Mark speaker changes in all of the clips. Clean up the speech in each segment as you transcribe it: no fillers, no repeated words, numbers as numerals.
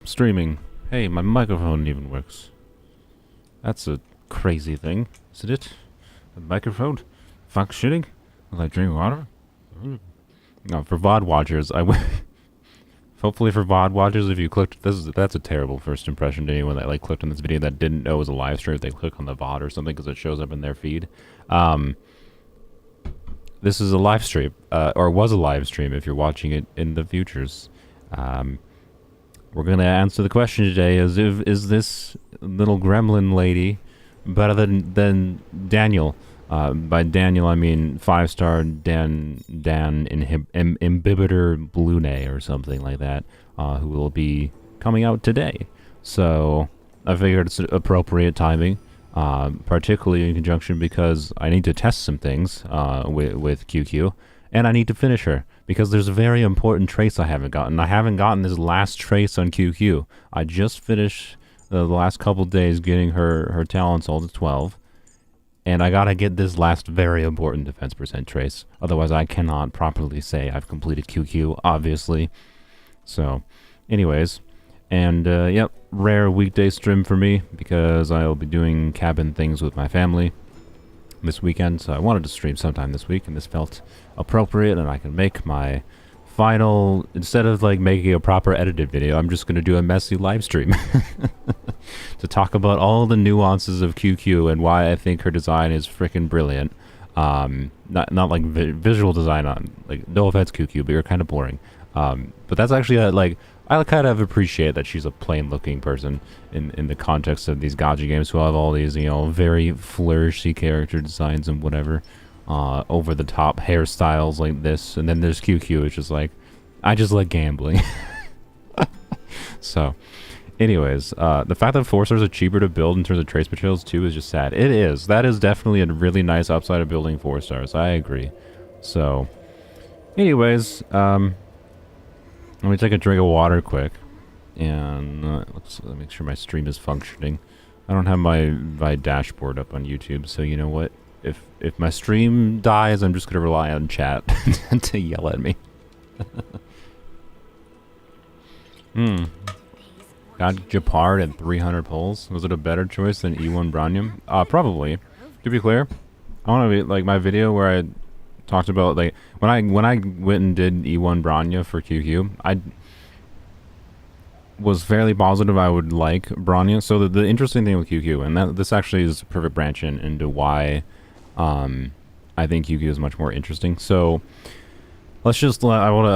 Speaker 1: streaming. Hey, my microphone even works. That's a crazy thing, isn't it? A microphone functioning? Will I drink water? No, for VOD watchers, hopefully for VOD watchers, if you clicked, that's a terrible first impression to anyone that clicked on this video that didn't know it was a live stream. If they click on the VOD or something because it shows up in their feed. This is a live stream, or was a live stream if you're watching it in the futures. We're gonna answer the question today: is this little gremlin lady better than DanIL? By DanIL, I mean 5-star Dan Imbibitor Blune or something like that, who will be coming out today. So I figured it's appropriate timing, particularly in conjunction because I need to test some things with Qingque, and I need to finish her because there's a very important trace I haven't gotten. I haven't gotten this last trace on Qingque. I just finished the last couple days getting her talents all to 12. And I gotta get this last very important defense percent trace. Otherwise, I cannot properly say I've completed Qingque, obviously. So, anyways. And, yep, rare weekday stream for me because I'll be doing cabin things with my family this weekend. So I wanted to stream sometime this week, and this felt appropriate, and I can make my final, instead of making a proper edited video, I'm just going to do a messy live stream to talk about all the nuances of Qingque and why I think her design is freaking brilliant. Not visual design on, no offense Qingque, but you're kind of boring. But that's actually I kind of appreciate that she's a plain looking person in the context of these gacha games who have all these, very flourishy character designs and whatever. Over the top hairstyles like this, and then there's Qingque, which is I just like gambling. So, anyways, the fact that 4 stars are cheaper to build in terms of trace materials too is just sad. It is. That is definitely a really nice upside of building 4 stars. I agree. So, anyways, let me take a drink of water quick, and let's make sure my stream is functioning. I don't have my dashboard up on YouTube, so you know what? If my stream dies, I'm just gonna rely on chat to yell at me. Got Japard at 300 pulls. Was it a better choice than E1 Branyam? Probably. To be clear, I want to be my video where I talked about when I went and did E1 Branya for Qingque, I was fairly positive I would like Branya. So the interesting thing with Qingque, and this actually is a perfect branch into why I think Qingque is much more interesting. So let's just I want to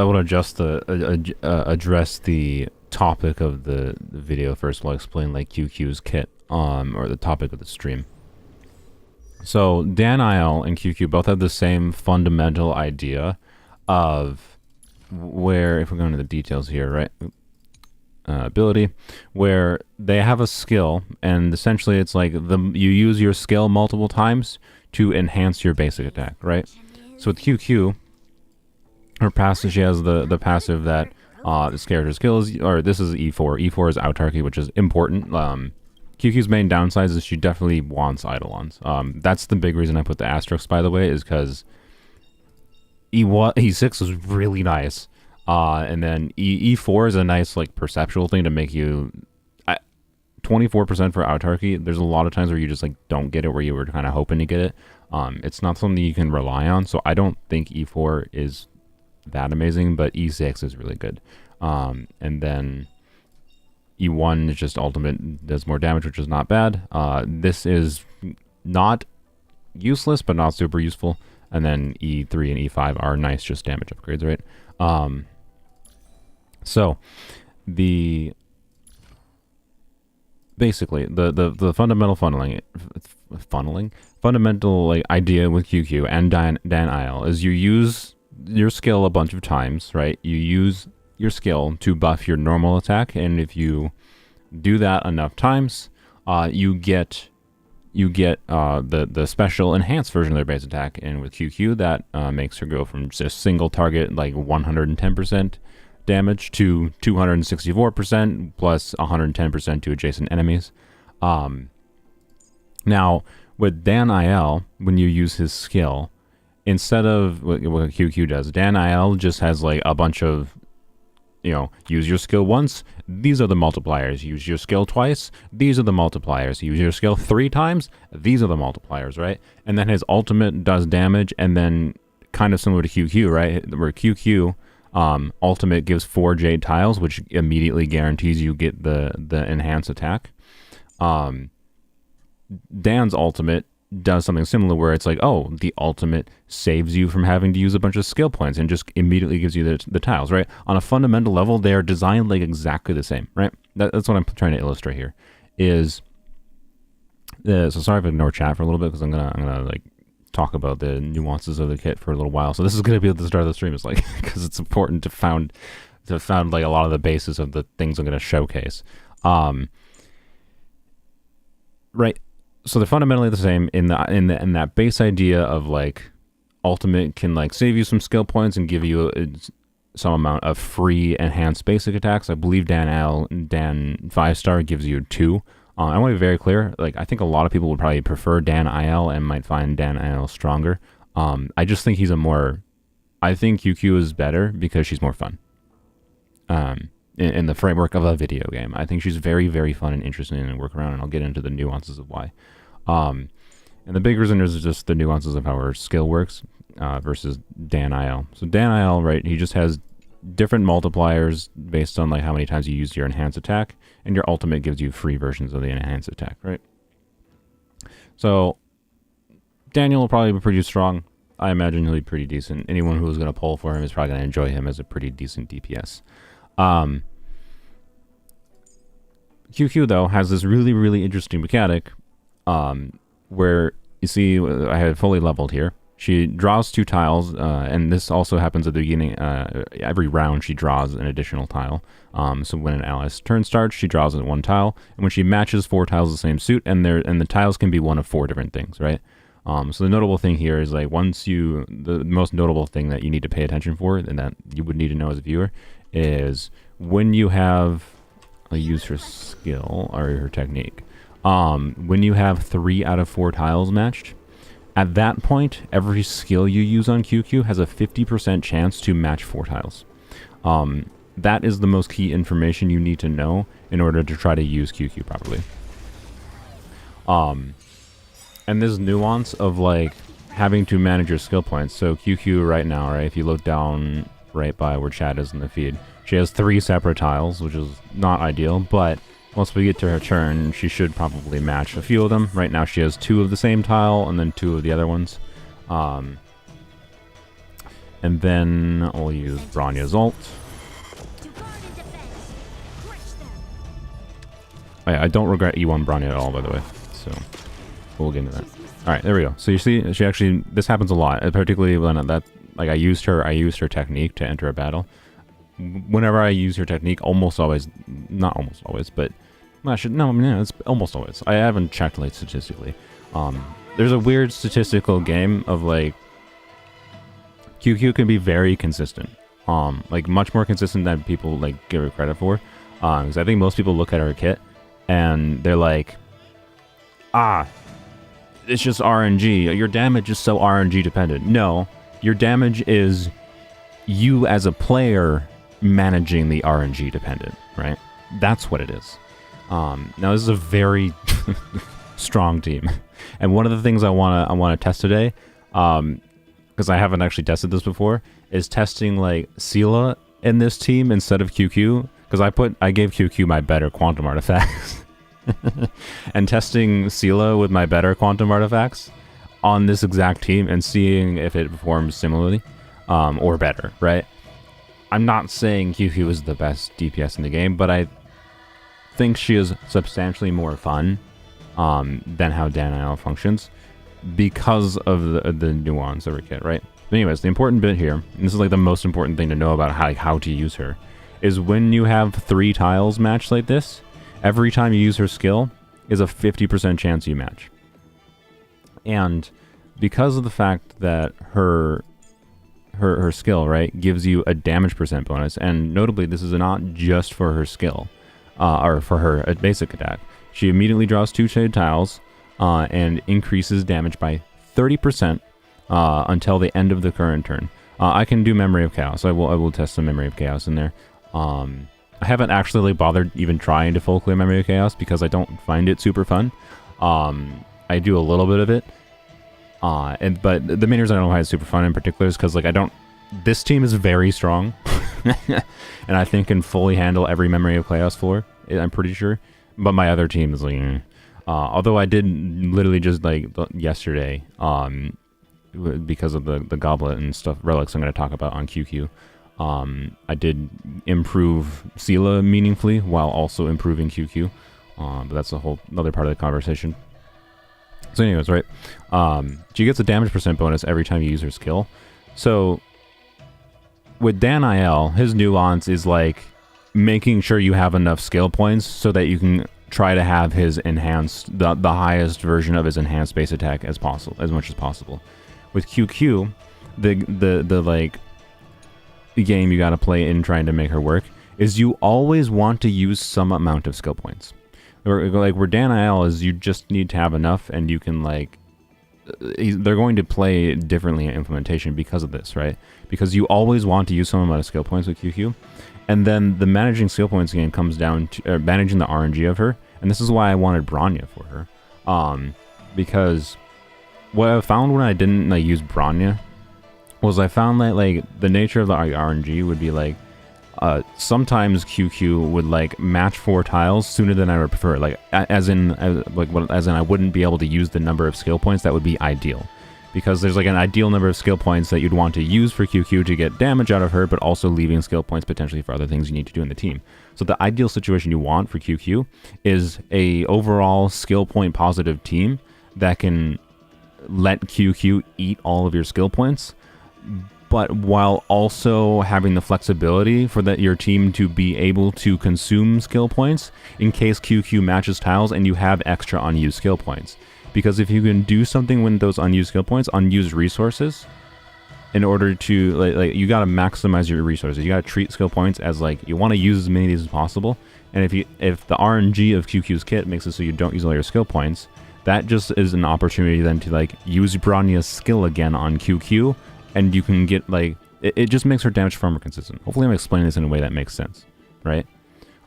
Speaker 1: address the topic of the video first while I explain Qingque's kit or the topic of the stream. So DanIL and Qingque both have the same fundamental idea of where, if we're going into the details here, right? Ability, where they have a skill, and essentially it's you use your skill multiple times to enhance your basic attack, right? So with Qingque, her passive, she has the passive that this character's skill is, or this is E4. E4 is autarky, which is important. Qingque's main downside is she definitely wants Eidolons. That's the big reason I put the asterisks, by the way, is because E6 is really nice. And then E4 is a nice perceptual thing to make you 24% for autarky. There's a lot of times where you just don't get it where you were kind of hoping to get it. It's not something you can rely on, so I don't think E4 is that amazing, but E6 is really good. And then E1 is just ultimate, does more damage, which is not bad. This is not useless, but not super useful. And then E3 and E5 are nice, just damage upgrades, right? So basically the fundamental fundamental idea with Qingque and DanIL is you use your skill a bunch of times, right? You use your skill to buff your normal attack, and if you do that enough times, you get the special enhanced version of their base attack. And with Qingque, that makes her go from just single target 110% damage to 264% plus 110% to adjacent enemies. Now with DanIL, when you use his skill, instead of what Qingque does, DanIL just has a bunch of you know, use your skill once, these are the multipliers. Use your skill twice, these are the multipliers. Use your skill 3 times, these are the multipliers, right? And then his ultimate does damage, and then kind of similar to QQ, right? Where QQ ultimate gives 4 jade tiles, which immediately guarantees you get the enhanced attack. Dan's ultimate does something similar where it's like, oh, the ultimate saves you from having to use a bunch of skill points and just immediately gives you the tiles, right? On a fundamental level, they are designed like exactly the same, right? That's what I'm trying to illustrate here. Is so sorry if I ignore chat for a little bit because I'm gonna like talk about the nuances of the kit for a little while. So this is gonna be at the start of the stream, it's like because it's important to found like a lot of the basis of the things I'm gonna showcase. Right. So they're fundamentally the same in that base idea of like ultimate can like save you some skill points and give you some amount of free enhanced basic attacks. I believe Dan 5-star gives you 2. I want to be very clear. Like I think a lot of people would probably prefer DanIL and might find DanIL stronger. I just think he's I think QQ is better because she's more fun. In the framework of a video game, I think she's very, very fun and interesting to work around, and I'll get into the nuances of why. And the big reason is just the nuances of how her skill works versus DanIL. So DanIL, right, he just has different multipliers based on like how many times you use your enhanced attack, and your ultimate gives you free versions of the enhanced attack, right? So Daniel will probably be pretty strong. I imagine he'll be pretty decent. Anyone who's going to pull for him is probably going to enjoy him as a pretty decent DPS. QQ though has this really, really interesting mechanic where you see I have it fully leveled here. She draws 2 tiles, and this also happens at the beginning. Every round she draws an additional tile. So when an ally's turn starts, she draws 1 tile, and when she matches 4 tiles of the same suit, and the tiles can be one of 4 different things, right? So the notable thing here is like the most notable thing that you need to pay attention for, and that you would need to know as a viewer, is when you have use her skill or her technique. When you have 3 out of 4 tiles matched, at that point, every skill you use on QQ has a 50% chance to match 4 tiles. That is the most key information you need to know in order to try to use QQ properly. And this nuance of like having to manage your skill points. So QQ right now, right, if you look down right by where chat is in the feed, she has 3 separate tiles, which is not ideal, but once we get to her turn, she should probably match a few of them. Right now she has 2 of the same tile and then 2 of the other ones. And then I'll use Bronya's ult. I don't regret E1 Bronya at all, by the way, so we'll get into that. Alright, there we go. So you see, she actually, this happens a lot, particularly when I used her technique to enter a battle. Whenever I use her technique, almost always, not almost always, but it's almost always. I haven't checked like statistically. There's a weird statistical game of like QQ can be very consistent, like much more consistent than people like give her credit for. Because I think most people look at her kit and they're like, it's just RNG. Your damage is so RNG dependent. No, your damage is you as a player managing the RNG dependent, right? That's what it is. Now this is a very strong team, and one of the things I wanna test today, because I haven't actually tested this before, is testing like Sela in this team instead of QQ, because I gave QQ my better quantum artifacts, and testing Sela with my better quantum artifacts on this exact team and seeing if it performs similarly, or better, right? I'm not saying QQ is the best DPS in the game, but I think she is substantially more fun than how DanIL functions because of the nuance of her kit, right? But anyways, the important bit here, and this is like the most important thing to know about how to use her, is when you have 3 tiles matched like this, every time you use her skill is a 50% chance you match. And because of the fact that her skill, right, gives you a damage % bonus, and notably this is not just for her skill, or for her basic attack. She immediately draws 2 shade tiles, and increases damage by 30% until the end of the current turn. I can do Memory of Chaos. I will test some Memory of Chaos in there. I haven't actually bothered even trying to full clear Memory of Chaos because I don't find it super fun. I do a little bit of it, but the main reason I don't find it super fun in particular is because like this team is very strong, and I think can fully handle every Memory of Chaos floor. I'm pretty sure, but my other team is like, although I did literally just like yesterday, because of the goblet and stuff, relics I'm going to talk about on Qingque. I did improve Sela meaningfully while also improving Qingque, but that's a whole other part of the conversation. So anyways, right, she gets a damage percent bonus every time you use her skill. So with DanIL, his nuance is like making sure you have enough skill points so that you can try to have his enhanced, the highest version of his enhanced base attack as possible, as much as possible. With Qingque, the like game you got to play in trying to make her work is you always want to use some amount of skill points. Like where DanIL is, you just need to have enough, and you can like they're going to play differently in implementation because of this, right? Because you always want to use some amount of skill points with Qingque, and then the managing skill points game comes down to managing the RNG of her, and this is why I wanted Bronya for her, because what I found when I didn't like use Bronya was I found that like the nature of the RNG would be like sometimes Qingque would like match 4 tiles sooner than I would prefer, like as in I wouldn't be able to use the number of skill points that would be ideal, because there's like an ideal number of skill points that you'd want to use for Qingque to get damage out of her, but also leaving skill points potentially for other things you need to do in the team. So the ideal situation you want for Qingque is a overall skill point positive team that can let Qingque eat all of your skill points, but while also having the flexibility for your team to be able to consume skill points in case Qingque matches tiles and you have extra unused skill points. Because if you can do something with those unused skill points, unused resources, in order to like you got to maximize your resources. You got to treat skill points as like you want to use as many of these as possible. And if the RNG of Qingque's kit makes it so you don't use all your skill points, that just is an opportunity then to like use Bronya's skill again on Qingque. And you can get like it just makes her damage far more consistent. Hopefully I'm explaining this in a way that makes sense, right?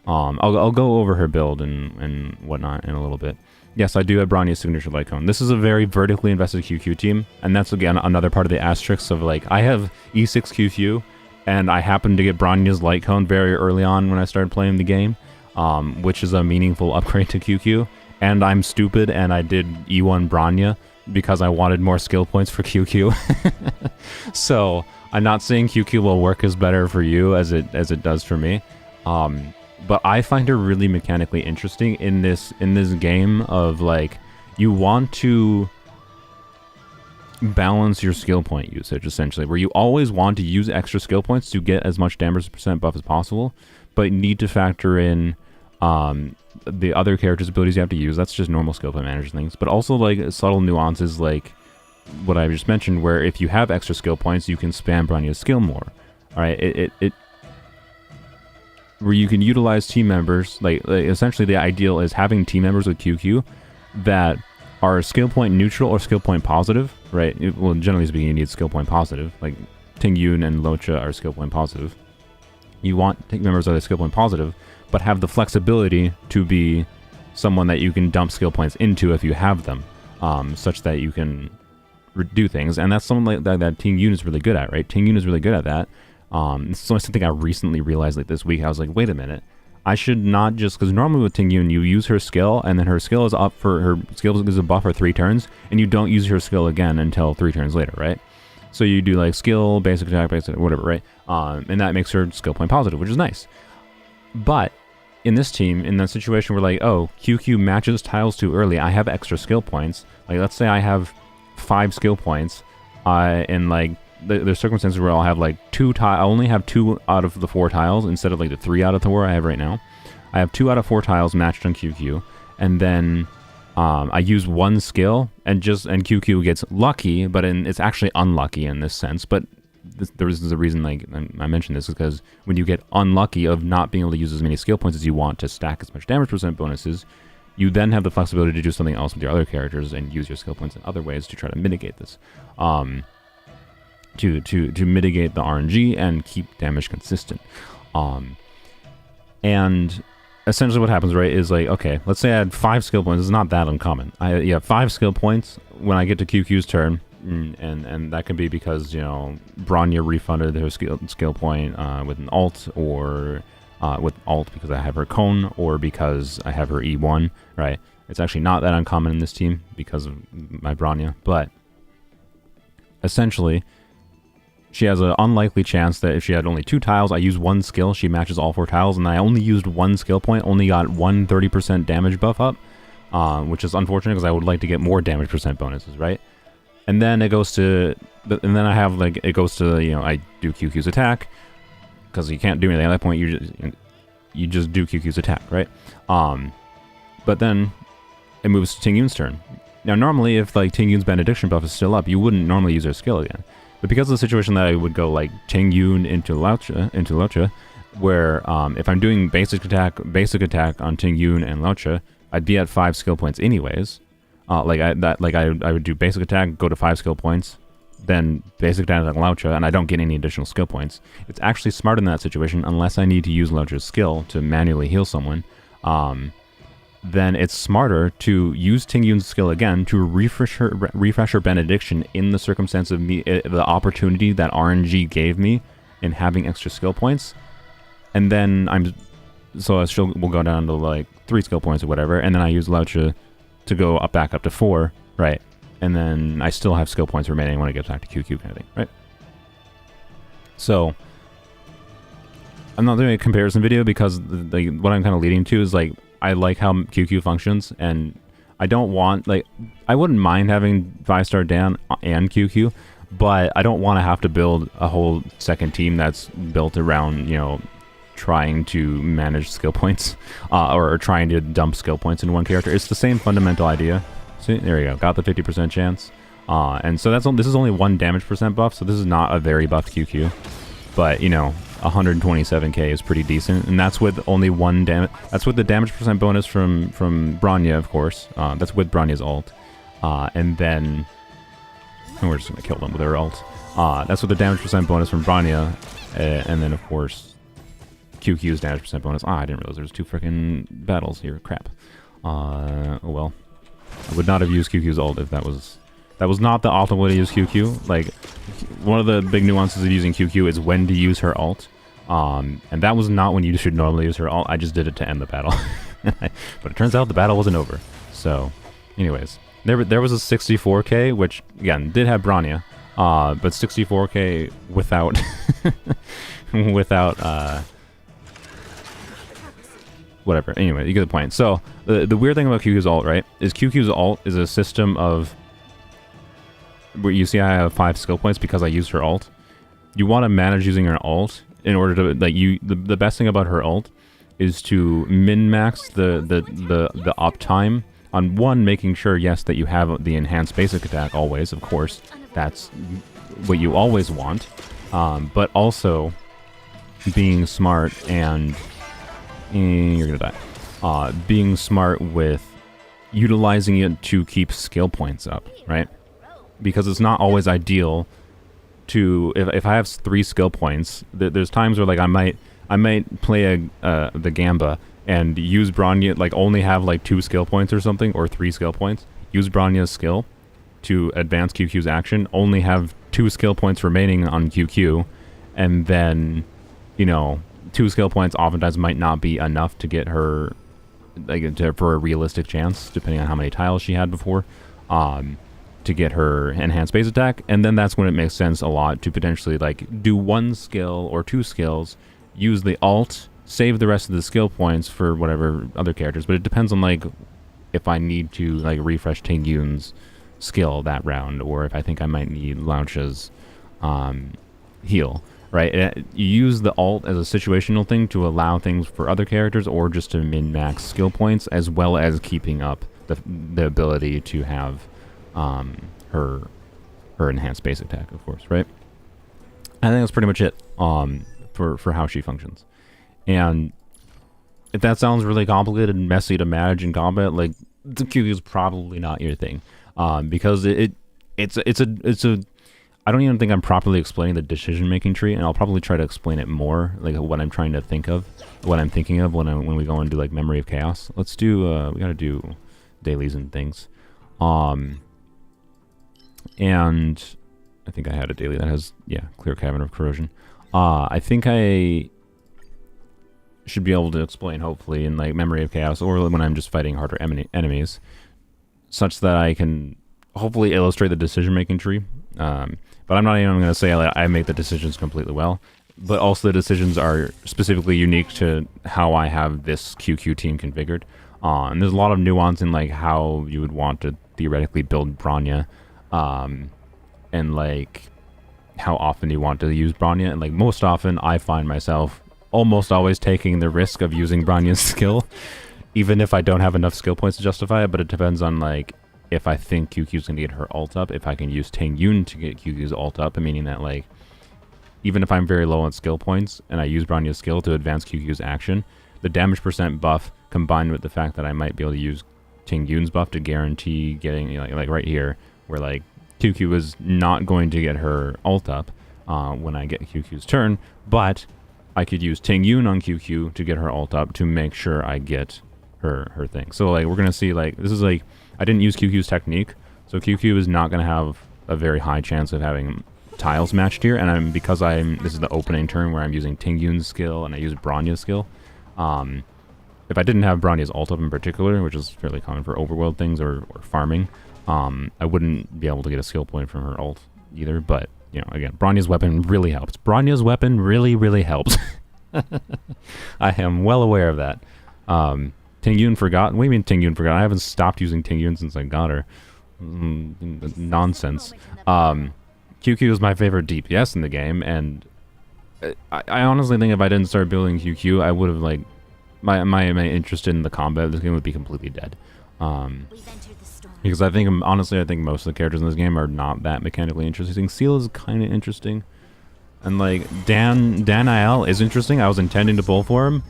Speaker 1: I'll go over her build and whatnot in a little bit. Yes, I do have Bronya's signature light cone. This is a very vertically invested Qingque team, and that's again another part of the asterisks of like I have E6 Qingque, and I happened to get Bronya's light cone very early on when I started playing the game, which is a meaningful upgrade to Qingque. And I'm stupid, and I did E1 Bronya because I wanted more skill points for Qingque. So I'm not saying Qingque will work as better for you as it does for me, but I find her really mechanically interesting in this game of like you want to balance your skill point usage essentially, where you always want to use extra skill points to get as much damage percent buff as possible, but need to factor in the other characters' abilities you have to use. That's just normal skill point management things, but also like subtle nuances like what I just mentioned, where if you have extra skill points, you can spam Bronya's skill more. All right, where you can utilize team members, like essentially the ideal is having team members with Qingque that are skill point neutral or skill point positive, right? Well, generally speaking, you need skill point positive. Like Tingyun and Loucha are skill point positive. You want team members that are skill point positive, but have the flexibility to be someone that you can dump skill points into if you have them, such that you can do things. And that's something like that Tingyun is really good at, right? Tingyun is really good at that. This is something I recently realized like this week. I was like, wait a minute. I should not just, because normally with Tingyun, you use her skill, and then her skill is up for, her skill is a buff for 3 turns, and you don't use her skill again until 3 turns later, right? So you do like skill, basic attack, basic, whatever, right? And that makes her skill point positive, which is nice. But in this team, in that situation where like, oh, Qingque matches tiles too early, I have extra skill points. Like, let's say I have 5 skill points, and like, there's circumstances where I'll have like 2 tiles. I only have 2 out of the 4 tiles instead of like the 3 out of the 4 I have right now. I have 2 out of 4 tiles matched on Qingque, and then I use 1 skill, and Qingque gets lucky, but it's actually unlucky in this sense. But there is a reason, like I mentioned this, because when you get unlucky of not being able to use as many skill points as you want to stack as much damage percent bonuses, you then have the flexibility to do something else with your other characters and use your skill points in other ways to try to mitigate this. To mitigate the RNG and keep damage consistent. And essentially what happens, right, is like, okay, let's say I had 5 skill points. It's not that uncommon. You have 5 skill points when I get to Qque's turn, and that can be because, you know, Bronya refunded her skill point with an alt, or with alt because I have her cone, or because I have her E1, right? It's actually not that uncommon in this team because of my Bronya, but essentially, she has an unlikely chance that if she had only 2 tiles, I use 1 skill, she matches all 4 tiles, and I only used 1 skill point, only got 1 30% damage buff up, which is unfortunate because I would like to get more damage percent bonuses, right? And then it goes to, and then I have, like, it goes to, you know, I do Qque's attack, because you can't do anything at that point, you just do Qque's attack, right? But then it moves to Tingyun's turn. Now, normally, if, like, Tingyun's benediction buff is still up, you wouldn't normally use her skill again. But because of the situation that I would go like Tingyun into Loucha, where if I'm doing basic attack on Tingyun and Loucha, I'd be at 5 skill points anyways. I would do basic attack, go to 5 skill points, then basic attack on Loucha, and I don't get any additional skill points. It's actually smart in that situation, unless I need to use Loucha's skill to manually heal someone. Then it's smarter to use Tingyun's skill again to refresh her benediction in the circumstance of me, the opportunity that RNG gave me in having extra skill points, and then we'll go down to like 3 skill points or whatever, and then I use Loucha to go back up to 4, right? And then I still have skill points remaining when it gets back to Qque kind of thing, right? So I'm not doing a comparison video because what I'm kind of leading to is like, I like how Qque functions, and I don't want, like, I wouldn't mind having 5-star Dan and Qque, but I don't want to have to build a whole second team that's built around, you know, trying to manage skill points, or trying to dump skill points in one character. It's the same fundamental idea. See, there you go, got the 50% chance. And so this is only 1 damage percent buff, so this is not a very buffed Qque, but, you know, 127k is pretty decent, and that's with only 1 damage. That's with the damage percent bonus from Bronya, of course. That's with Bronya's ult, and then we're just gonna kill them with her ult. That's with the damage percent bonus from Bronya, and then of course Qque's damage percent bonus. I didn't realize there was 2 freaking battles here. Crap. Oh well. I would not have used Qque's ult if that was not the optimal way to use Qque. Like, one of the big nuances of using Qque is when to use her ult. And that was not when you should normally use her ult. I just did it to end the battle. But it turns out the battle wasn't over. So, anyways. There was a 64k, which, again, did have Bronya. But 64k without... whatever. Anyway, you get the point. So, the weird thing about Qque's ult, right, is Qque's ult is a system of... where you see I have 5 skill points because I used her ult. You want to manage using her ult in order to, like, the best thing about her ult is to min-max the uptime on, one, making sure, yes, that you have the enhanced basic attack always, of course. That's what you always want. But also being smart and... you're gonna die. Being smart with utilizing it to keep skill points up, right? Because it's not always ideal to, if I have 3 skill points, there's times where, like, I might play the Gamba and use Bronya, like, only have like 2 skill points or something, or 3 skill points, use Bronya's skill to advance Qque's action, only have 2 skill points remaining on Qque, and then, you know, 2 skill points oftentimes might not be enough to get her, like, for a realistic chance, depending on how many tiles she had before, to get her enhanced base attack. And then that's when it makes sense a lot to potentially, like, do 1 skill or 2 skills, use the alt, save the rest of the skill points for whatever other characters. But it depends on, like, if I need to, like, refresh Tingyun's skill that round, or if I think I might need Loucha's heal. Right, you use the alt as a situational thing to allow things for other characters, or just to min-max skill points, as well as keeping up the ability to have her enhanced base attack, of course, right? I think that's pretty much it for how she functions. And if that sounds really complicated and messy to manage in combat, like, the Qque is probably not your thing, because it's a I don't even think I'm properly explaining the decision-making tree, and I'll probably try to explain it more, like what I'm trying to think of, what I'm thinking of when we go and do like Memory of Chaos. Let's do, we gotta do dailies and things. And I think I had a daily that has, yeah, Clear Cavern of Corrosion. I think I should be able to explain, hopefully, in like Memory of Chaos, or when I'm just fighting harder enemies, such that I can hopefully illustrate the decision-making tree. But I'm not even going to say like, I make the decisions completely well, but also the decisions are specifically unique to how I have this QQ team configured. And there's a lot of nuance in like how you would want to theoretically build Bronya, and like how often you want to use Bronya. And like most often, I find myself almost always taking the risk of using Bronya's skill, even if I don't have enough skill points to justify it. But it depends on like if I think QQ's gonna get her ult up, if I can use Tingyun to get QQ's ult up, meaning that like even if I'm very low on skill points and I use Bronya's skill to advance QQ's action, the damage percent buff combined with the fact that I might be able to use Tingyun's buff to guarantee getting, you know, like right here, where like QQ is not going to get her ult up when I get QQ's turn, but I could use Tingyun on QQ to get her ult up to make sure I get her thing. So like we're gonna see, like this is like I didn't use QQ's technique, so QQ is not gonna have a very high chance of having tiles matched here, and this is the opening turn where I'm using Tingyun's skill and I use Bronya's skill. If I didn't have Bronya's ult up in particular, which is fairly common for overworld things or farming, I wouldn't be able to get a skill point from her ult either. But you know, again, Bronya's weapon really helps. Bronya's weapon really helps. I am well aware of that. Tingyun forgot. What do you mean Tingyun forgot? I haven't stopped using Tingyun since I got her. Nonsense. QQ is my favorite DPS in the game, and I honestly think if I didn't start building QQ, I would have like my interest in the combat of this game would be completely dead. Because I think honestly I think most of the characters in this game are not that mechanically interesting. Seal is kind of interesting, and like DanIL is interesting. I was intending to pull for him,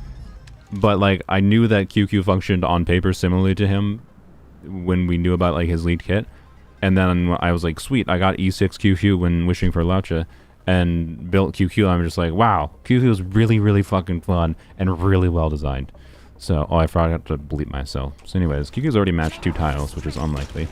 Speaker 1: but like I knew that QQ functioned on paper similarly to him when we knew about like his lead kit, and then I was like, sweet, I got E6 QQ when wishing for Loucha and built QQ. I'm just like, wow, QQ is really fucking fun and really well designed. So, oh, I forgot to bleep myself. So anyways, QQ's already matched 2 tiles, which is unlikely.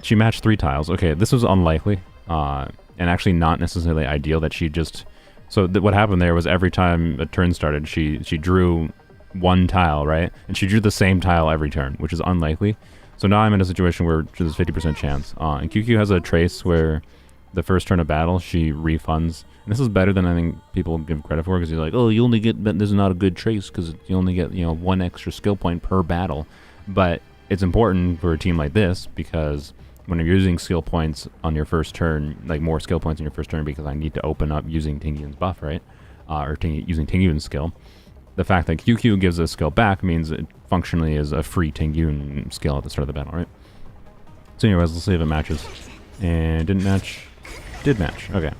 Speaker 1: She matched 3 tiles. Okay, this was unlikely, and actually not necessarily ideal that she just... So what happened there was every time a turn started, she drew 1 tile, right? And she drew the same tile every turn, which is unlikely. So now I'm in a situation where there's a 50% chance. And QQ has a trace where the first turn of battle, she refunds. And this is better than I think people give credit for, because you're like, oh, you only get, this is not a good trace because you only get, you know, 1 extra skill point per battle. But it's important for a team like this because when you're using skill points on your first turn, like more skill points on your first turn because I need to open up using Tingyun's buff, right? Using Tingyun's skill. The fact that QQ gives a skill back means it functionally is a free Tingyun skill at the start of the battle, right? So anyways, let's see if it matches. And didn't match. Did match. Okay.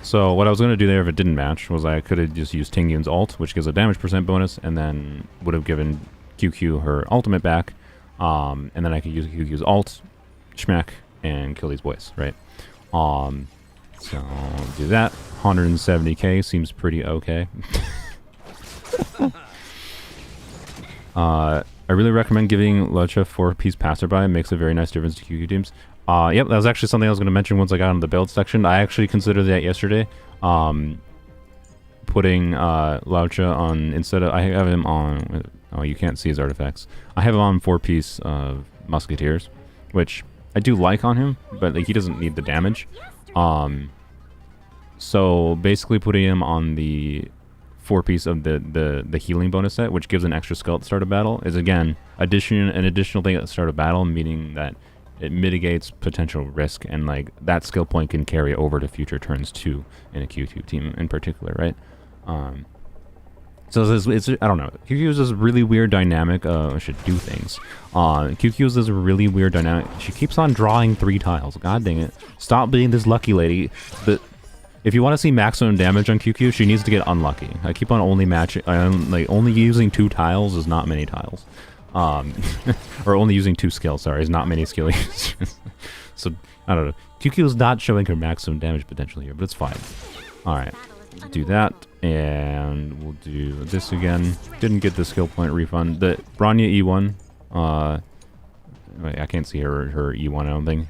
Speaker 1: So what I was going to do there if it didn't match was I could have just used Tingyun's ult, which gives a damage percent bonus, and then would have given QQ her ultimate back, and then I could use QQ's ult, schmack, and kill these boys, right? So I'll do that. 170k seems pretty okay. I really recommend giving Loucha 4-piece passerby. It makes a very nice difference to QQ teams. Yep, that was actually something I was going to mention once I got into the build section. I actually considered that yesterday. Putting Loucha on, instead of, I have him on, oh, you can't see his artifacts. I have him on 4-piece musketeers, which I do like on him, but like, he doesn't need the damage. So basically putting him on the 4-piece of the healing bonus set, which gives an extra skill at the start of battle, is again an additional thing at the start of battle, meaning that it mitigates potential risk, and like that skill point can carry over to future turns too in a Q2 team in particular, right? So it's I don't know. QQ is this really weird dynamic. I should do things. QQ is this really weird dynamic. She keeps on drawing 3 tiles. God dang it! Stop being this lucky lady. If you want to see maximum damage on QQ, she needs to get unlucky. I keep on only matching, like only using 2 tiles is not many tiles. or only using 2 skills, sorry, is not many skill users. So, I don't know. Qingque is not showing her maximum damage potential here, but it's fine. Alright, do that, and we'll do this again. Didn't get the skill point refund. The Bronya E1, wait, I can't see her E1, I don't think,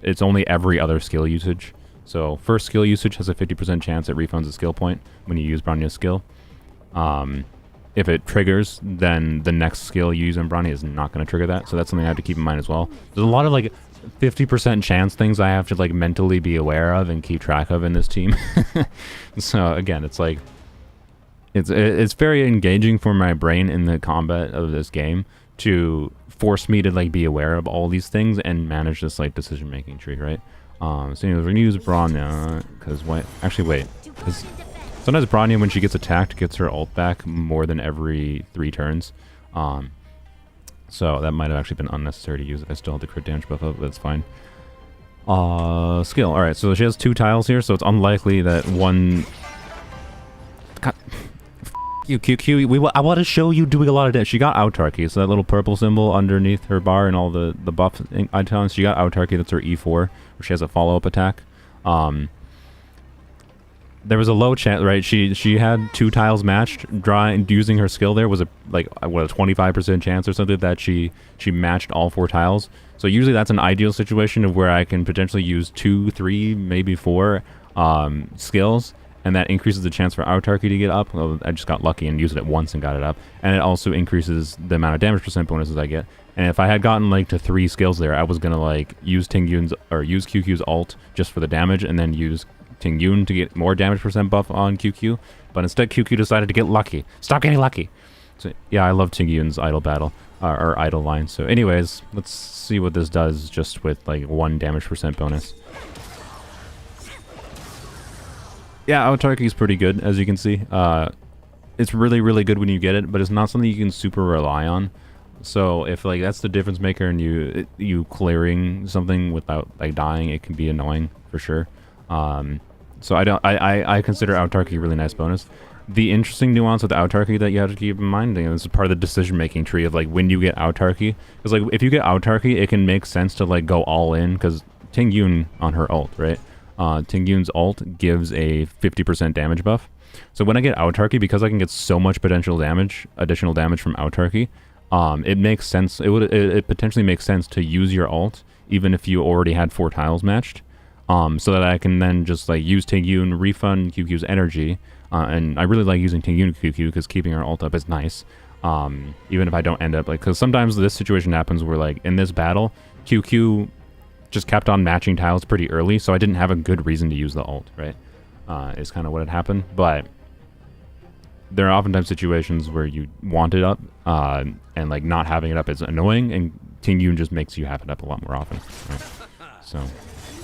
Speaker 1: it's only every other skill usage. So, first skill usage has a 50% chance it refunds a skill point when you use Bronya's skill. If it triggers, then the next skill you use on Bronya is not going to trigger that. So that's something I have to keep in mind as well. There's a lot of like 50% chance things I have to like mentally be aware of and keep track of in this team. So again, it's like it's very engaging for my brain in the combat of this game to force me to like be aware of all these things and manage this like decision making tree, right? So anyways, we're gonna use Bronya because what? Actually, wait, because sometimes Bronya, when she gets attacked, gets her ult back more than every 3 turns. So that might have actually been unnecessary to use. I still have the crit damage buff up, but it's fine. Skill. Alright, so she has 2 tiles here, so it's unlikely that one... God. You, Qingque. I want to show you doing a lot of damage. She got autarky, so that little purple symbol underneath her bar and all the buff icons. She got autarky, that's her E4, where she has a follow-up attack. There was a low chance, right? She had 2 tiles matched. Using her skill there was a 25% chance or something that she matched all 4 tiles. So usually that's an ideal situation of where I can potentially use 2, 3, maybe 4 skills, and that increases the chance for autarky to get up. Well, I just got lucky and used it once and got it up, and it also increases the amount of damage % bonuses I get. And if I had gotten like to 3 skills there, I was gonna like use Qingque's ult just for the damage, and then use Tingyun to get more damage % buff on Qingque, but instead Qingque decided to get lucky. Stop getting lucky! So yeah, I love Tingyun's idle battle, or idle line. So anyways, let's see what this does just with like 1 damage % bonus. Yeah, autarky is pretty good, as you can see. It's really, really good when you get it, but it's not something you can super rely on. So if like that's the difference maker and you clearing something without like dying, it can be annoying for sure. So I consider autarky a really nice bonus. The interesting nuance with autarky that you have to keep in mind, and this is part of the decision-making tree of like when you get autarky, because like if you get autarky, it can make sense to like go all in, because Tingyun on her ult, right? Tingyun's ult gives a 50% damage buff. So when I get autarky, because I can get so much additional damage from autarky, it makes sense. It potentially makes sense to use your ult even if you already had 4 tiles matched. So that I can then just like use Tingyun, refund Qingque's energy, and I really like using Tingyun Qingque because keeping her ult up is nice. Even if I don't end up like, because sometimes this situation happens where like in this battle, Qingque just kept on matching tiles pretty early, so I didn't have a good reason to use the ult, right? Is kind of what had happened, but there are oftentimes situations where you want it up, and like not having it up is annoying, and Tingyun just makes you have it up a lot more often, right? So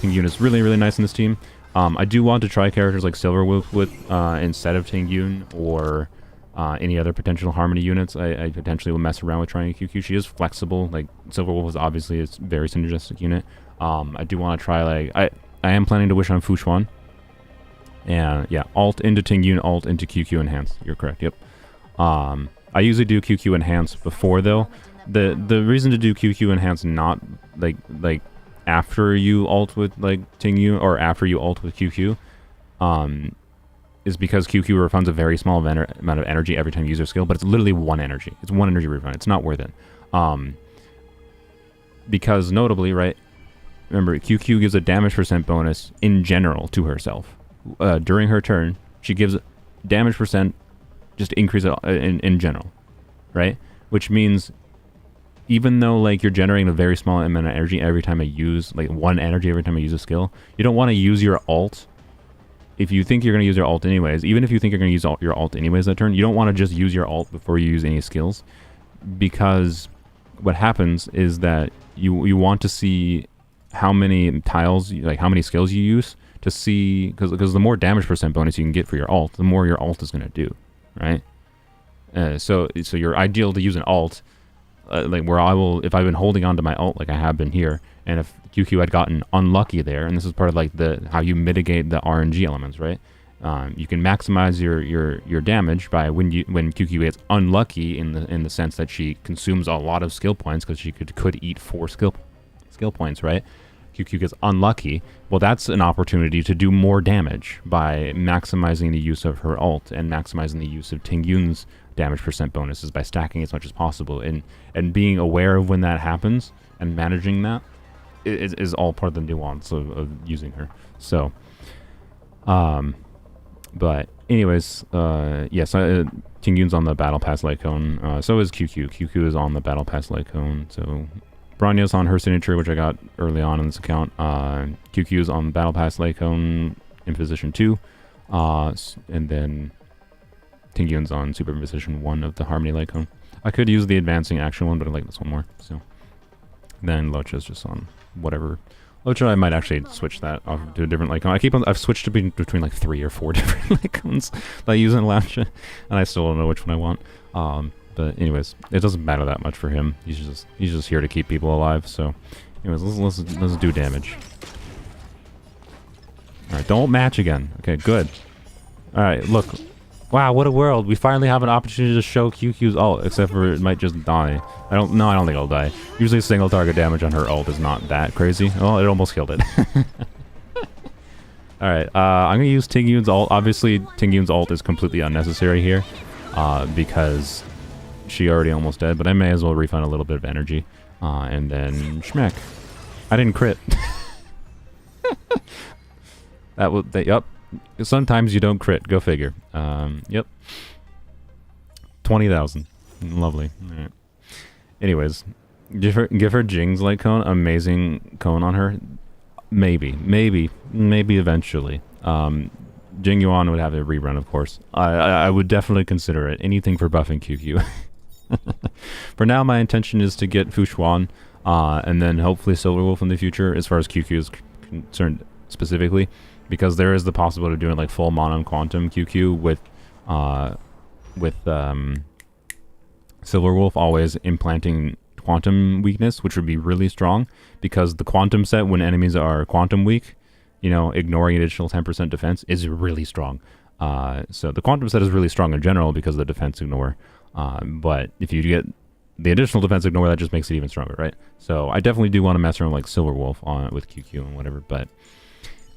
Speaker 1: Tingyun is really, really nice in this team. I do want to try characters like Silverwolf with instead of Tingyun, or any other potential Harmony units. I potentially will mess around with trying Qingque. She is flexible. Like Silverwolf is obviously a very synergistic unit. I do want to try like I am planning to wish on Fushuan. And yeah, alt into Tingyun, alt into Qingque enhance. You're correct. Yep. I usually do Qingque enhance before though. The reason to do Qingque enhance not like after you ult with like Tingyun or after you ult with Qingque, is because Qingque refunds a very small amount of energy every time you use their skill, but it's literally 1 energy. It's 1 energy refund. It's not worth it. Because notably, right, remember, Qingque gives a damage % bonus in general to herself. During her turn, she gives damage % just increase it in general, right? Which means even though like you're generating a very small amount of energy every time I use, like 1 energy every time I use a skill, you don't want to use your ult. If you think you're going to use your ult anyways, even if you think you're going to use your ult anyways that turn, you don't want to just use your ult before you use any skills, because what happens is that you want to see how many tiles, like how many skills you use to see, because the more damage % bonus you can get for your ult, the more your ult is going to do, right? So you're ideal to use an ult, like where I will, if I've been holding on to my ult like I have been here, and if Qingque had gotten unlucky there, and this is part of like how you mitigate the RNG elements, right? You can maximize your damage by when Qingque gets unlucky in the sense that she consumes a lot of skill points because she could eat 4 skill points, right? Qingque gets unlucky. Well, that's an opportunity to do more damage by maximizing the use of her ult and maximizing the use of Tingyun's damage % bonuses by stacking as much as possible. And being aware of when that happens and managing that is all part of the nuance of using her. So, but anyways, yes, Tingyun's on the Battle Pass Lycone. So is Qingque. Qingque is on the Battle Pass Lycone. So Branya's on her signature, which I got early on in this account. Qingque is on the Battle Pass Lycone in position 2. And then Tingyun's on Super Position 1 of the Harmony Lycone. I could use the Advancing Action one, but I like this one more. So then Loucha's just on whatever. Loucha, I might actually switch that off to a different Lycone. I've switched to between like 3 or 4 different Lycones that I use in Loucha, and I still don't know which one I want. But anyways, it doesn't matter that much for him. He's just here to keep people alive. So, anyways, let's do damage. All right, don't match again. Okay, good. All right, look. Wow, what a world. We finally have an opportunity to show Qingque's ult, except for it might just die. I don't think it'll die. Usually single target damage on her ult is not that crazy. Oh, it almost killed it. Alright, I'm gonna use Tingyun's ult. Obviously, Tingyun's ult is completely unnecessary here, because she already almost dead, but I may as well refund a little bit of energy. And then schmeck. I didn't crit. Yup. Sometimes you don't crit. Go figure. Yep. 20,000. Lovely. All right. Anyways, give her Jing's light cone. Amazing cone on her. Maybe eventually. Jing Yuan would have a rerun, of course. I would definitely consider it. Anything for buffing QQ. For now, my intention is to get Fu Xuan, and then hopefully Silver Wolf in the future, as far as QQ is concerned specifically. Because there is the possibility of doing like full mono quantum QQ with Silver Wolf always implanting quantum weakness, which would be really strong. Because the quantum set, when enemies are quantum weak, you know, ignoring additional 10% defense is really strong. So the quantum set is really strong in general because of the defense ignore. But if you get the additional defense ignore, that just makes it even stronger, right? So I definitely do want to mess around with like Silver Wolf with QQ and whatever, but.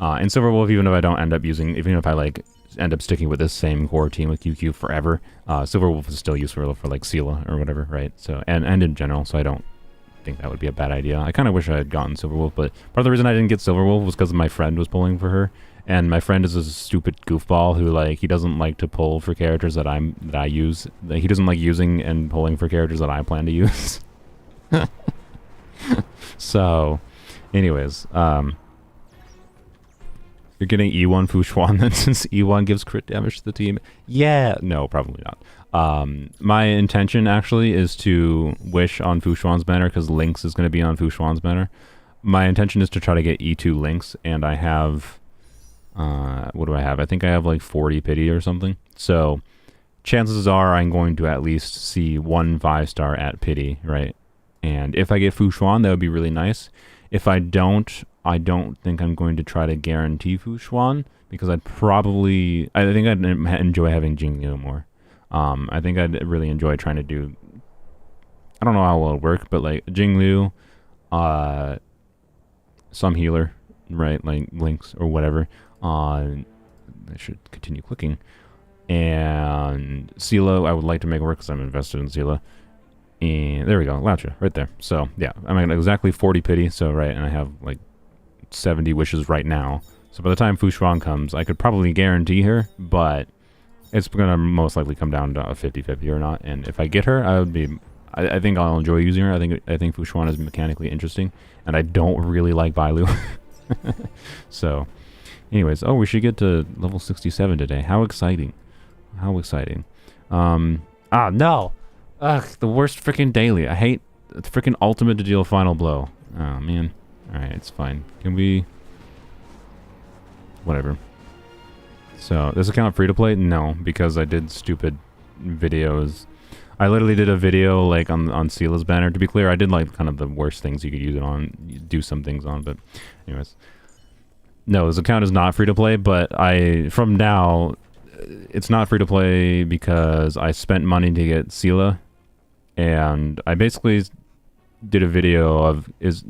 Speaker 1: And Silver Wolf, even if I don't end up using, even if I like end up sticking with this same core team with QQ forever, Silver Wolf is still useful for like Sela or whatever, right? So and in general, so I don't think that would be a bad idea. I kind of wish I had gotten Silver Wolf, but part of the reason I didn't get Silver Wolf was because my friend was pulling for her, and my friend is a stupid goofball who like he doesn't like to pull for characters that I use. He doesn't like using and pulling for characters that I plan to use. So, anyways, you're getting E1 Fu Xuan then, since E1 gives crit damage to the team? Yeah, no, probably not. My intention actually is to wish on Fu Xuan's banner, because Lynx is going to be on Fu Xuan's banner. My intention is to try to get E2 Lynx, and I have, what do I have? I think I have like 40 pity or something. So chances are I'm going to at least see 1 5-star at pity, right? And if I get Fu Xuan, that would be really nice. If I don't think I'm going to try to guarantee Fu Xuan, because I think I'd enjoy having Jingyu more. I think I'd really enjoy trying to do, I don't know how well it'll work, but like Jinglu, some healer, right, like Lynx or whatever. I should continue clicking. And Sela, I would like to make work because I'm invested in Sela. And there we go, Loucha, right there. So yeah, I'm at exactly 40 pity, so right, and I have like 70 wishes right now. So by the time Fu Xuan comes, I could probably guarantee her, but it's gonna most likely come down to a 50-50 or not. And if I get her, I think I'll enjoy using her. I think Fu Xuan is mechanically interesting, and I don't really like Bailu. So, anyways, we should get to level 67 today. How exciting! How exciting! No. Ugh, the worst freaking daily. I hate the freaking ultimate to deal final blow. Oh, man. Alright, it's fine. Can we... Whatever. So, does it count free to play? No, because I did stupid videos. I literally did a video, like, on Sela's banner. To be clear, I did, like, kind of the worst things you could use it on, do some things on, but anyways. No, this account is not free to play, but from now, it's not free to play because I spent money to get Sela, and I basically did a video of is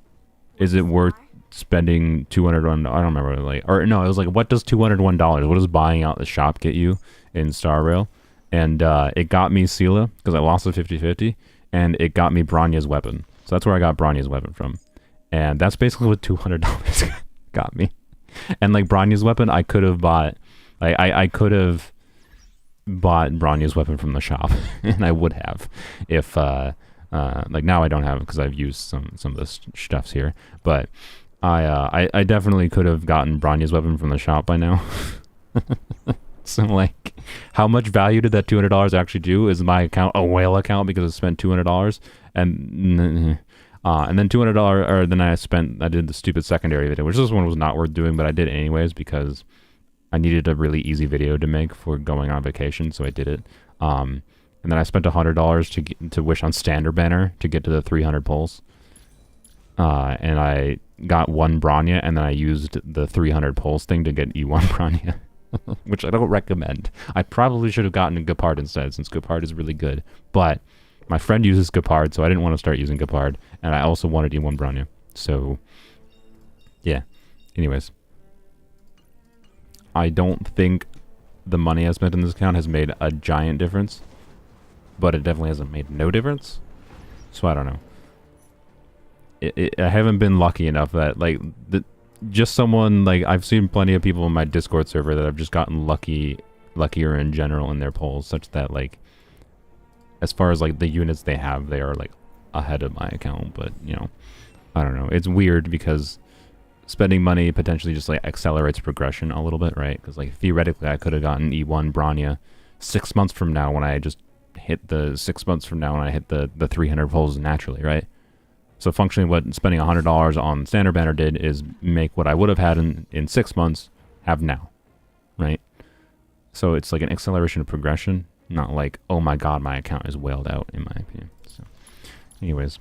Speaker 1: it worth spending $201? I don't remember, like, or no, it was like, what does $201? What does buying out the shop get you in Star Rail? And it got me Sela because I lost the 50-50, and it got me Bronya's weapon. So that's where I got Bronya's weapon from, and that's basically what $200 got me. And like Bronya's weapon, I could have bought, I could have bought Bronya's weapon from the shop, and I would have if like now I don't have it because I've used some of the stuffs here, but I definitely could have gotten Bronya's weapon from the shop by now. So like, how much value did that $200 actually do? Is my account a whale account because I spent $200 and then $200, or then I did the stupid secondary video, which this one was not worth doing, but I did it anyways because I needed a really easy video to make for going on vacation, so I did it. And then I spent $100 to wish on standard banner to get to the 300 pulls. And I got one Bronya, and then I used the 300 pulls thing to get E1 Bronya, which I don't recommend. I probably should have gotten Gepard instead, since Gepard is really good. But my friend uses Gepard, so I didn't want to start using Gepard, and I also wanted E1 Bronya. So, yeah. Anyways. I don't think the money I spent in this account has made a giant difference, but it definitely hasn't made no difference. So I don't know. I haven't been lucky enough that like just someone like I've seen plenty of people in my Discord server that have just gotten luckier in general in their polls, such that like as far as like the units they have, they are like ahead of my account. But you know, I don't know. It's weird because spending money potentially just like accelerates progression a little bit, right? Because like theoretically I could have gotten E1 Bronya 6 months from now when I just hit the 6 months from now when I hit the 300 pulls naturally, right? So functionally what spending $100 on standard banner did is make what I would have had in 6 months have now, right? So it's like an acceleration of progression, not like, oh my god, my account is whaled out, in my opinion. So anyways,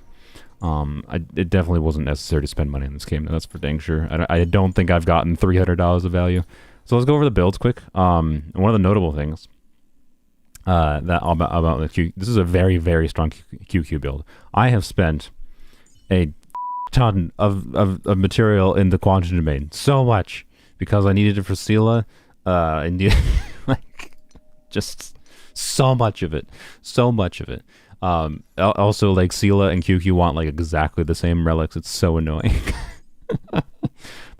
Speaker 1: it definitely wasn't necessary to spend money in this game. That's for dang sure. I don't think I've gotten $300 of value. So let's go over the builds quick. One of the notable things that about the Q, this is a very, very strong QQ build. I have spent a ton of material in the quantum domain, so much, because I needed it for Sela, and like just so much of it. Also, like Sela and QQ want like exactly the same relics. It's so annoying. But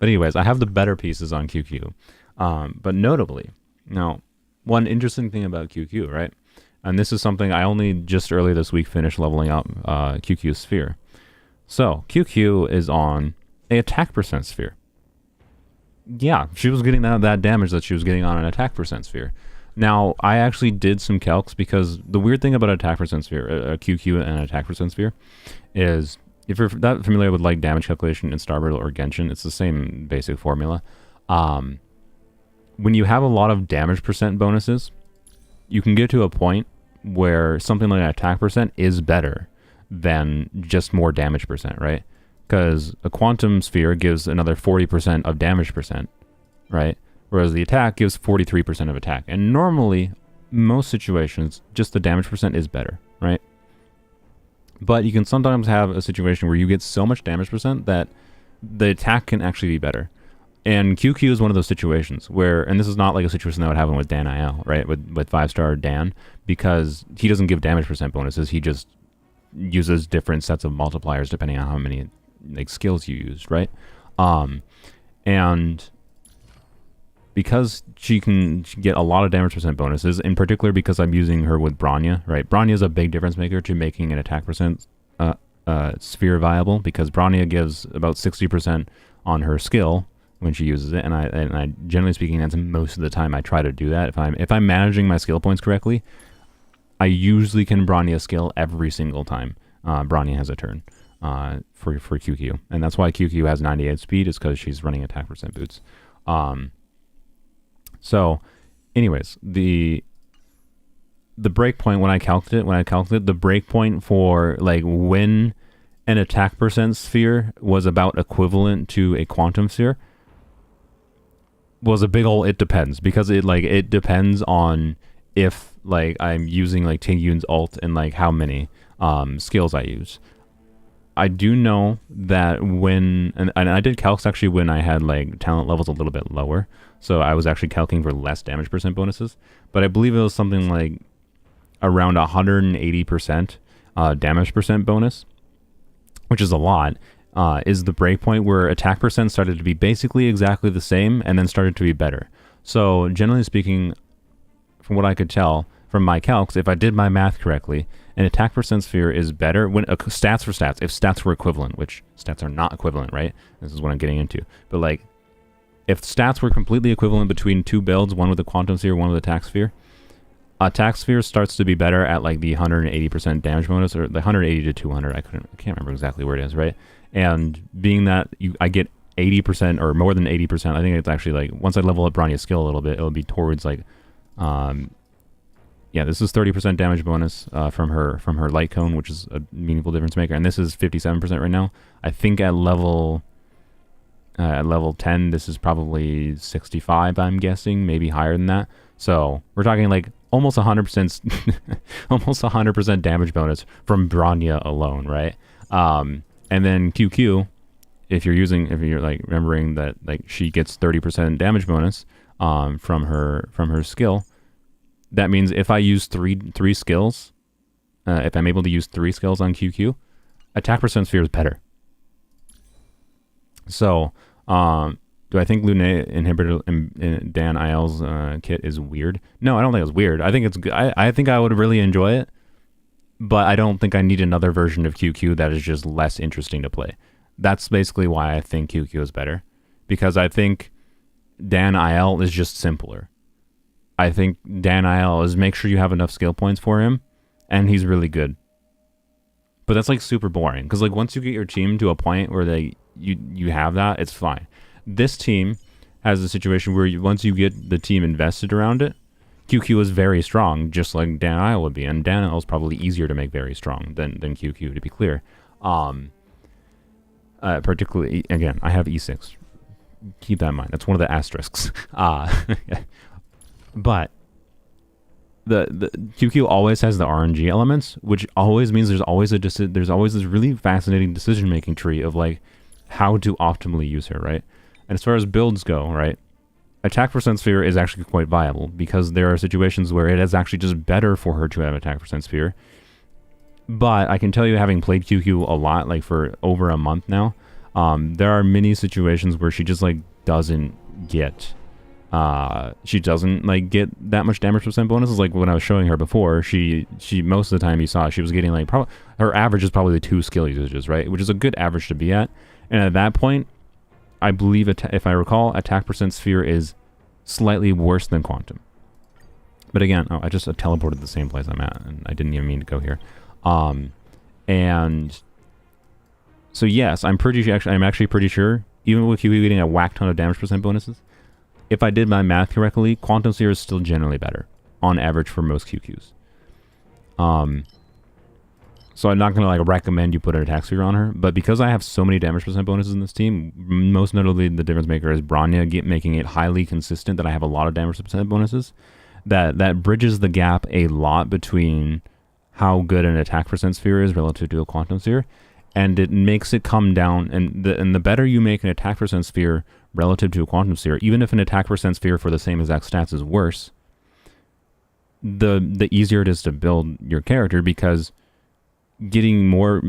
Speaker 1: anyways, I have the better pieces on QQ. But notably, now, one interesting thing about QQ, right? And this is something I only just earlier this week finished leveling up QQ Sphere. So, QQ is on a attack percent sphere. Yeah, she was getting that damage that she was getting on an attack percent sphere. Now, I actually did some calcs because the weird thing about attack percent sphere, QQ and attack percent sphere, is if you're not familiar with like damage calculation in Starbird or Genshin, it's the same basic formula. When you have a lot of damage percent bonuses, you can get to a point where something like an attack percent is better than just more damage percent, right? Because a quantum sphere gives another 40% of damage percent, right? Whereas the attack gives 43% of attack. And normally, most situations, just the damage percent is better, right? But you can sometimes have a situation where you get so much damage percent that the attack can actually be better. And QQ is one of those situations where, and this is not like a situation that would happen with DanIL, right? With 5-star Dan, because he doesn't give damage percent bonuses. He just uses different sets of multipliers depending on how many like skills you used, right? And because she can get a lot of damage percent bonuses, in particular because I'm using her with Bronya, right? Bronya is a big difference maker to making an attack percent sphere viable, because Bronya gives about 60% on her skill when she uses it, and I generally speaking, that's most of the time I try to do that. If I'm managing my skill points correctly, I usually can Bronya skill every single time Bronya has a turn for QQ, and that's why QQ has 98 speed, is because she's running attack percent boots. So, anyways, the breakpoint when I calculated the breakpoint for like when an attack percent sphere was about equivalent to a quantum sphere was a big ol' it depends, because it depends on if like I'm using like Tingyun's ult and like how many skills I use. I do know that when and I did calcs actually when I had like talent levels a little bit lower, so I was actually calculating for less damage percent bonuses, but I believe it was something like around 180% damage percent bonus, which is a lot. Is the breakpoint where attack percent started to be basically exactly the same and then started to be better. So generally speaking, from what I could tell from my calcs, if I did my math correctly, an attack percent sphere is better when stats for stats, if stats were equivalent, which stats are not equivalent, right? This is what I'm getting into. But like, if stats were completely equivalent between two builds, one with a quantum sphere, one with attack sphere starts to be better at like the 180% damage bonus, or the 180 to 200. I can't remember exactly where it is, right? And being that I get 80% or more than 80%, I think it's actually like once I level up Bronya's skill a little bit, it'll be towards like, yeah, this is 30% damage bonus from her light cone, which is a meaningful difference maker, and this is 57% right now. I think at level 10, this is probably 65. I'm guessing, maybe higher than that. So we're talking like almost 100%, almost 100% damage bonus from Bronya alone, right? And then Qingque, if you're like remembering that like she gets 30% damage bonus from her skill, that means if I use three skills, if I'm able to use 3 skills on Qingque, attack percent sphere is better. So do I think Lune inhibitor in DanIL's kit is weird? No, I don't think it's weird. I think it's good. I think I would really enjoy it, but I don't think I need another version of Qingque that is just less interesting to play. That's basically why I think Qingque is better, because I think DanIL is just simpler. I think DanIL is make sure you have enough skill points for him, and he's really good. But that's like super boring, because like once you get your team to a point where you have that, it's fine. This team has a situation where once you get the team invested around it, Qingque is very strong, just like DanIL would be, and DanIL is probably easier to make very strong than Qingque, to be clear. Particularly, again, I have E6. Keep that in mind. That's one of the asterisks. But the Qingque always has the RNG elements, which always means there's always this really fascinating decision making tree of like how to optimally use her, right? And as far as builds go, right, attack percent sphere is actually quite viable, because there are situations where it is actually just better for her to have attack percent sphere. But I can tell you, having played Qingque a lot, like for over a month now, there are many situations where she just like doesn't get that much damage percent bonuses. Like when I was showing her before, she most of the time you saw she was getting like her average is probably 2 skill usages, right, which is a good average to be at. And at that point, I believe if I recall, attack percent sphere is slightly worse than quantum. But again, I just teleported the same place I'm at, and I didn't even mean to go here. And so yes, I'm actually pretty sure, even with Qingque getting a whack ton of damage percent bonuses, if I did my math correctly, quantum sphere is still generally better on average for most Qingques. So I'm not going to like recommend you put an attack sphere on her, but because I have so many damage percent bonuses in this team, most notably the difference maker is Bronya, making it highly consistent that I have a lot of damage percent bonuses, that bridges the gap a lot between how good an attack percent sphere is relative to a quantum sphere, and it makes it come down, and the better you make an attack percent sphere relative to a quantum sphere, even if an attack percent sphere for the same exact stats is worse, the easier it is to build your character, because getting more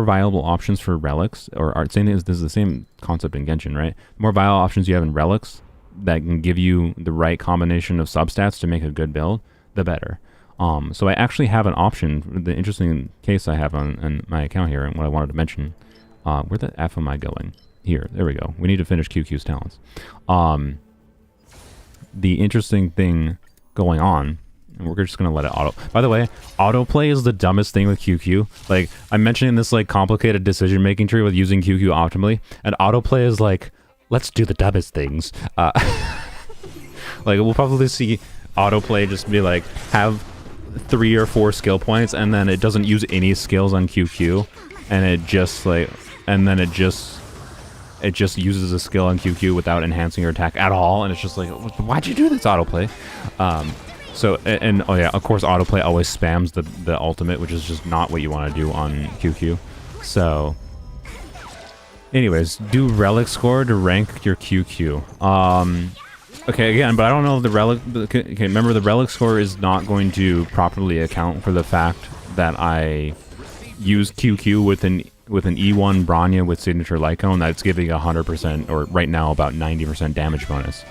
Speaker 1: viable options for relics, or saying this is the same concept in Genshin, right? The more viable options you have in relics that can give you the right combination of substats to make a good build, the better. So I actually have an option. The interesting case I have on my account here, and what I wanted to mention, where the F am I going? Here, there we go. We need to finish Qingque's talents. The interesting thing going on, and we're just gonna let it auto. By the way, autoplay is the dumbest thing with Qingque. Like, I'm mentioning this like complicated decision-making tree with using Qingque optimally, and autoplay is like, let's do the dumbest things. Like, we'll probably see autoplay just be like, have 3 or 4 skill points, and then it doesn't use any skills on Qingque, and it just like, and then it just it just uses a skill on QQ without enhancing your attack at all, and it's just like, why'd you do this autoplay? So, and oh yeah, of course autoplay always spams the ultimate, which is just not what you want to do on QQ. So, anyways, do relic score to rank your QQ. Okay, again, but I don't know if the relic... Okay, remember, the relic score is not going to properly account for the fact that I use QQ with an E1 Bronya with signature light cone that's giving 100%, or right now about 90% damage bonus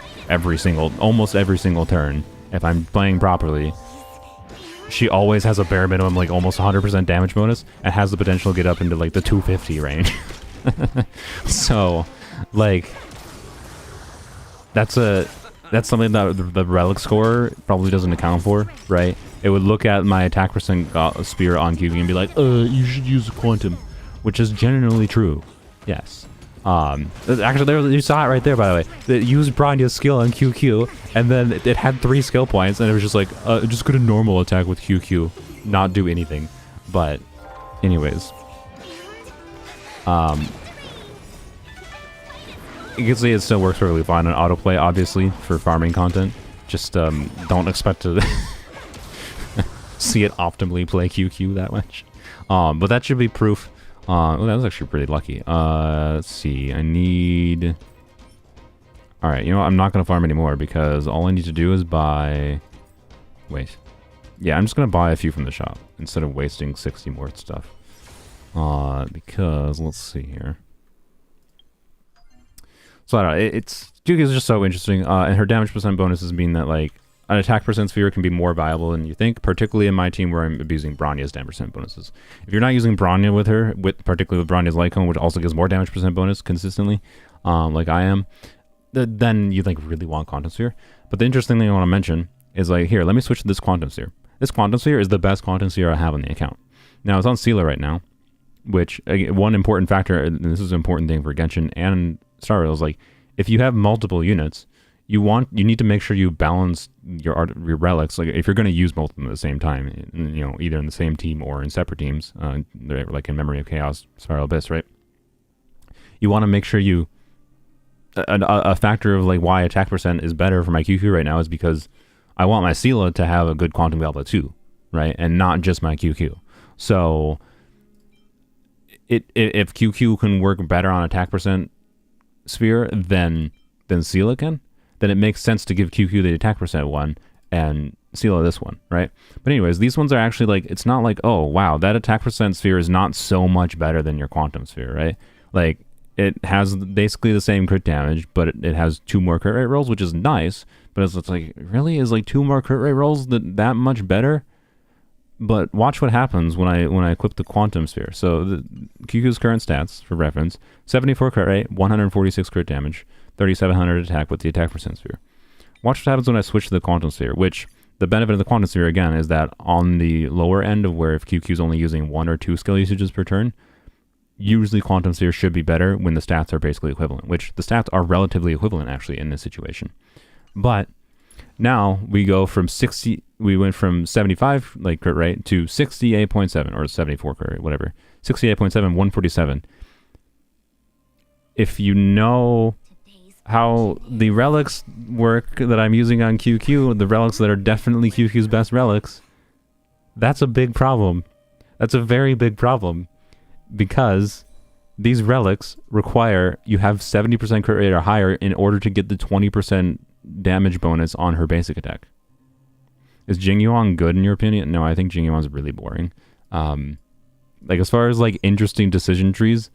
Speaker 1: almost every single turn. If I'm playing properly, she always has a bare minimum, like almost 100% damage bonus, and has the potential to get up into like the 250 range. So, like, that's something that the relic score probably doesn't account for, right? It would look at my attack percent spear on QQ and be like, you should use a quantum, which is generally true. Yes. Actually, there, you saw it right there, by the way. It used Bronya's skill on QQ, and then it had 3 skill points, and it was just like, just go to normal attack with QQ, not do anything. But, anyways. You can see it still works perfectly fine on autoplay, obviously, for farming content. Just, don't expect to see it optimally play QQ that much. But that should be proof. Well, that was actually pretty lucky. Let's see. I need... Alright, you know what? I'm not going to farm anymore because all I need to do is buy... Wait. Yeah, I'm just going to buy a few from the shop instead of wasting 60 more stuff. Because, let's see here. So, I don't know. Qingque is just so interesting. And her damage percent bonuses mean that, like, an attack percent sphere can be more valuable than you think, particularly in my team where I'm abusing Bronya's damage percent bonuses. If you're not using Bronya with her, particularly with Bronya's light cone, which also gives more damage percent bonus consistently, like I am, then you like really want Quantum Sphere. But the interesting thing I want to mention is like, here, let me switch to this Quantum Sphere. This Quantum Sphere is the best Quantum Sphere I have on the account. Now, it's on Sealer right now, which, one important factor, and this is an important thing for Genshin and Star Rail, is like, if you have multiple units, you need to make sure you balance your relics. Like if you're going to use both of them at the same time, you know, either in the same team or in separate teams, like in Memory of Chaos, Spiral Abyss, right? You want to make sure you a factor of like why attack percent is better for my QQ right now is because I want my Sela to have a good Quantum Goblet too, right? And not just my QQ. So if QQ can work better on attack percent sphere than Sela can, then it makes sense to give QQ the attack percent one and Sela this one, right? But anyways, these ones are actually like, it's not like, oh, wow, that attack percent sphere is not so much better than your quantum sphere, right? Like, it has basically the same crit damage, but it has 2 more crit rate rolls, which is nice, but it's like, really? Is like 2 more crit rate rolls that much better? But watch what happens when I equip the quantum sphere. So the QQ's current stats, for reference, 74 crit rate, 146 crit damage, 3700 attack with the attack percent sphere. Watch what happens when I switch to the quantum sphere, which the benefit of the quantum sphere, again, is that on the lower end of where if QQ's only using 1 or 2 skill usages per turn, usually quantum sphere should be better when the stats are basically equivalent, which the stats are relatively equivalent, actually, in this situation. But now we go from 60, we went from 75 like crit rate to 68.7, or 74 crit rate, whatever. 68.7, 147. If you know how the relics work that I'm using on QQ, the relics that are definitely QQ's best relics, that's a big problem. That's a very big problem, because these relics require you have 70% crit rate or higher in order to get the 20% damage bonus on her basic attack. Is Jingyuan good in your opinion? No, I think Jingyuan's really boring. Like as far as like interesting decision trees,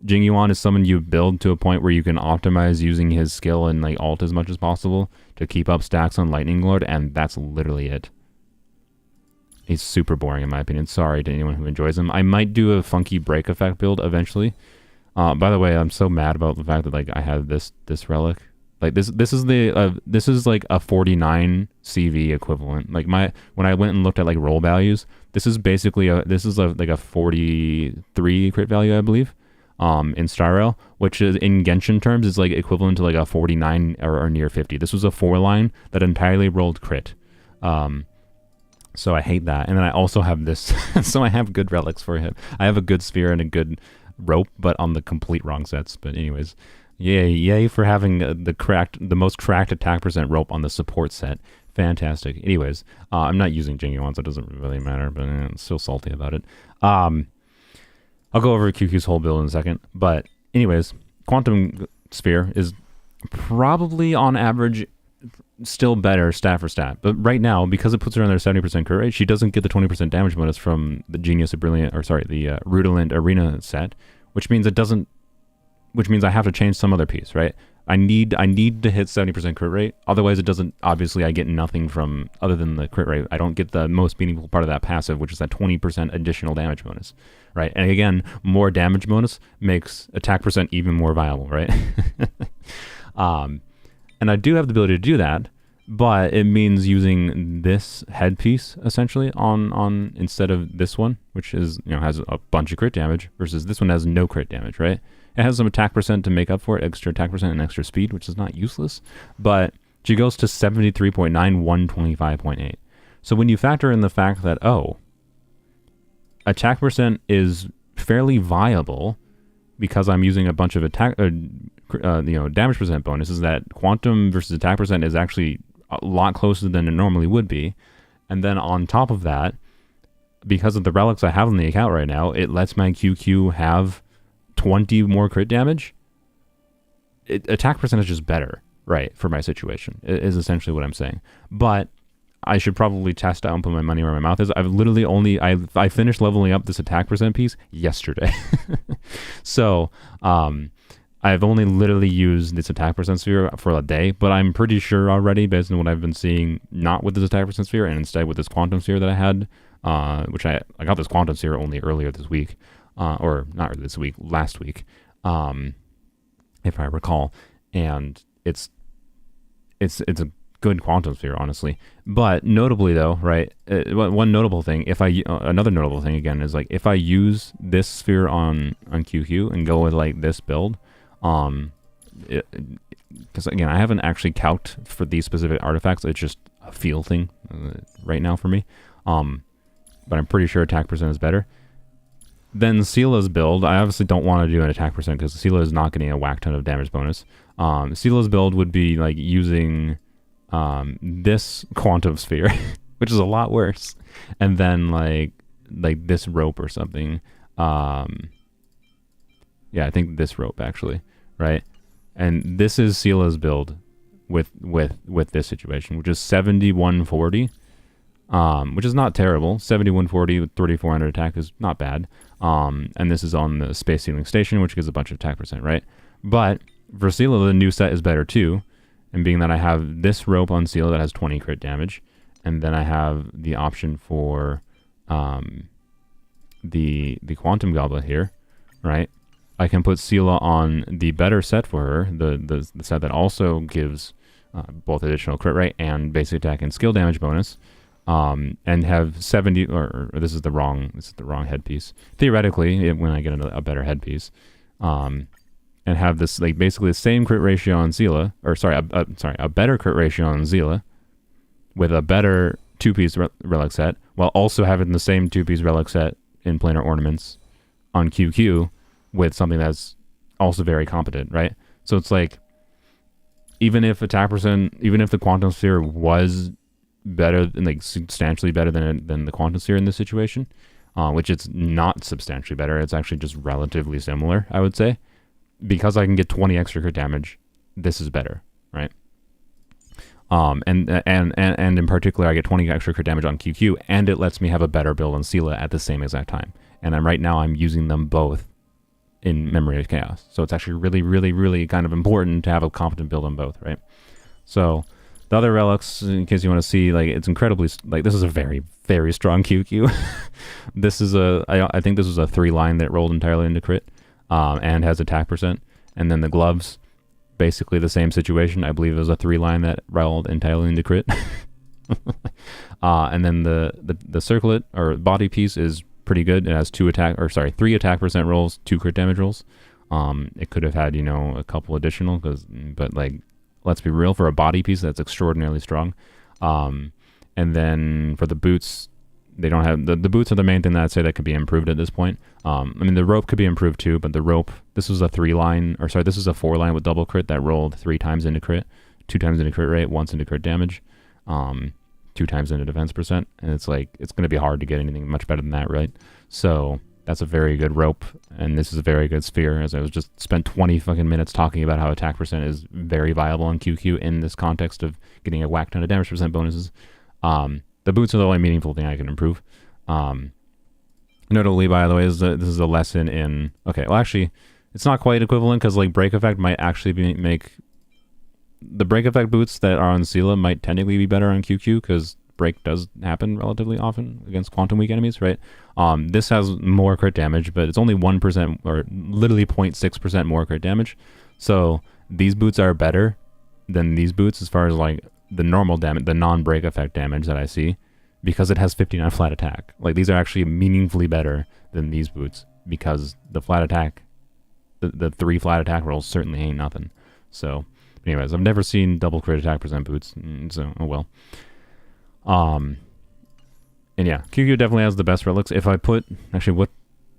Speaker 1: Jingyuan is someone you build to a point where you can optimize using his skill and like ult as much as possible to keep up stacks on Lightning Lord, and that's literally it. He's super boring in my opinion. Sorry to anyone who enjoys him. I might do a funky break effect build eventually. By the way, I'm so mad about the fact that like I have this relic. Like this is like a 49 CV equivalent. Like when I went and looked at like roll values, this is basically like a 43 crit value, I believe. In Star Rail, which is in Genshin terms is like equivalent to like a 49 or near 50. This was a 4-line that entirely rolled crit. So I hate that. And then I also have this. So I have good relics for him. I have a good sphere and a good rope, but on the complete wrong sets. But anyways, Yay for having the most cracked attack percent rope on the support set. Fantastic. Anyways, I'm not using Jingy, so it doesn't really matter, but I'm still salty about it. I'll go over QQ's whole build in a second, but anyways, Quantum Sphere is probably on average still better stat for stat, but right now, because it puts her on their 70% crit rate, she doesn't get the 20% damage bonus from the Genius of Brilliant, the Rudolent Arena set, which means I have to change some other piece, right? I need to hit 70% crit rate, otherwise it doesn't, obviously I get nothing from, other than the crit rate, I don't get the most meaningful part of that passive, which is that 20% additional damage bonus, right? And again, more damage bonus makes attack percent even more viable, right? And I do have the ability to do that, but it means using this headpiece essentially on instead of this one, which is, has a bunch of crit damage, versus this one has no crit damage, right? It has some attack percent to make up for it, extra attack percent and extra speed, which is not useless, but she goes to 73.9, 125.8. So when you factor in the fact that, attack percent is fairly viable because I'm using a bunch of attack, damage percent bonuses, that quantum versus attack percent is actually a lot closer than it normally would be. And then on top of that, because of the relics I have on the account right now, it lets my QQ have 20 more crit damage. Attack percent is just better, right, for my situation, is essentially what I'm saying. But I should probably test out and put my money where my mouth is. I've literally I finished leveling up this attack percent piece yesterday. So, I've only literally used this attack percent sphere for a day, but I'm pretty sure already, based on what I've been seeing, not with this attack percent sphere, and instead with this quantum sphere that I had, which I got this quantum sphere only earlier this week, or not earlier this week, last week, if I recall, and it's a good quantum sphere, honestly. But notably though, right, one notable thing, another notable thing again is, like, if I use this sphere on QQ and go with like this build, because again, I haven't actually calced for these specific artifacts, it's just a feel thing right now for me, but I'm pretty sure attack percent is better. Then Seela's build, I obviously don't want to do an attack percent because Seela is not getting a whack ton of damage bonus. Seela's build would be like using this quantum sphere, which is a lot worse, and then like this rope or something. Yeah, I think this rope actually, right? And this is Seela's build with this situation, which is 7140, which is not terrible. 7140 with 3400 attack is not bad. And this is on the Space Sealing Station, which gives a bunch of attack percent, right? But for Seela, the new set is better too. And being that I have this rope on Seela that has 20 crit damage, and then I have the option for the Quantum Goblet here, right? I can put Seela on the better set for her, the set that also gives both additional crit rate and basic attack and skill damage bonus, and have 70, or this is the wrong headpiece. Theoretically, when I get a better headpiece, and have this like basically the same crit ratio on Seela, or a better crit ratio on Seela, with a better two-piece relic set, while also having the same two-piece relic set in planar ornaments on QQ, with something that's also very competent, right? So it's like, even if the quantum sphere was better, like substantially better than the quantum sphere in this situation, which it's not substantially better, it's actually just relatively similar, I would say. Because I can get 20 extra crit damage, this is better, right? And in particular, I get 20 extra crit damage on QQ, and it lets me have a better build on Seela at the same exact time. And right now I'm using them both in Memory of Chaos. So it's actually really, really, really kind of important to have a competent build on both, right? So the other relics, in case you want to see, like, it's incredibly, like, this is a very, very strong QQ. This is I think this was a 3-line that rolled entirely into crit, and has attack percent. And then the gloves, basically the same situation. I believe it was a 3-line that rolled entirely into crit. And then the circlet or body piece is pretty good. It has 3 attack percent rolls, 2 crit damage rolls. It could have had, a couple additional, but like, let's be real, for a body piece, that's extraordinarily strong. And then for the boots, they don't have the boots are the main thing that I'd say that could be improved at this point. I mean, the rope could be improved too, but the rope, this was a 3-line, or sorry, this is a 4-line with double crit that rolled 3 times into crit, 2 times into crit rate, once into crit damage, 2 times into defense percent, and it's like, it's going to be hard to get anything much better than that, right? So that's a very good rope, and this is a very good sphere, as I was just spent 20 fucking minutes talking about how attack percent is very viable on QQ in this context of getting a whack ton of damage percent bonuses. The boots are the only meaningful thing I can improve. Notably, by the way, this is a lesson in... Okay, well, actually, it's not quite equivalent, because, like, break effect might actually make... The break effect boots that are on Sela might technically be better on QQ, because break does happen relatively often against quantum weak enemies, right? This has more crit damage, but it's only 1%, or literally 0.6% more crit damage. So, these boots are better than these boots as far as, like, the normal damage, the non-break effect damage that I see, because it has 59 flat attack. Like, these are actually meaningfully better than these boots, because the flat attack, the 3 flat attack rolls certainly ain't nothing. So, anyways, I've never seen double crit attack percent boots, so, oh well. And yeah, QQ definitely has the best relics. If I put, actually,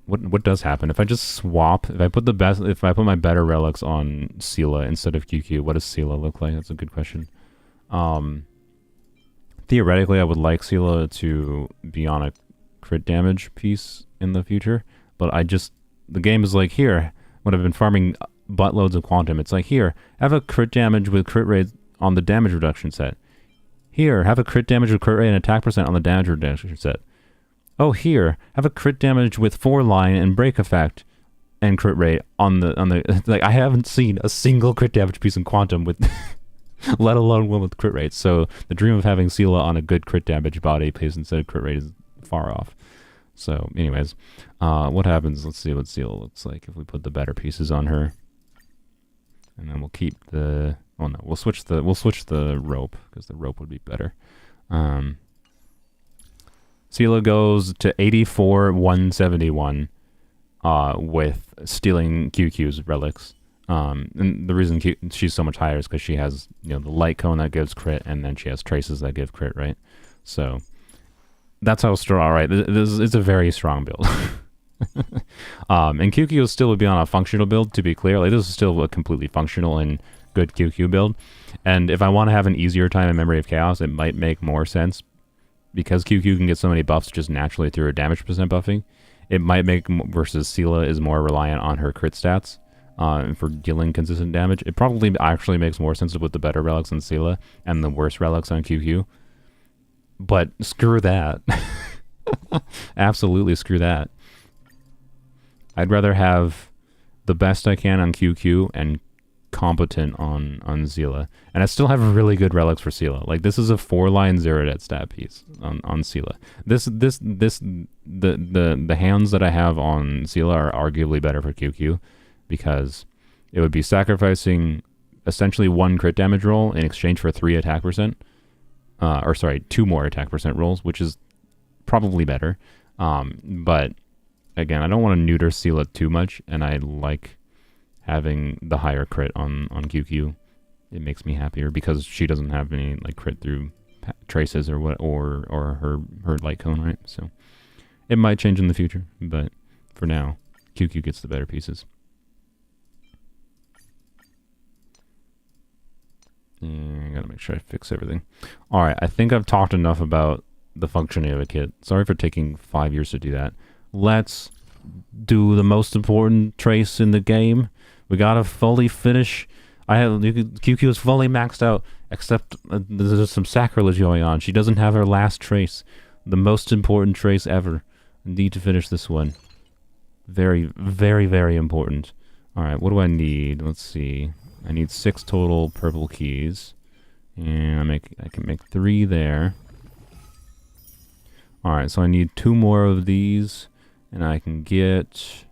Speaker 1: what does happen? If I just swap, if I put my better relics on Sela instead of QQ, what does Sela look like? That's a good question. Theoretically, I would like Sela to be on a crit damage piece in the future, but the game is like, here, when I've been farming buttloads of quantum, it's like, here, have a crit damage with crit rate on the damage reduction set. Here, have a crit damage with crit rate and attack percent on the damage reduction set. Oh, here, have a crit damage with 4-line and break effect and crit rate on the like, I haven't seen a single crit damage piece in quantum with let alone one with crit rate. So the dream of having Sela on a good crit damage body piece instead of crit rate is far off. So anyways, what happens? Let's see what Sela looks like if we put the better pieces on her. And then we'll keep the... Oh no, we'll switch the rope, because the rope would be better. Sela goes to 84,171 with stealing QQ's relics. And the reason she's so much higher is because she has, the light cone that gives crit, and then she has traces that give crit, right? So that's how strong, right? It's a very strong build. And QQ still would be on a functional build, to be clear. Like, this is still a completely functional and good QQ build. And if I want to have an easier time in Memory of Chaos, it might make more sense, because QQ can get so many buffs just naturally through her damage percent buffing. It might make, versus Sela is more reliant on her crit stats for dealing consistent damage. It probably actually makes more sense to put the better relics on Sela and the worse relics on QQ. But screw that. Absolutely screw that. I'd rather have the best I can on QQ and competent on Sela. And I still have really good relics for Sela. Like, this is a 4-line 0-det stat piece on Sela. The hands that I have on Sela are arguably better for QQ, because it would be sacrificing essentially 1 crit damage roll in exchange for 3 attack percent. 2 more attack percent rolls, which is probably better. But again, I don't want to neuter Sela too much, and I like having the higher crit on QQ. It makes me happier, because she doesn't have any like crit through traces or what, or her light cone, right? So it might change in the future, but for now, QQ gets the better pieces. I gotta make sure I fix everything. Alright, I think I've talked enough about the functioning of a kit. Sorry for taking 5 years to do that. Let's do the most important trace in the game. We gotta fully finish. QQ is fully maxed out, except there's some sacrilege going on. She doesn't have her last trace. The most important trace ever. I need to finish this one. Very, very, very important. Alright, what do I need? Let's see. I need 6 total purple keys. And I can make 3 there. Alright, so I need 2 more of these. And I can get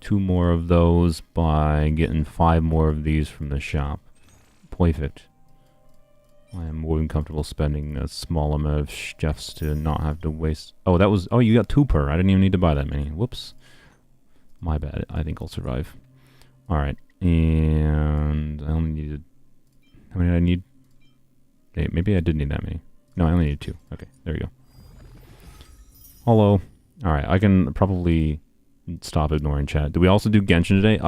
Speaker 1: 2 more of those by getting 5 more of these from the shop. Perfect. I am more than comfortable spending a small amount of stuffs to not have to waste... Oh, you got 2 per. I didn't even need to buy that many. Whoops. My bad. I think I'll survive. Alright. And I only needed... How many did I need? Okay, maybe I did need that many. No, I only needed 2. Okay, there we go. Hello. Alright, I can probably stop ignoring chat. Do we also do Genshin today?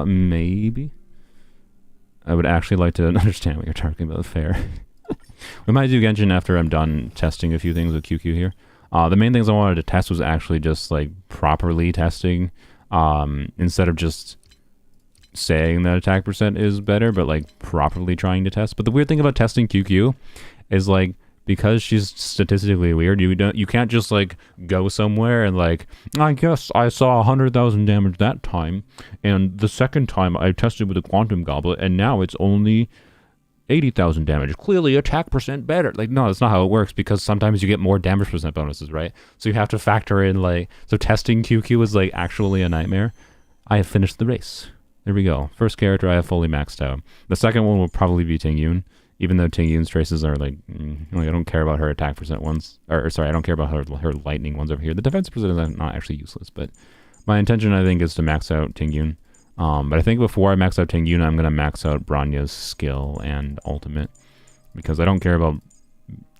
Speaker 1: Maybe. I would actually like to understand what you're talking about. Fair. We might do Genshin after I'm done testing a few things with Qingque here. The main things I wanted to test was actually just like properly testing, instead of just saying that attack percent is better, but like properly trying to test. But the weird thing about testing Qingque is like, because she's statistically weird, you can't just like go somewhere and like, I guess I saw 100,000 damage that time, and the second time I tested with a quantum goblet, and now it's only 80,000 damage. Clearly attack percent better. Like, no, that's not how it works, because sometimes you get more damage percent bonuses, right? So you have to factor in like, so testing Qingque was like actually a nightmare. I have finished the race. There we go. First character I have fully maxed out. The second one will probably be Tingyun. Even though Tingyun's traces are like I don't care about her attack percent ones. Or sorry, I don't care about her lightning ones over here. The defense percent is not actually useless, but my intention, I think, is to max out Tingyun. But I think before I max out Tingyun, I'm gonna max out Bronya's skill and ultimate, because I don't care about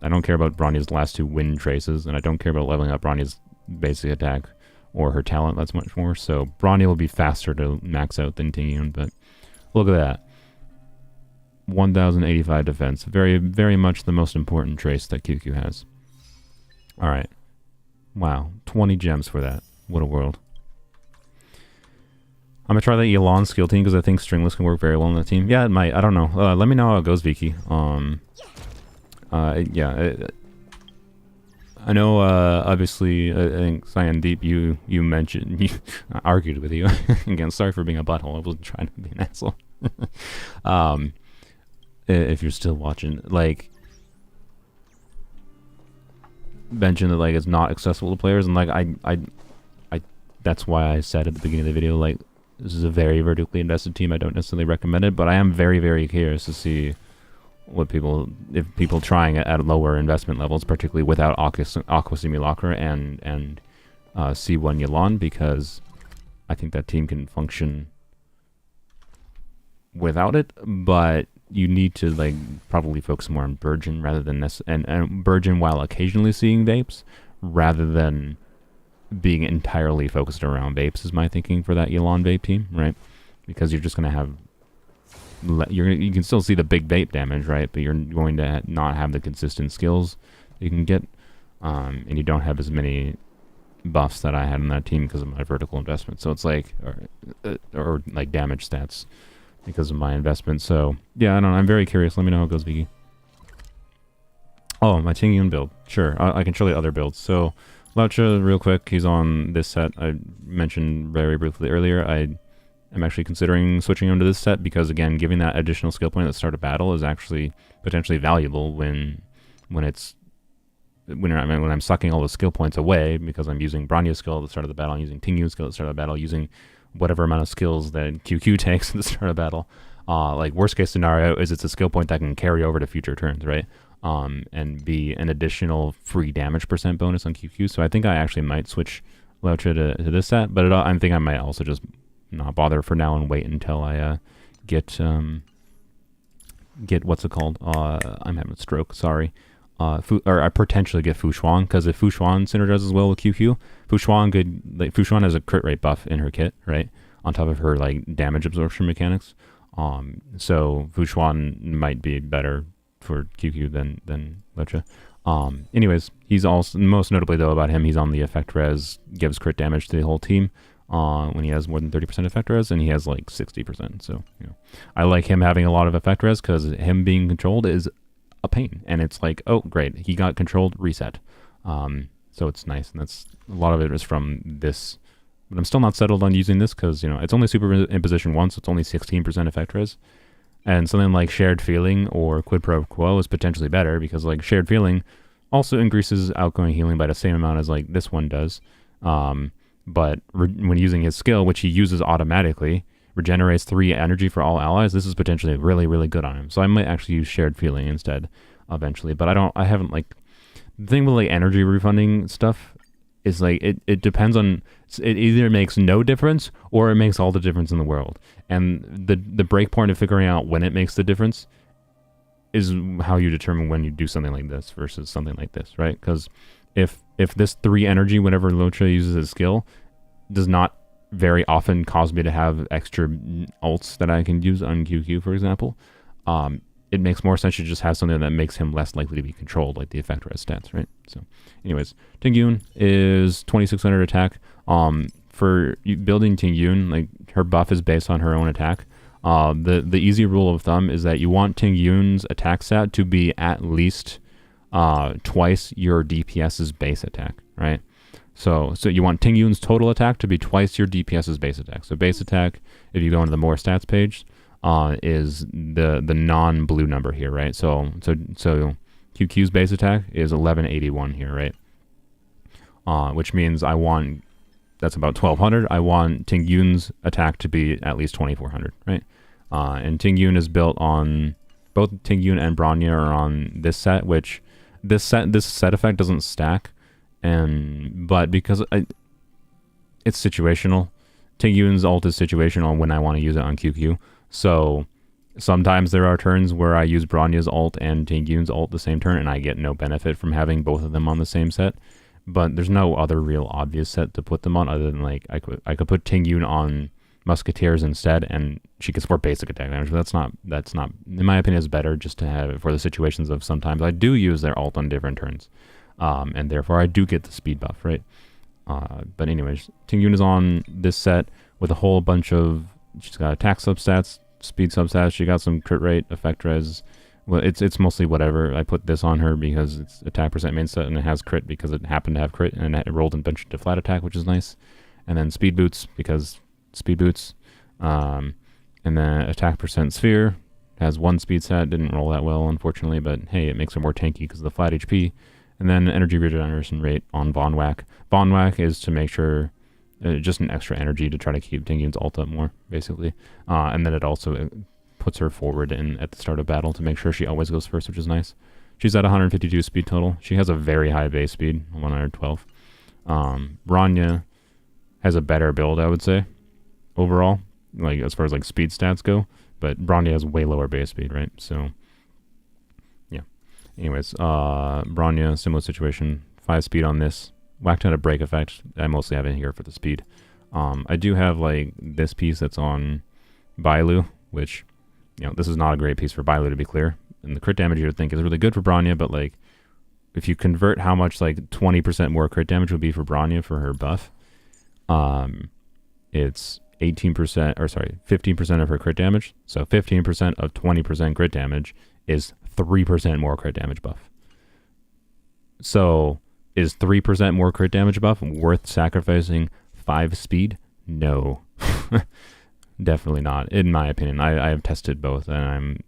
Speaker 1: Bronya's last two wind traces, and I don't care about leveling up Bronya's basic attack or her talent. That's much more. So Bronya will be faster to max out than Tingyun, but look at that. 1085 defense. Very, very much the most important trace that Qingque has. Alright. Wow. 20 gems for that. What a world. I'm gonna try the Yelan skill team because I think Stringless can work very well on that team. Yeah, it might. I don't know. Let me know how it goes, Vicky. Yeah. I know, obviously, I think Cyandeep, you mentioned, I argued with you. Again, sorry for being a butthole. I wasn't trying to be an asshole. If you're still watching, like, mentioned that like it's not accessible to players, and like I that's why I said at the beginning of the video, like, this is a very vertically invested team. I don't necessarily recommend it, but I am very, very curious to see what if people trying it at lower investment levels, particularly without Aqua Simulacra and C1 Yelan, because I think that team can function without it, but you need to like probably focus more on Burgeon rather than this, and Burgeon while occasionally seeing Vapes, rather than being entirely focused around Vapes, is my thinking for that Yelan Vape team, right? Because you're just gonna have you can still see the big Vape damage, right? But you're going to not have the consistent skills you can get, and you don't have as many buffs that I had on that team because of my vertical investment. So it's like, or like damage stats, because of my investment. So yeah, I don't know. I'm very curious. Let me know how it goes, Vicky. Oh, my Tingyun build. Sure, I can show you other builds. So Loucha, real quick, he's on this set. I mentioned very briefly earlier. I am actually considering switching him to this set because, again, giving that additional skill point at the start of battle is actually potentially valuable when I'm sucking all the skill points away, because I'm using Bronya's skill at the start of the battle, I'm using Tingyun's skill at the start of the battle, using whatever amount of skills that Qingque takes at the start of battle. Like, worst case scenario is it's a skill point that can carry over to future turns, right? And be an additional free damage percent bonus on Qingque. So I think I actually might switch Loucha to this set, but I think I might also just not bother for now and wait until I get what's it called? I'm having a stroke. Sorry. Or I potentially get Fu Xuan, because if Fu Xuan synergizes well with Qingque, Fu Xuan has a crit rate buff in her kit, right? On top of her like damage absorption mechanics. So Fu Xuan might be better for Qingque than Loucha. Anyways, he's also, most notably though about him, he's on the effect res, gives crit damage to the whole team when he has more than 30% effect res, and he has like 60%. So, you know, I like him having a lot of effect res, because him being controlled is a pain, and it's like, oh great, he got controlled, reset. So it's nice, and that's a lot of it is from this. But I'm still not settled on using this, because, you know, it's only super imposition once, so it's only 16% effect res. And something like Shared Feeling or Quid Pro Quo is potentially better, because like Shared Feeling also increases outgoing healing by the same amount as like this one does. But when using his skill, which he uses automatically, regenerates 3 energy for all allies, this is potentially really, really good on him. So I might actually use Shared Feeling instead eventually. But I haven't like, the thing with like energy refunding stuff is like, it depends on, it either makes no difference or it makes all the difference in the world. And the break point of figuring out when it makes the difference is how you determine when you do something like this versus something like this, right? Because if this 3 energy whenever Loucha uses his skill does not very often cause me to have extra ults that I can use on Qingque, for example, it makes more sense to just have something that makes him less likely to be controlled, like the effect res stats, right? So, anyways, Tingyun is 2600 attack. For building Tingyun, like her buff is based on her own attack. The easy rule of thumb is that you want Tingyun's attack stat to be at least twice your DPS's base attack, right? So you want Tingyun's total attack to be twice your DPS's base attack. So base attack, if you go into the more stats page, is the non-blue number here, right? So QQ's base attack is 1181 here, right? Which means that's about 1200. I want Tingyun's attack to be at least 2400, right? And Tingyun is built on both Tingyun and Bronya are on this set, which this set effect doesn't stack, but because it's situational. Tingyun's ult is situational when I want to use it on QQ. So sometimes there are turns where I use Bronya's ult and Tingyun's ult the same turn, and I get no benefit from having both of them on the same set. But there's no other real obvious set to put them on other than like I could put Tingyun on Musketeers instead, and she could support basic attack damage. But that's not in my opinion is better just to have it for the situations of sometimes I do use their ult on different turns, and therefore I do get the speed buff, right? But anyways, Tingyun is on this set with a whole bunch of. She's got attack substats, speed substats. She got some crit rate, effect res. Well, it's mostly whatever. I put this on her because it's attack percent main set and it has crit because it happened to have crit and it rolled in bench to flat attack, which is nice. And then speed boots because speed boots. And then attack percent sphere has 1 speed set. Didn't roll that well, unfortunately, but hey, it makes her more tanky because of the flat HP. And then energy regeneration rate on Von Whack. Von Whack is to make sure just an extra energy to try to keep Tingyun's ult up more, basically. And then it also puts her forward at the start of battle to make sure she always goes first, which is nice. She's at 152 speed total. She has a very high base speed, 112. Bronya has a better build, I would say, overall, like as far as like speed stats go. But Bronya has way lower base speed, right? So, yeah. Anyways, Bronya, similar situation. 5 speed on this. Whacked out a break effect. I mostly have it here for the speed. I do have like this piece that's on Bailu, which, you know, this is not a great piece for Bailu to be clear. And the crit damage you would think is really good for Bronya, but like if you convert how much like 20% more crit damage would be for Bronya for her buff, it's 18% or sorry, 15% of her crit damage. So 15% of 20% crit damage is 3% more crit damage buff. So is 3% more crit damage buff worth sacrificing 5 speed? No. Definitely not, in my opinion. I have tested both, and I'm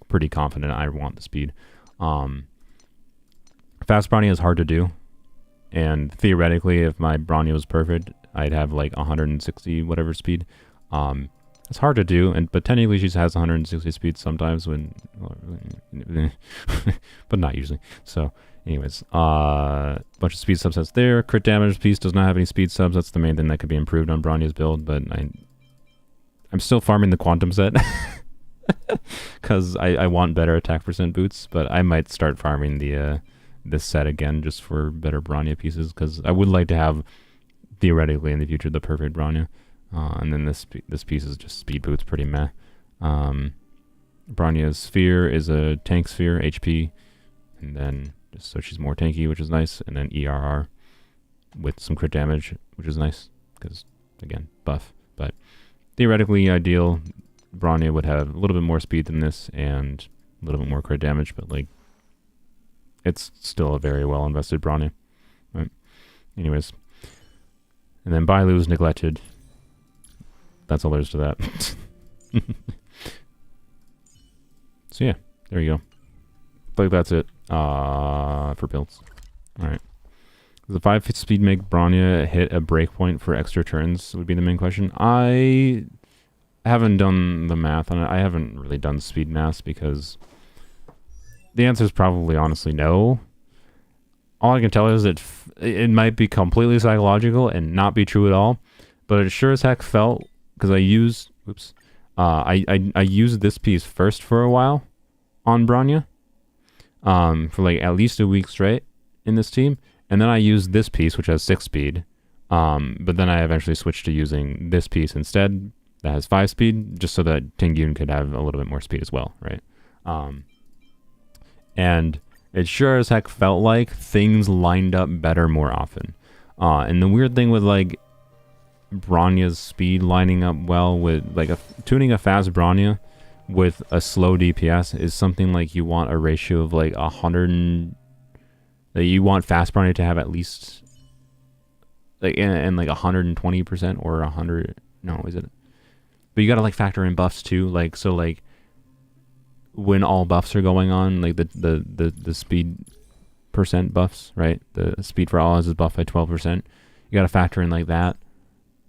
Speaker 1: pretty confident I want the speed. Fast Bronya is hard to do, and theoretically, if my Bronya was perfect, I'd have like 160 whatever speed. It's hard to do, but technically she has 160 speed sometimes when, but not usually. So, anyways, bunch of speed subsets there. Crit damage piece does not have any speed subs. That's the main thing that could be improved on Bronya's build, but I'm still farming the quantum set because I want better attack percent boots, but I might start farming this set again just for better Bronya pieces because I would like to have theoretically in the future the perfect Bronya. And then this piece is just speed boots, pretty meh. Bronya's sphere is a tank sphere, HP, and then just so she's more tanky, which is nice, and then ERR with some crit damage, which is nice because again buff. But theoretically ideal, Bronya would have a little bit more speed than this and a little bit more crit damage, but like it's still a very well invested Bronya. Right. Anyways, and then Bailu is neglected. That's all there is to that. So yeah, there you go. I think that's it for builds. Alright. Does the 5 speed make Bronya hit a breakpoint for extra turns would be the main question. I haven't done the math on it. I haven't really done speed math because the answer is probably honestly no. All I can tell you is that it might be completely psychological and not be true at all, but it sure as heck felt because I used I used this piece first for a while on Bronya for like at least a week straight in this team, And then I used this piece, which has 6 speed. But then I eventually switched to using this piece instead that has 5 speed, just so that Tingyun could have a little bit more speed as well, right? And it sure as heck felt like things lined up better more often. And the weird thing with like Bronya's speed lining up well with like tuning a fast Bronya with a slow DPS is something like you want a ratio of like 100 you want fast Bronya to have at least like and like 120% or 100. No, is it? But you gotta like factor in buffs too. Like so, like when all buffs are going on, like the speed percent buffs, right? The speed for all is buffed by 12%. You gotta factor in like that,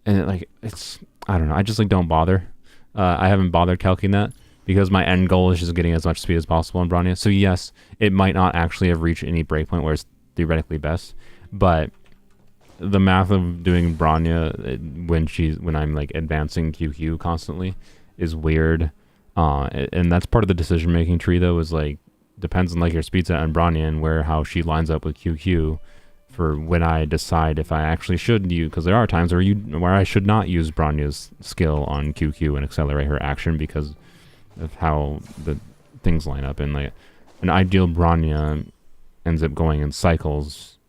Speaker 1: and it's I don't know. I just like don't bother. I haven't bothered calculating that because my end goal is just getting as much speed as possible in Bronya. So yes, it might not actually have reached any breakpoint where it's theoretically best, but the math of doing Bronya when I'm like advancing QQ constantly is weird, and that's part of the decision making tree though. Is like depends on like your speed set on Bronya and how she lines up with QQ for when I decide if I actually should use, because there are times where I should not use Bronya's skill on QQ and accelerate her action because of how the things line up, and like an ideal Bronya ends up going in cycles.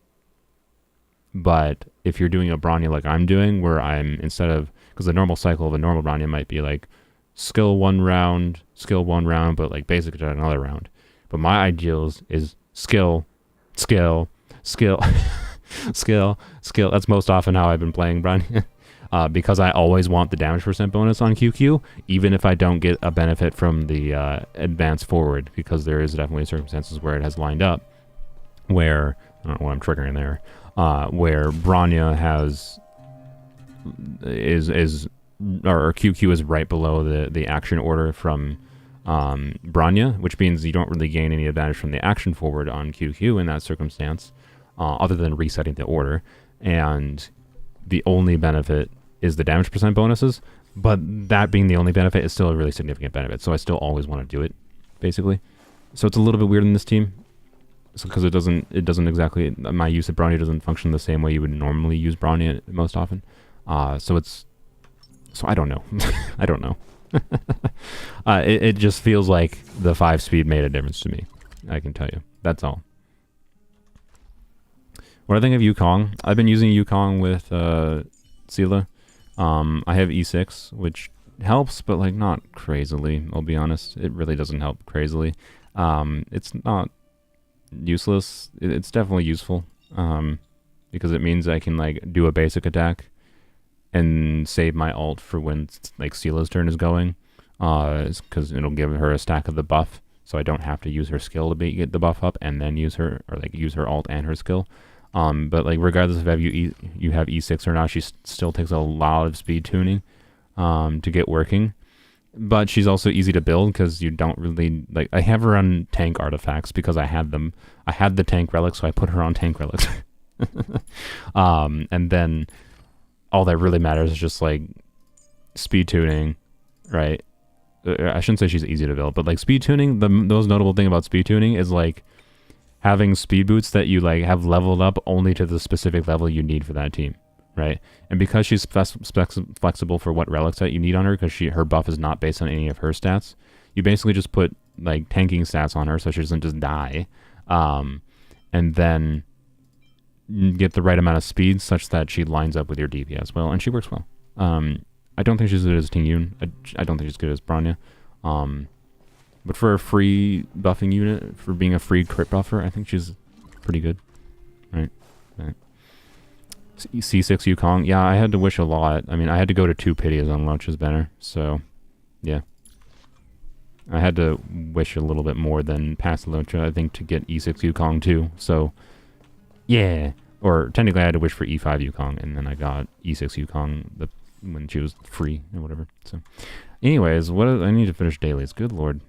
Speaker 1: But if you're doing a Bronya like I'm doing, where I'm because the normal cycle of a normal Bronya might be like skill one round, but like basic attack another round. But my ideals is skill, skill, skill, skill. That's most often how I've been playing Bronya. Because I always want the damage percent bonus on QQ, even if I don't get a benefit from the advance forward, because there is definitely circumstances where it has lined up where, I don't know what I'm triggering there, where Bronya or QQ is right below the action order from Bronya, which means you don't really gain any advantage from the action forward on QQ in that circumstance, other than resetting the order, and the only benefit is the damage percent bonuses, but that being the only benefit is still a really significant benefit, so I still always want to do it, basically. So it's a little bit weird in this team, because it doesn't exactly, my use of Bronya doesn't function the same way you would normally use Bronya most often. So I don't know. I don't know. It just feels like the 5 speed made a difference to me. I can tell you. That's all. What I think of Yukong, I've been using Yukong with Sela. I have E6, which helps, but like not crazily, I'll be honest. It really doesn't help crazily. It's not useless. It's definitely useful, because it means I can like do a basic attack and save my ult for when like Sela's turn is going, because it'll give her a stack of the buff, so I don't have to use her skill to get the buff up and then use her ult and her skill. But like regardless of if you have E6 or not, she still takes a lot of speed tuning to get working. But she's also easy to build because you don't really like. I have her on tank artifacts because I had them. I had the tank relics, so I put her on tank relics. And then all that really matters is just like speed tuning, right? I shouldn't say she's easy to build, but like speed tuning. The most notable thing about speed tuning is like having speed boots that you like have leveled up only to the specific level you need for that team, right? And because she's flexible for what relic set you need on her, because her buff is not based on any of her stats, you basically just put like tanking stats on her so she doesn't just die, and then get the right amount of speed such that she lines up with your DPS well, and she works well. I don't think she's as good as Tingyun. I don't think she's good as Bronya. But for a free buffing unit, for being a free crit buffer, I think she's pretty good. Right. C6 Yukong. Yeah, I had to wish a lot. I mean, I had to go to 2 pities on Loucha's banner, so yeah. I had to wish a little bit more than past Loucha, I think, to get E6 Yukong too. So yeah. Or technically I had to wish for E5 Yukong, and then I got E6 Yukong when she was free or whatever. So anyways, I need to finish dailies. Good lord.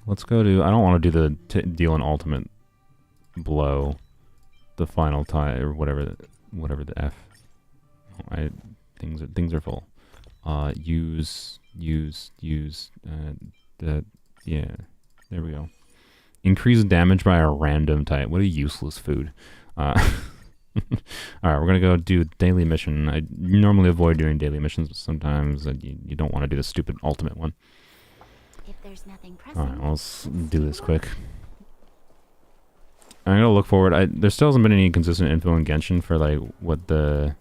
Speaker 1: Let's go to, I don't want to do the deal an ultimate blow, the final tie, or whatever the F. Things are full. Use, yeah, there we go. Increase damage by a random type. What a useless food. Alright, we're gonna go do daily mission. I normally avoid doing daily missions, but sometimes you don't want to do the stupid ultimate one.
Speaker 2: If there's nothing pressing,
Speaker 1: Alright, well, let's do this quick. I'm gonna look forward. There still hasn't been any consistent info in Genshin for like what the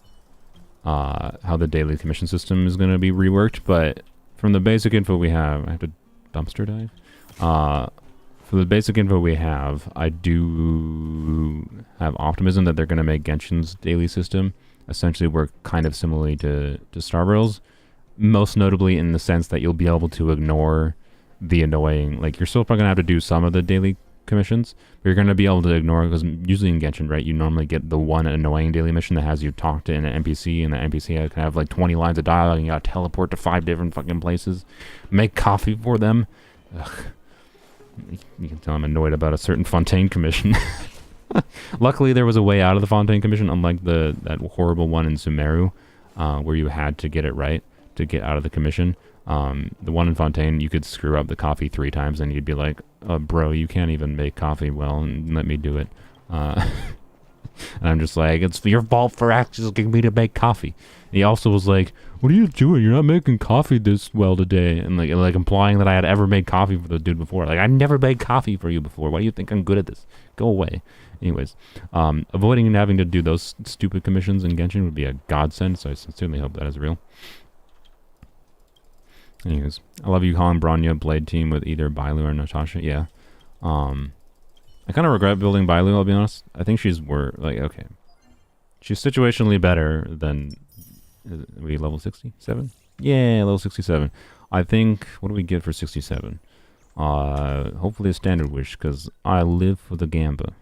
Speaker 1: how the daily commission system is gonna be reworked, but from the basic info we have, I have to dumpster dive. For the basic info we have, I do have optimism that they're gonna make Genshin's daily system essentially work kind of similarly to Star Rail's, most notably in the sense that you'll be able to ignore the annoying, like you're still probably gonna have to do some of the daily commissions, but you're going to be able to ignore it, because usually in Genshin, right, you normally get the one annoying daily mission that has you talk to an NPC, and the NPC can have like 20 lines of dialogue, and you gotta teleport to 5 different fucking places, make coffee for them. Ugh. You can tell I'm annoyed about a certain Fontaine commission. Luckily, there was a way out of the Fontaine commission, unlike that horrible one in Sumeru, where you had to get it right to get out of the commission. The one in Fontaine, you could screw up the coffee 3 times and you'd be like, bro, you can't even make coffee well, and let me do it. And I'm just like, it's your fault for asking me to make coffee. And he also was like, what are you doing? You're not making coffee this well today. And like implying that I had ever made coffee for the dude before. Like, I never made coffee for you before. Why do you think I'm good at this? Go away. Anyways, avoiding having to do those stupid commissions in Genshin would be a godsend, so I sincerely hope that is real. Anyways, I love you calling Bronya Blade Team with either Bailu or Natasha. Yeah. I kind of regret building Bailu, I'll be honest. I think she's okay. She's situationally better than... Are we level 67? Yeah, level 67. I think... What do we get for 67? Hopefully a standard wish, because I live for the Gamba.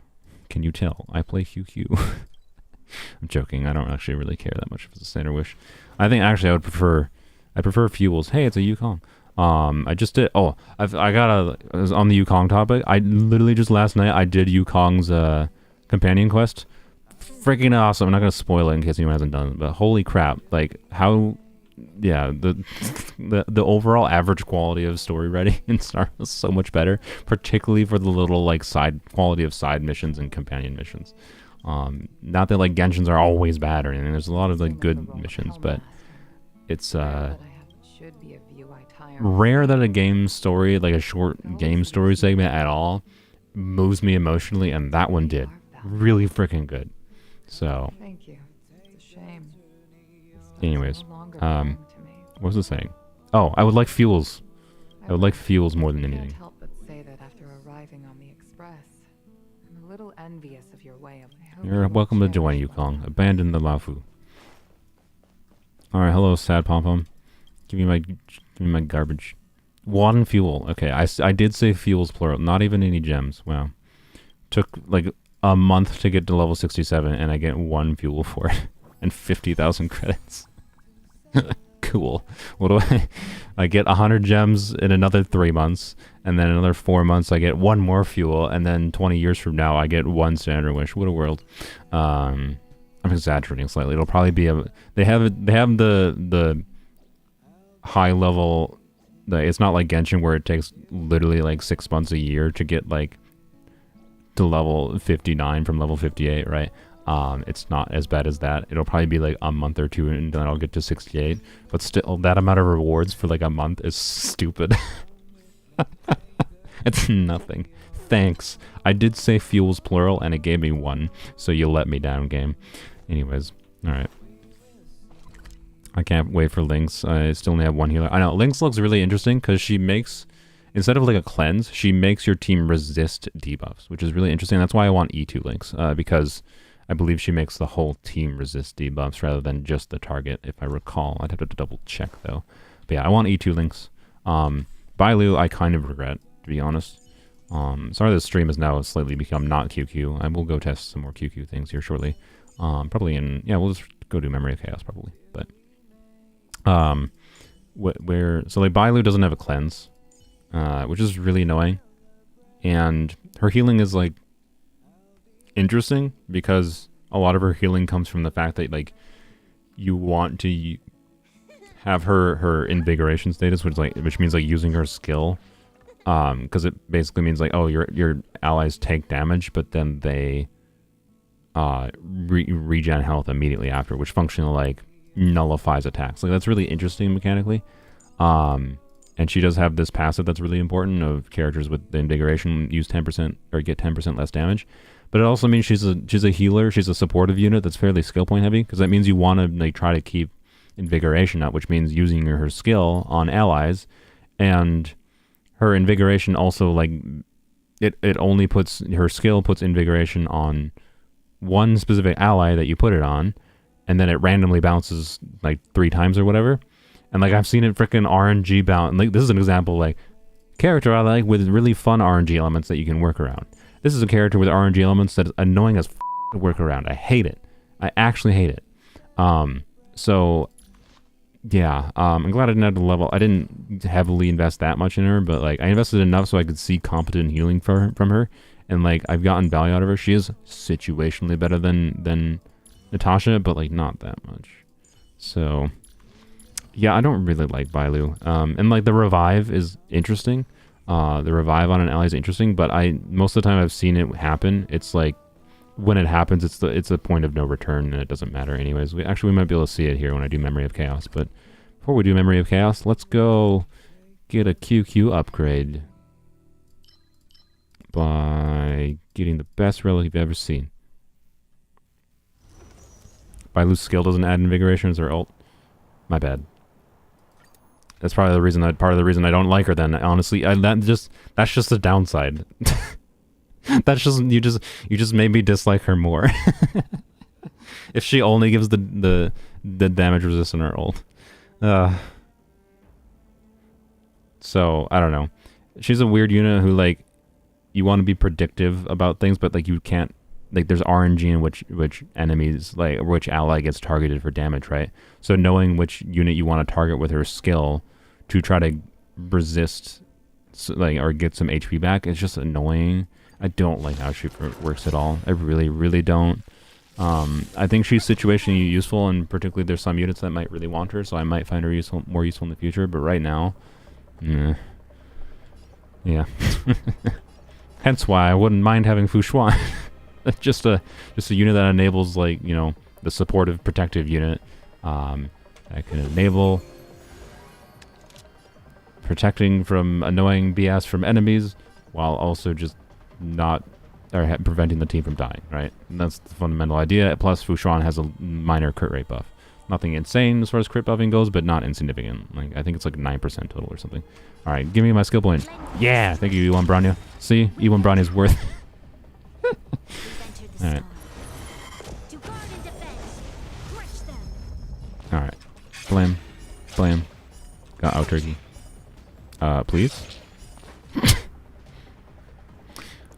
Speaker 1: Can you tell? I play Qingque. I'm joking. I don't actually really care that much if it's a standard wish. I think actually I prefer fuels. Hey, it's a Yukong. I just did. Oh, I was on the Yukong topic. I literally just last night I did Yukong's companion quest. Freaking awesome! I'm not gonna spoil it in case anyone hasn't done it, but holy crap! Like how, yeah, the overall average quality of story writing in Star is so much better, particularly for the little like side quality of side missions and companion missions. Not that like Genshins are always bad or anything. There's a lot of like good missions, but it's rare that a game story, like a short game story segment at all, moves me emotionally, and that one did. Really freaking good. So,
Speaker 3: thank you. It's a shame.
Speaker 1: Anyways, what was it saying? Oh, I would like fuels. I would like fuels more than anything.
Speaker 3: I can't help but say that after arriving on the express, I'm a little envious of your way of.
Speaker 1: You're welcome to join Yukong. Abandon the Laofu. Alright, hello, sad pom-pom. Give me my garbage. 1 fuel. Okay, I did say fuels plural. Not even any gems. Wow. Took like a month to get to level 67, and I get 1 fuel for it. And 50,000 credits. Cool. What do I get 100 gems in another 3 months, and then another 4 months I get 1 more fuel, and then 20 years from now I get 1 standard wish. What a world. I'm exaggerating slightly. It'll probably be they have the high level. It's not like Genshin where it takes literally like 6 months a year to get like to level 59 from level 58, right? It's not as bad as that. It'll probably be like a month or 2, and then I'll get to 68. But still, that amount of rewards for like a month is stupid. It's nothing. Thanks. I did say fuels plural, and it gave me 1, so you let me down, game. Anyways, alright. I can't wait for Lynx. I still only have 1 healer. I know, Lynx looks really interesting, because she makes... Instead of like a cleanse, she makes your team resist debuffs, which is really interesting. That's why I want E2 Lynx, because I believe she makes the whole team resist debuffs rather than just the target, if I recall. I'd have to double check, though. But yeah, I want E2 Lynx. Bailu, I kind of regret, to be honest. Sorry the stream has now slightly become not Qingque. I will go test some more Qingque things here shortly. Probably in... Yeah, we'll just go do Memory of Chaos, probably. But... So, like, Bailu doesn't have a cleanse. Which is really annoying, and her healing is like interesting because a lot of her healing comes from the fact that like you want to have her invigoration status, which means like using her skill, because it basically means like, oh, your allies take damage, but then they regen health immediately after, which functionally like nullifies attacks. Like that's really interesting mechanically. And she does have this passive that's really important of characters with the invigoration use 10% or get 10% less damage. But it also means she's a healer. She's a supportive unit that's fairly skill point heavy, because that means you want to like try to keep invigoration up, which means using her skill on allies. And her invigoration also like it only puts her skill puts invigoration on one specific ally that you put it on, and then it randomly bounces like 3 times or whatever. And like I've seen it freaking RNG bounce. Like this is an example like character I like with really fun RNG elements that you can work around. This is a character with RNG elements that is annoying as to work around. I hate it. I actually hate it. So yeah, I'm glad I didn't have to level. I didn't heavily invest that much in her, but like I invested enough so I could see competent healing from her, and like I've gotten value out of her. She is situationally better than Natasha, but like not that much. So yeah, I don't really like Bailu. And like the revive is interesting. The revive on an ally is interesting, but most of the time I've seen it happen. It's like when it happens, it's a point of no return, and it doesn't matter anyways. We might be able to see it here when I do Memory of Chaos. But before we do Memory of Chaos, let's go get a QQ upgrade by getting the best relic you've ever seen. Bailu's skill doesn't add invigoration as her ult. My bad. That's probably the reason. Part of the reason I don't like her. Then honestly, that's just a downside. That's just you just made me dislike her more. If she only gives the damage resist on her ult. So I don't know. She's a weird unit who like you want to be predictive about things, but like you can't. Like there's RNG in which enemies like which ally gets targeted for damage, right? So knowing which unit you want to target with her skill to try to resist like or get some HP back is just annoying. I don't like how she works at all. I really, really don't. I think she's situationally useful, and particularly there's some units that might really want her, so I might find her more useful in the future. But right now, yeah. Hence why I wouldn't mind having Fu Xuan. just a unit that enables like the supportive protective unit that can enable protecting from annoying BS from enemies while also just not preventing the team from dying, right? And that's the fundamental idea. Plus, Fu Xuan has a minor crit rate buff. Nothing insane as far as crit buffing goes, but not insignificant. Like I think it's like 9% total or something. All right, give me my skill point. Yeah, thank you, E1 Branya. See, E1 Branya is worth. All right. All right. Blam, blam. Got out turkey. Please.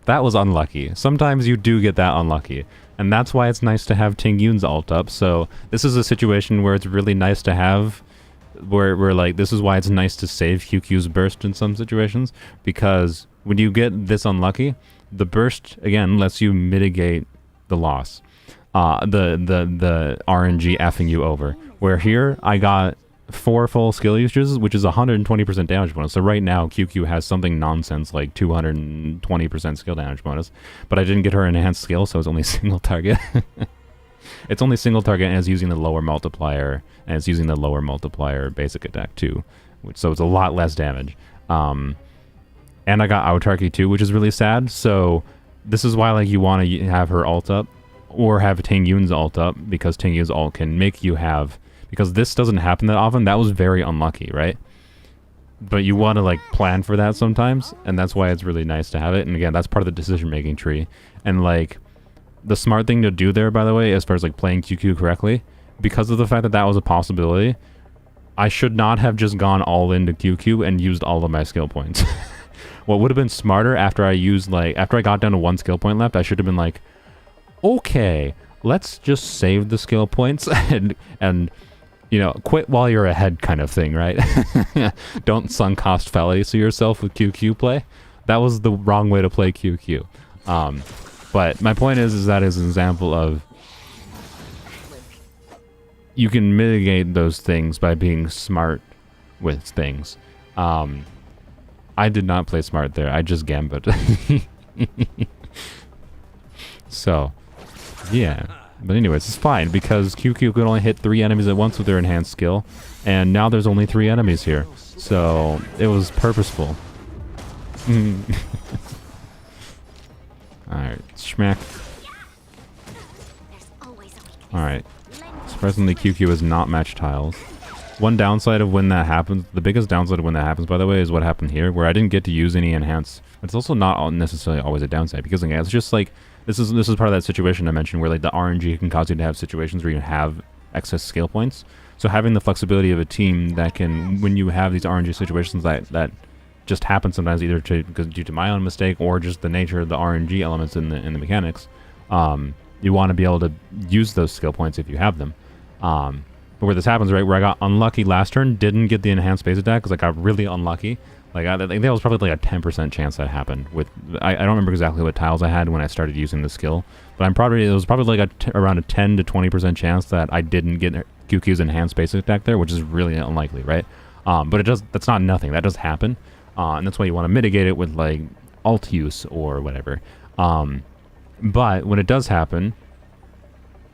Speaker 1: That was unlucky. Sometimes you do get that unlucky. And that's why it's nice to have Tingyun's ult up. So this is a situation where it's really nice to have, where like, this is why it's nice to save QQ's burst in some situations. Because when you get this unlucky, the burst, again, lets you mitigate the loss. The RNG effing you over. Where here, I got 4 full skill usages, which is 120% damage bonus. So right now, QQ has something nonsense like 220% skill damage bonus. But I didn't get her enhanced skill, so it's only single target. It's only single target, and it's using the lower multiplier, and it's using the lower multiplier basic attack too. So it's a lot less damage. And I got autarky too, which is really sad. So this is why like you want to have her ult up, or have Tingyun's ult up, because Tingyun's ult can make you have... Because this doesn't happen that often. That was very unlucky, right? But you want to like plan for that sometimes, and that's why it's really nice to have it. And again, that's part of the decision-making tree. And like, the smart thing to do there, by the way, as far as like playing QQ correctly, because of the fact that that was a possibility, I should not have just gone all into QQ and used all of my skill points. What would have been smarter after I got down to 1 skill point left, I should have been like, okay, let's just save the skill points and quit while you're ahead kind of thing, right? Don't sunk cost fallacy yourself with QQ play. That was the wrong way to play QQ. But my point is that is an example of you can mitigate those things by being smart with things. I did not play smart there. I just gambit. So, Yeah. But anyways, it's fine because Qingque could only hit 3 enemies at once with her enhanced skill, and now there's only 3 enemies here. So it was purposeful. Alright, smack.
Speaker 2: There's always a weakness.
Speaker 1: Alright. Surprisingly, Qingque is not match tiles. One downside of when that happens, the biggest downside of when that happens, by the way, is what happened here, where I didn't get to use any enhance. It's also not necessarily always a downside, because again, it's just like, this is part of that situation I mentioned, where like the RNG can cause you to have situations where you have excess skill points. So having the flexibility of a team that can, when you have these RNG situations that just happen sometimes, either due to my own mistake or just the nature of the RNG elements in the mechanics, you want to be able to use those skill points if you have them. But where this happens, right, where I got unlucky last turn, didn't get the enhanced base attack because I got really unlucky. Like, I think that was probably like a 10% chance that happened. With I don't remember exactly what tiles I had when I started using the skill, but it was probably like around a 10 to 20% chance that I didn't get Qingque's enhanced base attack there, which is really unlikely, right? But that's not nothing. That does happen, and that's why you want to mitigate it with like alt use or whatever. But when it does happen,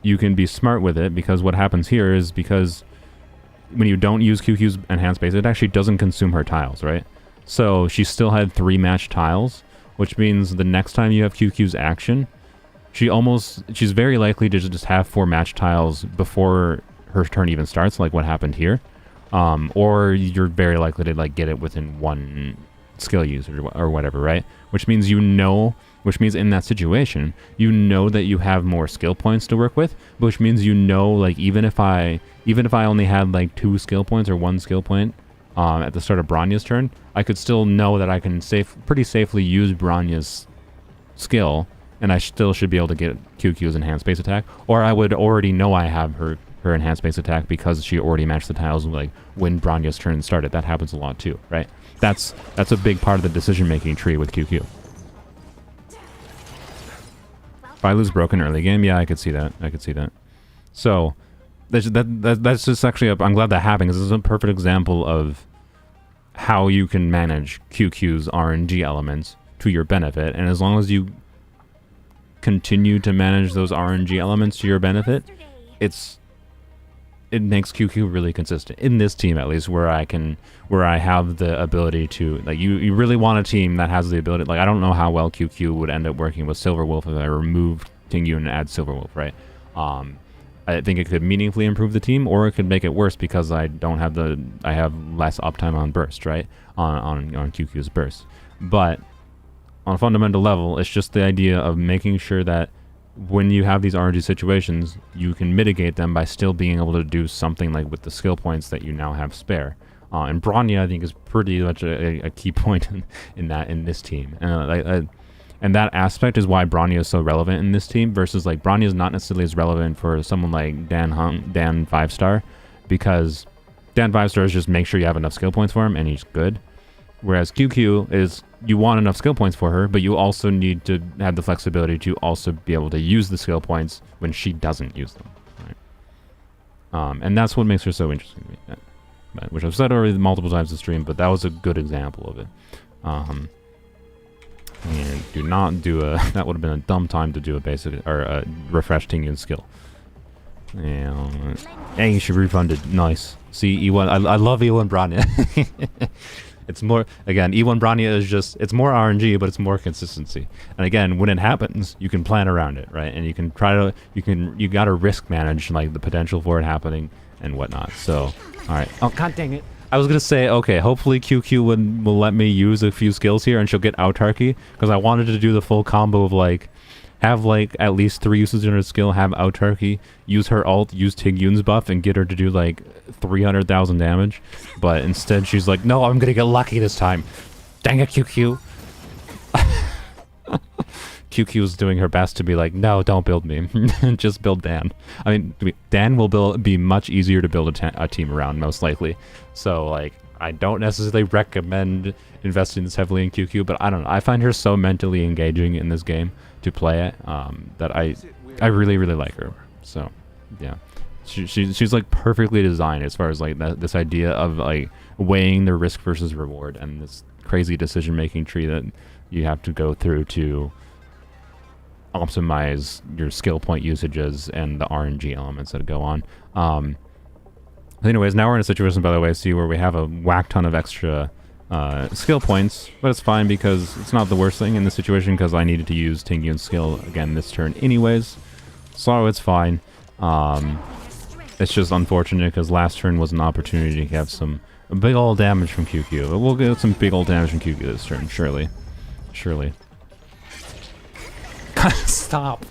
Speaker 1: you can be smart with it, because what happens here is, because when you don't use Qingque's enhanced base attack, she doesn't consume her tiles, right? So she still had 3 match tiles, which means the next time you have Qingque's action, she's very likely to just have 4 match tiles before her turn even starts, like what happened here. Or you're very likely to like get it within 1 skill use or whatever, right? Which means in that situation, you know that you have more skill points to work with, which means like even if I only had like 2 skill points or 1 skill point at the start of Bronya's turn, I could still know that I can pretty safely use Bronya's skill, and I still should be able to get Qingque's enhanced base attack, or I would already know I have her enhanced base attack because she already matched the tiles like when Bronya's turn started. That happens a lot too, right? That's a big part of the decision-making tree with Qingque. If I lose broken early game, yeah, I could see that. So that's just actually I'm glad that happened, because this is a perfect example of how you can manage Qingque's RNG elements to your benefit, and as long as you continue to manage those RNG elements to your benefit, it makes Qingque really consistent in this team, at least, where I have the ability to, like, you really want a team that has the ability, like, I don't know how well Qingque would end up working with Silverwolf if I removed Tingyun and add Silverwolf, right? I think it could meaningfully improve the team, or it could make it worse because I have less uptime on burst, right? On Qingque's burst. But on a fundamental level, it's just the idea of making sure that when you have these RNG situations, you can mitigate them by still being able to do something like with the skill points that you now have spare. And Bronya, I think, is pretty much a key point in this team. And that aspect is why Bronya is so relevant in this team, versus like Bronya is not necessarily as relevant for someone like Dan 5-star, because Dan 5-star is just make sure you have enough skill points for him and he's good. Whereas Qingque is, you want enough skill points for her, but you also need to have the flexibility to also be able to use the skill points when she doesn't use them. Right? And that's what makes her so interesting to me. Which I've said already multiple times in the stream, but that was a good example of it. And do not do that would have been a dumb time to do a basic, or a refresh Tingyun skill. And hey, she refunded. Nice. See, E1, I love E1 Bronya. It's more, again, E1 Bronya is just, it's more RNG, but it's more consistency. And again, when it happens, you can plan around it, right? And you can try to, you gotta risk manage, like, the potential for it happening and whatnot. So, alright. Oh, god dang it. I was gonna say, okay, hopefully Qingque will let me use a few skills here and she'll get autarky, because I wanted to do the full combo of, like, have, like, at least 3 uses in her skill, have autarky, use her ult, use Tingyun's buff, and get her to do, like, 300,000 damage. But instead, she's like, no, I'm gonna get lucky this time. Dang it, Qingque. Qingque was doing her best to be like, no, don't build me. Just build Dan. I mean, Dan will be much easier to build a team around, most likely. So, like, I don't necessarily recommend investing this heavily in Qingque, but I don't know. I find her so mentally engaging in this game to play it, that I really, really like her. So, yeah. She's like perfectly designed as far as like this idea of like weighing the risk versus reward and this crazy decision-making tree that you have to go through to optimize your skill point usages and the RNG elements that go on. Anyways, now we're in a situation, by the way, see, where we have a whack ton of extra skill points, but it's fine because it's not the worst thing in this situation because I needed to use Tingyun's skill again this turn anyways, so it's fine. It's just unfortunate because last turn was an opportunity to have some big old damage from Qingque, but we'll get some big old damage from Qingque this turn, surely. Surely. Stop.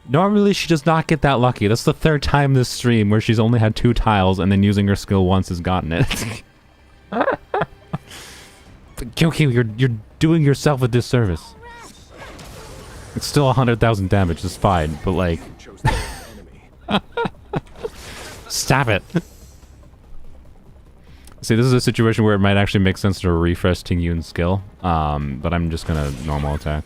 Speaker 1: Normally she does not get that lucky. That's the third time this stream where she's only had 2 tiles and then using her skill once has gotten it. Qingque, you're doing yourself a disservice. It's still 100,000 damage, it's fine, but like... Stop it! See, this is a situation where it might actually make sense to refresh Tingyun's skill, but I'm just gonna normal attack.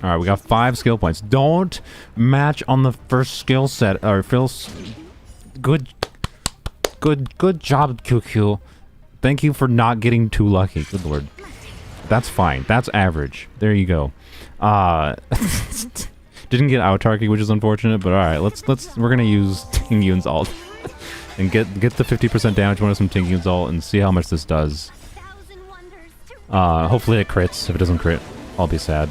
Speaker 1: Alright, we got 5 skill points. Don't match on the first skill set, or feels... Good job, Qingque. Thank you for not getting too lucky, good lord. That's fine, that's average. There you go. Didn't get autarky, which is unfortunate, but alright, we're gonna use Tingyun's ult. And get the 50% damage bonus from Tingyun's ult and see how much this does. Hopefully it crits. If it doesn't crit, I'll be sad.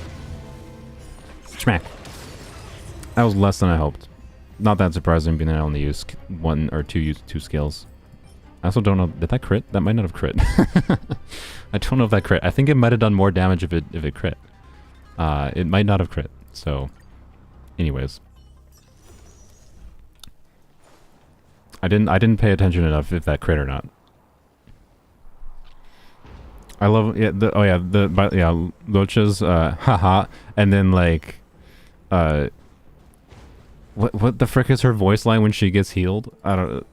Speaker 1: Schmack. That was less than I hoped. Not that surprising, being that I only used 1 or 2 skills. I also don't know, did that crit? That might not have crit. I don't know if that crit. I think it might have done more damage if it crit. It might not have crit. So, anyways. I didn't pay attention enough if that crit or not. I love Loucha's haha, and then like what the frick is her voice line when she gets healed? I don't.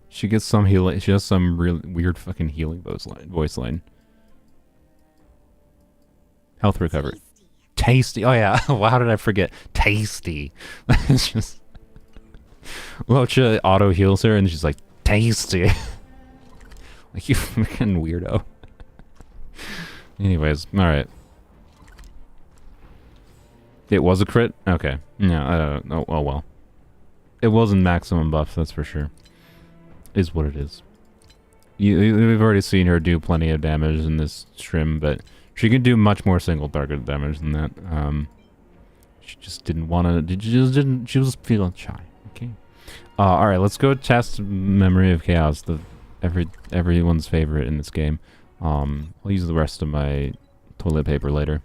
Speaker 1: She gets some healing. She has some real weird fucking healing voice line. Health recovery. Tasty. Oh yeah. Well, how did I forget? Tasty. It's just Loucha auto heals her, and she's like, tasty. Like, you fucking weirdo. Anyways, alright. It was a crit? Okay. Yeah, oh well. It wasn't maximum buff, that's for sure. Is what it is. We've already seen her do plenty of damage in this stream, but she can do much more single target damage than that. She just didn't want to. She was feeling shy. Okay. Alright, let's go test Memory of Chaos, everyone's favorite in this game. I'll use the rest of my toilet paper later.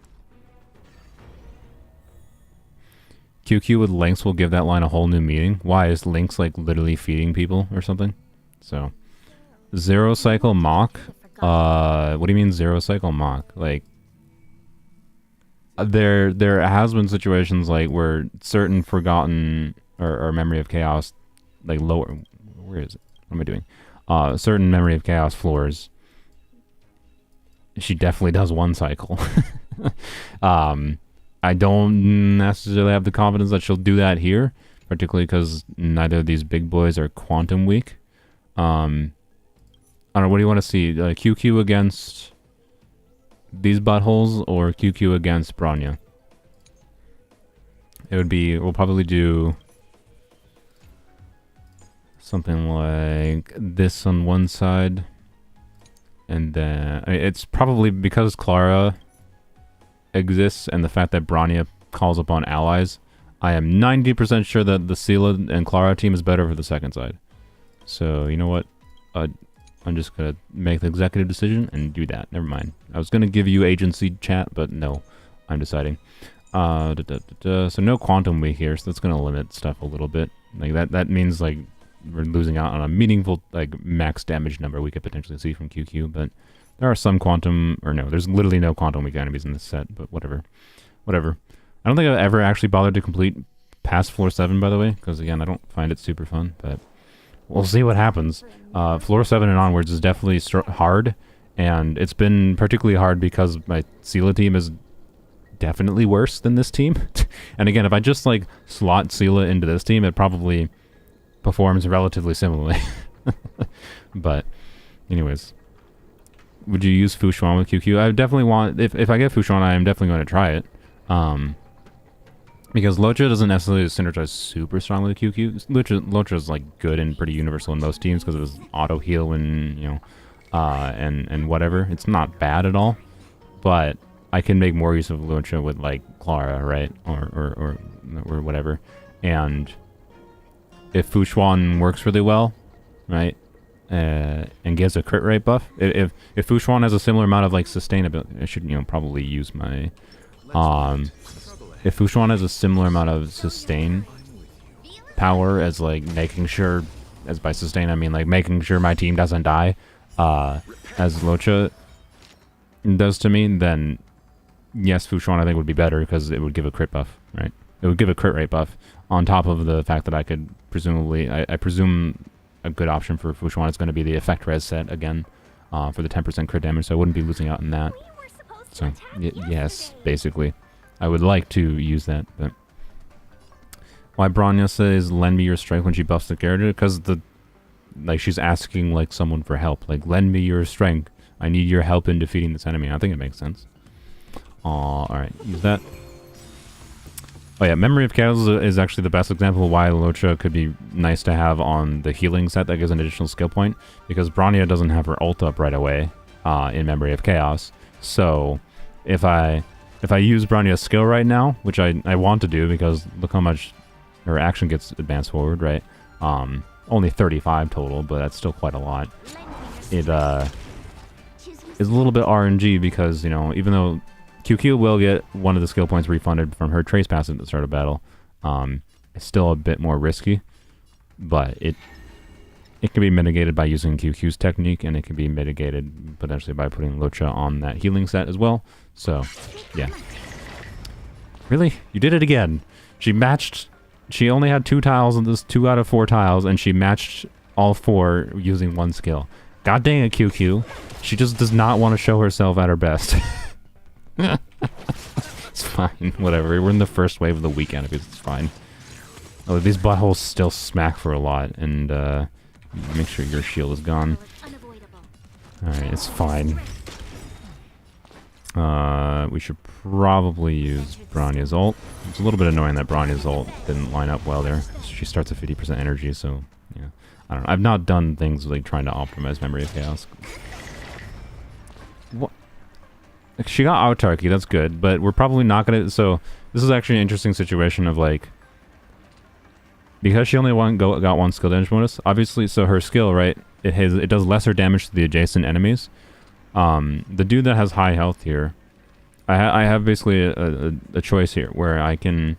Speaker 1: Qingque with Lynx will give that line a whole new meaning. Why? Is Lynx like literally feeding people or something? So, 0 cycle mock? What do you mean 0 cycle mock? Like, there has been situations like where certain forgotten or Memory of Chaos, like lower, where is it? What am I doing? Certain Memory of Chaos floors, she definitely does 1 cycle. I don't necessarily have the confidence that she'll do that here, particularly because neither of these big boys are quantum weak. I don't know, what do you want to see? Qingque against these buttholes or Qingque against Bronya? It would be, we'll probably do something like this on one side. And then, I mean, it's probably because Clara exists and the fact that Bronya calls upon allies, I am 90% sure that the Scylla and Clara team is better for the second side. So, you know what? I'm just gonna make the executive decision and do that. Never mind. I was gonna give you agency chat, but no. I'm deciding. So no quantum weak here, so that's gonna limit stuff a little bit. Like that means like we're losing out on a meaningful like max damage number we could potentially see from Qingque, but there are some quantum, or no, there's literally no quantum weak enemies in this set, but whatever. Whatever. I don't think I've ever actually bothered to complete past floor 7, by the way, because again, I don't find it super fun, but we'll see what happens. Floor 7 and onwards is definitely hard, and it's been particularly hard because my Scylla team is definitely worse than this team. And again, if I just like slot Scylla into this team, it probably performs relatively similarly. But anyways, would you use Fushuan with Qingque? I definitely want, if I get Fushuan, I am definitely going to try it. Because Loucha doesn't necessarily synergize super strongly with Qingque. Loucha is like good and pretty universal in most teams because it was auto heal and and whatever. It's not bad at all, but I can make more use of Loucha with like Clara, right, or whatever. And if Fushuan works really well, right, and gives a crit rate buff, if Fushuan has a similar amount of like sustainability, I should probably use my if Fushuan has a similar amount of sustain power as like making sure, as by sustain I mean like making sure my team doesn't die, as Loucha does to me, then yes, Fushuan I think would be better because it would give a crit buff, right? It would give a crit rate buff on top of the fact that I could presumably, I presume a good option for Fushuan is going to be the effect res set again for the 10% crit damage, so I wouldn't be losing out on that. So yes, basically. I would like to use that, but why Bronya says lend me your strength when she buffs the character? Because she's asking like someone for help, like lend me your strength. I need your help in defeating this enemy. I think it makes sense. All right, use that. Oh yeah, Memory of Chaos is actually the best example of why Loucha could be nice to have on the healing set that gives an additional skill point, because Bronya doesn't have her ult up right away in Memory of Chaos. So if I use Bronya's skill right now, which I want to do because look how much her action gets advanced forward, right? Only 35 total, but that's still quite a lot. It is a little bit RNG because, even though Qingque will get one of the skill points refunded from her trace passive at the start of battle, it's still a bit more risky, but it can be mitigated by using Qingque's technique, and it can be mitigated potentially by putting Loucha on that healing set as well. So, yeah. Really? You did it again. She only had 2 tiles in this 2 out of 4 tiles, and she matched all 4 using 1 skill. God dang it, Qingque. She just does not want to show herself at her best. It's fine, whatever. We're in the first wave of the weekend, it's fine. Oh, these buttholes still smack for a lot, and make sure your shield is gone. Alright, it's fine. We should probably use Bronya's ult. It's a little bit annoying that Bronya's ult didn't line up well there. She starts at 50% energy, so yeah. I don't know. I've not done things like trying to optimize Memory of Chaos. What? She got autarky, that's good, but we're probably not gonna. So this is actually an interesting situation of like, because she only got 1 skill damage bonus. Obviously, so her skill, right? It does lesser damage to the adjacent enemies. The dude that has high health here, I have basically a choice here where I can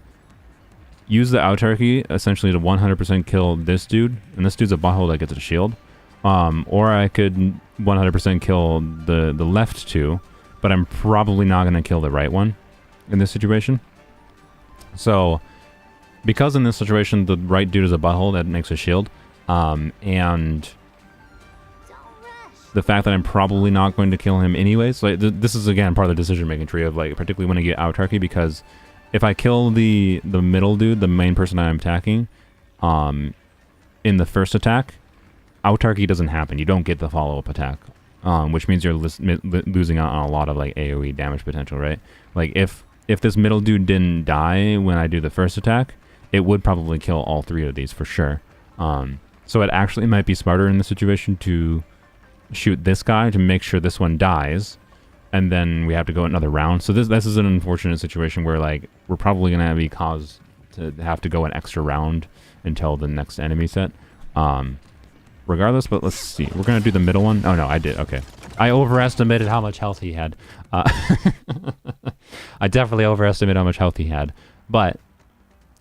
Speaker 1: use the autarky essentially to 100% kill this dude, and this dude's a butthole that gets a shield. Or I could 100% kill the left 2, but I'm probably not going to kill the right one in this situation. So, because in this situation the right dude is a butthole that makes a shield, and the fact that I'm probably not going to kill him anyways, like this is again part of the decision-making tree of like particularly when I get autarky, because if I kill the middle dude, the main person I'm attacking, in the first attack, autarky doesn't happen. You don't get the follow-up attack, which means you're losing out on a lot of like AoE damage potential, right? Like if this middle dude didn't die when I do the first attack, it would probably kill all 3 of these for sure. So it actually might be smarter in this situation to shoot this guy to make sure this one dies, and then we have to go another round. So this is an unfortunate situation where like we're probably gonna be caused to have to go an extra round until the next enemy set. Regardless, but let's see. We're gonna do the middle one. Oh no, I did. Okay, I overestimated how much health he had. I definitely overestimated how much health he had. But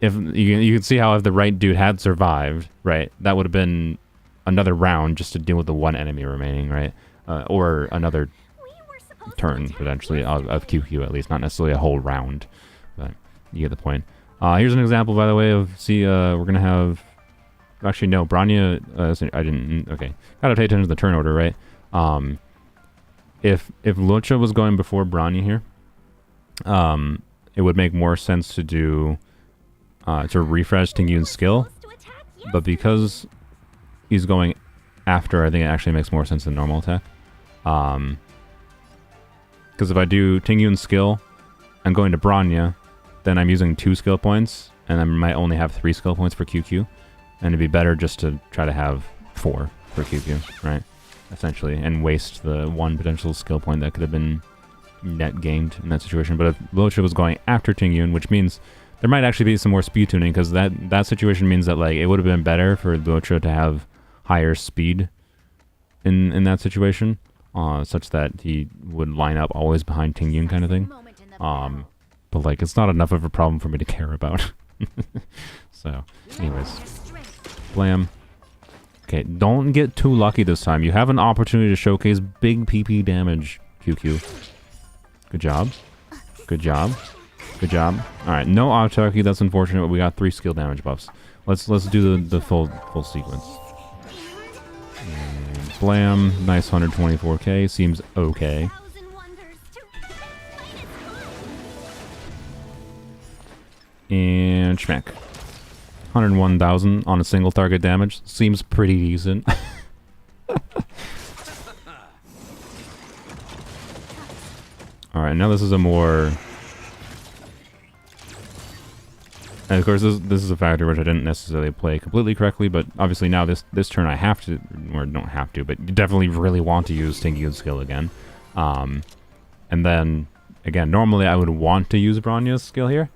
Speaker 1: if you can see how if the right dude had survived, right, that would have been another round just to deal with the 1 enemy remaining, right? Or another turn potentially of Qingque at least, not necessarily a whole round, but you get the point. Here's an example, by the way, of we're gonna have. Actually, no, Bronya. I didn't. Okay, gotta pay attention to the turn order, right? If Loucha was going before Bronya here, it would make more sense to do to refresh Tingyun's skill, but because he's going after, I think it actually makes more sense than normal attack. Because if I do Tingyun skill, I'm going to Bronya, then I'm using 2 skill points, and I might only have 3 skill points for Qingque. And it'd be better just to try to have 4 for Qingque, right? Essentially, and waste the 1 potential skill point that could have been net gained in that situation. But if Loucha was going after Tingyun, which means there might actually be some more speed tuning, because that situation means that like it would have been better for Loucha to have higher speed in that situation, such that he would line up always behind Tingyun kind of thing. But like it's not enough of a problem for me to care about. So, anyways, blam. Okay, don't get too lucky this time. You have an opportunity to showcase big PP damage, Qingque. Good job. Good job. Good job. Alright, no autarky, that's unfortunate, but we got 3 skill damage buffs. Let's do the full sequence. And blam, nice 124k, seems okay. And schmack. 101,000 on a single target damage. Seems pretty decent. Alright, now this is a more... And of course, this is a factor which I didn't necessarily play completely correctly, but obviously now this turn I have to, or don't have to, but you definitely really want to use Tingyun's skill again. And then, again, normally I would want to use Bronya's skill here.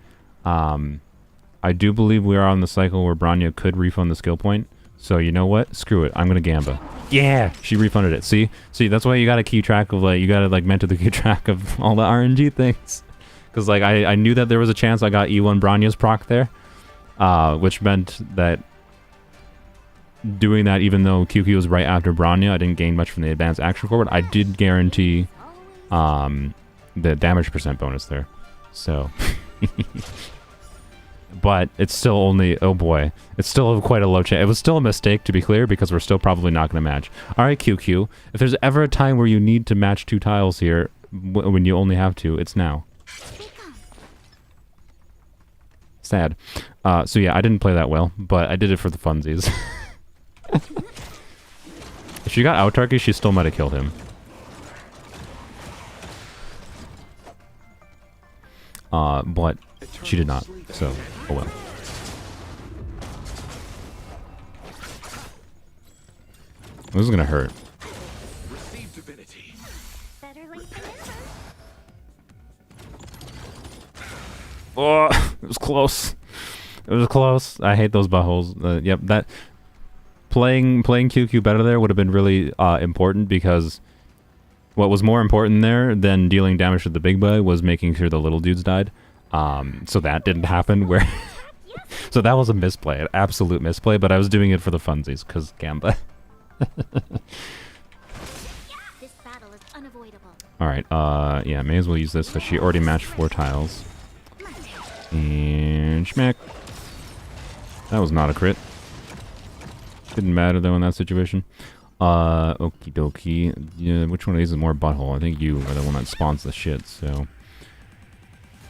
Speaker 1: I do believe we are on the cycle where Bronya could refund the skill point. So you know what? Screw it. I'm gonna Gamba. Yeah! She refunded it. See, that's why you gotta keep track of, like, you gotta, like, mentally keep track of all the RNG things. Because, like, I knew that there was a chance I got E1 Bronya's proc there. Which meant that doing that, even though Qingque was right after Bronya, I didn't gain much from the advanced action forward. I did guarantee the damage percent bonus there. So... But it's still only, oh boy, it's still quite a low chance. It was still a mistake, to be clear, because we're still probably not going to match. Alright, Qingque, if there's ever a time where you need to match 2 tiles here, when you only have 2, it's now. Sad. So yeah, I didn't play that well, but I did it for the funsies. If she got autarky, she still might have killed him. But she did not, so, oh well. This is gonna hurt. Oh, it was close. It was close. I hate those buttholes. Yep, that playing Qingque better there would have been really important, because what was more important there than dealing damage to the big boy was making sure the little dudes died. So that didn't happen. Where so that was a misplay, an absolute misplay. But I was doing it for the funsies, because Gamba.
Speaker 2: This battle is unavoidable.
Speaker 1: All right. Yeah, may as well use this because she already matched 4 tiles. And schmack. That was not a crit. Didn't matter though in that situation. Okie dokie. Yeah, which one of these is more butthole? I think you are the one that spawns the shit, so.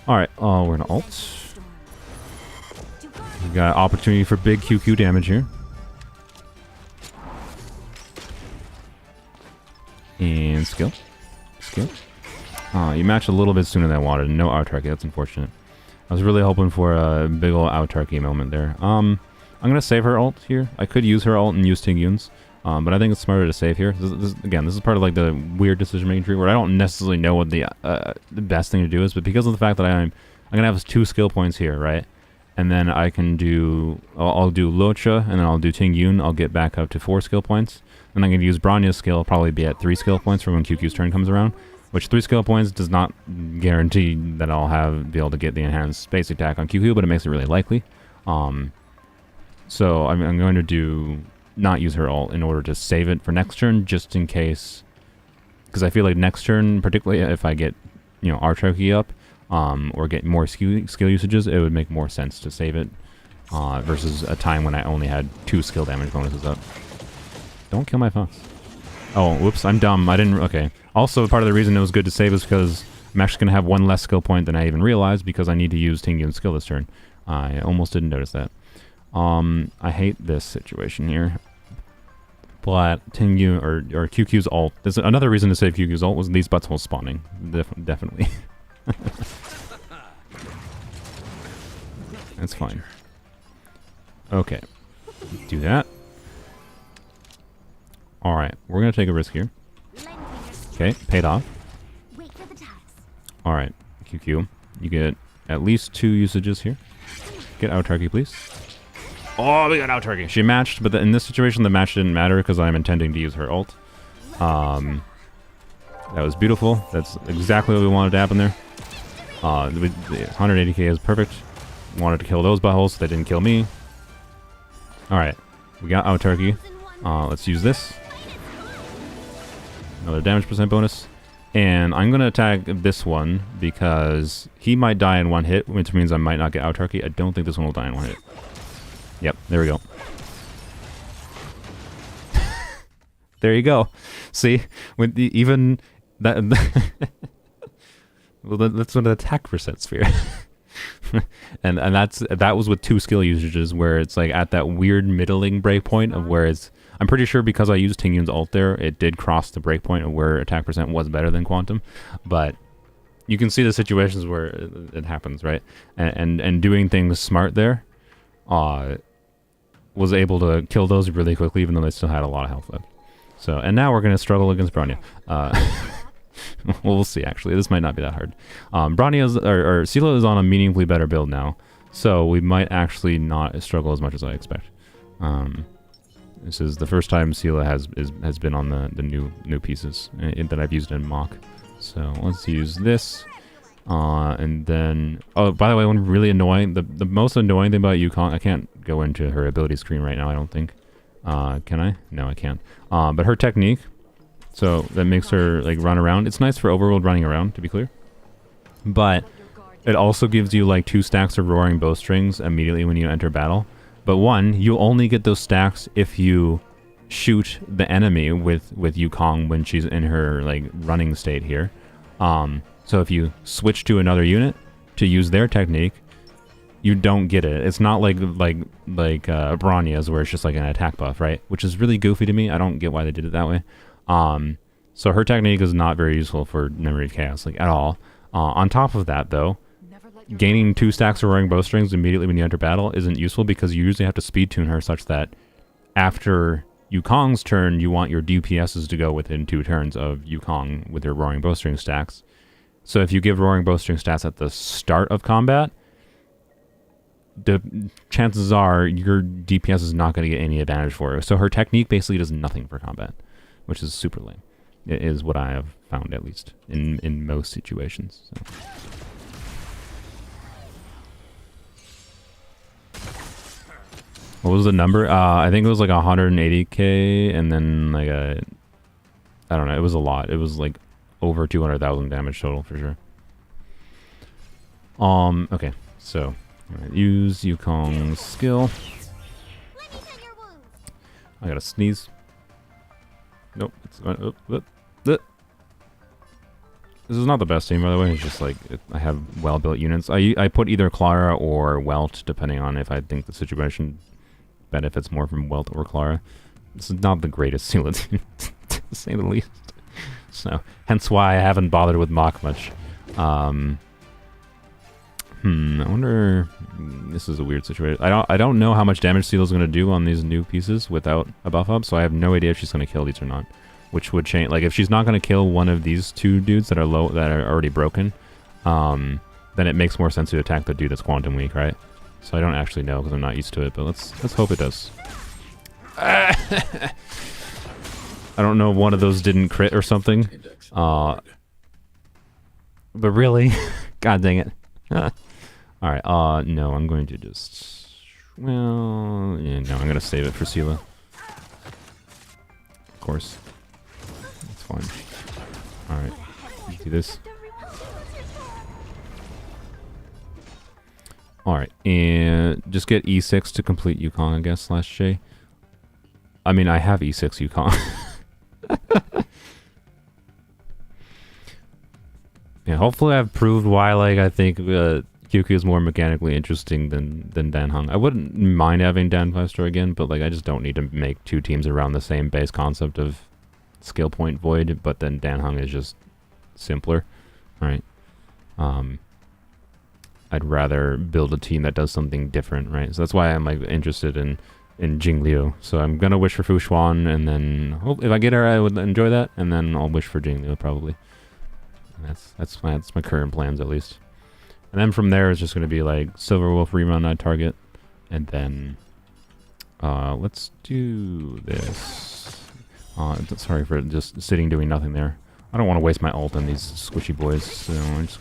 Speaker 1: Alright, we're gonna ult. We got opportunity for big Qingque damage here. And skill. Skill. You matched a little bit sooner than I wanted. No autarky, that's unfortunate. I was really hoping for a big ol' autarky moment there. I'm gonna save her ult here. I could use her ult and use Tingyun's. But I think it's smarter to save here. Again, this is part of like the weird decision-making tree where I don't necessarily know what the best thing to do is, but because of the fact that I'm gonna have 2 skill points here, right? And then I can do, I'll do Loucha, and then I'll do Tingyun. I'll get back up to 4 skill points. And I'm gonna use Bronya's skill, probably be at 3 skill points for when Qingque's turn comes around. Which 3 skill points does not guarantee that I'll be able to get the enhanced space attack on Qingque, but it makes it really likely. So I'm going to do not use her ult in order to save it for next turn, just in case, because I feel like next turn, particularly if I get, you know, autarky up, or get more skill usages, it would make more sense to save it, versus a time when I only had 2 skill damage bonuses up. Don't kill my fox. Oh, whoops, I'm dumb. I didn't, okay. Also, part of the reason it was good to save is because I'm actually going to have 1 less skill point than I even realized, because I need to use Tingyun's skill this turn. I almost didn't notice that. I hate this situation here. But Tingyun or QQ's ult. There's another reason to save QQ's ult was these buttholes spawning. Definitely. That's fine. Okay. Do that. Alright, we're gonna take a risk here. Okay, paid off.
Speaker 2: Wait for the tax.
Speaker 1: Alright, QQ. You get at least 2 usages here. Get out turkey, please. Oh, we got out turkey. She matched, but in this situation, the match didn't matter because I'm intending to use her ult. That was beautiful. That's exactly what we wanted to happen there. The 180k is perfect. Wanted to kill those buttholes, so they didn't kill me. Alright, we got out turkey. Let's use this. Another damage percent bonus. And I'm going to attack this one because he might die in one hit, which means I might not get out turkey. I don't think this one will die in one hit. Yep, there we go. There you go. See, with the, even that, well, that's what an attack percent sphere. and that was with 2 skill usages where it's like at that weird middling breakpoint of where it's. I'm pretty sure because I used Tingyun's ult there, it did cross the breakpoint of where attack percent was better than quantum, but you can see the situations where it happens, right? And doing things smart there, was able to kill those really quickly, even though they still had a lot of health left. So, and now we're going to struggle against Bronya. Well, we'll see, actually. This might not be that hard. Bronya's, or Sela is on a meaningfully better build now, so we might actually not struggle as much as I expect. This is the first time Sela has been on the new pieces that I've used in mock. So let's use this. And then, oh, by the way, one really annoying, the most annoying thing about Yukong, I can't go into her ability screen right now, I don't think. Can I? No, I can't. But her technique, so that makes her like run around. It's nice for overworld running around, to be clear. But it also gives you like 2 stacks of roaring bowstrings immediately when you enter battle. But one, you only get those stacks if you shoot the enemy with Yukong when she's in her like running state here. So if you switch to another unit to use their technique, you don't get it. It's not like Bronya's where it's just like an attack buff, right? Which is really goofy to me. I don't get why they did it that way. So her technique is not very useful for Memory of Chaos, like at all. On top of that, though, gaining 2 stacks of roaring bowstrings immediately when you enter battle isn't useful because you usually have to speed tune her such that after Yukong's turn, you want your DPSs to go within 2 turns of Yukong with her roaring bowstring stacks. So if you give roaring bowstring stats at the start of combat, the chances are your DPS is not going to get any advantage for her. So her technique basically does nothing for combat, which is super lame. It is what I have found, at least, in most situations. So. What was the number? I think it was like 180k, and then like I don't know, it was a lot. It was like over 200,000 damage total for sure. Okay, so use Yukong's skill. I gotta sneeze. Nope. This is not the best team, by the way. It's just like I have well-built units. I put either Clara or Welt, depending on if I think the situation benefits more from Welt or Clara. This is not the greatest Sela team, to say the least. So, hence why I haven't bothered with Mach much. I wonder. This is a weird situation. I don't know how much damage Sela's going to do on these new pieces without a buff up, so I have no idea if she's going to kill these or not. Which would change. Like if she's not going to kill one of these 2 dudes that are low, that are already broken, then it makes more sense to attack the dude that's quantum weak, right? So I don't actually know because I'm not used to it, but let's hope it does. I don't know if one of those didn't crit or something. But really, god dang it. All right. No, I'm going to just. Well, yeah, no, I'm gonna save it for Sela. Of course. That's fine. All right. Let's do this. Alright, and just get E6 to complete Yukong, I guess, /J. I mean, I have E6 Yukong. Yeah, hopefully I've proved why, like, I think Qingque is more mechanically interesting than Danheng. I wouldn't mind having Dan 5-star again, but like I just don't need to make two teams around the same base concept of skill point void, but then Danheng is just simpler, right? I'd rather build a team that does something different, right? So that's why I'm like interested in Jingliu. So I'm gonna wish for Fushuan, and then hope if I get her, I would enjoy that, and then I'll wish for Jingliu probably. And that's my current plans at least. And then from there, it's just going to be like Silver Wolf rerun I target. And then let's do this. Sorry for just sitting doing nothing there. I don't want to waste my ult on these squishy boys, so I'm just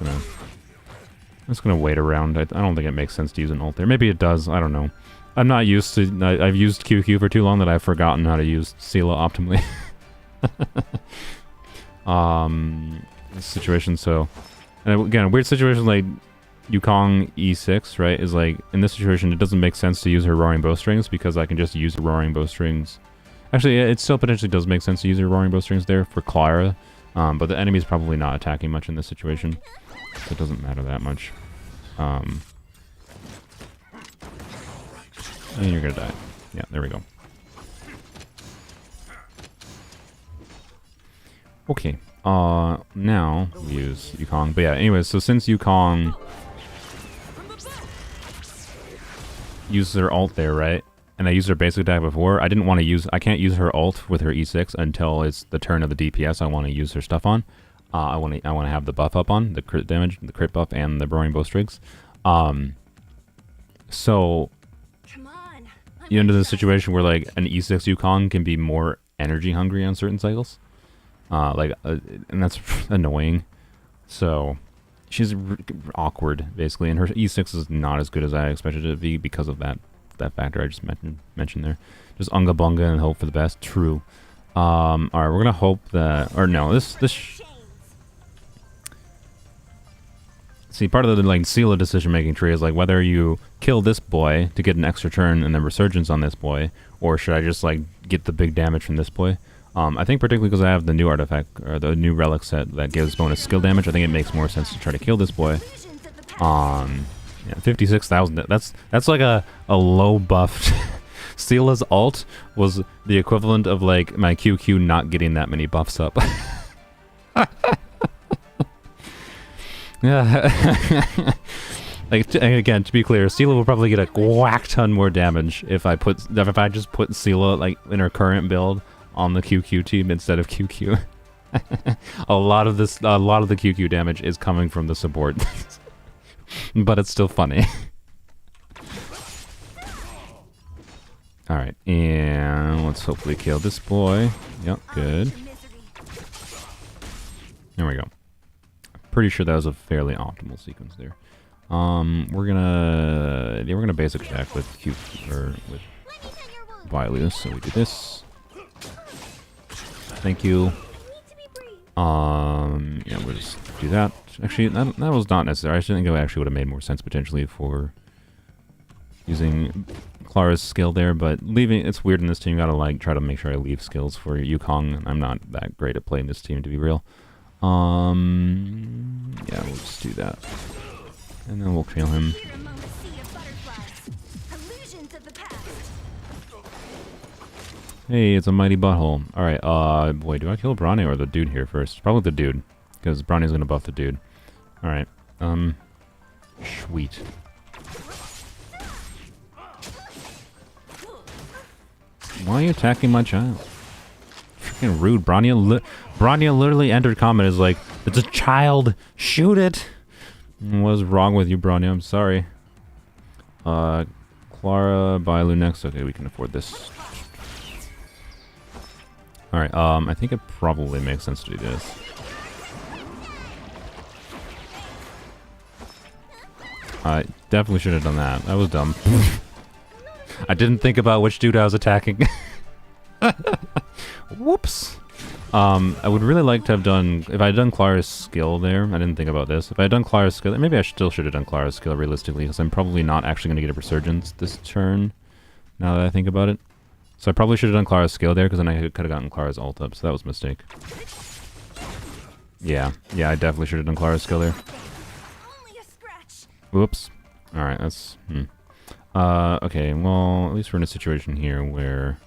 Speaker 1: gonna wait around. I don't think it makes sense to use an ult there. Maybe it does. I don't know. I'm not used to. I've used Qingque for too long that I've forgotten how to use Sela optimally. This situation. So, and again, a weird situation like Yukong E6, right, is like, in this situation, it doesn't make sense to use her Roaring Bowstrings because I can just use the Roaring Bowstrings. Actually, it still potentially does make sense to use her Roaring Bowstrings there for Clara, but the enemy's probably not attacking much in this situation, so it doesn't matter that much. And you're gonna die. Yeah, there we go. Okay, now we use Yukong, but yeah, anyways, so since Yukong uses her ult there, right? And I used her basic attack before. I can't use her ult with her E6 until it's the turn of the DPS I want to use her stuff on. I want to have the buff up on, the crit damage, the crit buff, and the Roaring Bowstrings. So you end up in a situation where like an E6 Yukong can be more energy hungry on certain cycles. And that's annoying. So she's awkward, basically, and her E6 is not as good as I expected it to be because of that factor I just mentioned there. Just unga bunga and hope for the best. True. Alright, we're gonna hope that, or no, see, part of the like Sela decision-making tree is like whether you kill this boy to get an extra turn and then resurgence on this boy, or should I just like get the big damage from this boy? I think particularly because I have the new artifact, or the new relic set that gives bonus skill damage, I think it makes more sense to try to kill this boy. Yeah, 56,000, that's like a low buffed. Sela's ult was the equivalent of like my Qingque not getting that many buffs up. Yeah. Like, again, to be clear, Sela will probably get a whack ton more damage if I just put Sela like in her current build on the Qingque team instead of Qingque. a lot of the Qingque damage is coming from the support. But it's still funny. Alright, and let's hopefully kill this boy. Yep, good. There we go. Pretty sure that was a fairly optimal sequence there. We're gonna basic attack with Qingque, or with Dailies, so we do this. Thank you. Yeah, we'll just do that. Actually, that was not necessary. I think it actually would have made more sense potentially for using Clara's skill there, but it's weird in this team. You gotta like try to make sure I leave skills for Yukong. I'm not that great at playing this team, to be real. Yeah, we'll just do that, and then we'll kill him. Hey, it's a mighty butthole. Alright, boy, do I kill Bronny or the dude here first? Probably the dude, because Bronny's gonna buff the dude. Alright, sweet. Why are you attacking my child? Freaking rude. Bronya literally entered comment as like, it's a child, shoot it! What's wrong with you, Bronya? I'm sorry. Clara, Bailu next. Okay, we can afford this. Alright, I think it probably makes sense to do this. I definitely should have done that. That was dumb. I didn't think about which dude I was attacking. Whoops. I would really like to have done, if I had done Clara's skill there, I didn't think about this. If I had done Clara's skill, maybe I still should have done Clara's skill realistically, because I'm probably not actually going to get a resurgence this turn, now that I think about it. So I probably should have done Clara's skill there, because then I could have gotten Clara's ult up, so that was a mistake. Yeah, I definitely should have done Clara's skill there. Whoops. Alright, that's... okay, well, at least we're in a situation here where...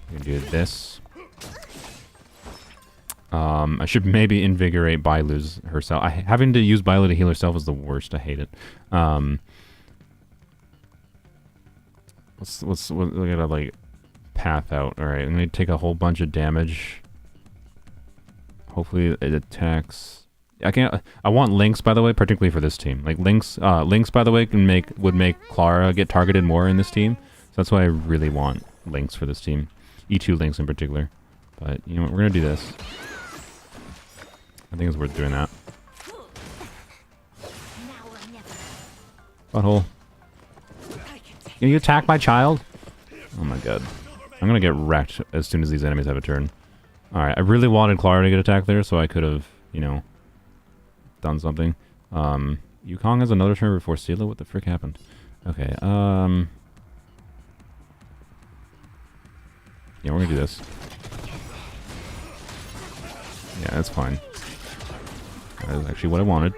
Speaker 1: we can do this. I should maybe invigorate Bailu's herself. Having to use Bailu to heal herself is the worst. I hate it. Let's look at a, like, path out. Alright, I'm gonna take a whole bunch of damage. Hopefully it attacks... I want Lynx, by the way, particularly for this team. Like, Lynx, by the way, would make Clara get targeted more in this team. So that's why I really want Lynx for this team. E2 Lynx in particular. But, you know what, we're gonna do this. I think it's worth doing that. Butthole. Can you attack my child? Oh my god. I'm gonna get wrecked as soon as these enemies have a turn. Alright, I really wanted Clara to get attacked there, so I could have, you know, done something. Yukong has another turn before Sela? What the frick happened? Okay, yeah, we're gonna do this. Yeah, that's fine. That is actually what I wanted.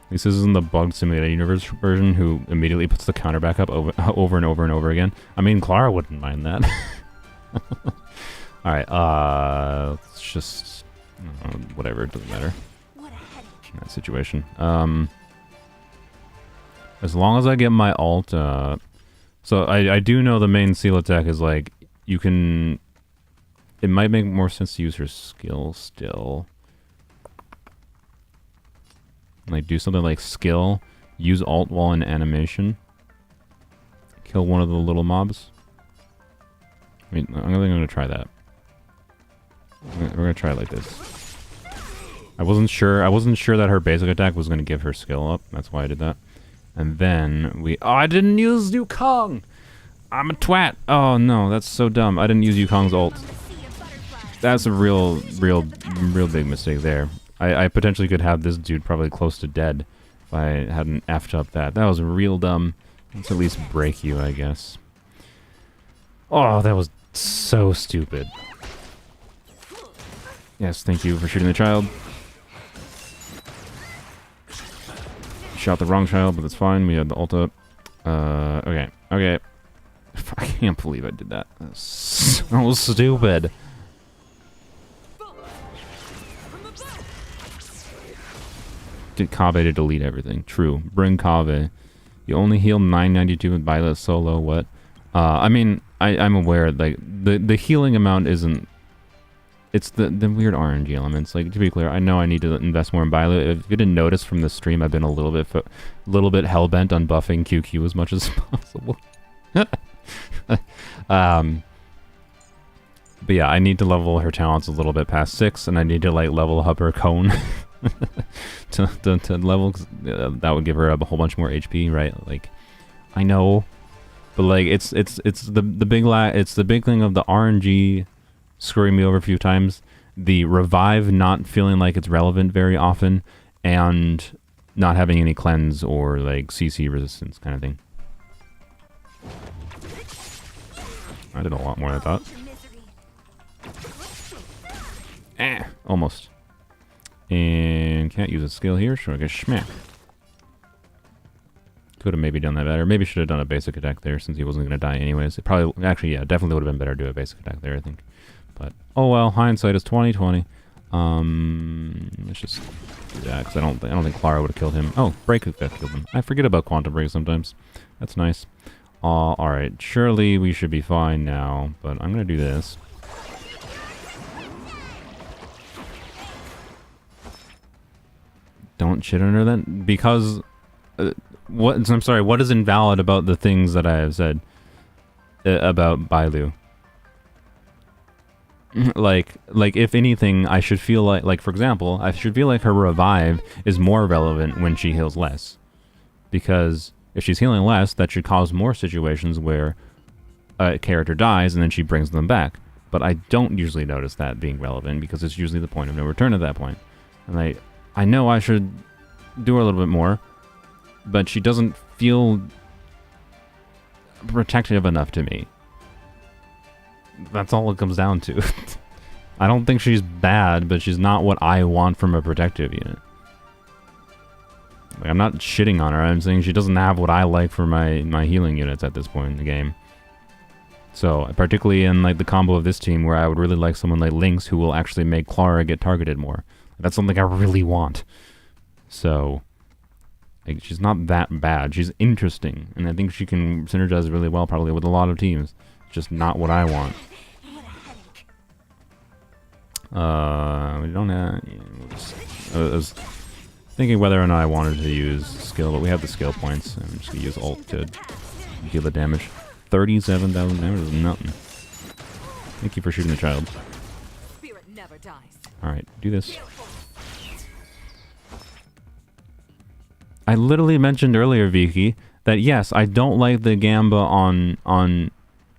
Speaker 1: At least this isn't the bugged simulated universe version who immediately puts the counter back up over and over and over again. I mean, Clara wouldn't mind that. Alright, let's just... whatever, it doesn't matter. In that situation. As long as I get my ult, so I do know the main seal attack is like, you can... It might make more sense to use her skill still. Like, do something like skill, use alt while in animation, kill one of the little mobs. I mean, I'm gonna try that. We're gonna try it like this. I wasn't sure that her basic attack was gonna give her skill up. That's why I did that. And then we... Oh, I didn't use Yukong! I'm a twat! Oh no, that's so dumb. I didn't use Yukong's ult. That's a real big mistake there. I potentially could have this dude probably close to dead if I hadn't effed up that. That was real dumb. Let's at least break you, I guess. Oh, that was so stupid. Yes, thank you for shooting the child. Shot the wrong child, but that's fine. We had the ult up. Okay. Okay. I can't believe I did that. That's so stupid. Get Kave to delete everything. True. Bring Kave. You only heal 992 with Violet solo. What? I mean, I'm aware, like, the healing amount isn't... It's the weird RNG elements. Like, to be clear, I know I need to invest more in Violet. If you didn't notice from the stream, I've been a little bit hell-bent on buffing Qingque as much as possible. But yeah, I need to level her talents a little bit past 6, and I need to, like, level up her cone. to level, that would give her a whole bunch more HP, right? Like, I know, but like it's the big thing of the RNG screwing me over a few times, the revive not feeling like it's relevant very often, and not having any cleanse or like CC resistance kind of thing. I did a lot more than I thought. Almost. And can't use a skill here, so I guess schmack. Could have maybe done that better. Maybe should have done a basic attack there since he wasn't going to die anyways. It probably, actually, yeah, definitely would have been better to do a basic attack there, I think. But, oh well, hindsight is 20/20. Let's just do that, because I don't think Clara would have killed him. Oh, Break got killed him. I forget about Quantum Break sometimes. That's nice. Alright, surely we should be fine now, but I'm going to do this. Don't shit under that, because I'm sorry, what is invalid about the things that I have said about Bailu? like if anything, I should feel like for example, I should feel like her revive is more relevant when she heals less, because if she's healing less, that should cause more situations where a character dies and then she brings them back. But I don't usually notice that being relevant, because it's usually the point of no return at that point. And I know I should do her a little bit more, but she doesn't feel protective enough to me. That's all it comes down to. I don't think she's bad, but she's not what I want from a protective unit. Like, I'm not shitting on her. I'm saying she doesn't have what I like for my healing units at this point in the game. So, particularly in like the combo of this team, where I would really like someone like Lynx who will actually make Clara get targeted more. That's something I really want. So, like, she's not that bad. She's interesting, and I think she can synergize really well, probably with a lot of teams. It's just not what I want. We don't have. Yeah, we'll just, I was thinking whether or not I wanted to use skill, but we have the skill points. I'm just gonna use ult to deal the damage. 37,000 damage is nothing. Thank you for shooting the child. Alright, do this. I literally mentioned earlier, Vicky, that yes, I don't like the Gamba on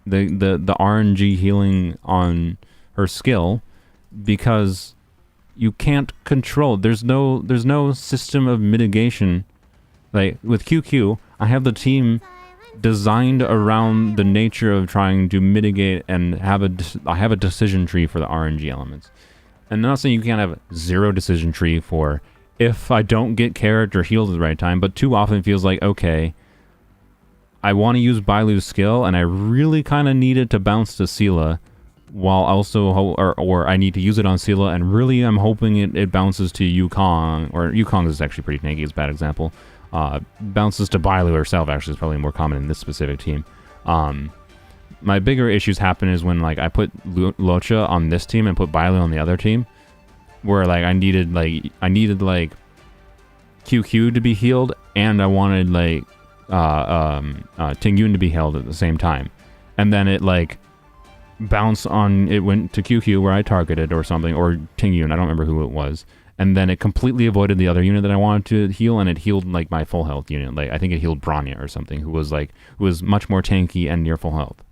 Speaker 1: the RNG healing on her skill because you can't control. There's no system of mitigation. Like with QQ, I have the team designed around the nature of trying to mitigate and I have a decision tree for the RNG elements. And I'm not saying you can't have zero decision tree for if I don't get character healed at the right time, but too often it feels like, okay, I want to use Bailu's skill, and I really kind of need it to bounce to Sela, while also, or I need to use it on Sela, and really I'm hoping it bounces to Yukong, or Yukong is actually pretty tanky, it's a bad example. Bounces to Bailu herself actually is probably more common in this specific team. My bigger issues happen is when like I put Loucha on this team and put Bailu on the other team, where like I needed like QQ to be healed, and I wanted like Tingyun to be healed at the same time, and then it like bounced on, it went to QQ where I targeted or something, or Tingyun, I don't remember who it was, and then it completely avoided the other unit that I wanted to heal, and it healed like my full health unit. Like I think it healed Bronya or something, who was much more tanky and near full health.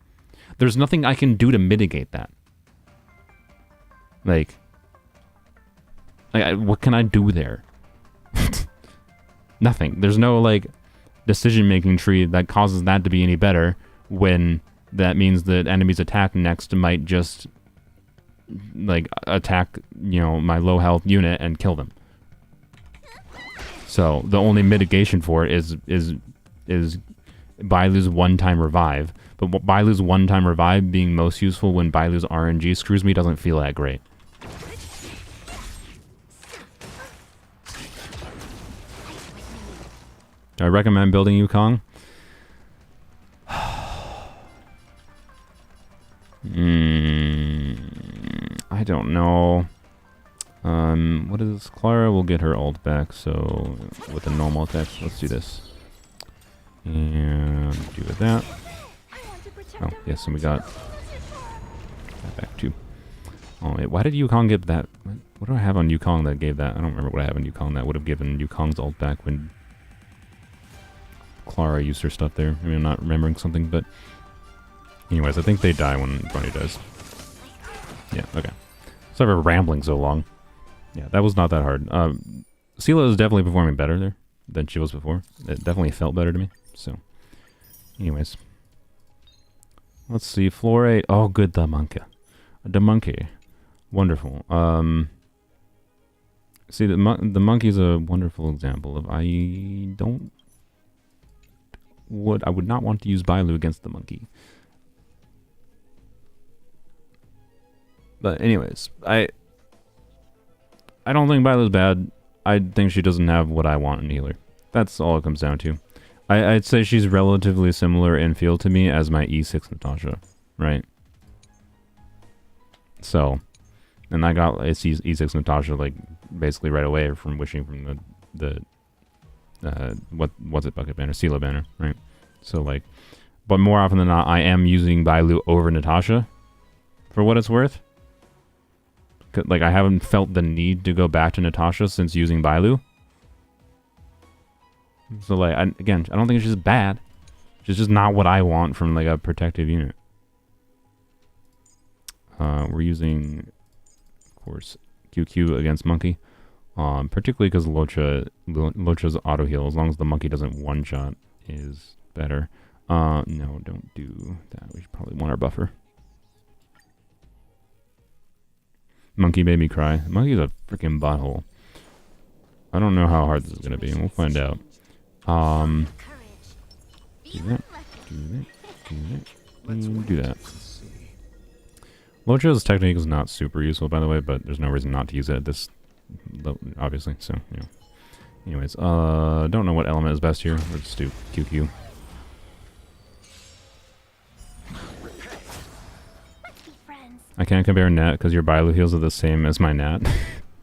Speaker 1: There's nothing I can do to mitigate that. Like what can I do there? Nothing. There's no like decision-making tree that causes that to be any better, when that means that enemies attack next might just like attack, you know, my low health unit and kill them. So the only mitigation for it is Bailu's one-time revive. But Bailu's one-time revive being most useful when Bailu's RNG screws me doesn't feel that great. Do I recommend building Yukong? I don't know. What is this? Clara will get her ult back, so with the normal attacks, let's do this. And do with that. Oh, yes, and we got that back too. Oh, wait, why did Yukong get that? What do I have on Yukong that gave that? I don't remember what I have on Yukong that would have given Yukong's ult back when Clara used her stuff there. I mean, I'm not remembering something, but anyways, I think they die when Bronya dies. Yeah, okay. Sorry for rambling so long. Yeah, that was not that hard. Sela is definitely performing better there than she was before. It definitely felt better to me. So, anyways. Let's see, floor 8. Oh, good, the monkey. The monkey. Wonderful. See, the monkey's a wonderful example of I would not want to use Bailu against the monkey. But anyways, I don't think Bailu's bad. I think she doesn't have what I want in healer. That's all it comes down to. I'd say she's relatively similar in feel to me as my E6 Natasha, right? So, and I got E6 Natasha like basically right away from wishing from the what's it, bucket banner, Sela banner, right? So like, but more often than not, I am using Bailu over Natasha, for what it's worth. Like I haven't felt the need to go back to Natasha since using Bailu. So like, again, I don't think she's bad. She's just not what I want from like a protective unit. We're using, of course, QQ against Monkey. Particularly because Loucha's auto heal, as long as the Monkey doesn't one-shot, is better. No, don't do that. We should probably want our buffer. Monkey made me cry. Monkey's a freaking butthole. I don't know how hard this is gonna be. We'll find out. Do that. Do that. Do that. And do that. Loucha's technique is not super useful, by the way, but there's no reason not to use it at this, obviously. So, you know. Anyways, don't know what element is best here. We'll just do Qingque. I can't compare Nat because your Bailu heals are the same as my Nat.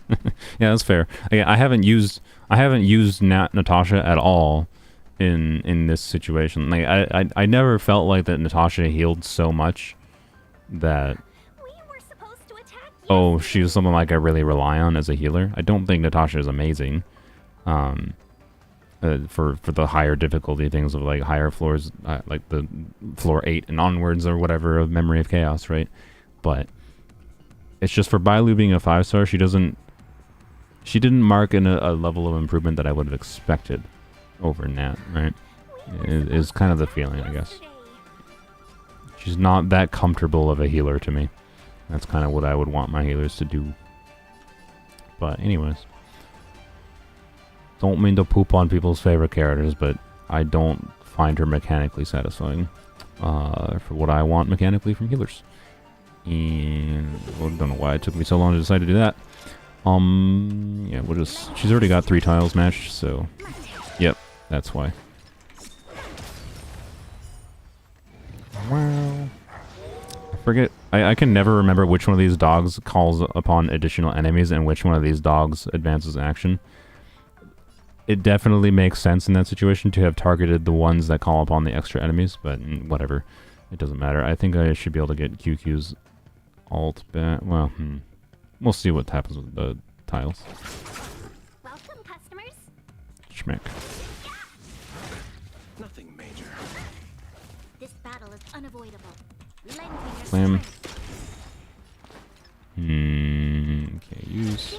Speaker 1: Yeah, that's fair. I haven't used Natasha at all in this situation. Like I never felt like that Natasha healed so much that she was someone like I really rely on as a healer. I don't think Natasha is amazing. For the higher difficulty things of like higher floors, like the floor 8 and onwards or whatever of Memory of Chaos, right? But it's just for Bailu being a 5-star, she didn't mark in a level of improvement that I would have expected over Nat, right? Is kind of the feeling, I guess. She's not that comfortable of a healer to me. That's kind of what I would want my healers to do. But anyways. Don't mean to poop on people's favorite characters, but I don't find her mechanically satisfying for what I want mechanically from healers. And I don't know why it took me so long to decide to do that. Yeah, we'll just... She's already got 3 tiles matched, so... Yep, that's why. Well... I forget... I can never remember which one of these dogs calls upon additional enemies and which one of these dogs advances action. It definitely makes sense in that situation to have targeted the ones that call upon the extra enemies, but whatever. It doesn't matter. I think I should be able to get Qingque's alt back. Well, we'll see what happens with the tiles.
Speaker 2: Welcome, customers.
Speaker 1: Schmeck.
Speaker 4: Nothing major.
Speaker 2: This battle is unavoidable.
Speaker 1: Slam. Okay, use.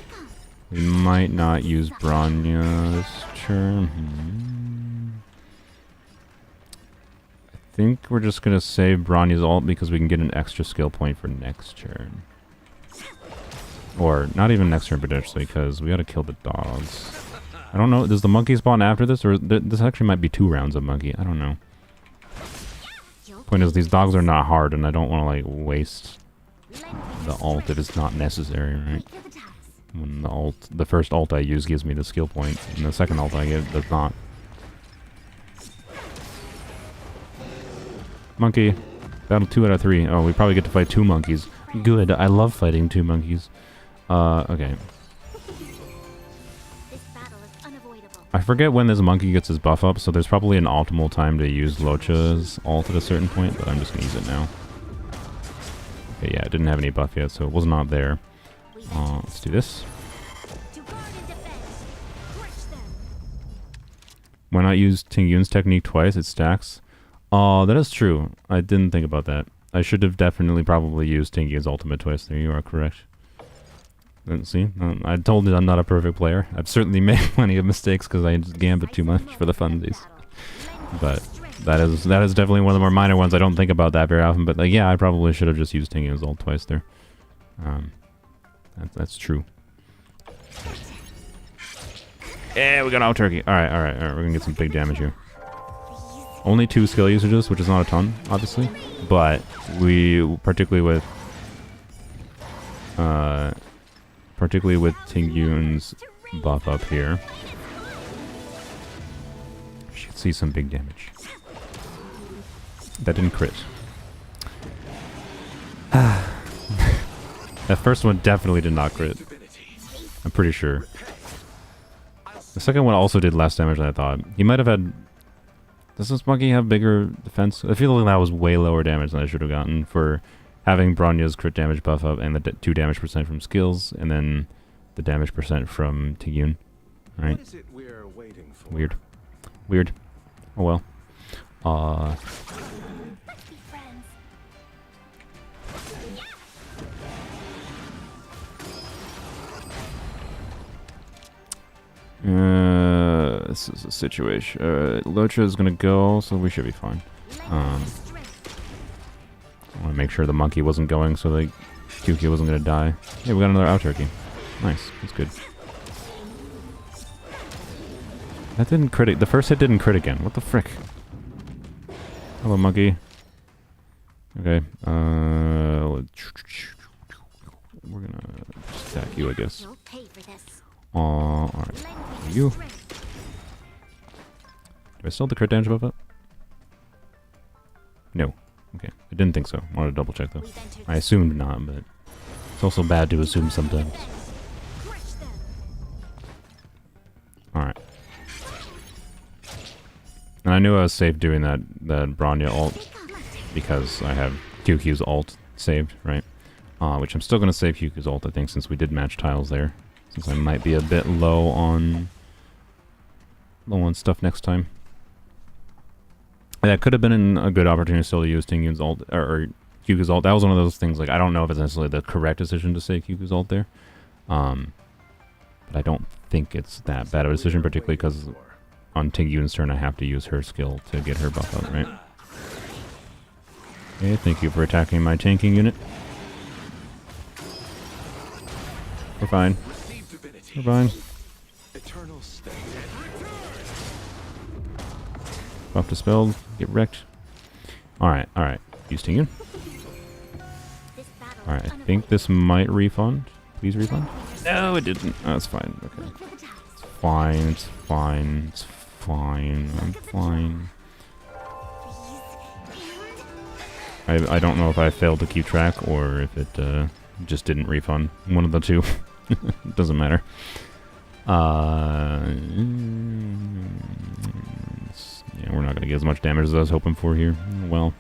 Speaker 1: We might not use Bronya this turn. I think we're just gonna save Bronya's ult because we can get an extra skill point for next turn. Or not even next turn potentially, because we gotta kill the dogs. I don't know, does the monkey spawn after this, or this actually might be 2 rounds of monkey? I don't know. Point is, these dogs are not hard, and I don't want to like waste the ult if it's not necessary, right? When the first ult I use gives me the skill point, and the second ult I get does not. Monkey. Battle 2 out of 3. Oh, we probably get to fight 2 monkeys. Good. I love fighting 2 monkeys. Okay. I forget when this monkey gets his buff up, so there's probably an optimal time to use Loucha's ult at a certain point, but I'm just gonna use it now. Okay, yeah, it didn't have any buff yet, so it was not there. Let's do this. Why not use Tingyun's technique twice? It stacks. Oh, that is true. I didn't think about that. I should have definitely probably used Tingyun's ultimate twice. There, you are correct. Let's see. I told you I'm not a perfect player. I've certainly made plenty of mistakes because I just gambit too much for the funsies. But that is definitely one of the more minor ones. I don't think about that very often. But like, yeah, I probably should have just used Tingyun's ult twice there. That's true. Yeah, we got out turkey. All right. We're gonna get some big damage here. Only 2 skill usages, which is not a ton, obviously, but we particularly with Tingyun's buff up here, should see some big damage. That didn't crit. That first one definitely did not crit. I'm pretty sure. The second one also did less damage than I thought. He might have had... Does this monkey have bigger defense? I feel like that was way lower damage than I should have gotten for having Bronya's crit damage buff up and the 2 damage percent from skills, and then the damage percent from Tingyun. Alright. Weird. Oh well. This is a situation. Loucha is gonna go, so we should be fine. I want to make sure the monkey wasn't going, so they Qingque wasn't gonna die. Yeah, we got another out turkey. Nice, that's good. That didn't crit. The first hit didn't crit again. What the frick? Hello, monkey. Okay. We're gonna stack you, I guess.
Speaker 2: You'll pay for this.
Speaker 1: Alright. You. Do I still have the crit damage above it? No. Okay. I didn't think so. Wanted to double check though. I assumed not, but it's also bad to assume sometimes. Alright. And I knew I was safe doing that Bronya ult because I have Qingque's ult saved, right? Which I'm still going to save Qingque's ult, I think, since we did match tiles there. Since I might be a bit low on stuff next time. That could have been a good opportunity still to use Tingyun's ult, or Qingque's ult. That was one of those things, like, I don't know if it's necessarily the correct decision to save Qingque's ult there. But I don't think it's that bad of a decision, particularly because on Tingyun's turn I have to use her skill to get her buff out, right? Okay, thank you for attacking my tanking unit. We're fine. We're fine. Buff dispelled. Get wrecked. Alright, alright. Use Tingyun. Alright, I think this might refund. Please refund. No, it didn't. Oh, it's fine. Okay. It's fine. It's fine. It's fine. I'm fine. I don't know if I failed to keep track or if it just didn't refund. One of the two. It doesn't matter. Yeah, we're not going to get as much damage as I was hoping for here. Well,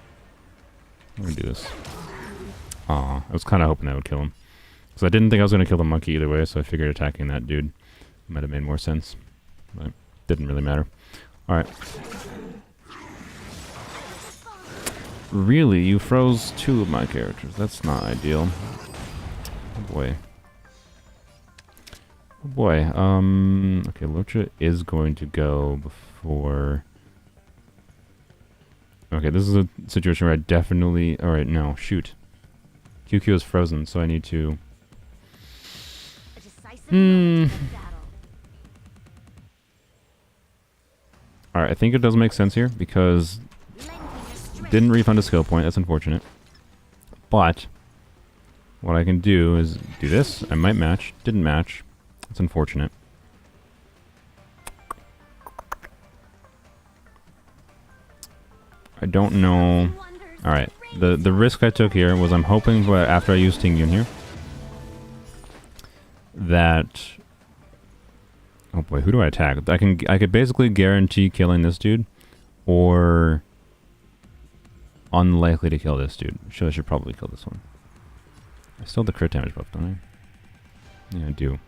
Speaker 1: we're going to do this. I was kind of hoping that would kill him. Because I didn't think I was going to kill the monkey either way, so I figured attacking that dude might have made more sense. But it didn't really matter. Alright. Really? You froze two of my characters. That's not ideal. Oh boy. Oh boy. Okay, Loucha is going to go before... Okay, this is a situation where I definitely... Alright, no, shoot. Qingque is frozen, so I need to... Alright, I think it does make sense here, because... Didn't refund a skill point, that's unfortunate. But... What I can do is do this. I might match. Didn't match. That's unfortunate. I don't know... Alright, the risk I took here was I'm hoping that after I use Tingyun here, that... Oh boy, who do I attack? I could basically guarantee killing this dude, or unlikely to kill this dude. I should probably kill this one. I still have the crit damage buff, don't I? Yeah, I do.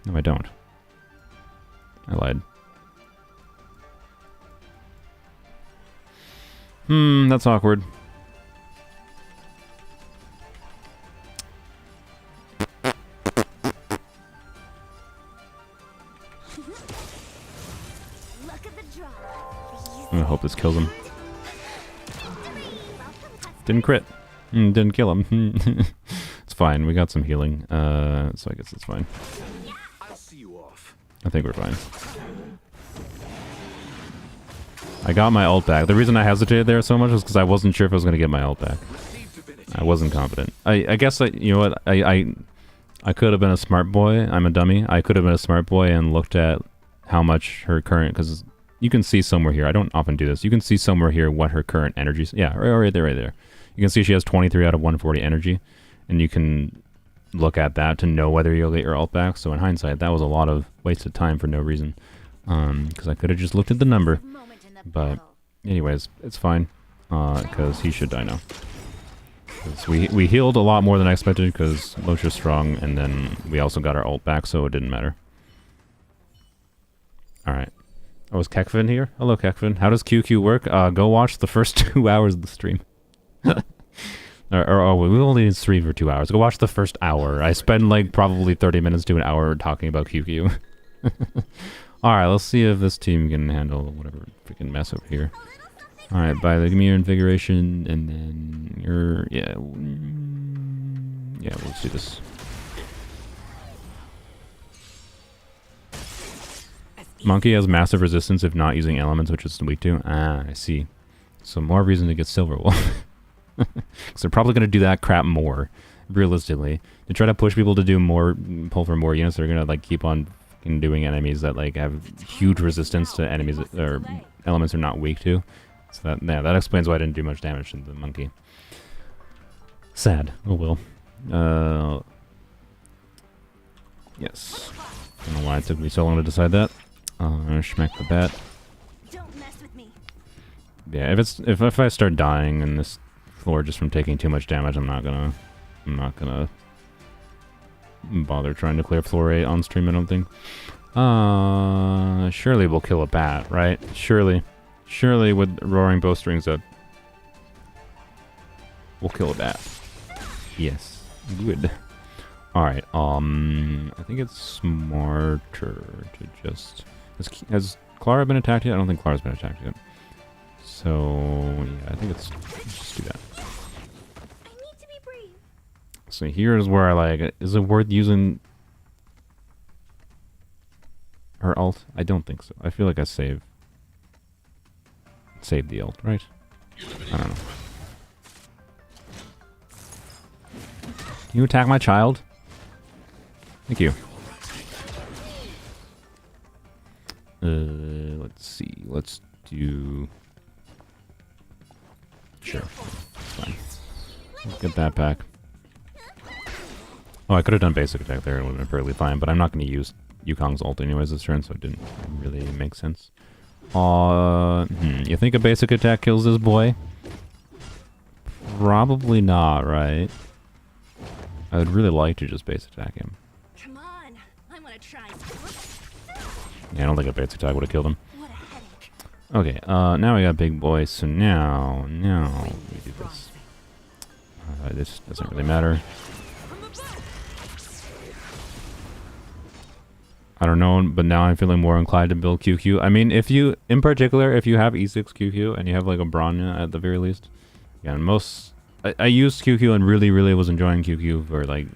Speaker 1: No, I don't. I lied. That's awkward. I'm gonna hope this kills him. Didn't crit. Didn't kill him. It's fine. We got some healing. So I guess it's fine. I think we're fine. I got my ult back. The reason I hesitated there so much was because I wasn't sure if I was going to get my ult back. I wasn't confident. I guess, you know what, I could have been a smart boy. I'm a dummy. I could have been a smart boy and looked at how much her current... Because you can see somewhere here. I don't often do this. You can see somewhere here what her current energy is. Yeah, right there, right there. You can see she has 23 out of 140 energy. And you can look at that to know whether you'll get your ult back. So in hindsight, that was a lot of wasted time for no reason. Because I could have just looked at the number. But anyways, it's fine. Because he should die now. We healed a lot more than I expected because Loucha's strong. And then we also got our ult back, so it didn't matter. Alright. Oh, is Kekvin here? Hello, Kekvin. How does Qingque work? Go watch the first 2 hours of the stream. or we only stream for 2 hours. Go watch the first hour. I spend like probably 30 minutes to an hour talking about Qingque. Alright, let's see if this team can handle whatever freaking mess over here. Alright, give me your invigoration, and then your... Yeah. Yeah, let's do this. Monkey has massive resistance if not using elements, which it's weak to. Ah, I see. So more reason to get Silver Wolf. Because they're probably going to do that crap more, realistically. To try to push people to do more, pull for more units, they're going to like keep on doing enemies that like have huge resistance to enemies that, or elements they're not weak to. So that, yeah, that explains why I didn't do much damage to the monkey. Sad. Oh well. Yes. I don't know why it took me so long to decide that. Schmack the bat.
Speaker 2: Don't mess with me.
Speaker 1: Yeah, if I start dying in this floor just from taking too much damage, I'm not gonna bother trying to clear floor 8 on stream, I don't think. Surely we'll kill a bat, right? Surely with roaring bowstrings up, we'll kill a bat. Yes, good. All right. I think it's smarter to just has Clara been attacked yet? I don't think Clara's been attacked yet. So yeah, I think let's just do that.
Speaker 2: I need to be brave.
Speaker 1: So here's where I like, is it worth using her ult? I don't think so. I feel like I saved the ult, right? I don't know. Can you attack my child? Thank you. Let's see. Let's do... Sure. That's fine. Let's get that back. Oh, I could have done basic attack there. It would have been perfectly fine, but I'm not going to use Yukong's ult anyways this turn, so it didn't really make sense. You think a basic attack kills this boy? Probably not, right? I would really like to just base attack him.
Speaker 2: Come on, I want to try.
Speaker 1: Yeah, I don't think a base attack would have killed him.
Speaker 2: What a headache.
Speaker 1: Okay, now we got big boy, so now we do this. This doesn't really matter. I don't know, but now I'm feeling more inclined to build QQ. I mean, if you, in particular, if you have E6 QQ and you have like a Bronya at the very least, again, I used QQ and really was enjoying QQ for like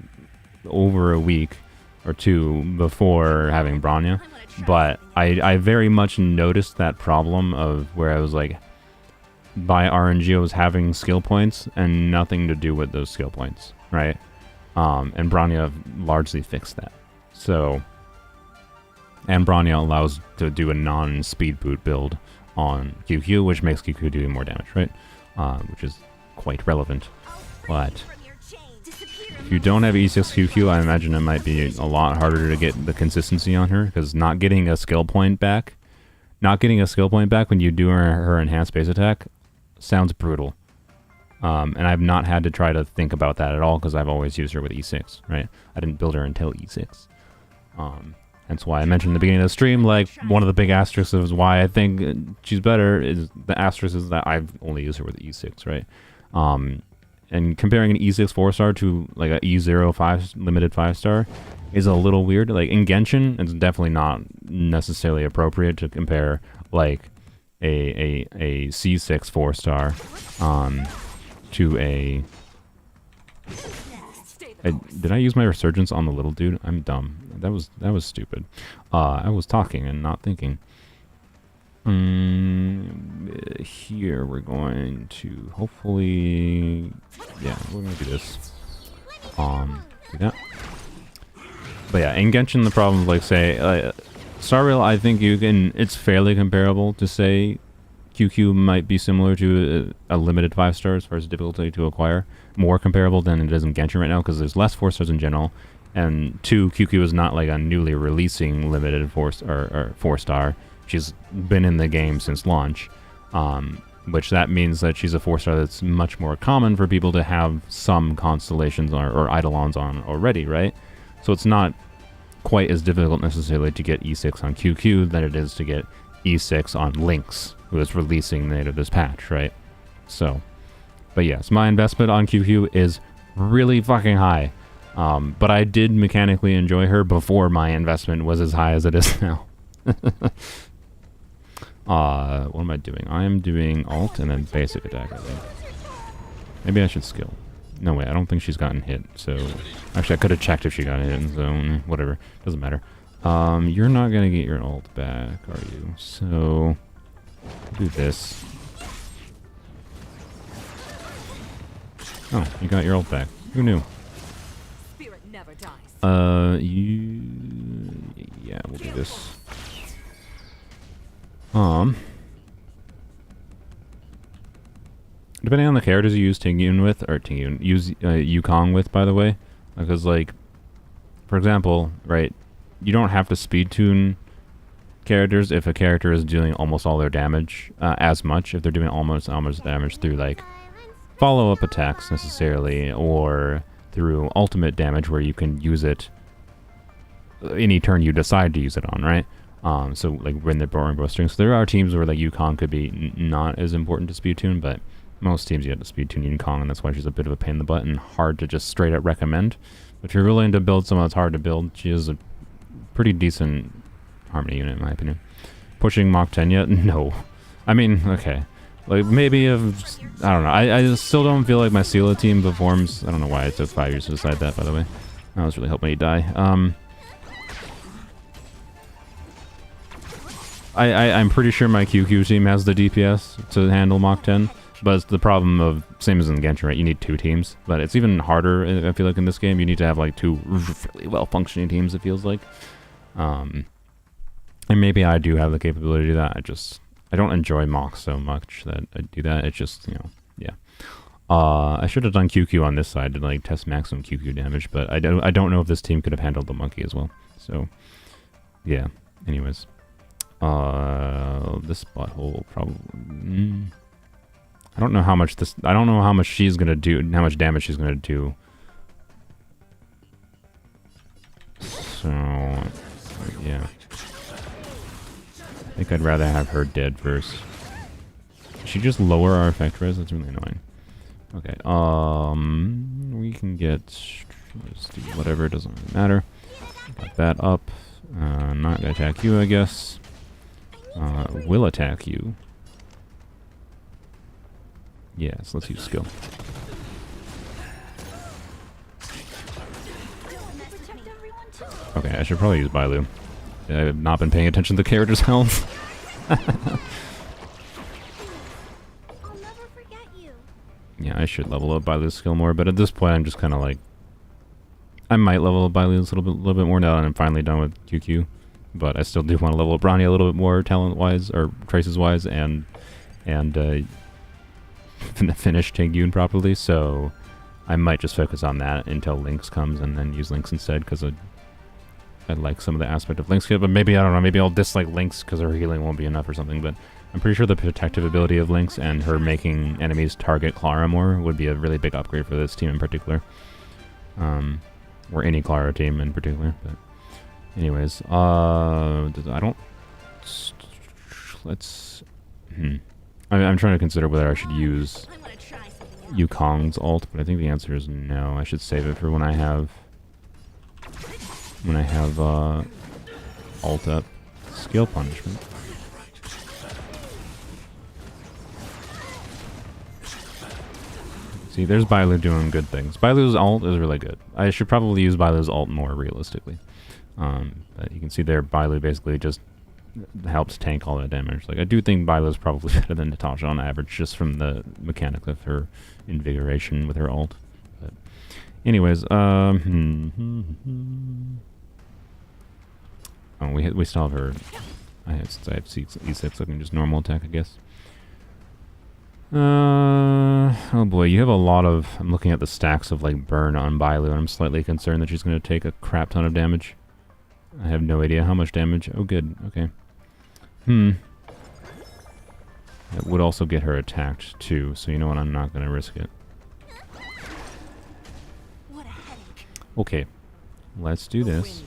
Speaker 1: over a week or two before having Bronya, but I very much noticed that problem of where I was like, by RNG I was having skill points and nothing to do with those skill points, right? And Bronya largely fixed that. So, and Bronya allows to do a non-speed boot build on QQ, which makes QQ do more damage, right? Which is quite relevant. But if you don't have E6 QQ, I imagine it might be a lot harder to get the consistency on her, because not getting a skill point back when you do her enhanced base attack sounds brutal. And I've not had to try to think about that at all, because I've always used her with E6, right? I didn't build her until E6. That's why I mentioned in the beginning of the stream, like, one of the big asterisks of why I think she's better is the asterisk is that I've only used her with E6, right? And comparing an E6 4-star to like a E0 limited 5-star is a little weird. Like in Genshin, it's definitely not necessarily appropriate to compare like a C6 4-star to a... Did I use my resurgence on the little dude? I'm dumb. That was stupid. I was talking and not thinking. Here we're going to hopefully, yeah, we're gonna do this. Do that. But yeah, in Genshin, the problem, like say, Star Rail, I think it's fairly comparable to say QQ might be similar to a limited 5-star as far as difficulty to acquire. More comparable than it is in Genshin right now, because there's less 4-stars in general, and 2, QQ is not like a newly releasing limited 4-star. She's been in the game since launch, which that means that she's a 4-star that's much more common for people to have some constellations or eidolons on already, right? So it's not quite as difficult necessarily to get E6 on QQ than it is to get E6 on Lynx, who is releasing later this patch, right? So, but yes, my investment on QQ is really fucking high, but I did mechanically enjoy her before my investment was as high as it is now. What am I doing? I am doing alt and then basic attack, I think. Maybe I should skill. No way, I don't think she's gotten hit, so... Actually, I could have checked if she got hit, so whatever. Doesn't matter. You're not gonna get your ult back, are you? So... do this. Oh, you got your ult back. Who knew?
Speaker 3: Spirit never dies.
Speaker 1: Yeah, we'll do this. Depending on the characters you use Tingyun with, or use Yukong with, by the way, because, like, for example, right, you don't have to speed tune characters if a character is doing almost all their damage, as much, if they're doing almost damage through, like, follow-up attacks, necessarily, or through ultimate damage, where you can use it any turn you decide to use it on, right? So, like, when they're boring bowstring. So there are teams where, like, Yukong could be not as important to speed tune, but most teams you have to speed tune Yukong, and that's why she's a bit of a pain in the butt and hard to just straight up recommend. But if you're willing to build someone that's hard to build, she is a pretty decent Harmony unit, in my opinion. Pushing Mach 10 yet? No. I mean, okay. Like, maybe if... I don't know. I still don't feel like my Sela team performs... I don't know why it took 5 years to decide that, by the way. I was really hoping he'd die. I'm pretty sure my Qingque team has the DPS to handle Mach 10, but it's the problem of, same as in Genshin, right? You need 2 teams, but it's even harder, I feel like, in this game. You need to have, like, 2 really well-functioning teams, it feels like. And maybe I do have the capability to do that. I don't enjoy Mach so much that I do that. It's just, you know, yeah. I should have done Qingque on this side to, like, test maximum Qingque damage, but I don't know if this team could have handled the monkey as well. So, yeah. Anyways. This butthole probably... I don't know how much she's gonna do, how much damage she's gonna do. So, yeah. I think I'd rather have her dead first. Should she just lower our effect res? That's really annoying. Okay, we can get... let's do whatever, it doesn't really matter. Got that up. Not gonna attack you, I guess. Will attack you. Yes, let's use skill. Okay, I should probably use Bailu. I have not been paying attention to the character's health. Yeah, I should level up Bailu's skill more, but at this point I'm just kind of like... I might level up Bailu's a little bit more now that I'm finally done with Qingque. But I still do want to level up Branya a little bit more talent-wise, or traces-wise, and finish Tingyun properly, so I might just focus on that until Lynx comes and then use Lynx instead, because I like some of the aspect of Lynx, but maybe, I don't know, maybe I'll dislike Lynx because her healing won't be enough or something, but I'm pretty sure the protective ability of Lynx and her making enemies target Clara more would be a really big upgrade for this team in particular. Or any Clara team in particular, but... Anyways, I don't... Let's... I'm trying to consider whether I should use Yukong's ult, but I think the answer is no. I should save it for when I have... ult up. Skill punishment. See, there's Bailu doing good things. Bailu's ult is really good. I should probably use Bailu's ult more realistically. But you can see there, Bailu basically just helps tank all that damage. Like, I do think Bailu's probably better than Natasha on average, just from the mechanic of her invigoration with her ult. But anyways, oh, we still have her. I have E6, I can just normal attack, I guess. Oh boy, you have a lot of... I'm looking at the stacks of, like, burn on Bailu, and I'm slightly concerned that she's going to take a crap ton of damage. I have no idea how much damage. Oh, good. Okay. It would also get her attacked, too, so you know what? I'm not going to risk it. Okay. Let's do this.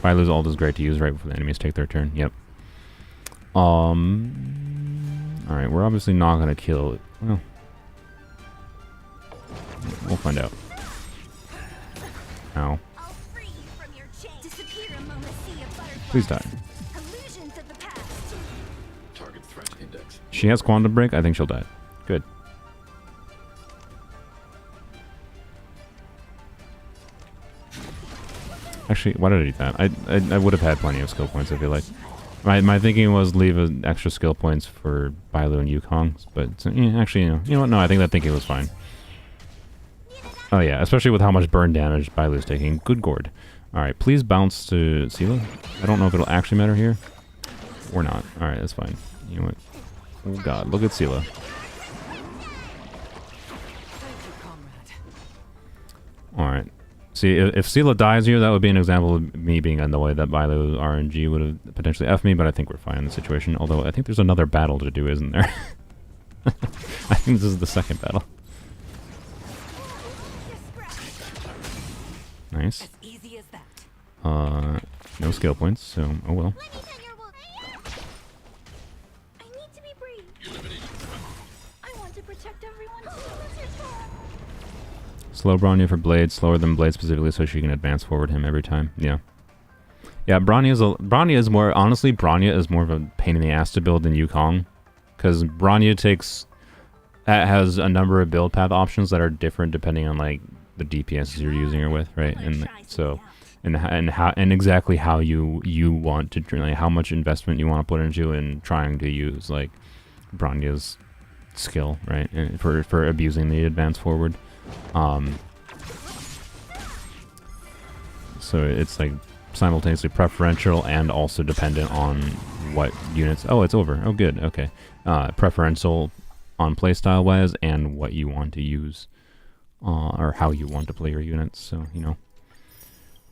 Speaker 1: Bailu's ult is great to use right before the enemies take their turn. Yep. Alright, we're obviously not going to kill it. Well, we'll find out. Ow. Please die.
Speaker 4: Target threat index
Speaker 1: she has Quantum Break, I think she'll die. Good. Actually, why did I do that? I would have had plenty of skill points, I feel like. My thinking was leave an extra skill points for Bailu and Yukong, but yeah, actually, you know what? No, I think that thinking was fine. Oh yeah, especially with how much burn damage Bailu's taking. Good gourd. Alright, please bounce to Sela. I don't know if it'll actually matter here. Or not. Alright, that's fine. You know what? Oh god, look at Sela. Alright. See, if Sela dies here, that would be an example of me being annoyed that Bailu RNG would have potentially F'd me, but I think we're fine in the situation. Although, I think there's another battle to do, isn't there? I think this is the second battle. Nice.
Speaker 2: As easy as that.
Speaker 1: No skill points, so oh well.
Speaker 2: I need to be brave. I want to protect everyone too.
Speaker 1: Slow Bronya for Blade, slower than Blade specifically, so she can advance forward him every time. Yeah. Yeah, Bronya is more, honestly, Bronya is more of a pain in the ass to build than Yukong. Because Bronya has a number of build path options that are different depending on, like, the DPS you're using her with, right? And so, and exactly how you want to, like, how much investment you want to put into and trying to use, like, Bronya's skill, right? And for abusing the advance forward. So it's like simultaneously preferential and also dependent on what units. Oh, it's over. Oh, good. Okay. Preferential on playstyle wise and what you want to use, or how you want to play your units. So you know.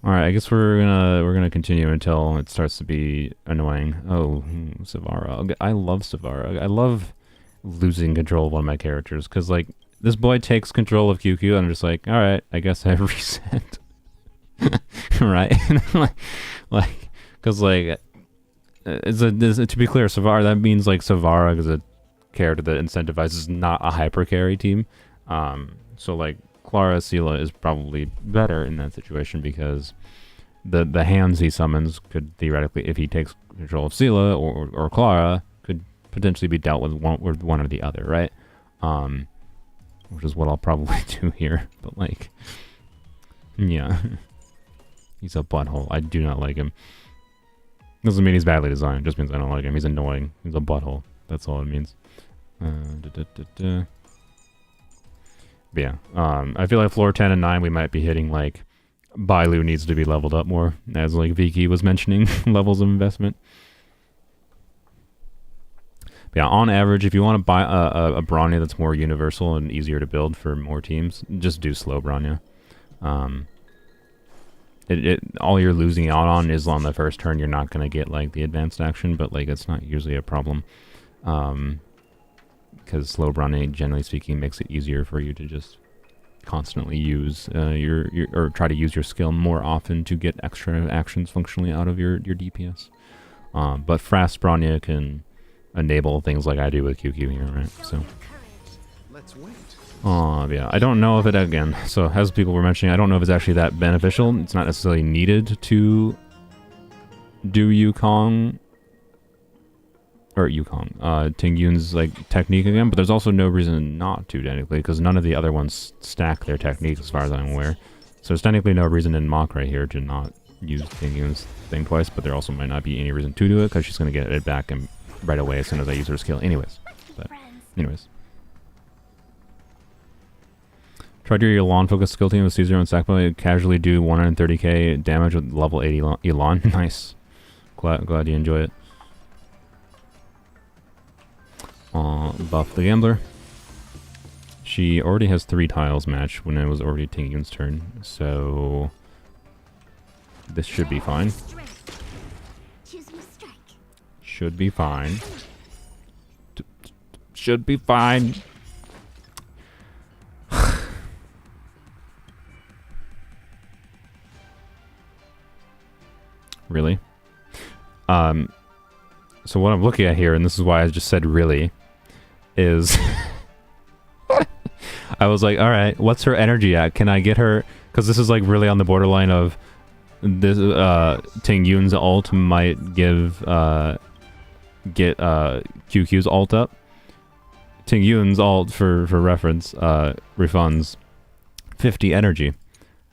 Speaker 1: All right. I guess we're gonna continue until it starts to be annoying. Oh, Svarog. I love Svarog. I love losing control of one of my characters because like. This boy takes control of Qingque, and I'm just like, all right, I guess I reset, right? like, because like, to be clear, that means like Svarog is a character that incentivizes not a hyper carry team. So like Clara Sela is probably better in that situation because the hands he summons could theoretically, if he takes control of Sela or Clara, could potentially be dealt with one or the other, right? Which is what I'll probably do here. But, like, yeah. He's a butthole. I do not like him. Doesn't mean he's badly designed. Just means I don't like him. He's annoying. He's a butthole. That's all it means. But yeah. I feel like floor 10 and 9 we might be hitting, like, Bailu needs to be leveled up more. As, like, Vicky was mentioning, levels of investment. Yeah, on average, if you want to buy a Bronya that's more universal and easier to build for more teams, just do slow Bronya. All you're losing out on is on the first turn. You're not going to get like the advanced action, but like it's not usually a problem. Because slow Bronya, generally speaking, makes it easier for you to just constantly use or try to use your skill more often to get extra actions functionally out of your DPS. But fast Bronya can enable things like I do with Qingque here, right? So, yeah, I don't know if it, again, so as people were mentioning, I don't know if it's actually that beneficial. It's not necessarily needed to do Tingyun's like technique again, but there's also no reason not to technically, because none of the other ones stack their techniques as far as I'm aware. So there's technically no reason in Mock right here to not use Tingyun's thing twice, but there also might not be any reason to do it, because she's going to get it back and right away as soon as I use her skill anyways. But anyways. Try to do your Elan focus skill team with Caesar and Sackboy. Casually do 130k damage with level 80 Elan. Nice. Glad you enjoy it. Buff the Gambler. She already has 3 tiles match when it was already Tingyun's turn. So this should be fine. Should be fine. Should be fine. Really? So what I'm looking at here, and this is why I just said really, is I was like, all right, what's her energy at? Can I get her? Because this is like really on the borderline of this. Tingyun's ult might give get QQ's ult up. Tingyun's ult, for reference, refunds 50 energy.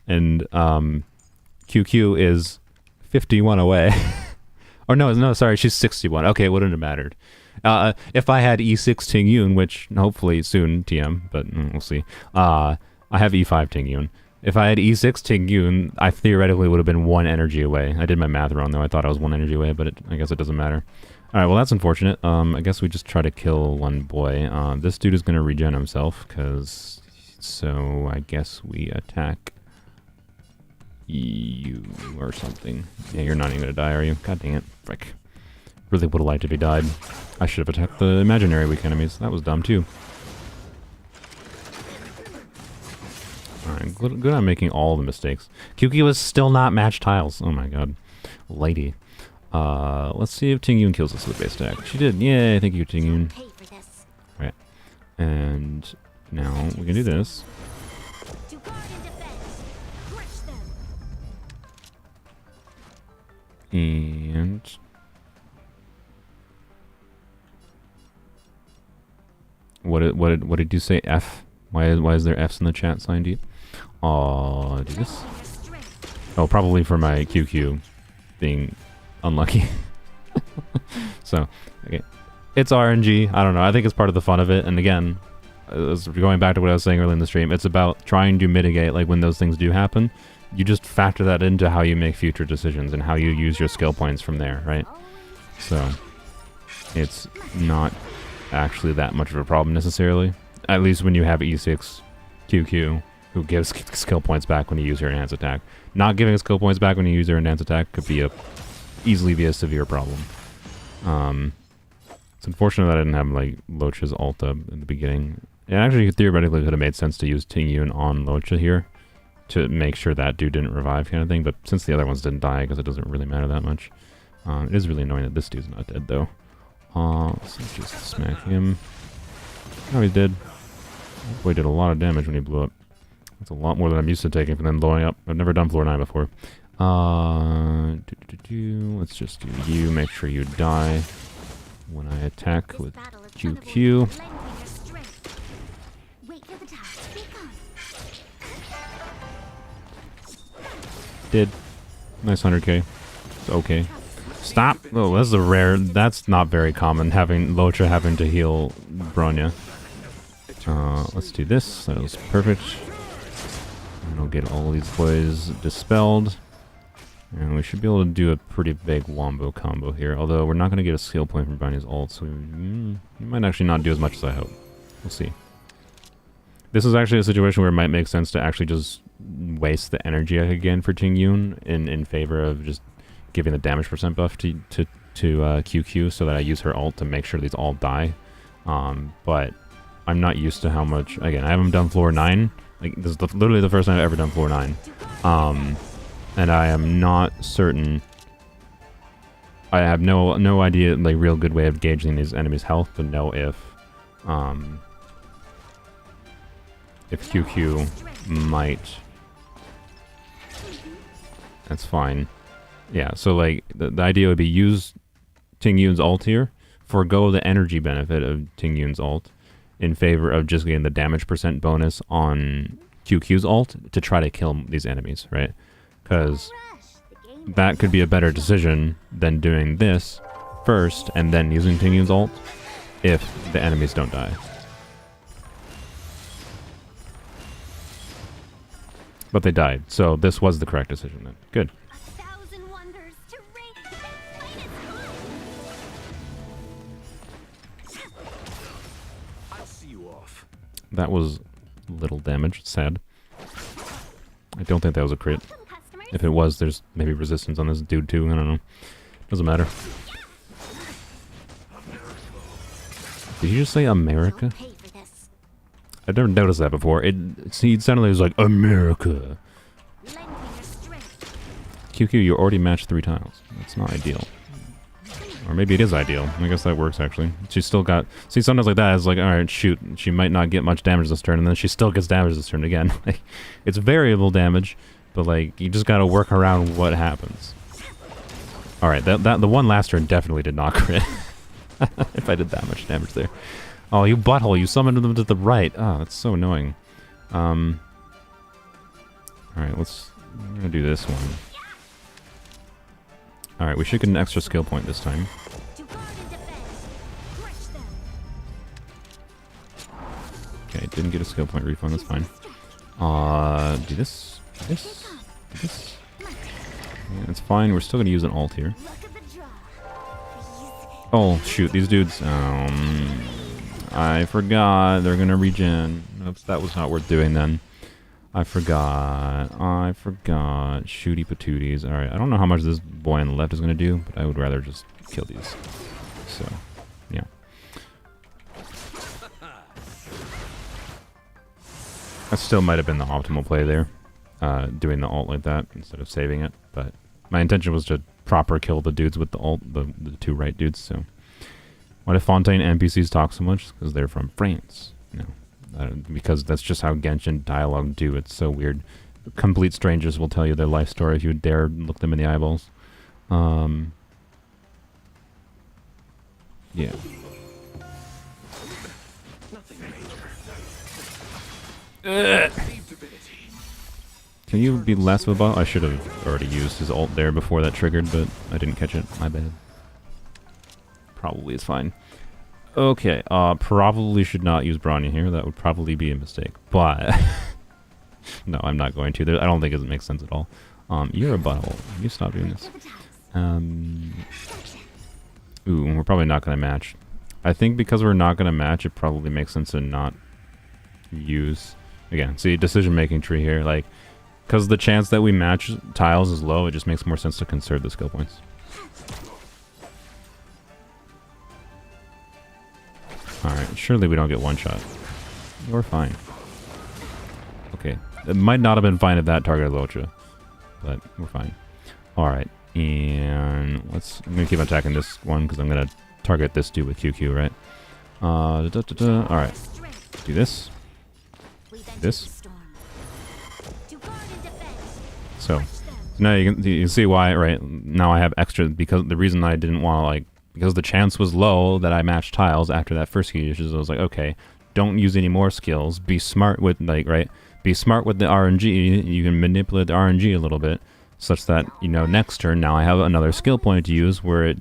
Speaker 1: And QQ is 51 away. Or no, sorry, she's 61. Okay, it wouldn't have mattered. If I had E6 Tingyun, which hopefully soon TM, but we'll see. I have E5 Tingyun. If I had E6 Tingyun, I theoretically would have been 1 energy away. I did my math wrong though. I thought I was 1 energy away, but I guess it doesn't matter. Alright, well that's unfortunate. I guess we just try to kill one boy. This dude is going to regen himself, so I guess we attack you or something. Yeah, you're not even going to die, are you? God dang it. Frick. Really would have liked if he died. I should have attacked the imaginary weak enemies. That was dumb too. Alright, good on making all the mistakes. Qingque was still not match tiles. Oh my god. Lady. Let's see if Tingyun kills us with a base attack. She did. Yay, thank you, Tingyun. Alright. And now we can do this. And what did you say? F? Why is there F's in the chat sign, deep? Do this. Oh, probably for my QQ being unlucky. So, okay. It's RNG. I don't know. I think it's part of the fun of it. And again, going back to what I was saying earlier in the stream, it's about trying to mitigate, like, when those things do happen. You just factor that into how you make future decisions and how you use your skill points from there, right? So, it's not actually that much of a problem necessarily. At least when you have E6 QQ, who gives skill points back when you use your enhanced attack. Not giving skill points back when you use your enhanced attack could be easily be a severe problem. It's unfortunate that I didn't have like Loucha's ult up in the beginning. It actually theoretically could have made sense to use Tingyun on Loucha here to make sure that dude didn't revive kind of thing, but since the other ones didn't die, because it doesn't really matter that much. It is really annoying that this dude's not dead though. Let's just smack him. Oh, he's dead. That boy did a lot of damage when he blew up. That's a lot more than I'm used to taking from them blowing up. I've never done floor 9 before. Let's just do you. Make sure you die when I attack with QQ. Did. Nice 100k. It's okay. Stop! Oh, that's a rare... That's not very common, having Loucha having to heal Bronya. Let's do this. That was perfect. And I'll get all these boys dispelled. And we should be able to do a pretty big wombo combo here. Although we're not going to get a skill point from Bronya's ult, so we might actually not do as much as I hope. We'll see. This is actually a situation where it might make sense to actually just waste the energy again for Tingyun in favor of just giving the damage percent buff to QQ so that I use her ult to make sure these all die. But I'm not used to how much... Again, I haven't done floor 9. Like, this is literally the first time I've ever done floor 9. And I am not certain... I have no idea, like, real good way of gauging these enemies' health to know if QQ might... That's fine. Yeah, so like the idea would be use Tingyun's ult here, forego the energy benefit of Tingyun's ult in favor of just getting the damage percent bonus on QQ's ult to try to kill these enemies, right? Because that could be a better decision than doing this first and then using Tingyun's ult if the enemies don't die. But they died, so this was the correct decision then. Good. That was little damage. Sad. I don't think that was a crit. If it was, there's maybe resistance on this dude too. I don't know. Doesn't matter. Did you just say America? I've never noticed that before. It sounded like it was like, America. QQ, you already matched 3 tiles. That's not ideal. Or maybe it is ideal. I guess that works, actually. She's still got... See, sometimes like that, it's like, alright, shoot. She might not get much damage this turn, and then she still gets damage this turn again. Like, it's variable damage, but, like, you just gotta work around what happens. Alright, the one last turn definitely did not crit. if I did that much damage there. Oh, you butthole! You summoned them to the right. Oh, that's so annoying. All right, we're gonna do this one. All right, we should get an extra skill point this time. Okay, didn't get a skill point refund. That's fine. Do this. Do this. Do this. Yeah, it's fine. We're still gonna use an ult here. Oh shoot, these dudes. I forgot they're gonna regen. Oops, that was not worth doing then. I forgot. Shooty patooties. Alright, I don't know how much this boy on the left is gonna do, but I would rather just kill these. So, yeah. That still might have been the optimal play there. Doing the ult like that instead of saving it, but my intention was to proper kill the dudes with the ult, the two right dudes, so. Why do Fontaine NPCs talk so much? Because they're from France. No. Because that's just how Genshin dialogue do. It's so weird. Complete strangers will tell you their life story if you dare look them in the eyeballs. Yeah. Can you be less of a bot? I should have already used his ult there before that triggered, but I didn't catch it. My bad. Probably is fine. Okay, probably should not use Bronya here. That would probably be a mistake. But no, I'm not going to. I don't think it makes sense at all. You're a butthole. You stop doing this. Ooh, we're probably not going to match. I think because we're not going to match, it probably makes sense to not use. Again, see, decision-making tree here. Like, because the chance that we match tiles is low, it just makes more sense to conserve the skill points. Alright, surely we don't get one shot. You're fine. Okay. It might not have been fine if that targeted Loucha, but we're fine. Alright, and I'm gonna keep attacking this one because I'm gonna target this dude with Qingque, right? Alright. Do this. This. So now you can see why, right? Now I have extra, because the reason I didn't want to, like, because the chance was low that I matched tiles after that first key issues, I was like, okay, don't use any more skills. Be smart with, like, right? Be smart with the RNG. You can manipulate the RNG a little bit, such that, you know, next turn now I have another skill point to use where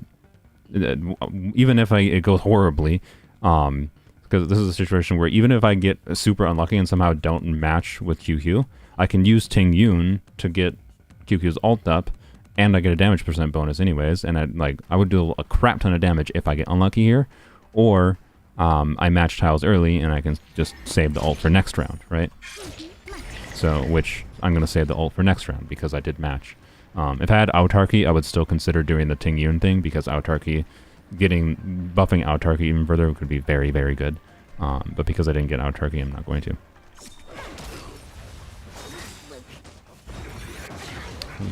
Speaker 1: even if it goes horribly, because this is a situation where even if I get super unlucky and somehow don't match with Qingque, I can use Tingyun to get Qingque's ult up, and I get a damage percent bonus anyways, and I would do a crap ton of damage if I get unlucky here, or I match tiles early and I can just save the ult for next round, right? So, which I'm going to save the ult for next round because I did match. If I had autarky, I would still consider doing the Tingyun thing, because autarky, buffing autarky even further could be very, very good. But because I didn't get autarky, I'm not going to.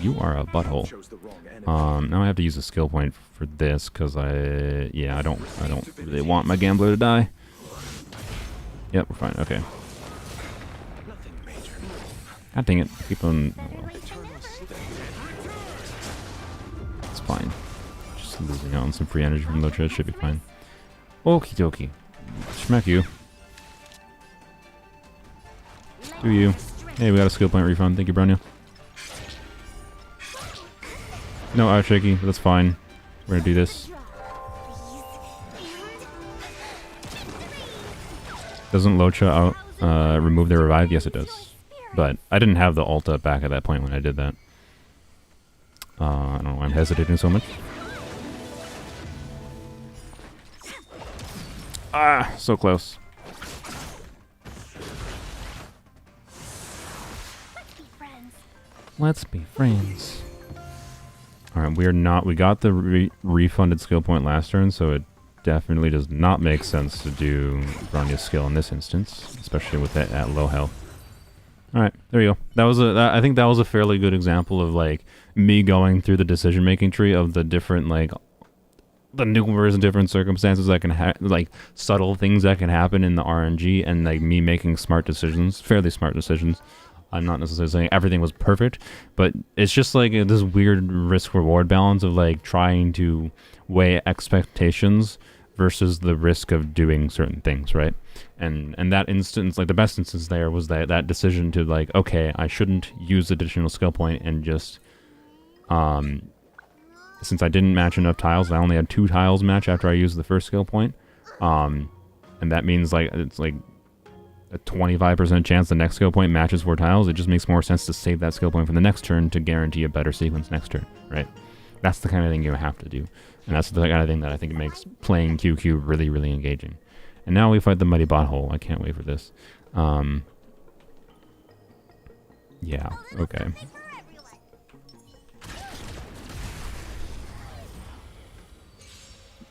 Speaker 1: You are a butthole. Now I have to use a skill point for this because I don't really want my gambler to die. Yep, we're fine. Okay. God dang it! Keep on. Oh, well. It's fine. Just losing out on some free energy from Loucha should be fine. Okie dokie. Schmack you. Do you? Hey, we got a skill point refund. Thank you, Bronya. No out shaky, but that's fine. We're gonna do this. Doesn't Loucha remove their revive? Yes, it does. But I didn't have the ult up back at that point when I did that. I don't know why I'm hesitating so much. Ah, so close. Let's be friends. Alright, we got the refunded skill point last turn, so it definitely does not make sense to do Bronya's skill in this instance, especially with it at low health. Alright, there you go. I think that was a fairly good example of, like, me going through the decision-making tree of the different, like, the numerous different circumstances that can like, subtle things that can happen in the RNG, and, like, me making smart decisions, fairly smart decisions. I'm not necessarily saying everything was perfect, but it's just like this weird risk-reward balance of, like, trying to weigh expectations versus the risk of doing certain things, right? And that instance, like the best instance there was that decision to like, okay, I shouldn't use additional skill point and just since I didn't match enough tiles, I only had 2 tiles match after I used the first skill point. And that means like it's like a 25% chance the next skill point matches 4 tiles. It just makes more sense to save that skill point for the next turn to guarantee a better sequence next turn, right? That's the kind of thing you have to do. And that's the kind of thing that I think makes playing QQ really, really engaging. And now we fight the Mighty Botthole. I can't wait for this. Yeah, okay.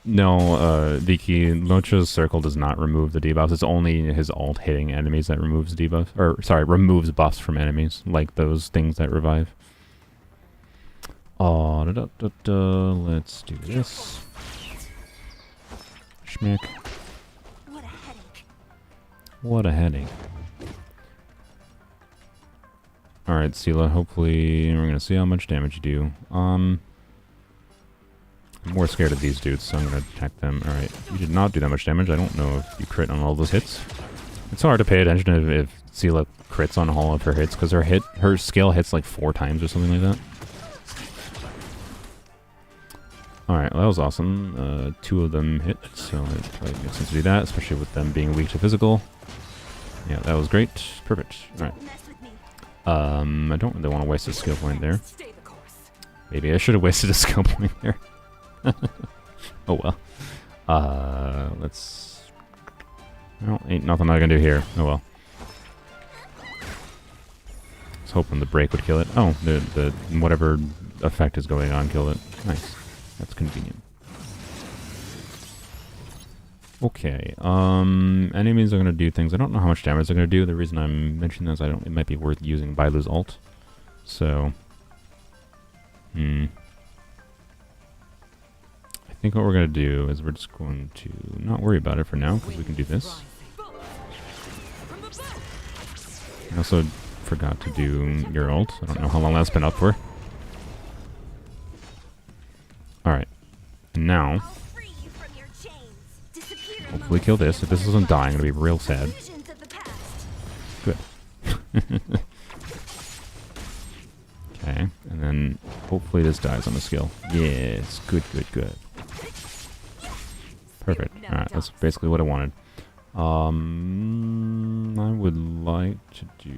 Speaker 1: No, Viki, Loucha's circle does not remove the debuffs. It's only his ult hitting enemies that removes debuffs. Or, sorry, removes buffs from enemies, like those things that revive. Oh, let's do this. Schmick.
Speaker 2: What a headache.
Speaker 1: What a headache. Alright, Sela, hopefully we're gonna see how much damage you do. I'm more scared of these dudes, so I'm gonna attack them. Alright, you did not do that much damage. I don't know if you crit on all those hits. It's hard to pay attention if Sela crits on all of her hits, because her skill hits like 4 times or something like that. Alright, well, that was awesome. 2 of them hit, so it probably makes sense to do that, especially with them being weak to physical. Yeah, that was great. Perfect. Alright. I don't really want to waste a skill point there. Maybe I should have wasted a skill point there. Oh well. Let's... Well, ain't nothing I can do here. Oh well. I was hoping the break would kill it. Oh, the whatever effect is going on killed it. Nice. That's convenient. Okay, enemies are going to do things. I don't know how much damage they're going to do. The reason I'm mentioning this, it might be worth using Bailu's ult. So, I think what we're going to do is we're just going to not worry about it for now, because we can do this. I also forgot to do your ult. I don't know how long that's been up for. Alright, and now... hopefully kill this. If this doesn't die, I'm going to be real sad. Good. Okay, and then hopefully this dies on the skill. Yes, good, good, good. Perfect. Alright, that's basically what I wanted. I would like to do...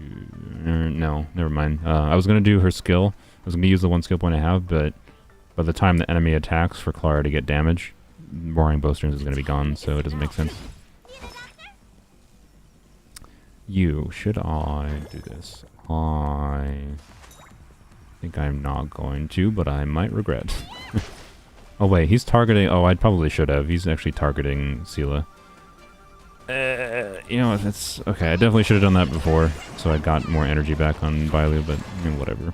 Speaker 1: no, never mind. I was going to do her skill. I was going to use the 1 skill point I have, but by the time the enemy attacks for Clara to get damage, Roaring Bowstrings is going to be gone, so it doesn't make sense. Should I do this? I think I'm not going to, but I might regret. Oh wait, he's targeting... oh, I probably should have. He's actually targeting Sela. You know, it's... okay, I definitely should have done that before, so I got more energy back on Bailu, but I mean, whatever.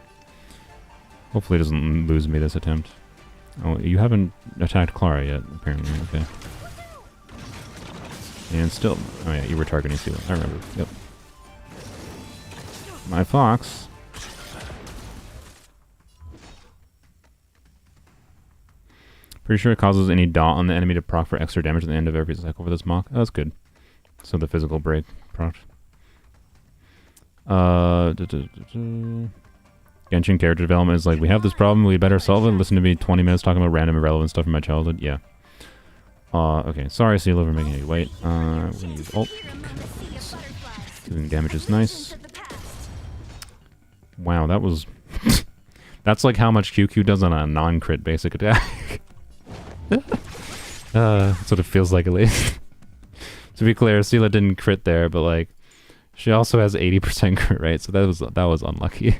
Speaker 1: Hopefully it doesn't lose me this attempt. Oh, you haven't attacked Clara yet, apparently. Okay. And still... oh yeah, you were targeting Sela. I remember. Yep. My fox. Pretty sure it causes any dot on the enemy to proc for extra damage at the end of every cycle for this mock. Oh, that's good. So the physical break proc. Genshin character development is like, we have this problem, we better solve it. Listen to me 20 minutes talking about random irrelevant stuff from my childhood. Yeah. Okay, sorry Sela for making you wait. We're gonna use ult. Doing damage is nice. Wow, that was... that's like how much QQ does on a non-crit basic attack. That's what it feels like at least. To be clear, Sela didn't crit there, but like, she also has 80% crit rate, so that was unlucky.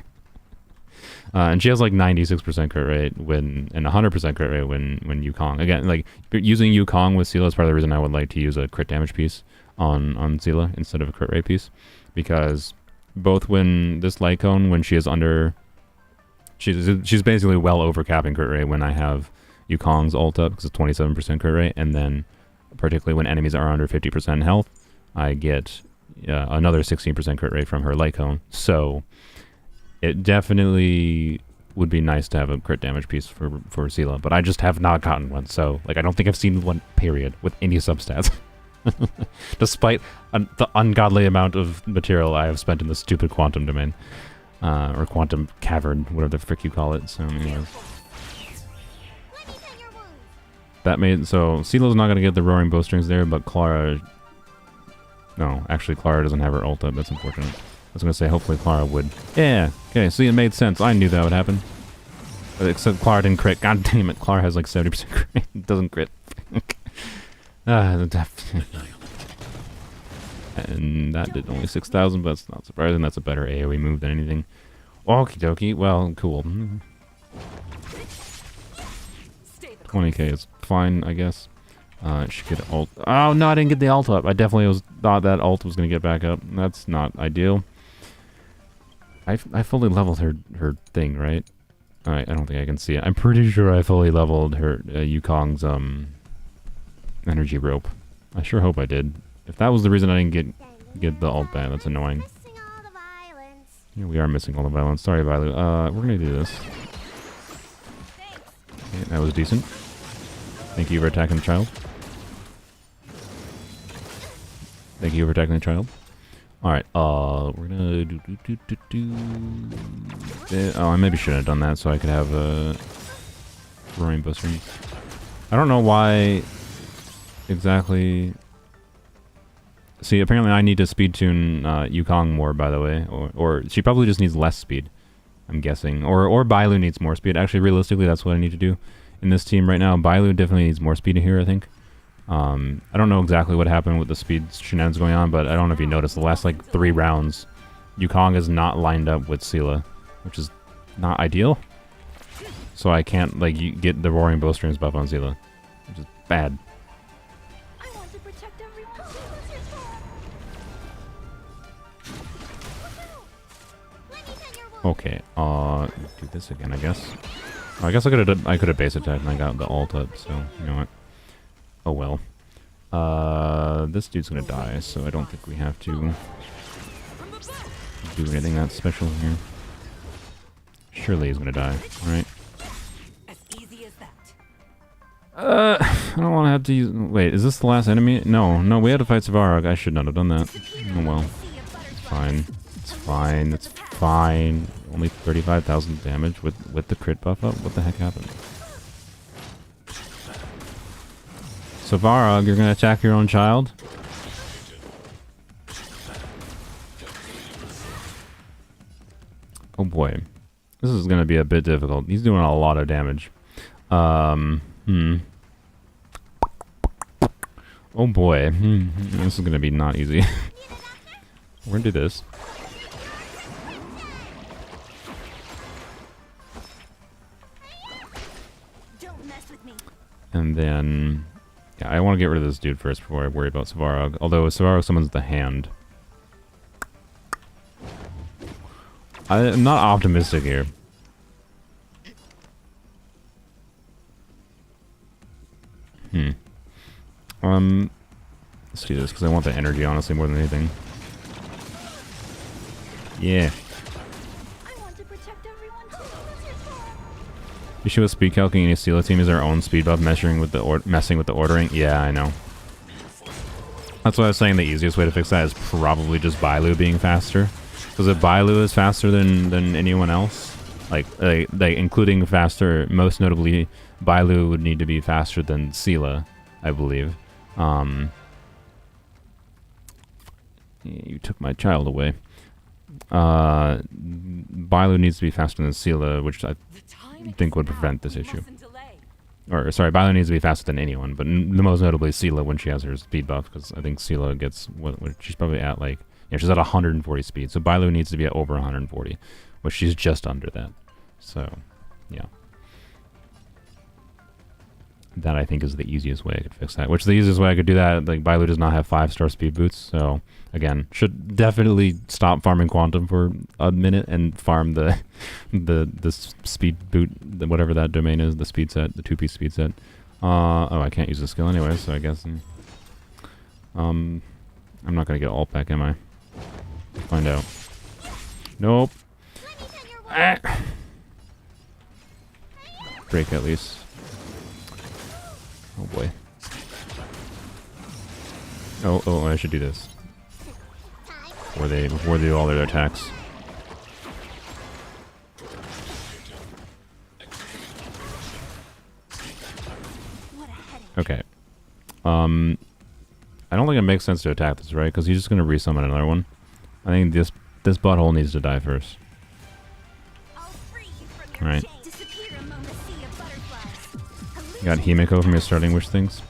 Speaker 1: And she has like 96% crit rate and 100% crit rate when Yukong. Again, like using Yukong with Sela is part of the reason I would like to use a crit damage piece on Sela instead of a crit rate piece, because both when this light cone, when she is under, she's basically well over capping crit rate when I have Yukong's ult up because it's 27% crit rate, and then particularly when enemies are under 50% health, I get another 16% crit rate from her light cone. So it definitely would be nice to have a crit damage piece for Sela, but I just have not gotten one, so like I don't think I've seen one, period, with any substats. Despite the ungodly amount of material I have spent in the stupid quantum domain. Or quantum cavern, whatever the frick you call it. So anyways. That made, so Silo's not gonna get the roaring bowstrings there, but Clara, no, actually Clara doesn't have her ult up, that's unfortunate. I was gonna say hopefully Clara would. Yeah, okay, see, it made sense. I knew that would happen. Except Clara didn't crit. God damn it, Clara has like 70% crit. It doesn't crit. And that did only 6,000, but it's not surprising. That's a better AoE move than anything. Okie dokie, well, cool. 20k is fine, I guess. It should get ult. Oh no, I didn't get the ult up. I definitely thought that ult was gonna get back up. That's not ideal. I fully leveled her thing, right? I don't think I can see it. I'm pretty sure I fully leveled her Yukong's energy rope. I sure hope I did. If that was the reason I didn't get the ult back, that's annoying. Yeah, we are missing all the violence. Sorry, Violet. We're gonna do this. Okay, that was decent. Thank you for attacking the child. Thank you for attacking the child. Alright, we're gonna do. Oh, I maybe shouldn't have done that so I could have roaring bowstrings. I don't know why exactly. See, apparently I need to speed tune Yukong more, by the way, or she probably just needs less speed, I'm guessing, or Bailu needs more speed. Actually, realistically, that's what I need to do in this team right now. Bailu definitely needs more speed here, I think. I don't know exactly what happened with the speed shenanigans going on, but I don't know if you noticed the last like 3 rounds, Yukong is not lined up with Sela, which is not ideal. So I can't like get the roaring bowstrings buff on Sela, which is bad. Okay, do this again, I guess. I guess I could have base attacked and I got the ult up, so you know what? Oh well. This dude's gonna die, so I don't think we have to do anything that special here. Surely he's gonna die, right? I don't want to have to use. Wait, is this the last enemy? No, we had to fight Svarog. I should not have done that. Oh well. It's fine. It's fine. It's fine. Only 35,000 damage with the crit buff up. What the heck happened? Svarog, you're gonna attack your own child? Oh boy. This is gonna be a bit difficult. He's doing a lot of damage. Oh boy. This is gonna be not easy. We're gonna do this. And then, yeah, I want to get rid of this dude first before I worry about Svarog. Although Svarog summons the hand. I'm not optimistic here. Let's do this because I want the energy, honestly, more than anything. Yeah. Issue with speed calcing any Sela team is our own speed buff messing with the ordering. Yeah, I know. That's why I was saying the easiest way to fix that is probably just Bailu being faster. Because if Bailu is faster than anyone else, like including faster, most notably, Bailu would need to be faster than Sela, I believe. You took my child away. Bailu needs to be faster than Sela, which I think would prevent this issue. Or, sorry, Bailu needs to be faster than anyone, but the most notably Sela when she has her speed buff, because I think Sela gets, what she's probably at like, yeah, she's at 140 speed, so Bailu needs to be at over 140, which she's just under that. So, yeah. That I think is the easiest way I could fix that. Which the easiest way I could do that, like Bailu does not have 5-star speed boots, so again, should definitely stop farming Quantum for a minute and farm the speed boot, whatever that domain is, the speed set, the 2-piece speed set. Oh, I can't use the skill anyway, so I guess I'm not gonna get ult back, am I? Find out. Nope. break at least. Oh boy. Oh, I should do this. Before they do all their attacks. Okay. I don't think it makes sense to attack this, right? Because he's just gonna resummon another one. I think this butthole needs to die first. Alright. Got Himeko from your starting wish things.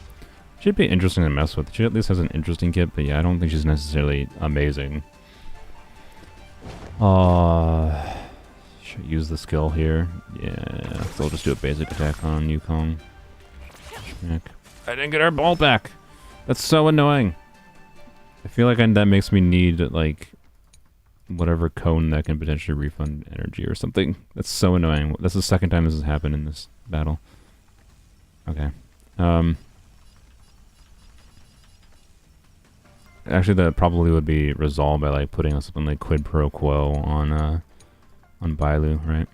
Speaker 1: She'd be interesting to mess with. She at least has an interesting kit, but yeah, I don't think she's necessarily amazing. Should use the skill here. Yeah, so I'll just do a basic attack on Yukong. I didn't get our ball back! That's so annoying! I feel like that makes me need, like, whatever cone that can potentially refund energy or something. That's so annoying. That's the second time this has happened in this battle. Okay. Actually, that probably would be resolved by, like, putting something like quid pro quo on Bailu, right?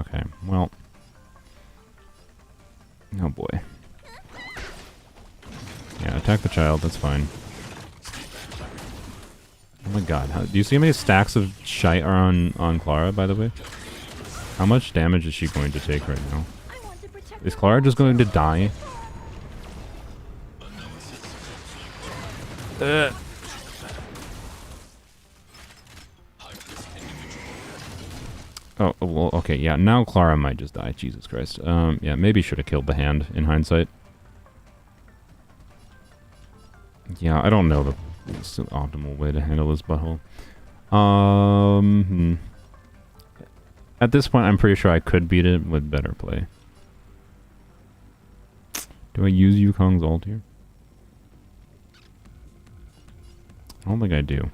Speaker 1: Okay, well... Oh boy. Yeah, attack the child, that's fine. Oh my god, do you see how many stacks of shite are on Clara, by the way? How much damage is she going to take right now? Is Clara just going to die? Oh, well, okay, yeah, now Clara might just die. Jesus Christ. Yeah, maybe should have killed the hand in hindsight. Yeah, I don't know the optimal way to handle this butthole. At this point, I'm pretty sure I could beat it with better play. Do I use Yukong's ult here? I don't think I do.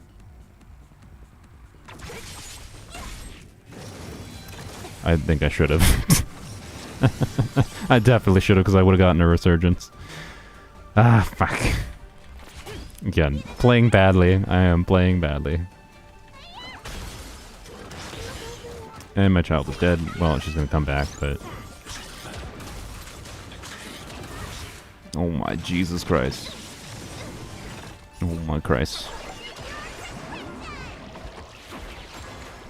Speaker 1: I think I should have. I definitely should have, because I would have gotten a resurgence. Ah, fuck. Again, playing badly. I am playing badly. And my child is dead. Well, she's gonna come back, but... Oh my Jesus Christ. Oh my Christ.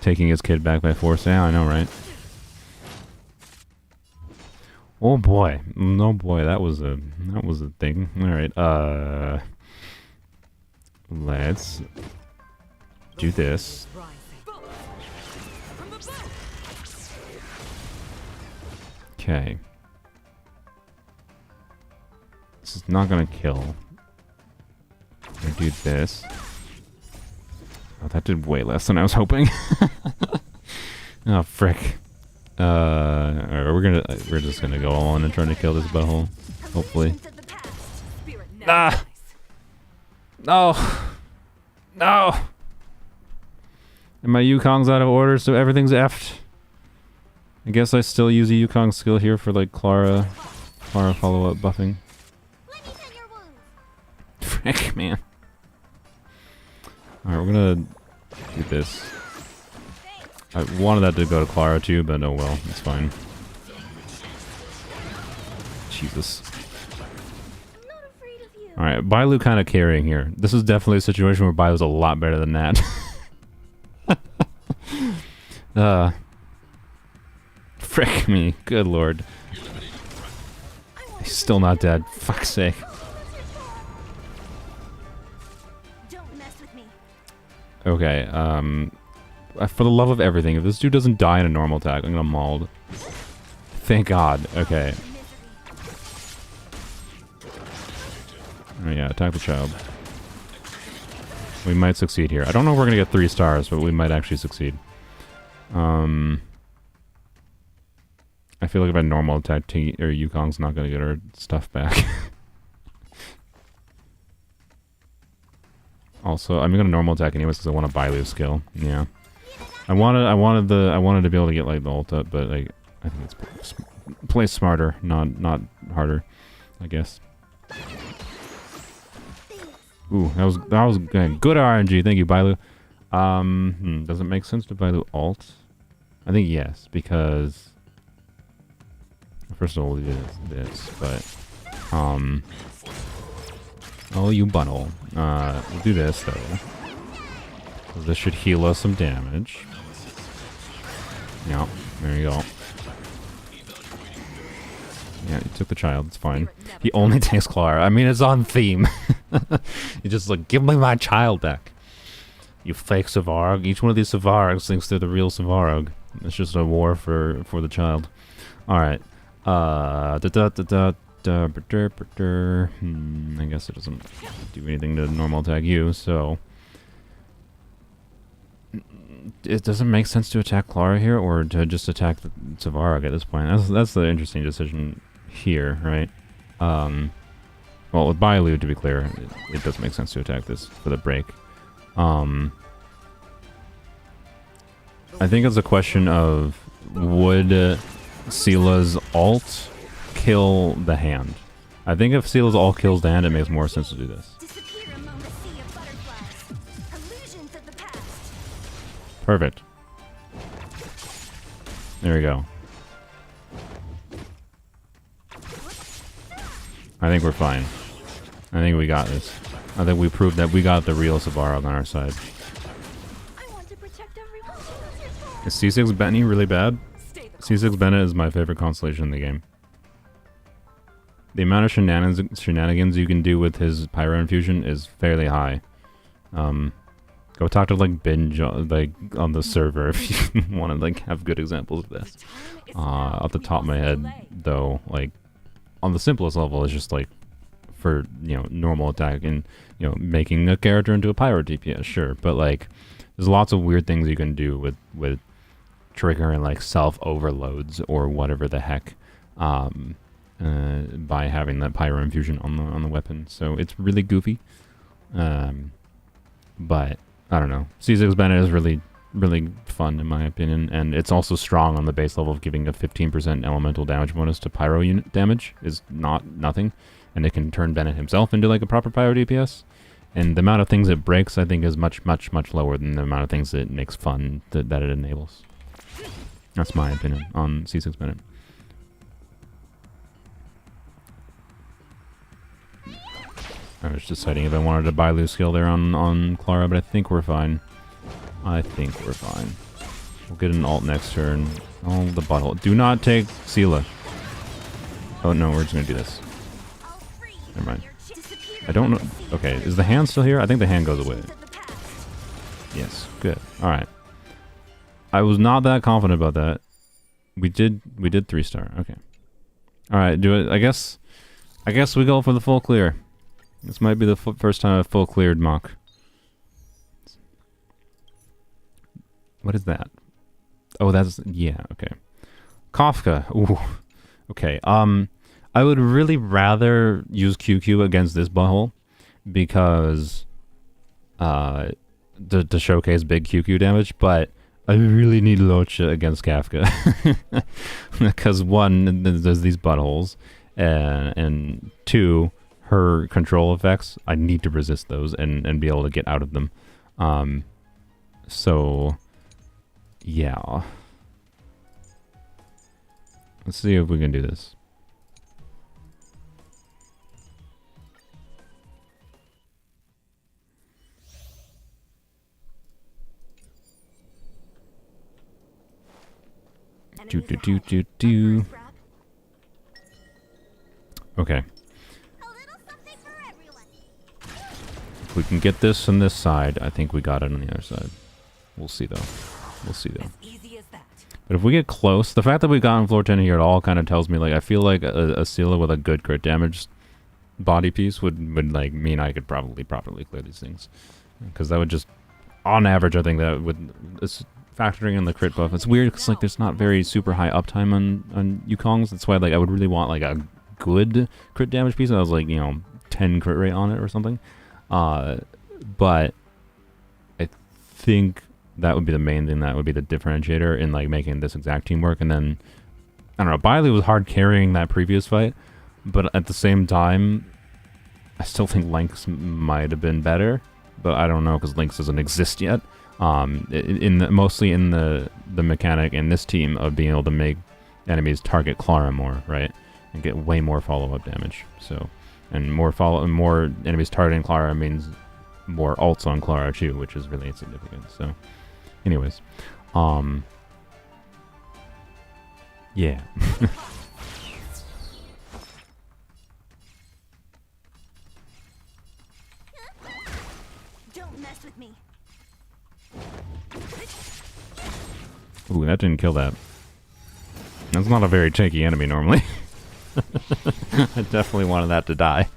Speaker 1: Taking his kid back by force. Yeah, I know, right? Oh boy. No boy, that was a thing. Alright, let's do this. Okay. This is not gonna kill. I'm gonna do this. Oh, that did way less than I was hoping. Oh, frick. We're just gonna go on and try to kill this butthole. Hopefully. Ah! No! No! And my Yukong's out of order, so everything's effed. I guess I still use a Yukong skill here for, like, Clara follow-up buffing. Frick, man. Alright, we're gonna do this. I wanted that to go to Clara too, but oh well, it's fine. Jesus. Alright, Bailu kind of carrying here. This is definitely a situation where Bailu's a lot better than that. Frick me, good lord. He's still not dead, fuck's sake. Okay, for the love of everything, if this dude doesn't die in a normal attack, I'm gonna mauled. Thank God. Okay. Oh yeah, attack the child. We might succeed here. I don't know if we're gonna get 3 stars, but we might actually succeed. I feel like if I normal attack Yukong's not gonna get her stuff back. Also, I'm gonna normal attack anyways because I want a Bailu skill. Yeah, I wanted to be able to get like the ult up, but like I think it's play smarter, not harder, I guess. Ooh, that was good RNG. Thank you, Bailu. Does it make sense to Bailu ult? I think yes, because first of all, we'll do this, but oh, you bundle. We'll do this though. So this should heal us some damage. Yeah, there you go. Yeah, he took the child. It's fine. He only takes Clara. I mean, it's on theme. He's just like, give me my child back. You fake Svarog. Each one of these Svarogs thinks they're the real Svarog. It's just a war for the child. All right. I guess it doesn't do anything to normal attack you, so it doesn't make sense to attack Clara here, or to just attack the Svarog at this point. That's the interesting decision here, right? Well, with Bailu, to be clear, it does make sense to attack this for the break. I think it's a question of would Sela's ult kill the hand. I think if Sela's ult kills the hand, it makes more sense to do this.
Speaker 2: Disappear among the sea of butterflies. Illusions of the past.
Speaker 1: Perfect. There we go. I think we're fine. I think we got this. I think we proved that we got the real Svarog on our side.
Speaker 2: I want to protect everyone.
Speaker 1: Is C6 Benny really bad? C6 Bennett is my favorite constellation in the game. The amount of shenanigans you can do with his Pyro Infusion is fairly high. Go talk to like Binge like on the server if you want to like have good examples of this. Off the top of my head, though, like on the simplest level, it's just like for normal attack and making a character into a Pyro DPS, sure, but like there's lots of weird things you can do with triggering like self overloads or whatever the heck. By having that Pyro Infusion on the weapon, so it's really goofy. But I don't know. C6 Bennett is really fun in my opinion, and it's also strong on the base level of giving a 15% elemental damage bonus to Pyro unit damage is nothing, and it can turn Bennett himself into like a proper Pyro DPS. And the amount of things it breaks, I think, is much lower than the amount of things it makes fun that it enables. That's my opinion on C6 Bennett. I was deciding if I wanted to buy loose skill there on Clara, but I think we're fine. I think we're fine. We'll get an ult next turn. Oh, the butthole. Do not take Sela. Oh, no, we're just going to do this. Never mind. I don't know. Okay, is the hand still here? I think the hand goes away. Yes, good. Alright. I was not that confident about that. We did 3-star. Okay. Alright, do it. I guess we go for the full clear. This might be the first time I've full cleared Mock. What is that? Oh, that's... yeah, okay. Kafka. Ooh. Okay, I would really rather use QQ against this butthole because... to showcase big QQ damage, but I really need Loucha against Kafka. Because one, there's these buttholes, and two... her control effects, I need to resist those and be able to get out of them. So, yeah. Let's see if we can do this. Do. Okay. If we can get this on this side, I think we got it on the other side. We'll see though. We'll see though. But if we get close, the fact that we've gotten floor 10 here at all kind of tells me, like, I feel like a Sela with a good crit damage body piece would like mean I could probably properly clear these things. Because that would just, on average, I think that would, it's factoring in the crit buff. It's weird because like there's not very super high uptime on Yukongs. That's why like I would really want like a good crit damage piece. And I was like, 10 crit rate on it or something. But I think that would be the main thing. That would be the differentiator in like making this exact team work. And then I don't know. Bailu was hard carrying that previous fight, but at the same time, I still think Lynx might have been better. But I don't know because Lynx doesn't exist yet. Mostly in the mechanic in this team of being able to make enemies target Clara more, right, and get way more follow-up damage. So, and more enemies targeting Clara means more ults on Clara too, which is really significant. So, anyways, yeah.
Speaker 2: Don't mess with me.
Speaker 1: Ooh, that didn't kill that. That's not a very tanky enemy normally. I definitely wanted that to die.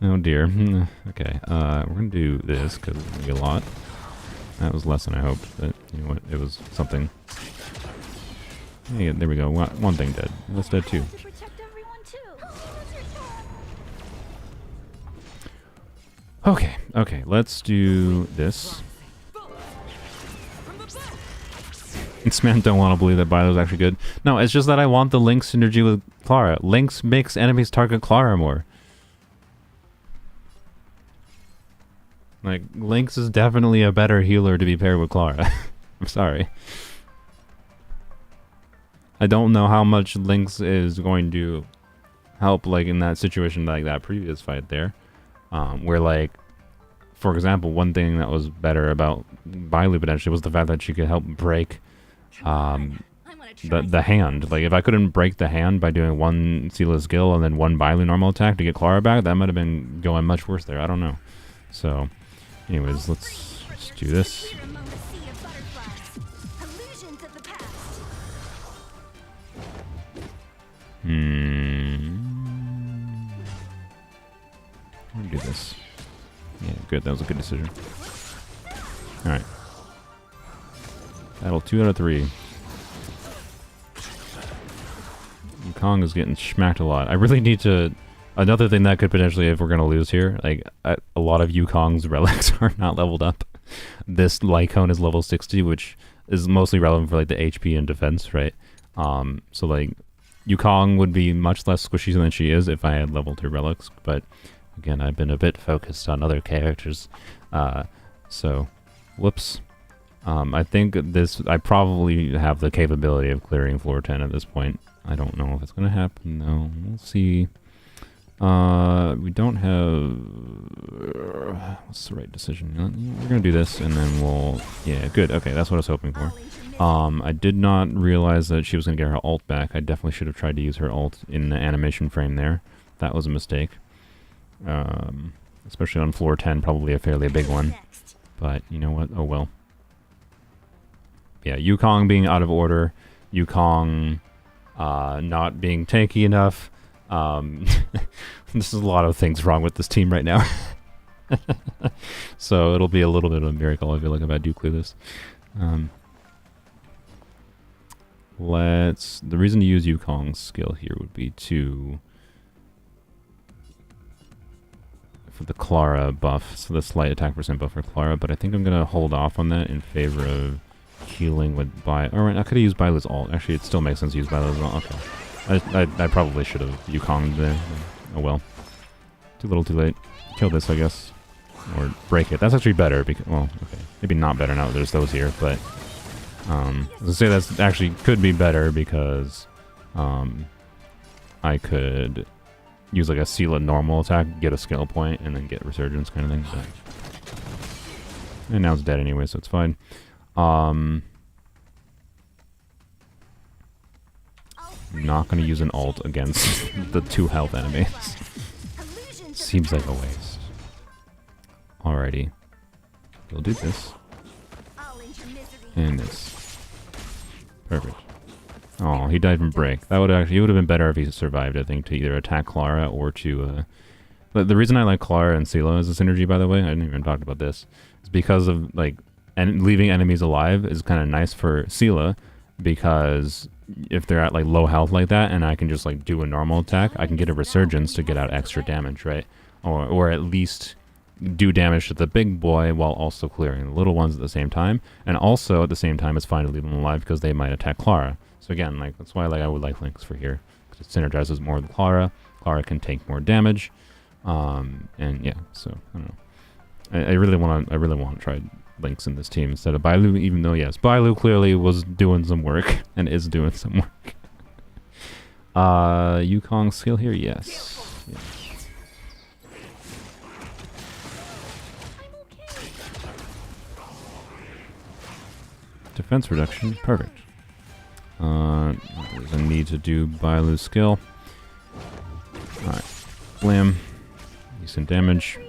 Speaker 1: Oh dear. Okay, we're gonna do this because it's gonna be a lot. That was less than I hoped, but you know what? It was something. Yeah, there we go. One thing dead. That's dead too.
Speaker 2: To protect everyone too. That's your turn.
Speaker 1: Okay, let's do this. This man don't want to believe that Bilo's actually good. No, it's just that I want the Link synergy with Clara. Lynx makes enemies target Clara more. Like, Lynx is definitely a better healer to be paired with Clara. I'm sorry. I don't know how much Lynx is going to help, like, in that situation, like that previous fight there. Where, like, for example, one thing that was better about Bailu potentially was the fact that she could help break the hand. Like, if I couldn't break the hand by doing one Sealah skill and then one Bailu normal attack to get Clara back, that might have been going much worse there. I don't know. So, anyways, let's just do this. Let me do this. Yeah, good. That was a good decision. Alright. Battle 2 out of 3. Kong is getting smacked a lot. I really need to... Another thing that could potentially, if we're going to lose here, like, a lot of Yukong's relics are not leveled up. This Lycone is level 60, which is mostly relevant for, like, the HP and defense, right? So, like, Yukong would be much less squishy than she is if I had leveled her relics, but again, I've been a bit focused on other characters. So, whoops. I think I probably have the capability of clearing floor 10 at this point. I don't know if it's going to happen, though. We'll see. We don't have... what's the right decision? We're going to do this, and then we'll... Yeah, good. Okay, that's what I was hoping for. I did not realize that she was going to get her ult back. I definitely should have tried to use her ult in the animation frame there. That was a mistake. Especially on floor 10, probably a fairly big one. But, you know what? Oh, well. Yeah, Yukong being out of order. Yukong not being tanky enough. This is a lot of things wrong with this team right now. So it'll be a little bit of a miracle, I feel like, if I do clear this. The reason to use Yukong's skill here would be for the Clara buff, so the slight attack percent buff for Clara, but I think I'm going to hold off on that in favor of healing with Alright, I could have used Bailu's ult. Actually, it still makes sense to use Bailu's ult. Okay. I probably should have Yukong'd there. Oh well. Too little too late. Kill this, I guess. Or break it. That's actually better, because, well, okay. Maybe not better now that there's those here, but... I was gonna say that's actually could be better because... I could use like a Sealah normal attack, get a skill point, and then get resurgence kind of thing. But... And now it's dead anyway, so it's fine. I'm not going to use an ult against the 2 health enemies. Seems like a waste. Alrighty. We'll do this. And this. Perfect. Oh, he died from break. That would actually, he would have been better if he survived, I think, to either attack Clara or to, But the reason I like Clara and Sealah as a synergy, by the way, I didn't even talk about this, is because of, like, and leaving enemies alive is kind of nice for Sealah, because if they're at, like, low health like that, and I can just, like, do a normal attack, I can get a resurgence to get out extra damage, right? Or at least do damage to the big boy while also clearing the little ones at the same time. And also, at the same time, it's fine to leave them alive because they might attack Clara. So again, like, that's why, like, I would like Lynx for here, because it synergizes more with Clara. Clara can take more damage. And yeah, so I don't know. I really want to try Lynx in this team instead of Bailu, even though, yes, Bailu clearly was doing some work and is doing some work. Yukong skill here? Yes. Yeah. Defense reduction, perfect. There's a need to do Bailu's skill. Alright, blam. Decent damage.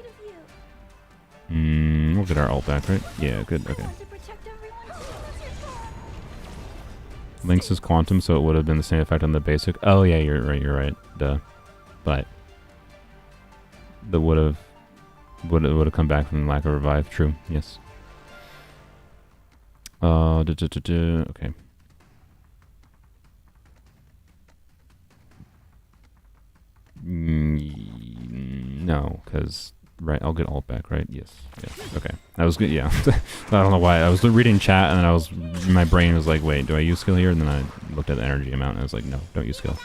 Speaker 1: We'll get our ult back, right? Yeah, good, okay. Lynx is quantum, so it would have been the same effect on the basic. Oh yeah, you're right. Duh. But the would have come back from the lack of revive. True. Yes. Okay. No, because right, I'll get ult back, right? Yes. Okay, that was good. Yeah, I don't know why. I was reading chat and then my brain was like, wait, do I use skill here? And then I looked at the energy amount and I was like, no, don't use skill.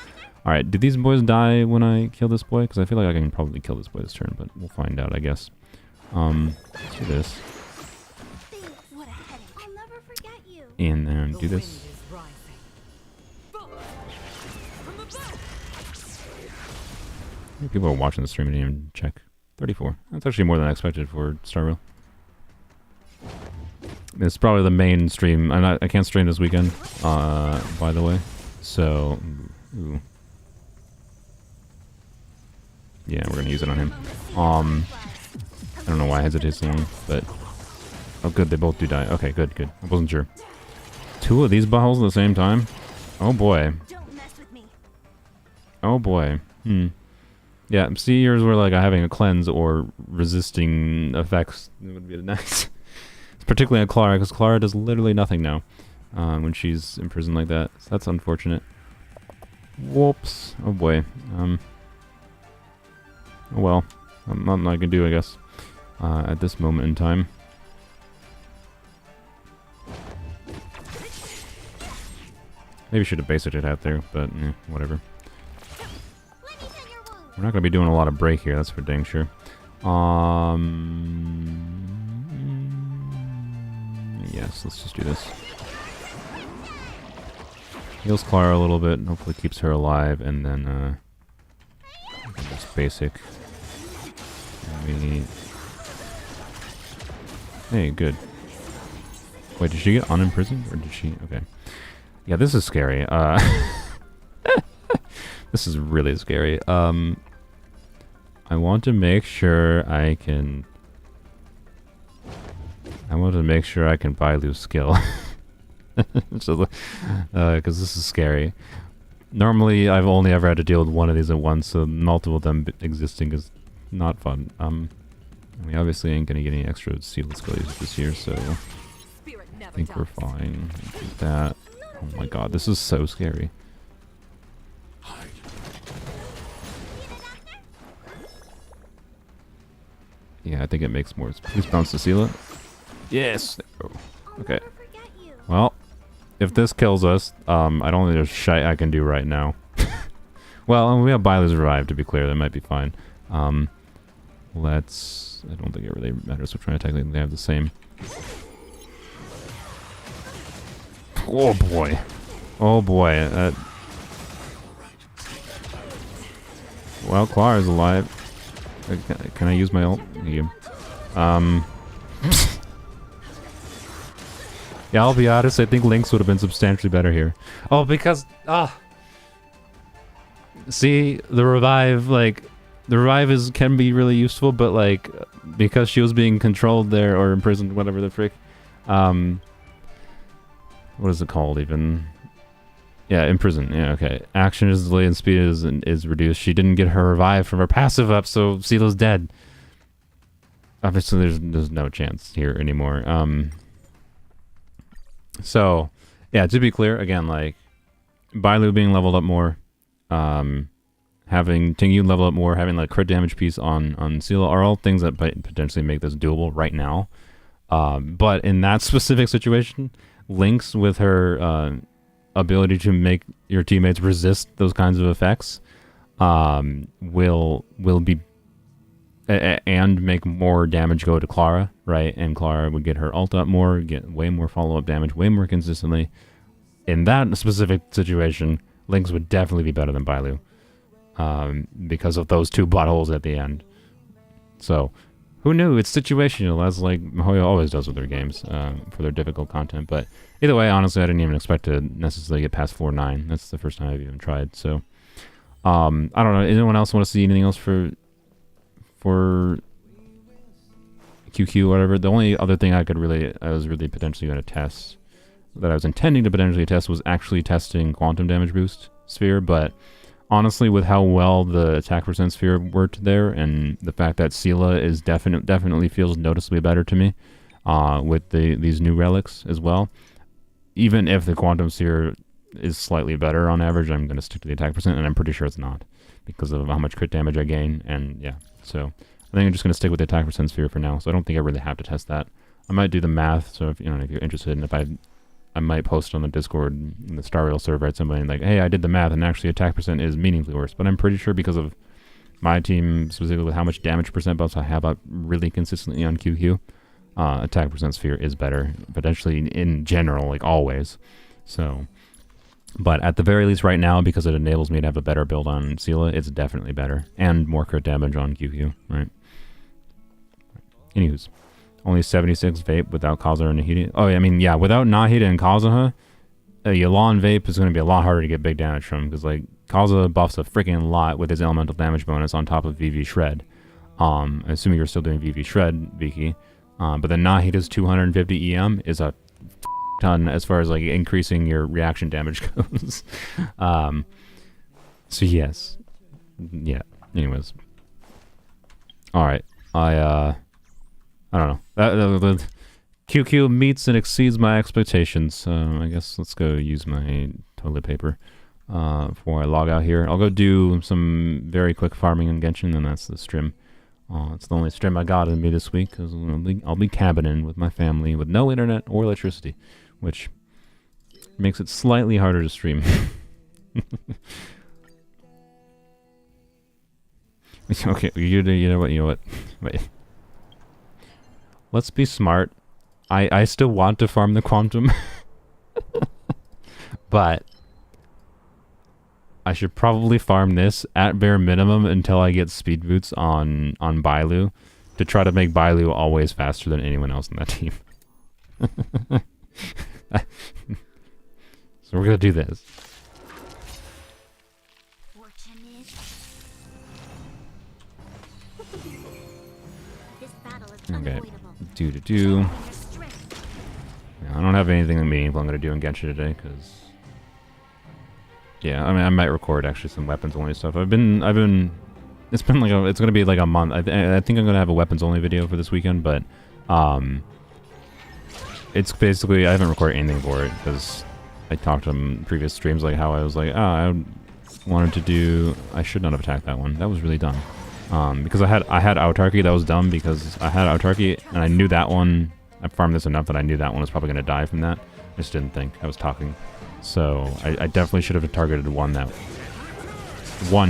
Speaker 1: All right, did these boys die when I kill this boy? Because I feel like I can probably kill this boy this turn, but we'll find out, I guess. Let's do this. And then do this. People are watching the stream and didn't even check. 34. That's actually more than I expected for Star Rail. It's probably the main stream. I can't stream this weekend, by the way. So, ooh. Yeah, we're gonna use it on him. I don't know why I hesitated so long, but oh, good, they both do die. Okay, good. I wasn't sure. 2 of these buttholes at the same time. Oh boy. Oh boy. Yeah, see, yours were like having a cleanse or resisting effects. It would be nice. Particularly on Clara, because Clara does literally nothing now when she's imprisoned like that. So that's unfortunate. Whoops. Oh boy. Oh well. Nothing I can do, I guess, at this moment in time. Maybe should have basic it out there, but whatever. We're not going to be doing a lot of break here, that's for dang sure. Yes, let's just do this. Heals Clara a little bit, and hopefully keeps her alive, and then just basic. Hey, good. Wait, did she get unimprisoned, or did she? Okay. Yeah, this is scary. This is really scary. I want to make sure I can... buy Lu's skill. Because this is scary. Normally, I've only ever had to deal with one of these at once, so multiple of them existing is not fun. We obviously ain't gonna get any extra seal skill users this year, so I think we're fine. Do that. Oh my god, this is so scary. Yeah, I think it makes more. Please bounce to seal it. Yes. Oh. Okay. Well, if this kills us, I don't think there's shite I can do right now. Well, we have Bailu's Revive, to be clear. That might be fine. Let's... I don't think it really matters which one. Technically, they have the same. Oh boy. Oh boy. Well, Clara's alive. Can I use my ult? Yeah, I'll be honest, I think Lynx would have been substantially better here. Oh, because... See, the revive, like... The revive can be really useful, but, like... Because she was being controlled there, or imprisoned, whatever the frick... what is it called, even? Yeah, imprisoned. Yeah, okay. Action is delayed and speed is reduced. She didn't get her revive from her passive up, so Silo's dead. Obviously, there's no chance here anymore. So, yeah, to be clear, again, like, Bailu being leveled up more, having Tingyun level up more, having, like, crit damage piece on Silo are all things that potentially make this doable right now. But in that specific situation, Lynx with her ability to make your teammates resist those kinds of effects will be and make more damage go to Clara, right? And Clara would get her ult up more, get way more follow-up damage, way more consistently. In that specific situation, Lynx would definitely be better than Bailu, because of those two buttholes at the end. So, who knew? It's situational, as like MiHoYo always does with their games, for their difficult content. But either way, honestly, I didn't even expect to necessarily get past 4-9. That's the first time I've even tried. So, I don't know. Anyone else want to see anything else for QQ, whatever? The only other thing I was really potentially going to test, that I was intending to potentially test, was actually testing quantum damage boost sphere, but honestly, with how well the attack percent sphere worked there, and the fact that Sela is definitely feels noticeably better to me, with these new relics as well. Even if the quantum sphere is slightly better on average, I'm going to stick to the attack percent, and I'm pretty sure it's not, because of how much crit damage I gain, and yeah. So I think I'm just going to stick with the attack percent sphere for now, so I don't think I really have to test that. I might do the math, so if you're interested, and if I might post on the Discord, in the Star Rail server, at somebody like, hey, I did the math, and actually attack percent is meaningfully worse. But I'm pretty sure because of my team, specifically with how much damage percent buffs I have up really consistently on QQ, attack percent sphere is better, potentially in general, like always. So, but at the very least right now, because it enables me to have a better build on Sela, it's definitely better. And more crit damage on QQ, right? Anywho's. Only 76 Vape without Kazuha and Nahida. Oh, I mean, yeah, without Nahida and Kazuha, Yelan Vape is going to be a lot harder to get big damage from, because, like, Kazuha buffs a freaking lot with his elemental damage bonus on top of VV Shred. Assuming you're still doing VV Shred, Viki. But then Nahida's 250 EM is a ton as far as, like, increasing your reaction damage goes. So, yes. Yeah. Anyways. Alright. I don't know. The QQ meets and exceeds my expectations. I guess let's go use my toilet paper before I log out here. I'll go do some very quick farming in Genshin, and that's the stream. It's the only stream I got in me this week, because I'll be cabining with my family with no internet or electricity, which makes it slightly harder to stream. Okay, you know what? Wait. Let's be smart. I still want to farm the quantum. But I should probably farm this at bare minimum until I get speed boots on Bailu, to try to make Bailu always faster than anyone else in that team. So we're gonna do this. Okay. Yeah, I don't have anything meaningful I'm gonna do in Genshin today, because yeah, I mean, I might record actually some weapons only stuff. It's been like it's gonna be like a month. I think I'm gonna have a weapons only video for this weekend, but it's basically, I haven't recorded anything for it, because I talked on previous streams like how I was like, I wanted to do, I should not have attacked that one. That was really dumb. Because I had autarky. That was dumb, because I had autarky and I knew that one. I farmed this enough that I knew that one was probably going to die from that. I just didn't think. I was talking. So I definitely should have targeted one,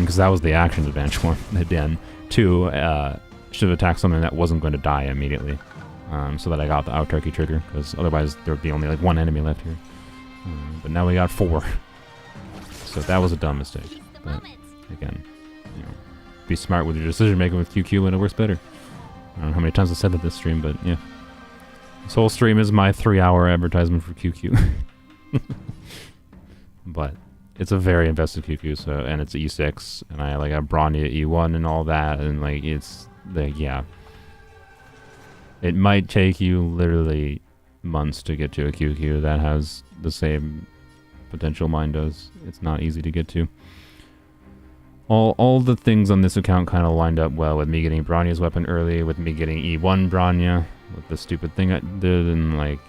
Speaker 1: because that was the action advantage one. Then 2, should have attacked something that wasn't going to die immediately, so that I got the autarky trigger, because otherwise there would be only like 1 enemy left here. But now we got 4. So that was a dumb mistake. But again, you know, be smart with your decision making with QQ and it works better. I don't know how many times I said that this stream, but yeah. This whole stream is my 3-hour advertisement for QQ. But it's a very invested QQ, so, and it's E6, and I like have Bronny at E1 and all that, and like it's like, yeah. It might take you literally months to get to a QQ that has the same potential mine does. It's not easy to get to. All the things on this account kind of lined up well, with me getting Bronya's weapon early, with me getting E1 Bronya, with the stupid thing I did, and like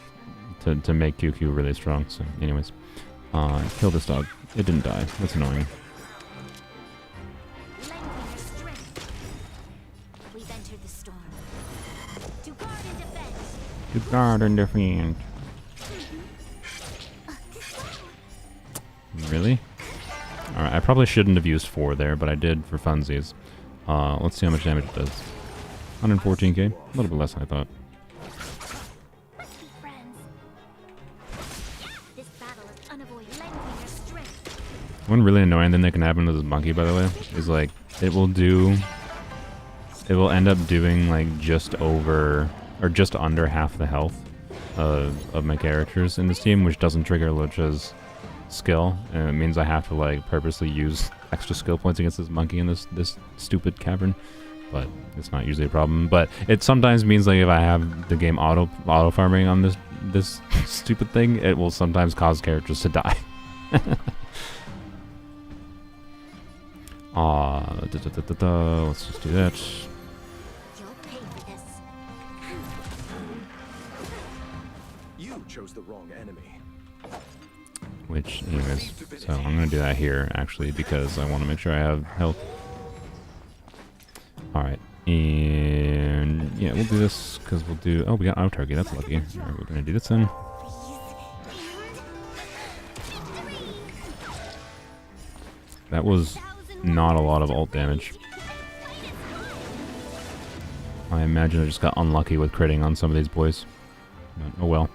Speaker 1: to make QQ really strong. So anyways, kill this dog. It didn't die. That's annoying. To guard and defend. Really? Alright, I probably shouldn't have used 4 there, but I did for funsies. Let's see how much damage it does. 114k, a little bit less than I thought.
Speaker 2: Let's be friends. This battle is unavoidable. Lend me your strength.
Speaker 1: One really annoying thing that can happen to this monkey, by the way, is like it will end up doing like just over or just under half the health of my characters in this team, which doesn't trigger Loucha's skill, and it means I have to like purposely use extra skill points against this monkey in this stupid cavern. But it's not usually a problem. But it sometimes means like if I have the game auto farming on this stupid thing, it will sometimes cause characters to die. Let's just do that.
Speaker 2: You'll pay for this.
Speaker 4: You chose the wrong enemy.
Speaker 1: Which, anyways, so I'm gonna do that here actually because I want to make sure I have health. All right, and yeah, we'll do this because we'll do. Oh, we got auto target. That's lucky. All right, we're gonna do this then. That was not a lot of ult damage. I imagine I just got unlucky with critting on some of these boys. But, oh well.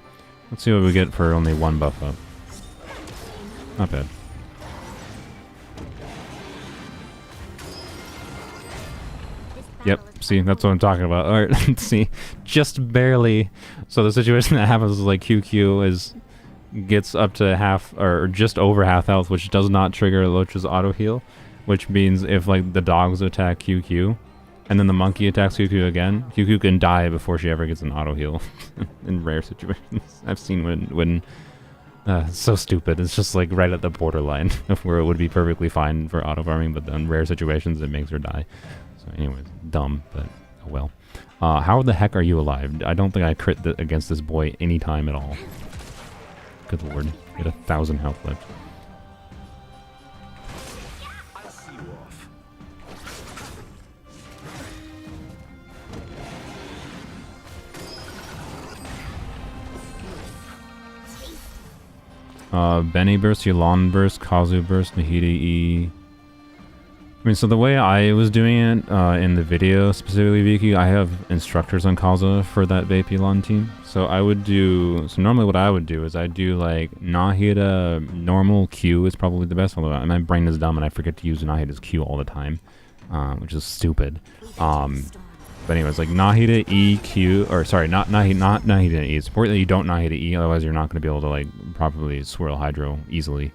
Speaker 1: Let's see what we get for only one buff up. Not bad. Yep, see, that's what I'm talking about. Alright, see, just barely. So the situation that happens is like Qingque gets up to half, or just over half health, which does not trigger Loucha's auto heal, which means if like the dogs attack Qingque, and then the monkey attacks Qingque again, Qingque can die before she ever gets an auto heal. In rare situations, I've seen when it's so stupid. It's just like right at the borderline of where it would be perfectly fine for auto farming, but in rare situations it makes her die. So anyways, dumb, but oh well. How the heck are you alive? I don't think I crit against this boy any time at all. Good lord, he had 1,000 health left.
Speaker 4: I'll see you off.
Speaker 1: Benny burst, Yulon burst, Kazu burst, Nahida E. I mean, so the way I was doing it in the video, specifically Vicky, I have instructors on Kazu for that Vape team. So I would do, so normally what I would do is I'd do like Nahida normal Q is probably the best, although my brain is dumb and I forget to use Nahida's Q all the time, which is stupid. But anyways, like Nahida E, Q, or sorry, not Nahida E. It's important that you don't Nahida E, otherwise you're not going to be able to like properly swirl Hydro easily.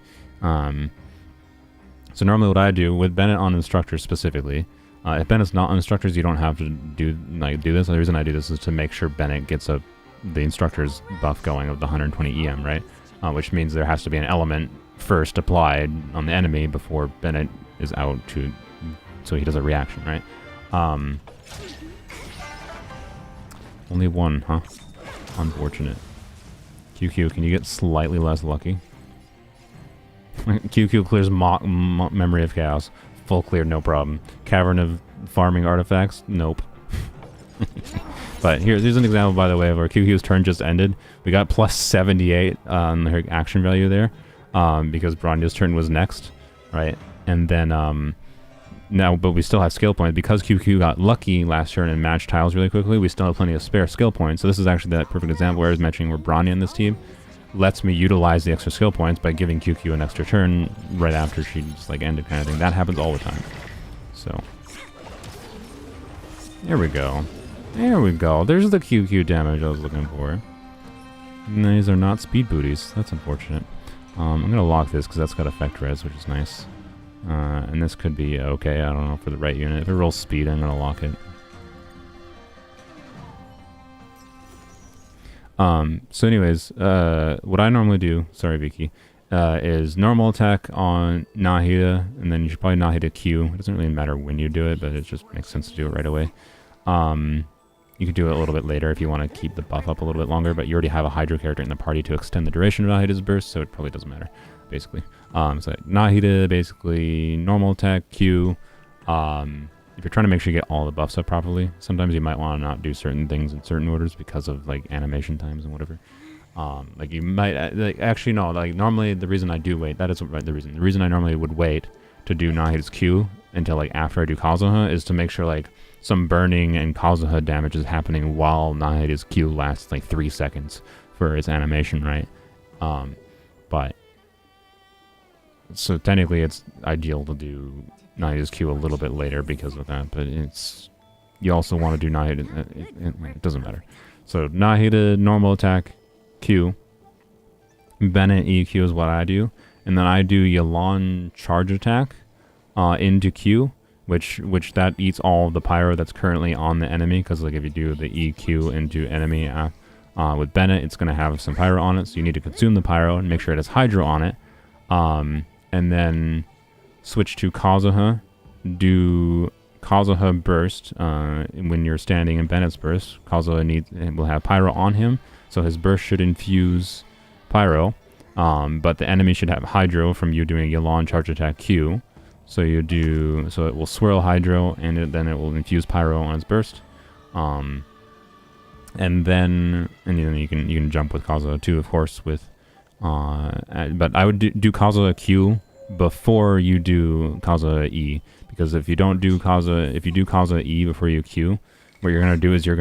Speaker 1: So normally what I do with Bennett on instructors specifically, if Bennett's not on instructors, you don't have to do this. The reason I do this is to make sure Bennett gets the instructor's buff going of the 120 EM, right? Which means there has to be an element first applied on the enemy before Bennett is out so he does a reaction, right? Only one, huh? Unfortunate. Qingque, can you get slightly less lucky? Qingque clears Memory of Chaos. Full clear, no problem. Cavern of Farming Artifacts? Nope. But here's an example, by the way, of where Qingque's turn just ended. We got plus 78 on her action value there, because Bronya's turn was next, right? And then, but we still have skill points. Because Qingque got lucky last turn and matched tiles really quickly, we still have plenty of spare skill points. So this is actually that perfect example where I was mentioning where Bronya in this team lets me utilize the extra skill points by giving Qingque an extra turn right after she just like ended, kind of thing. That happens all the time. So there we go. There we go. There's the Qingque damage I was looking for. And these are not speed booties. That's unfortunate. I'm gonna lock this because that's got effect res, which is nice. And this could be okay. I don't know, for the right unit. If it rolls speed, I'm gonna lock it. So anyways, what I normally do, sorry Vicky, is normal attack on Nahida, and then you should probably Nahida Q. It doesn't really matter when you do it, but it just makes sense to do it right away. You could do it a little bit later if you want to keep the buff up a little bit longer, but you already have a Hydro character in the party to extend the duration of Nahida's burst, so it probably doesn't matter, basically. So Nahida, basically, normal attack, Q. If you're trying to make sure you get all the buffs up properly, sometimes you might want to not do certain things in certain orders because of like animation times and whatever. Like you might, actually no, like normally the reason I do wait, that is the reason I normally would wait to do Nahida's Q until like after I do Kazuha is to make sure like, some burning and Kazuha damage is happening while Nahida's Q lasts like 3 seconds for its animation, right? But so technically it's ideal to do Nahida's Q a little bit later because of that, but you also want to do Nahida, it doesn't matter. So Nahida normal attack Q, Bennett EQ is what I do, and then I do Yelan charge attack into Q, which that eats all the pyro that's currently on the enemy, because like if you do the EQ into enemy with Bennett, it's going to have some pyro on it, so you need to consume the pyro and make sure it has hydro on it, and then switch to Kazuha, do Kazuha burst when you're standing in Bennett's burst. Kazuha will have pyro on him, so his burst should infuse pyro, but the enemy should have hydro from you doing Yelan charge attack Q. So it will swirl hydro, and then it will infuse pyro on its burst. And then you can jump with Kazuha too, of course. But I would do Kazuha Q before you do Kazuha E, because if you do Kazuha E before you Q, what you're gonna do is you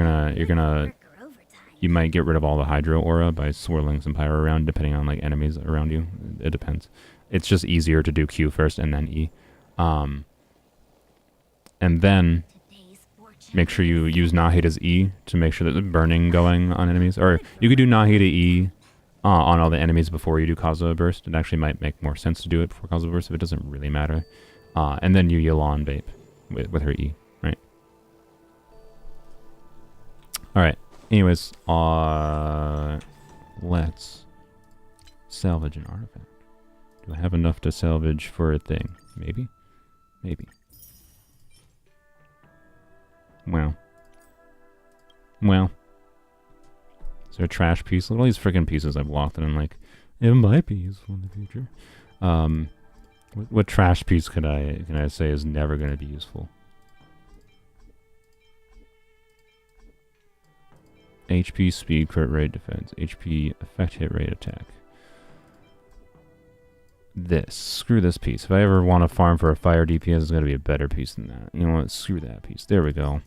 Speaker 1: might get rid of all the hydro aura by swirling some pyro around, depending on like enemies around you. It depends. It's just easier to do Q first and then E. And then make sure you use Nahida's E to make sure that the burning going on enemies. Or you could do Nahida E on all the enemies before you do Kazuha burst. It actually might make more sense to do it before Kazuha burst if it doesn't really matter. And then you Yelan vape with her E, right? Alright, anyways, let's salvage an artifact. Do I have enough to salvage for a thing? Maybe? Maybe. Well. Is there a trash piece? Look at all these freaking pieces I've locked, and I'm like, it might be useful in the future. What trash piece can I say is never going to be useful? HP speed, crit rate, defense. HP effect, hit rate, attack. Screw this piece. If I ever want to farm for a fire DPS, it's going to be a better piece than that. You know what? Screw that piece. There we go.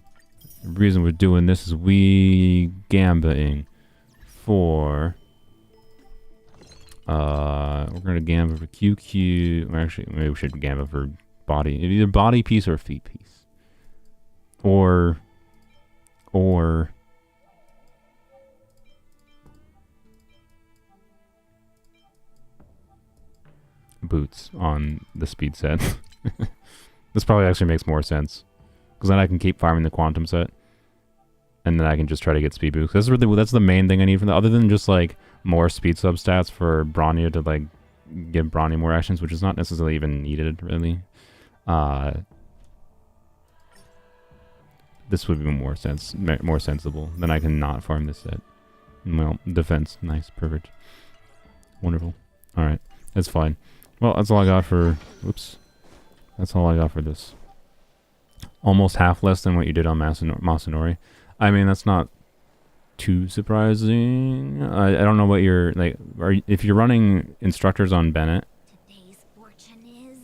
Speaker 1: The reason we're doing this is we gambaing for we're gonna gamba for QQ. Or actually, maybe we should gamba for body, either body piece or feet piece, or boots on the speed set. This probably actually makes more sense, because then I can keep farming the quantum set, and then I can just try to get speed boosts. That's the main thing I need from other than just like more speed substats for Bronya to like give Bronya more actions, which is not necessarily even needed really. This would be more sensible. Then I can not farm this set. Well, defense, nice, perfect, wonderful. All right, that's fine. Well, that's all I got for. Oops, that's all I got for this. Almost half less than what you did on Masanori. I mean, that's not too surprising. I don't know what you're like. If you're running instructors on Bennett.
Speaker 2: Today's fortune is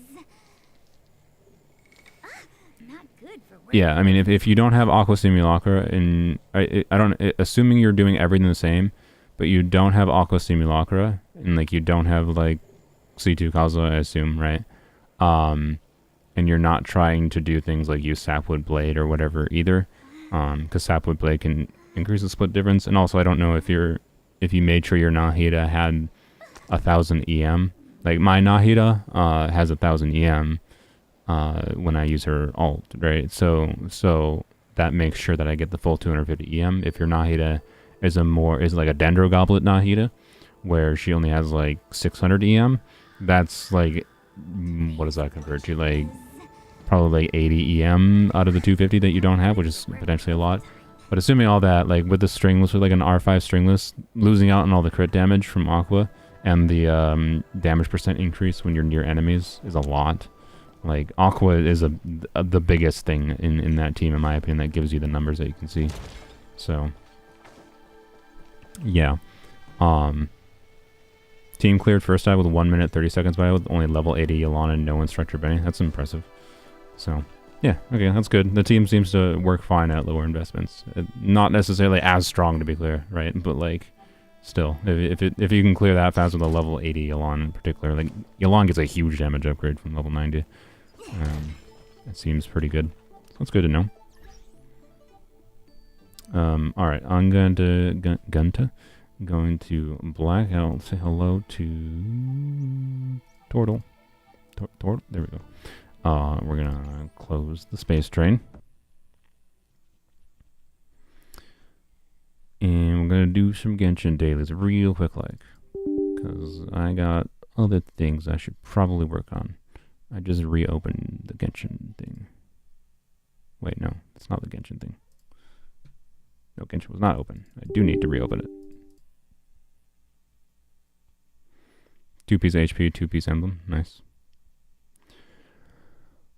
Speaker 2: not good for work.
Speaker 1: Yeah, I mean, if you don't have Aqua Simulacra, and assuming you're doing everything the same, but you don't have Aqua Simulacra, and like you don't have like C2 Kazuha, I assume, right? And you're not trying to do things like use Sapwood Blade or whatever either, because Sapwood Blade can increase the split difference. And also, I don't know if you made sure your Nahida had 1,000 EM. Like my Nahida has 1,000 EM when I use her ult, right? So that makes sure that I get the full 250 EM. If your Nahida is like a Dendro Goblet Nahida, where she only has like 600 EM, that's like, what does that convert to? Like probably like 80 EM out of the 250 that you don't have, which is potentially a lot. But assuming all that, like with the stringless, with like an R5 stringless, losing out on all the crit damage from Aqua and the damage percent increase when you're near enemies is a lot. Like Aqua is the biggest thing in that team, in my opinion, that gives you the numbers that you can see. So yeah. Team cleared first dive with 1 minute 30 seconds by with only level 80 Yelan and no instructor Benny. That's impressive. So Yeah, okay, that's good. The team seems to work fine at lower investments. Not necessarily as strong, to be clear, right? But like, still, if you can clear that fast with a level 80 Yelan in particular, like Yelan gets a huge damage upgrade from level 90. It seems pretty good. So that's good to know. All right, I'm going to blackout. Say hello to Tortle. Tortle. There we go. We're gonna close the space train. And we're gonna do some Genshin dailies real quick, like, because I got other things I should probably work on. I just reopened the Genshin thing. Wait, no, it's not the Genshin thing. No, Genshin was not open. I do need to reopen it. 2-piece HP, 2-piece emblem, nice.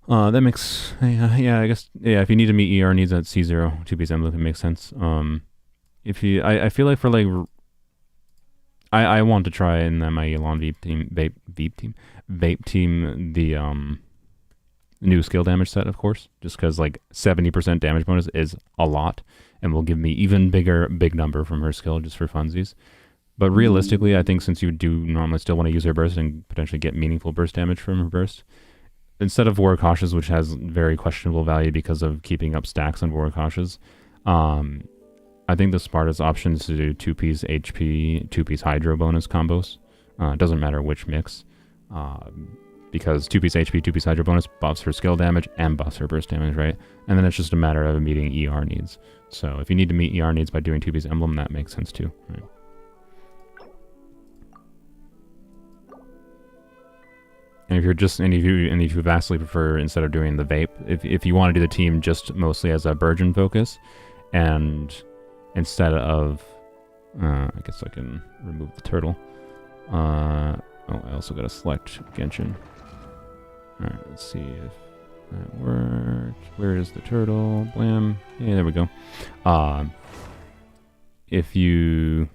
Speaker 1: That makes, yeah, I guess, yeah, if you need to meet ER needs at C0, 2-piece emblem, it makes sense. If you, I feel like for like, I want to try in my Yelan vape team, the, new skill damage set, of course, just because like 70% damage bonus is a lot, and will give me even big number from her skill just for funsies. But realistically, I think since you do normally still want to use her burst and potentially get meaningful burst damage from her burst, instead of War Cautious, which has very questionable value because of keeping up stacks on War Cautious, I think the smartest option is to do 2-piece HP, 2-piece Hydro bonus combos. It doesn't matter which mix, because 2-piece HP, 2-piece Hydro bonus buffs her skill damage and buffs her burst damage, right? And then it's just a matter of meeting ER needs. So if you need to meet ER needs by doing 2-piece emblem, that makes sense too, right? And if you're just, and if you vastly prefer, instead of doing the vape, if you want to do the team just mostly as a Burgeon focus, and instead of, I guess I can remove the turtle. Oh, I also gotta select Genshin. Alright, let's see if that worked. Where is the turtle? Blam. Yeah, there we go. If you,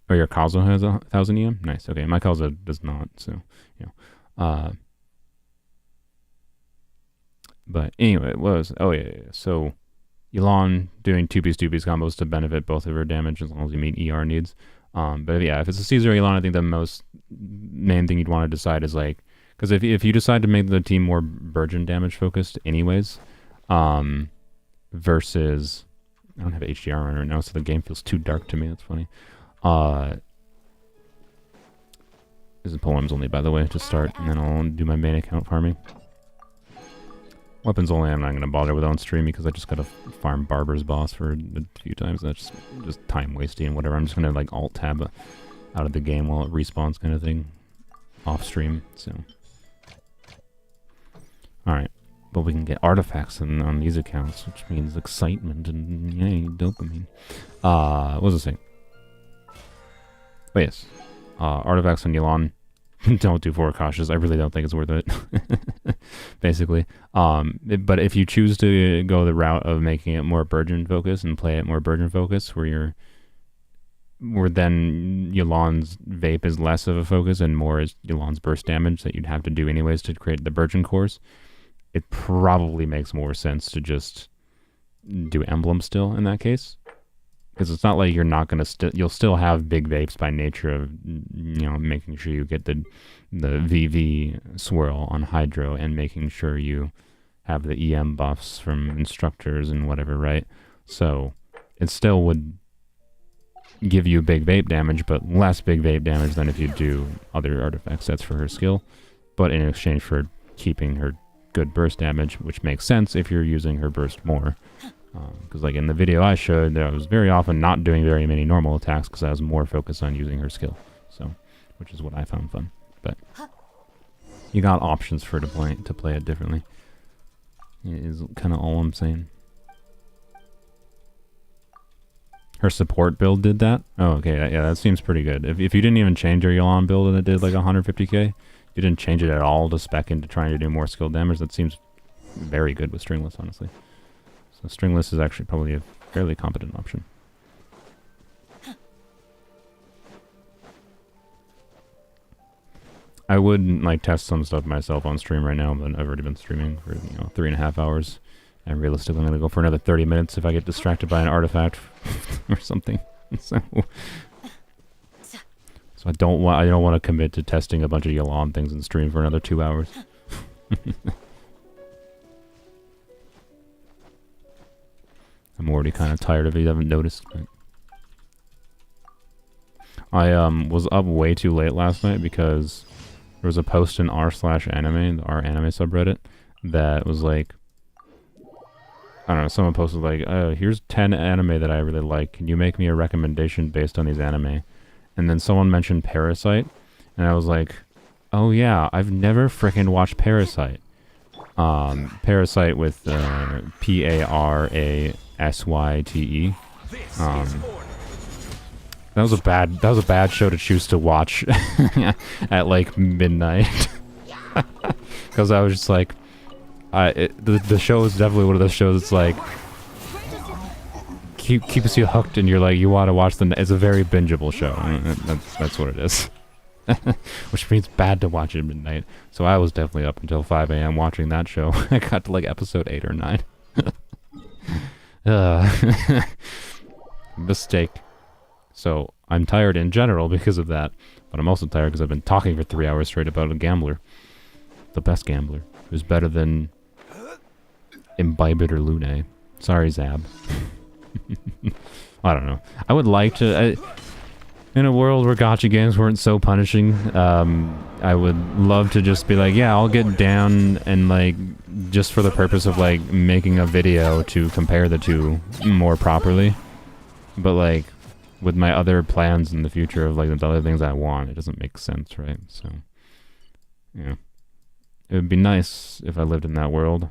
Speaker 1: oh, your Kazo has 1,000 EM? Nice, okay, my Kazo does not, so, you know. But anyway, it was, oh yeah, so Yelan doing 2-piece combos to benefit both of her damage as long as you meet ER needs. But yeah, if it's a C0 Yelan, I think the main thing you'd want to decide is like, because if you decide to make the team more Burgeon damage focused anyways, versus, I don't have HDR on right now, so the game feels too dark to me, that's funny. This is poems only, by the way, to start, and then I'll do my main account farming. Weapons only I'm not going to bother with on stream because I just got to farm Barber's boss for a few times. That's just time wasting and whatever. I'm just going to like alt tab out of the game while it respawns kind of thing off stream. So, alright. But we can get artifacts on these accounts, which means excitement and yay, dopamine. What was I saying? Oh yes. Artifacts on Yelan. Don't do War Cautious. I really don't think it's worth it. Basically. But if you choose to go the route of making it more Burgeon focus and play it more Burgeon focus, where then Yelan's vape is less of a focus and more is Yelan's burst damage that you'd have to do anyways to create the Burgeon cores, it probably makes more sense to just do Emblem still in that case. Because it's not like you're not going to you'll still have big vapes by nature of, you know, making sure you get the VV swirl on Hydro and making sure you have the EM buffs from instructors and whatever, right? So it still would give you big vape damage, but less big vape damage than if you do other artifact sets for her skill, but in exchange for keeping her good burst damage, which makes sense if you're using her burst more. Because like in the video I showed, I was very often not doing very many normal attacks because I was more focused on using her skill. So, which is what I found fun. But you got options for to play it differently. Is kind of all I'm saying. Her support build did that? Oh, okay, yeah, that seems pretty good. If you didn't even change your Yelan build and it did like 150k, you didn't change it at all to spec into trying to do more skill damage, that seems very good with Stringless, honestly. So Stringless is actually probably a fairly competent option. I would like test some stuff myself on stream right now, but I've already been streaming for 3.5 hours And realistically, I'm gonna go for another 30 minutes if I get distracted by an artifact or something. So I don't want to commit to testing a bunch of Yelan things in stream for another 2 hours. I'm already kind of tired of it. You haven't noticed. But I was up way too late last night because there was a post in r/anime, the r/anime subreddit, that was like, I don't know, someone posted like, here's 10 anime that I really like. Can you make me a recommendation based on these anime? And then someone mentioned Parasite, and I was like, oh yeah, I've never frickin' watched Parasite. Parasite with Parasyte. That was a bad show to choose to watch at like midnight. Because I was just like, the show is definitely one of those shows that's like keeps you hooked, and you're like, you want to watch the. It's a very bingeable show. That's what it is. Which means bad to watch at midnight. So I was definitely up until 5 a.m. watching that show. I got to like episode 8 or 9. Mistake. So I'm tired in general because of that, but I'm also tired because I've been talking for 3 hours straight about a gambler. The best gambler. Who's better than Imbibed or Lune. Sorry, Zab. I don't know. I would like to... in a world where gacha games weren't so punishing, I would love to just be like, yeah, I'll get down and like, just for the purpose of like making a video to compare the two more properly. But like, with my other plans in the future of like the other things I want, it doesn't make sense, right? So, yeah. It would be nice if I lived in that world.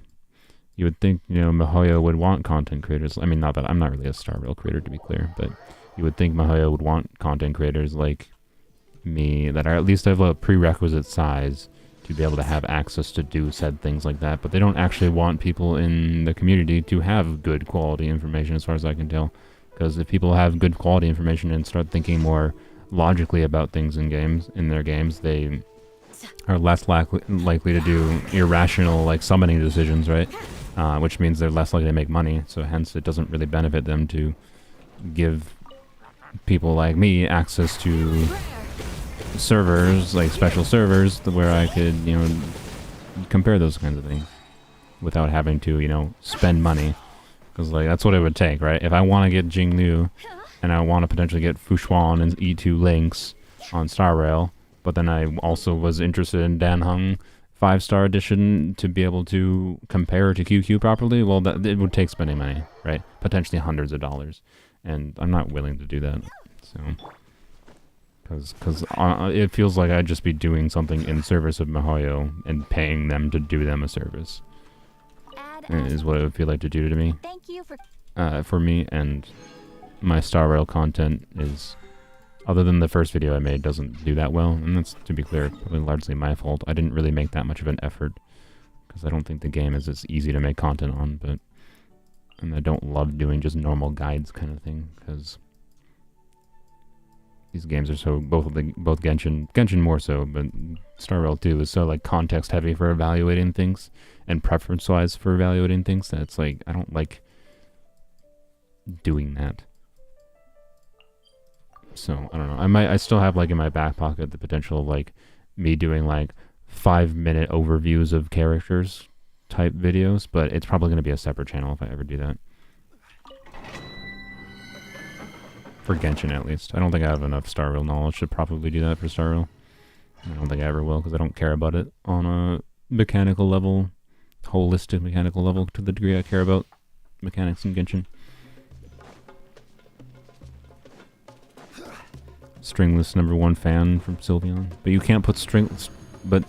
Speaker 1: You would think, you know, MiHoYo would want content creators. I mean, not that I'm not really a Star Rail creator, to be clear, but you would think MiHoYo would want content creators like me that are at least of a prerequisite size to be able to have access to do said things like that. But they don't actually want people in the community to have good quality information, as far as I can tell. Because if people have good quality information and start thinking more logically about things in their games, they are less likely to do irrational like summoning decisions, right? Which means they're less likely to make money. So hence, it doesn't really benefit them to give people like me access to servers, like special servers, where I could, you know, compare those kinds of things without having to, you know, spend money. Because like that's what it would take, right? If I want to get Jingnu and I want to potentially get Fushuan and E2 links on Star Rail, but then I also was interested in Danheng 5-star edition to be able to compare to QQ properly, well, it would take spending money, right? Potentially hundreds of dollars. And I'm not willing to do that, so... Because it feels like I'd just be doing something in service of MiHoYo and paying them to do them a service. Is what it would feel like to do to me.
Speaker 2: Thank you
Speaker 1: for me, and my Star Rail content is, other than the first video I made, doesn't do that well, and that's, to be clear, probably largely my fault. I didn't really make that much of an effort, because I don't think the game is as easy to make content on, but... And I don't love doing just normal guides kind of thing, because these games are so, both Genshin more so, but Star Rail 2 is so like context heavy for evaluating things, and preference wise for evaluating things, that it's like, I don't like doing that. So, I don't know, I still have like in my back pocket the potential of like, me doing like 5-minute overviews of characters type videos, but it's probably going to be a separate channel if I ever do that. For Genshin, at least. I don't think I have enough Star Rail knowledge to probably do that for Star Rail. I don't think I ever will, because I don't care about it on a mechanical level, holistic mechanical level, to the degree I care about mechanics in Genshin. Stringless #1 fan from Sylveon. But you can't put stringless... But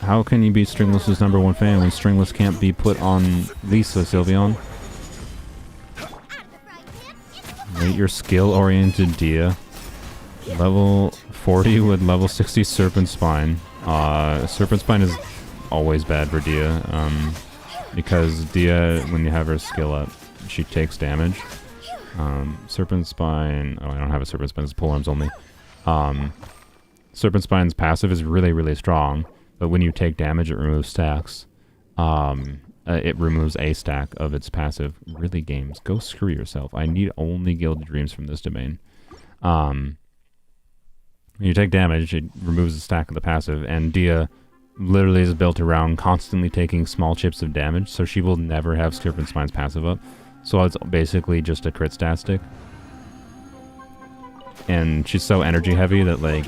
Speaker 1: how can you be Stringless's #1 fan when Stringless can't be put on Lisa, Sylveon? Rate your skill-oriented Dia. Level 40 with level 60 Serpent Spine. Serpent Spine is always bad for Dia, because Dia, when you have her skill up, she takes damage. Serpent Spine... Oh, I don't have a Serpent Spine, it's polearms only. Serpent Spine's passive is really, really strong, but when you take damage, it removes stacks. it removes a stack of its passive. Really, games, go screw yourself. I need only Gilded Dreams from this domain. When you take damage, it removes a stack of the passive, and Dia literally is built around constantly taking small chips of damage, so she will never have Serpent Spine's passive up. So it's basically just a crit stat stick. And she's so energy heavy that, like,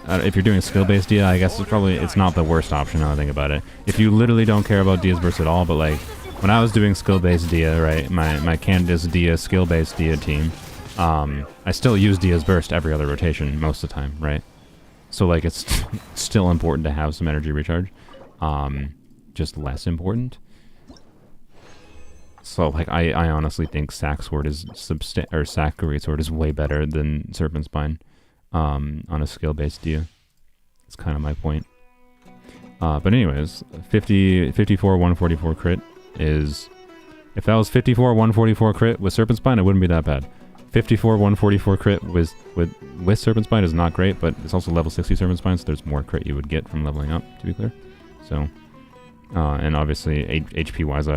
Speaker 1: if you're doing a skill-based Dia, I guess it's not the worst option now I think about it. If you literally don't care about Dia's burst at all, but like, when I was doing skill-based Dia, right, my Candace Dia skill-based Dia team, I still use Dia's burst every other rotation most of the time, right? So like, it's still important to have some energy recharge, just less important. So like, I honestly think Sack Sword is Sack Great Sword is way better than Serpent Spine. On a skill-based Dia. That's kind of my point. But anyways, 54, 144 crit is... If that was 54, 144 crit with Serpent Spine, it wouldn't be that bad. 54, 144 crit with Serpent Spine is not great, but it's also level 60 Serpent Spine, so there's more crit you would get from leveling up, to be clear. So, and obviously, HP-wise,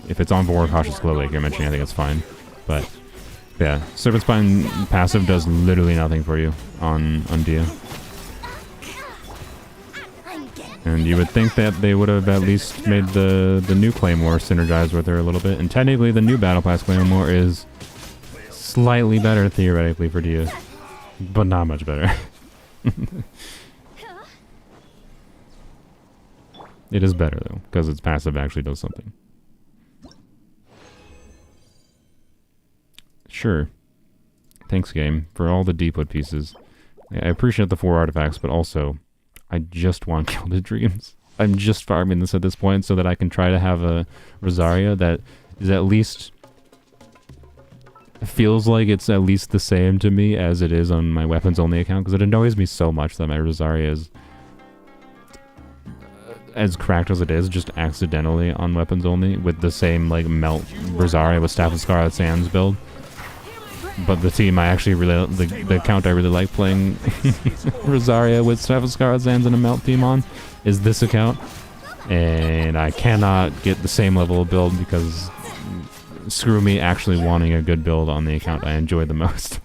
Speaker 1: if it's on board Cautious Glow like you're mentioning, I think it's fine. But... yeah, Serpent Spine passive does literally nothing for you on Dia. And you would think that they would have at least made the new Claymore synergize with her a little bit. And technically the new Battle Pass Claymore is slightly better theoretically for Dia. But not much better. It is better though, because its passive actually does something. Sure. Thanks, game, for all the Deepwood pieces. I appreciate the 4 artifacts, but also, I just want Gilded Dreams. I'm just farming this at this point so that I can try to have a Rosaria that is at least... feels like it's at least the same to me as it is on my weapons-only account, because it annoys me so much that my Rosaria is... as cracked as it is, just accidentally on weapons-only, with the same, like, melt Rosaria with Staff of Scarlet Sands build. But the team I actually really, the account I really like playing Rosaria with Staff of Scarlet Sands and a melt team on is this account. And I cannot get the same level of build because screw me actually wanting a good build on the account I enjoy the most.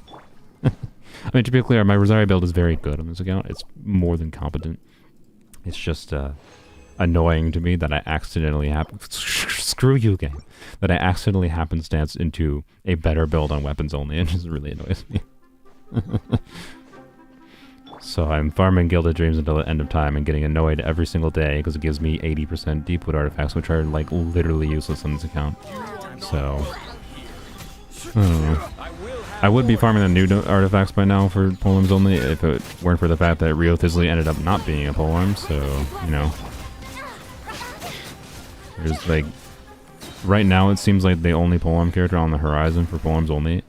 Speaker 1: I mean, to be clear, my Rosaria build is very good on this account. It's more than competent. It's just annoying to me that I accidentally screw you, game. That I accidentally happenstance into a better build on weapons only. It just really annoys me. So I'm farming Gilded Dreams until the end of time and getting annoyed every single day because it gives me 80% Deepwood artifacts, which are like literally useless on this account. So I would be farming the new artifacts by now for polearms only if it weren't for the fact that Rio Thisley ended up not being a polearm, so, you know. There's like... right now it seems like the only polearm character on the horizon for polearms only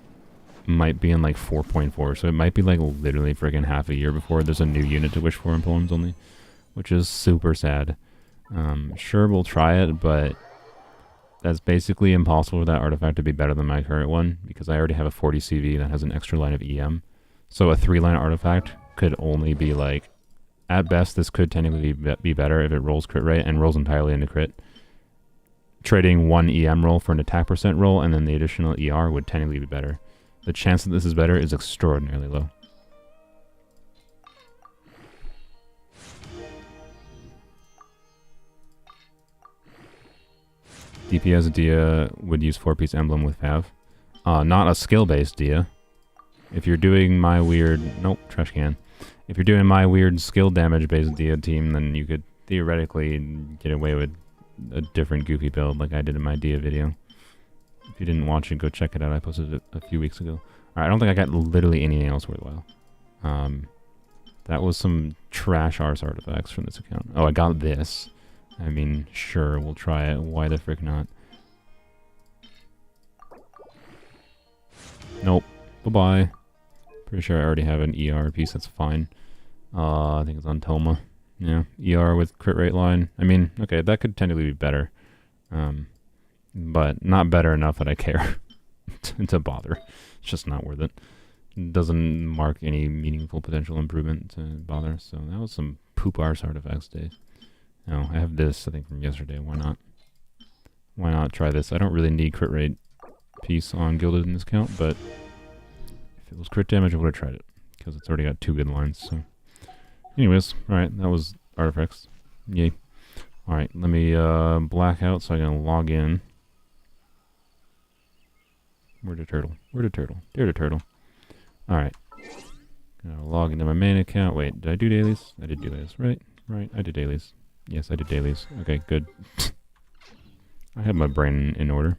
Speaker 1: might be in like 4.4, so it might be like literally friggin' half a year before there's a new unit to wish for in polearms only, which is super sad. Sure, we'll try it, but that's basically impossible for that artifact to be better than my current one, because I already have a 40 CV that has an extra line of EM. So a 3-line artifact could only be like, at best this could technically be better if it rolls crit rate and rolls entirely into crit. Trading 1 EM roll for an attack percent roll and then the additional ER would technically be better. The chance that this is better is extraordinarily low. DPS Dia would use 4-piece emblem with Fav. Not a skill-based Dia. If you're doing my weird... nope, trash can. If you're doing my weird skill damage-based Dia team, then you could theoretically get away with a different goofy build like I did in my Dia video. If you didn't watch it, go check it out. I posted it a few weeks ago. Alright, I don't think I got literally anything else worthwhile. That was some trash arse artifacts from this account. Oh, I got this. I mean, sure, we'll try it. Why the frick not? Nope. Bye-bye. Pretty sure I already have an ER piece, that's fine. I think it's on Toma. Yeah, ER with crit rate line. I mean, okay, that could technically be better. But not better enough that I care to bother. It's just not worth it. It doesn't mark any meaningful potential improvement to bother. So that was some poop arse artifacts day. No, I have this, I think, from yesterday. Why not? Why not try this? I don't really need crit rate piece on Gilded in this count, but if it was crit damage, I would have tried it. Because it's already got 2 good lines, so... Anyways, alright, that was artifacts. Yay. Alright, let me black out so I can log in. Where'd the turtle? Where'd the turtle? There's the turtle. Alright. Gonna log into my main account. Wait, did I do dailies? I did do dailies, right? Right, I did dailies. Yes, I did dailies. Okay, good. I have my brain in order.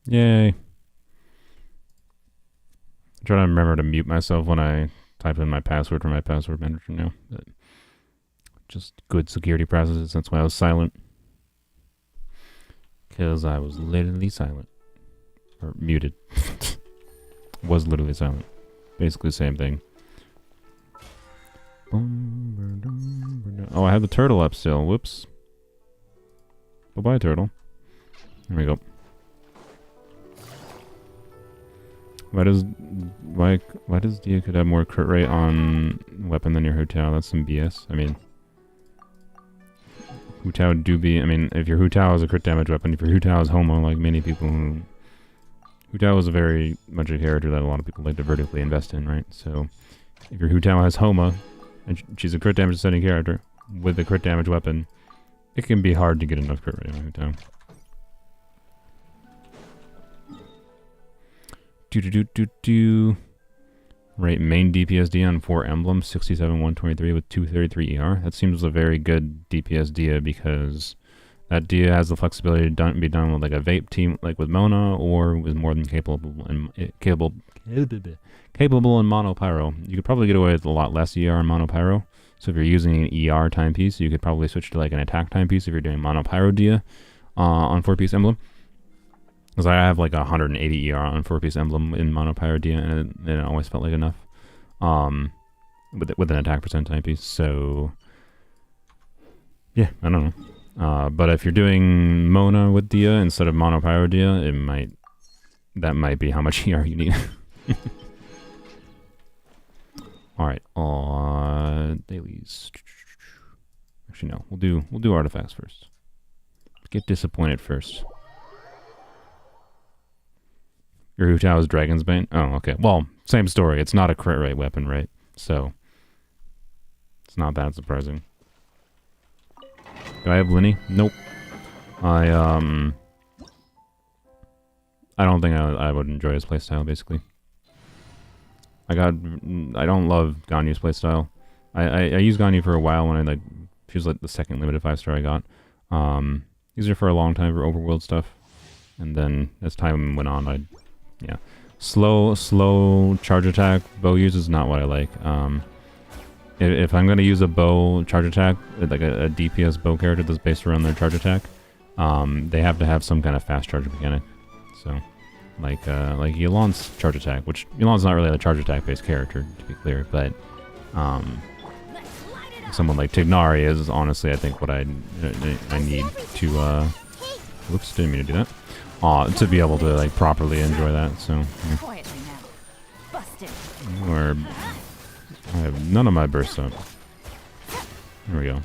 Speaker 1: Yay. I'm trying to remember to mute myself when I type in my password for my password manager now. But just good security processes, that's why I was silent. Because I was literally silent. Or muted. Was literally silent. Basically the same thing. Oh, I have the turtle up still. Whoops. Bye-bye, turtle. There we go. Why does Dia could have more crit rate on weapon than your Hu Tao? That's some BS. I mean, Hu Tao do be. I mean, if your Hu Tao is a crit damage weapon, if your Hu Tao is Homo, like many people who, Hu Tao is a very much a character that a lot of people like to vertically invest in, right? So, if your Hu Tao has Homa, and she's a crit damage ascending character with a crit damage weapon, it can be hard to get enough crit rate on Hu Tao. Right, main DPS on 4 emblems, 67, 123 with 233 ER. That seems a very good DPS Dia because that Dia has the flexibility to be done with like a vape team, like with Mona, or with more than capable in Mono Pyro. You could probably get away with a lot less ER in Mono Pyro. So if you're using an ER timepiece, you could probably switch to like an attack timepiece if you're doing Mono Pyro Dia on 4-piece emblem. Because I have like 180 ER on 4-piece emblem in Mono Pyro Dia, and it always felt like enough. With an attack percent timepiece. So yeah, I don't know. But if you're doing Mona with Dia instead of Mono Pyro Dia, that might be how much ER you need. Alright, dailies. Actually no, we'll do artifacts first. Get disappointed first. Your Hu Tao is Dragon's Bane? Oh, okay. Well, same story. It's not a crit rate weapon, right? So, it's not that surprising. Do I have Linny? Nope. I don't think I would enjoy his playstyle, basically. I don't love Ganyu's playstyle. I used Ganyu for a while when she was like the second limited 5-star I got. Used her for a long time for overworld stuff. And then, as time went on, yeah. Slow charge attack bow use is not what I like. If I'm going to use a bow charge attack, like a DPS bow character that's based around their charge attack, they have to have some kind of fast charge mechanic. So, like Yelan's charge attack, which Yelan's not really a charge attack based character, to be clear, but someone like Tignari is honestly, I think, what I need to, whoops, didn't mean to do that. To be able to like properly enjoy that, so yeah. Or I have none of my bursts up. There we go.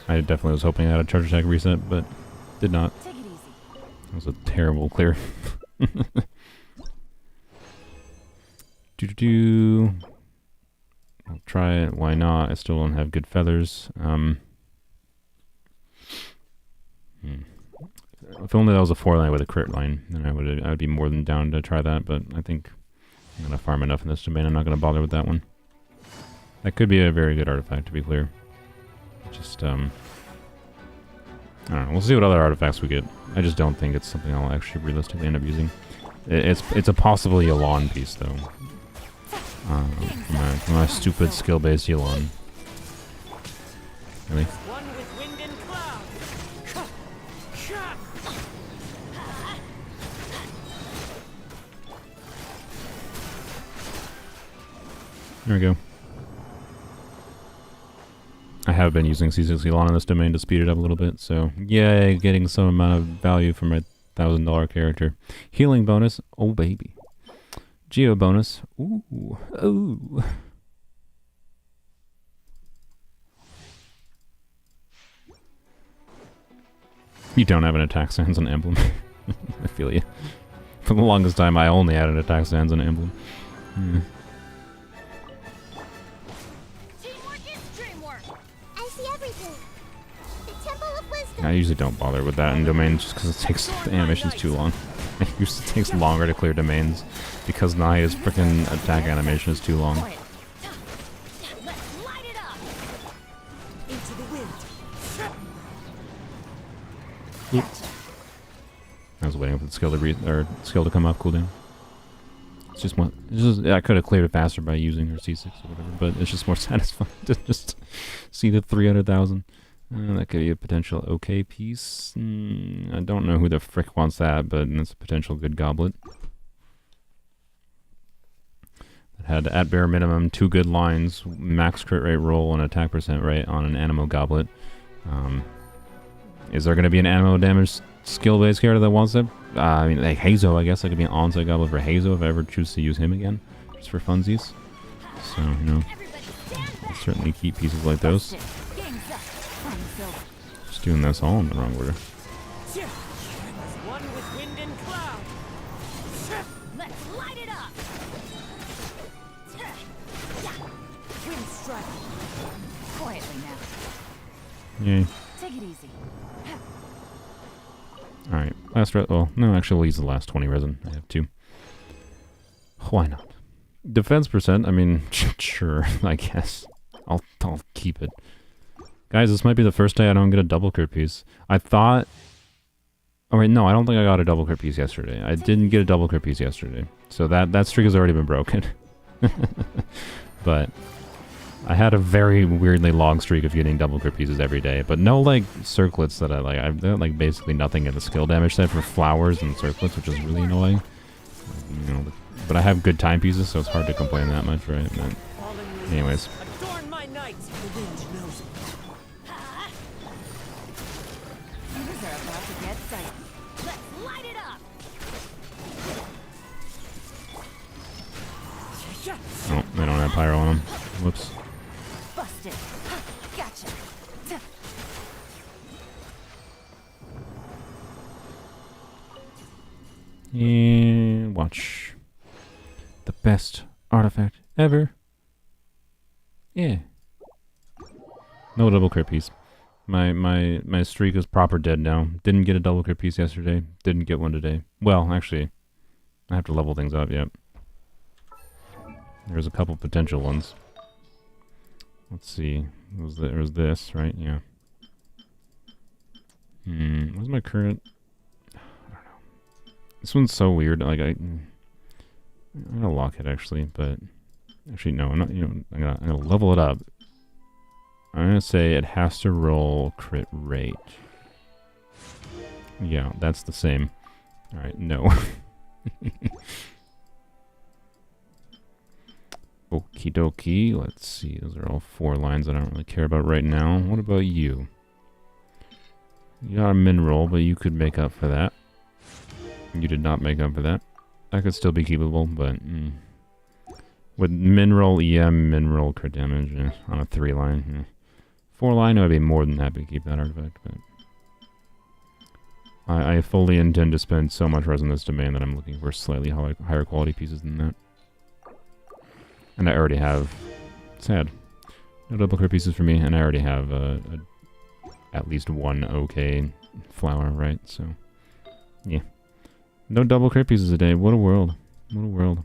Speaker 1: I definitely was hoping I had a charge attack reset, but did not.
Speaker 2: Take it easy.
Speaker 1: That was a terrible clear. Do. I'll try it. Why not? I still don't have good feathers. If only that was a 4-line with a crit line, then I would be more than down to try that. But I think I'm gonna farm enough in this domain. I'm not gonna bother with that one. That could be a very good artifact, to be clear. Just I don't know. We'll see what other artifacts we get. I just don't think it's something I'll actually realistically end up using. It's a possible Yelan piece though. From my stupid skill-based Yelan. Really?
Speaker 5: One with wind and cloud.
Speaker 1: There we go. I have been using C6 Yelan in this domain to speed it up a little bit, so yay, getting some amount of value from my $1,000 character. Healing bonus, oh baby. Geo bonus, ooh, ooh. You don't have an attack stance and emblem. I feel you. For the longest time, I only had an attack stance and emblem. Yeah.
Speaker 2: Teamwork is dreamwork. I see everything. The Temple of Wisdom.
Speaker 1: I usually don't bother with that in domains just because it takes the animation's too long. It usually takes longer to clear domains because Naya's freaking attack animation is too long.
Speaker 2: Let's light it up.
Speaker 5: Into the wind.
Speaker 1: I was waiting for the skill to skill to come off cooldown. It's just more. I could have cleared it faster by using her C6 or whatever, but it's just more satisfying to just see the 300,000. That could be a potential okay piece. I don't know who the frick wants that, but it's a potential good goblet. It had at bare minimum 2 good lines, max crit rate roll and attack percent rate on an Animo goblet. Is there going to be an Animo damage skill-based character that wants it? I mean, like Hazo, I guess. That could be an on-site goblet for Hazo if I ever choose to use him again, just for funsies. So, you know, I'll certainly keep pieces like those. Just doing this all in the wrong order.
Speaker 5: One with wind and cloud.
Speaker 2: Let's light it up.
Speaker 5: Wind strike.
Speaker 2: Quietly now.
Speaker 1: Yay.
Speaker 2: Take it easy.
Speaker 1: Alright, last well, no, actually we'll use the last 20 resin. I have 2. Why not? Defense percent, I mean, sure, I guess. I'll keep it. Guys, this might be the first day I don't get a double crit piece. I thought... Oh wait, no, I don't think I got a double crit piece yesterday. I didn't get a double crit piece yesterday. So that streak has already been broken. But I had a very weirdly long streak of getting double crit pieces every day. But no, like, circlets that I like. I've got, like, basically nothing in the skill damage set for flowers and circlets, which is really annoying. You know, but I have good timepieces, so it's hard to complain that much, right? But anyways.
Speaker 5: Adorn my nights. The wind knows it.
Speaker 2: Fingers are about to get sight. Let's light it up.
Speaker 1: Oh, they don't have pyro on them. Whoops.
Speaker 2: Busted. Gotcha.
Speaker 1: And watch. The best artifact ever. Yeah. No double crit piece. My streak is proper dead now. Didn't get a double crit piece yesterday. Didn't get one today. Well, actually, I have to level things up yet. There's a couple potential ones. Let's see. There was this, right? Yeah. What's my current? I don't know. This one's so weird. Like I'm gonna lock it actually, but actually no, I'm not. You know, I'm gonna level it up. I'm gonna say it has to roll crit rate. Yeah, that's the same. All right, no. Okie dokie. Let's see. Those are all 4 lines I don't really care about right now. What about you? You got a min roll, but you could make up for that. You did not make up for that. That could still be keepable, but with min roll EM, min roll crit damage on a 3 line. 4 line, I'd be more than happy to keep that artifact, but I fully intend to spend so much res on this domain that I'm looking for slightly higher quality pieces than that. And I already have... Sad. No double crit pieces for me, and I already have at least one okay flower, right? So, yeah. No double crit pieces a day. What a world. What a world.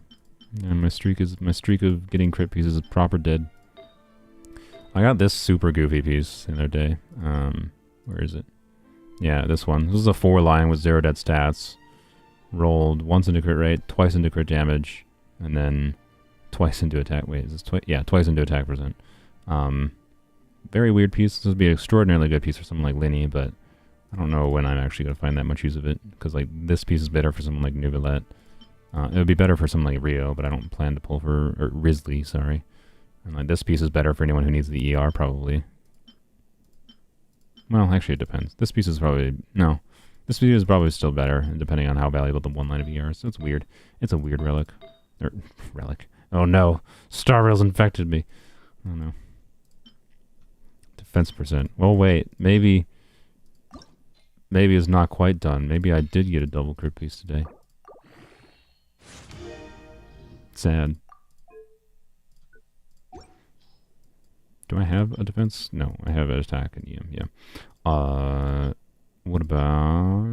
Speaker 1: And my streak of getting crit pieces is proper dead. I got this super goofy piece the other day. Where is it? Yeah, this one. This is a 4 line with 0 dead stats. Rolled once into crit rate, twice into crit damage, and then twice into attack. Wait, is this twice? Yeah, twice into attack percent. Very weird piece. This would be an extraordinarily good piece for someone like Linny, but I don't know when I'm actually going to find that much use of it. Because like this piece is better for someone like Nuvalet. It would be better for someone like Rio, but I don't plan to pull for... Or Risley, sorry. And like this piece is better for anyone who needs the ER, probably. Well, actually it depends. This piece is probably... No. This piece is probably still better, depending on how valuable the 1 line of ER is. So it's weird. It's a weird relic. Relic. Oh no! Star Rail's infected me! Oh no. Defense percent. Well, wait. Maybe it's not quite done. Maybe I did get a double crit piece today. Sad. Do I have a defense? No, I have an attack and EM, yeah. What about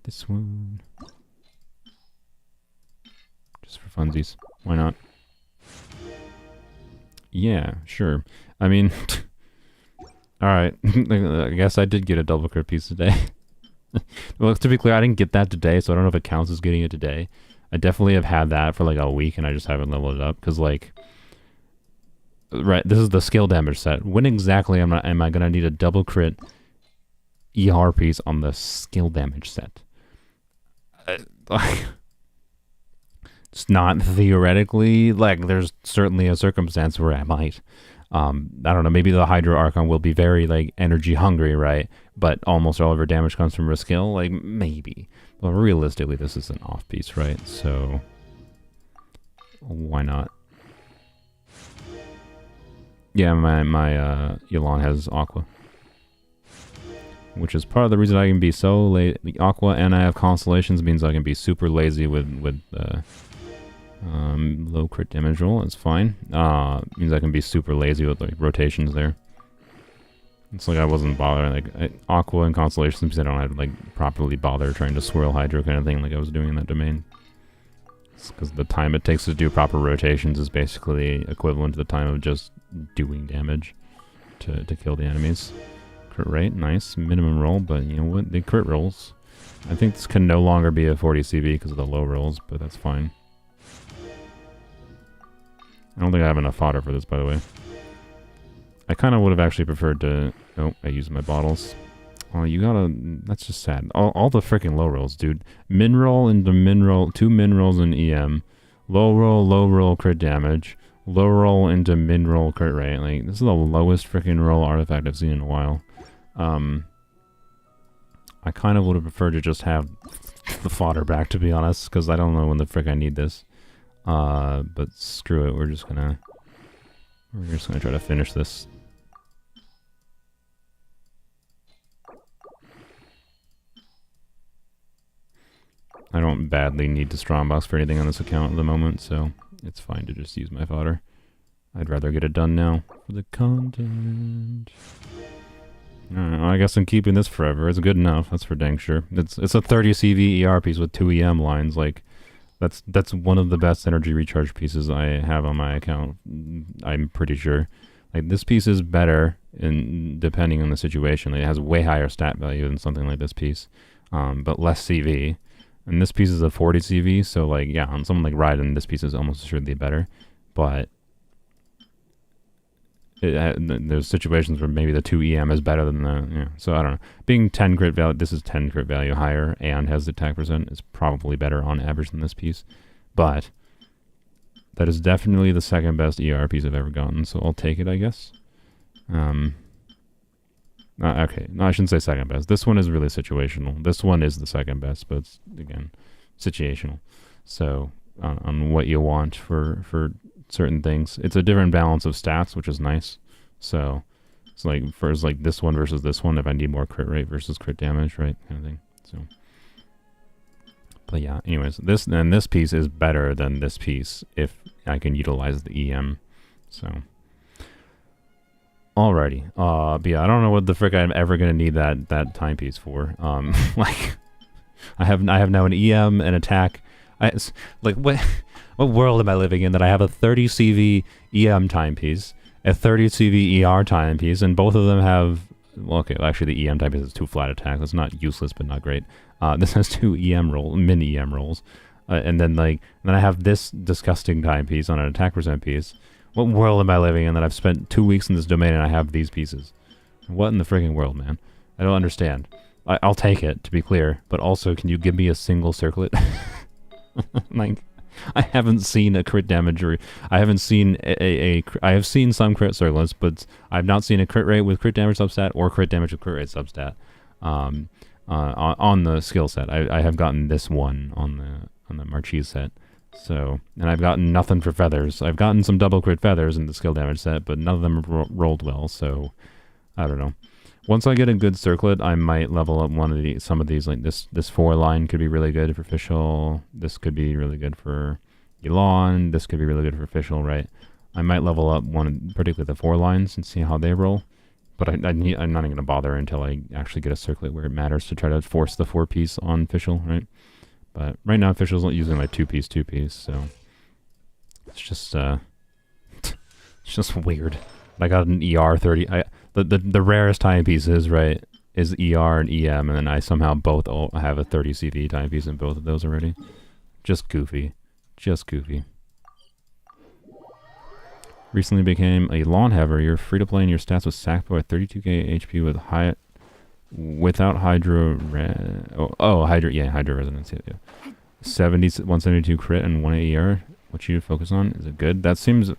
Speaker 1: this one? Just for funsies. Why not? Yeah, sure. I mean, alright. I guess I did get a double crit piece today. Well, to be clear, I didn't get that today, so I don't know if it counts as getting it today. I definitely have had that for like a week, and I just haven't leveled it up, because like... Right, this is the skill damage set. When exactly am I going to need a double crit ER piece on the skill damage set? It's not theoretically, like, there's certainly a circumstance where I might. I don't know, maybe the Hydro Archon will be very, like, energy hungry, right? But almost all of her damage comes from her skill, like, maybe. But realistically, this is an off piece, right? So, why not? Yeah, my Elon has Aqua. Which is part of the reason I can be so late. Aqua and I have Constellations means I can be super lazy with low crit damage roll. It's fine. Means I can be super lazy with like rotations there. It's like I wasn't bothering. Like Aqua and Constellations means I don't have to like properly bother trying to swirl Hydro kind of thing like I was doing in that domain. Because the time it takes to do proper rotations is basically equivalent to the time of just doing damage to kill the enemies. Crit rate, nice. Minimum roll, but you know what? The crit rolls. I think this can no longer be a 40 CV because of the low rolls, but that's fine. I don't think I have enough fodder for this, by the way. I kind of would have actually preferred to... Oh, I used my bottles. Oh, you gotta... That's just sad. All the freaking low rolls, dude. Min roll into min roll... 2 min rolls in EM. Low roll crit damage. Low roll into min roll crit rate. Like, this is the lowest freaking roll artifact I've seen in a while. I kind of would have preferred to just have the fodder back, to be honest, because I don't know when the frick I need this. But screw it. We're just gonna try to finish this. I don't badly need to strongbox for anything on this account at the moment, so it's fine to just use my fodder. I'd rather get it done now for the content. I guess I'm keeping this forever. It's good enough. That's for dang sure. It's a 30 CV ER piece with 2 EM lines. Like, that's one of the best energy recharge pieces I have on my account. I'm pretty sure. Like, this piece is better depending on the situation. Like, it has way higher stat value than something like this piece, but less CV. And this piece is a 40 CV, so like, yeah, on someone like Raiden, this piece is almost assuredly better. But there's situations where maybe the 2 EM is better than the, yeah. So I don't know. Being 10 crit value, this is 10 crit value higher and has the attack percent, is probably better on average than this piece. But that is definitely the second best ER piece I've ever gotten, so I'll take it, I guess. Okay, no, I shouldn't say second best. This one is really situational. This one is the second best, but it's, again, situational. So, on what you want for certain things. It's a different balance of stats, which is nice. So, So like first like this one versus this one if I need more crit rate versus crit damage, right? Kind of thing. So but yeah, anyways, this piece is better than this piece if I can utilize the EM. So alrighty. But yeah, I don't know what the frick I'm ever gonna need that timepiece for. Like I have now an EM, an attack. Like what world am I living in that I have a 30 CV EM timepiece, a 30 CV ER timepiece, and both of them have, well, okay, actually the EM timepiece is 2 flat attack. That's not useless, but not great. This has 2 EM roll, mini EM rolls, and then I have this disgusting timepiece on an attack percent piece. What world am I living in that I've spent 2 weeks in this domain and I have these pieces? What in the freaking world, man? I don't understand. I'll take it, to be clear, but also, can you give me a single circlet? Like, I haven't seen a crit damage, or I haven't seen I have seen some crit circlets, but I've not seen a crit rate with crit damage substat or crit damage with crit rate substat on the skill set. I have gotten this one on the Marchese set. So, and I've gotten nothing for feathers. I've gotten some double crit feathers in the skill damage set, but none of them have rolled well, so I don't know. Once I get a good circlet, I might level up some of these, like this 4 line could be really good for Fischl. This could be really good for Elon. This could be really good for Fischl, right? I might level up particularly the 4 lines and see how they roll. But I'm not even going to bother until I actually get a circlet where it matters to try to force the 4-piece on Fischl, right? But right now Fischl's not using my 2-piece, so it's just it's just weird. I got an ER 30. The rarest timepiece is ER and EM, and then I somehow both have a 30 CV timepiece in both of those already. Just goofy. Just goofy. Recently became a lawn haver. You're free to play and your stats with Sackboy at 32k HP without Hydro Resonance. Yeah. 172 crit and 1 AER. What you focus on? Is it good? That seems...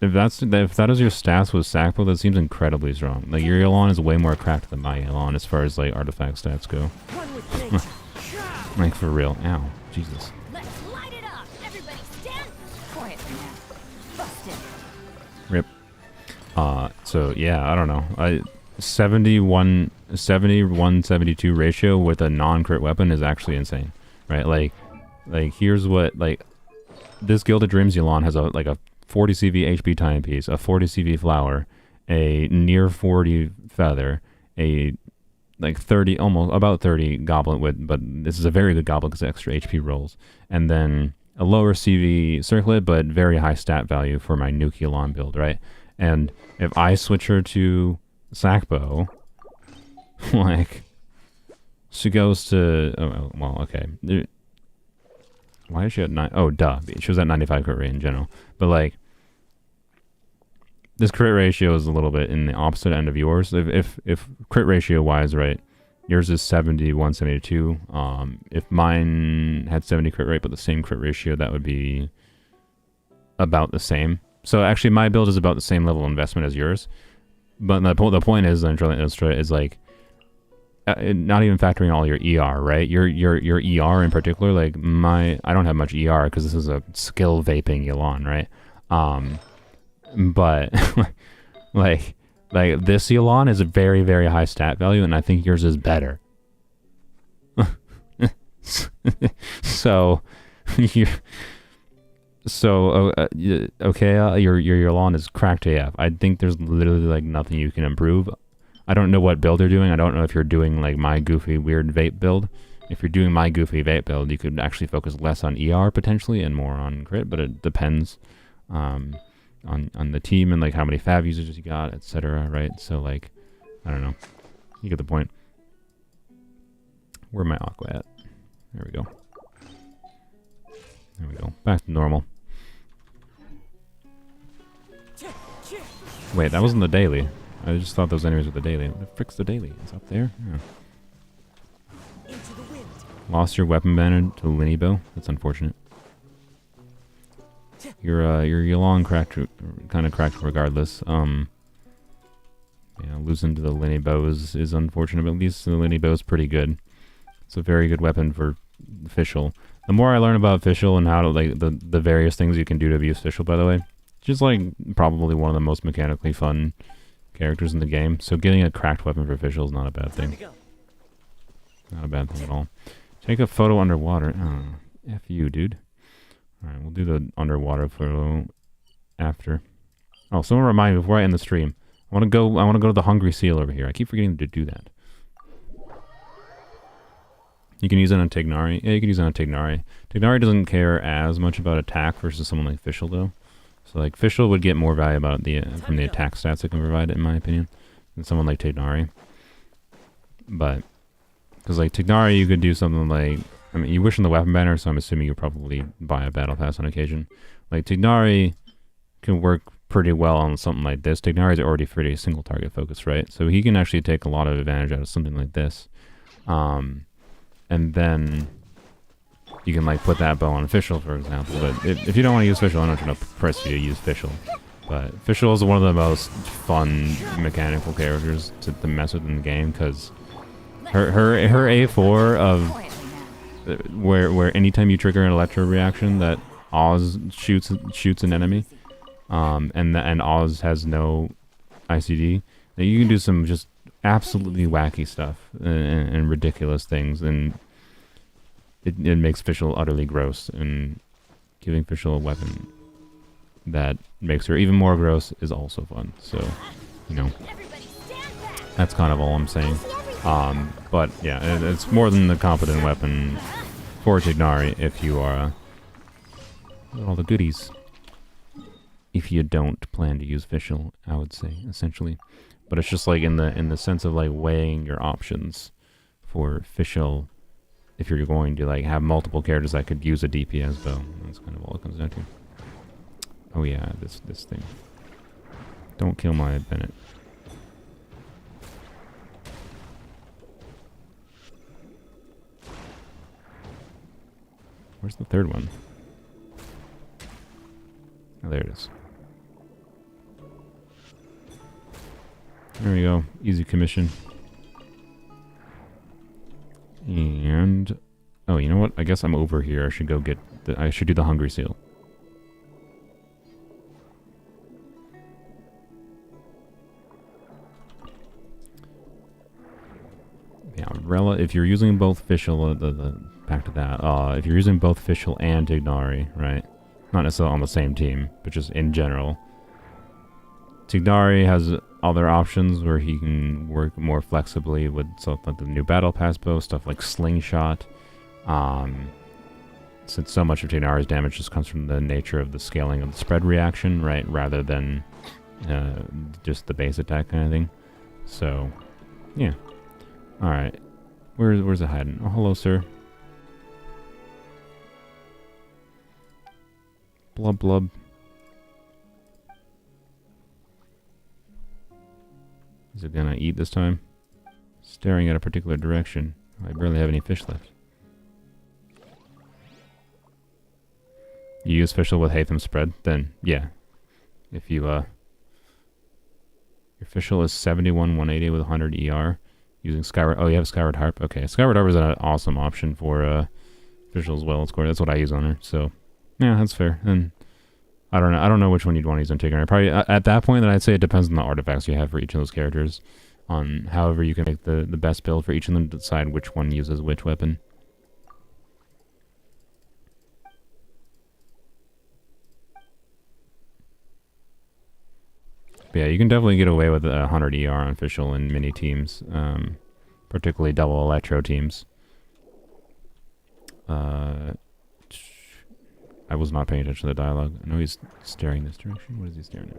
Speaker 1: If that is your stats with Sackboy, that seems incredibly strong. Like, your Elon is way more cracked than my Elon as far as, like, artifact stats go. Like, for real. Ow. Jesus.
Speaker 2: Let's light it up. Everybody stand.
Speaker 3: Quiet now. Busted.
Speaker 1: Rip. So, yeah, I don't know. 71-72 ratio with a non-crit weapon is actually insane. Right? Like here's what, like, this Gilded Dreams Elon has a 40 CV HP timepiece, a 40 CV flower, a near 40 feather, a like 30, almost about 30 goblet with, but this is a very good goblet because extra HP rolls, and then a lower CV circlet but very high stat value for my Nuke Elon build, right? And if I switch her to Sackbow, like, she goes to, well, okay. Why is she at 9? Oh, duh. She was at 95 crit rate in general. But, like, this crit ratio is a little bit in the opposite end of yours. If crit ratio wise, right, yours is 71, 72. If mine had 70 crit rate but the same crit ratio, that would be about the same. So actually my build is about the same level of investment as yours. But the point is, I'm trying to illustrate, is like, not even factoring all your ER, right? Your ER in particular, like I don't have much ER because this is a skill vaping Elon, right? But like this Elon is a very, very high stat value, and I think yours is better. Your Elon is cracked AF. I think there's literally like nothing you can improve. I don't know what build you're doing. I don't know if you're doing like my goofy weird vape build. If you're doing my goofy vape build, you could actually focus less on ER potentially and more on crit, but it depends on the team and like how many fav users you got, etc. Right? So like, I don't know. You get the point. Where my Aqua at? There we go. There we go. Back to normal. Wait, that wasn't the daily. I just thought those enemies were the daily. What the frick's the daily? It's up there? Yeah. Lost your weapon banner to Linny Bow. That's unfortunate. Your Yulon cracked, kind of cracked regardless. Yeah, losing to the Linny Bow is unfortunate, but at least the Linny Bow is pretty good. It's a very good weapon for Fischl. The more I learn about Fischl and how to, like, the various things you can do to abuse Fischl, by the way, just like probably one of the most mechanically fun characters in the game, so getting a cracked weapon for Fischl is not a bad
Speaker 5: Time to
Speaker 1: thing.
Speaker 5: go.
Speaker 1: Not a bad thing at all. Take a photo underwater. Oh, F you, dude. Alright, we'll do the underwater photo after. Oh, someone remind me before I end the stream. I wanna go to the Hungry Seal over here. I keep forgetting to do that. You can use it on Tignari. Yeah, you can use it on Tignari. Tignari doesn't care as much about attack versus someone like Fischl, though. So, like, Fischl would get more value about from the attack stats it can provide, in my opinion, than someone like Tignari. But, because, like, Tignari, you could do something like... I mean, you wish on the weapon banner, so I'm assuming you probably buy a battle pass on occasion. Like, Tignari can work pretty well on something like this. Tignari is already pretty single target focused, right? So he can actually take a lot of advantage out of something like this. And then you can, like, put that bow on Fischl, for example. But if you don't want to use Fischl, I'm not trying to press you to use Fischl. But Fischl is one of the most fun mechanical characters to mess with in the game, because her A4 of where anytime you trigger an electro reaction that Oz shoots an enemy, and Oz has no ICD, you can do some just absolutely wacky stuff and ridiculous things, and it makes Fischl utterly gross, and giving Fischl a weapon that makes her even more gross is also fun. So, you know, that's kind of all I'm saying. But yeah, it's more than a competent weapon for Tignari if you are all the goodies. If you don't plan to use Fischl, I would say, essentially. But it's just like in the sense of like weighing your options for Fischl, if you're going to like have multiple characters that could use a DPS bow. That's kind of all it comes down to. Oh yeah, this thing. Don't kill my Bennett. Where's the third one? Oh, there it is. There we go. Easy commission. And oh, you know what? I guess I'm over here. I should go get I should do the Hungry Seal. Yeah, Rella, if you're using both Fischl, back to that. If you're using both Fischl and Tignari, right? Not necessarily on the same team, but just in general. Tignari has other options where he can work more flexibly with stuff like the new Battle Pass bow, stuff like Slingshot. Since so much of Tignari's damage just comes from the nature of the scaling of the spread reaction, right? Rather than just the base attack kind of thing. So, yeah. Alright. Where's it hiding? Oh, hello, sir. Blub blub. Is it gonna eat this time? Staring at a particular direction. I barely have any fish left. You use Fischl with Hatham spread? Then, yeah. If you, your Fischl is 71, 180 with 100 ER. Using Skyward... Oh, you have Skyward Harp? Okay. Skyward Harp is an awesome option for, Fischl as well. Of course, that's what I use on her, so... Yeah, that's fair. And I don't know which one you'd want to use on Tignari. Probably at that point, then I'd say it depends on the artifacts you have for each of those characters. On however you can make the best build for each of them to decide which one uses which weapon. But yeah, you can definitely get away with 100 ER on Fischl in many teams, particularly double electro teams. I was not paying attention to the dialogue. I know he's staring this direction. What is he staring at?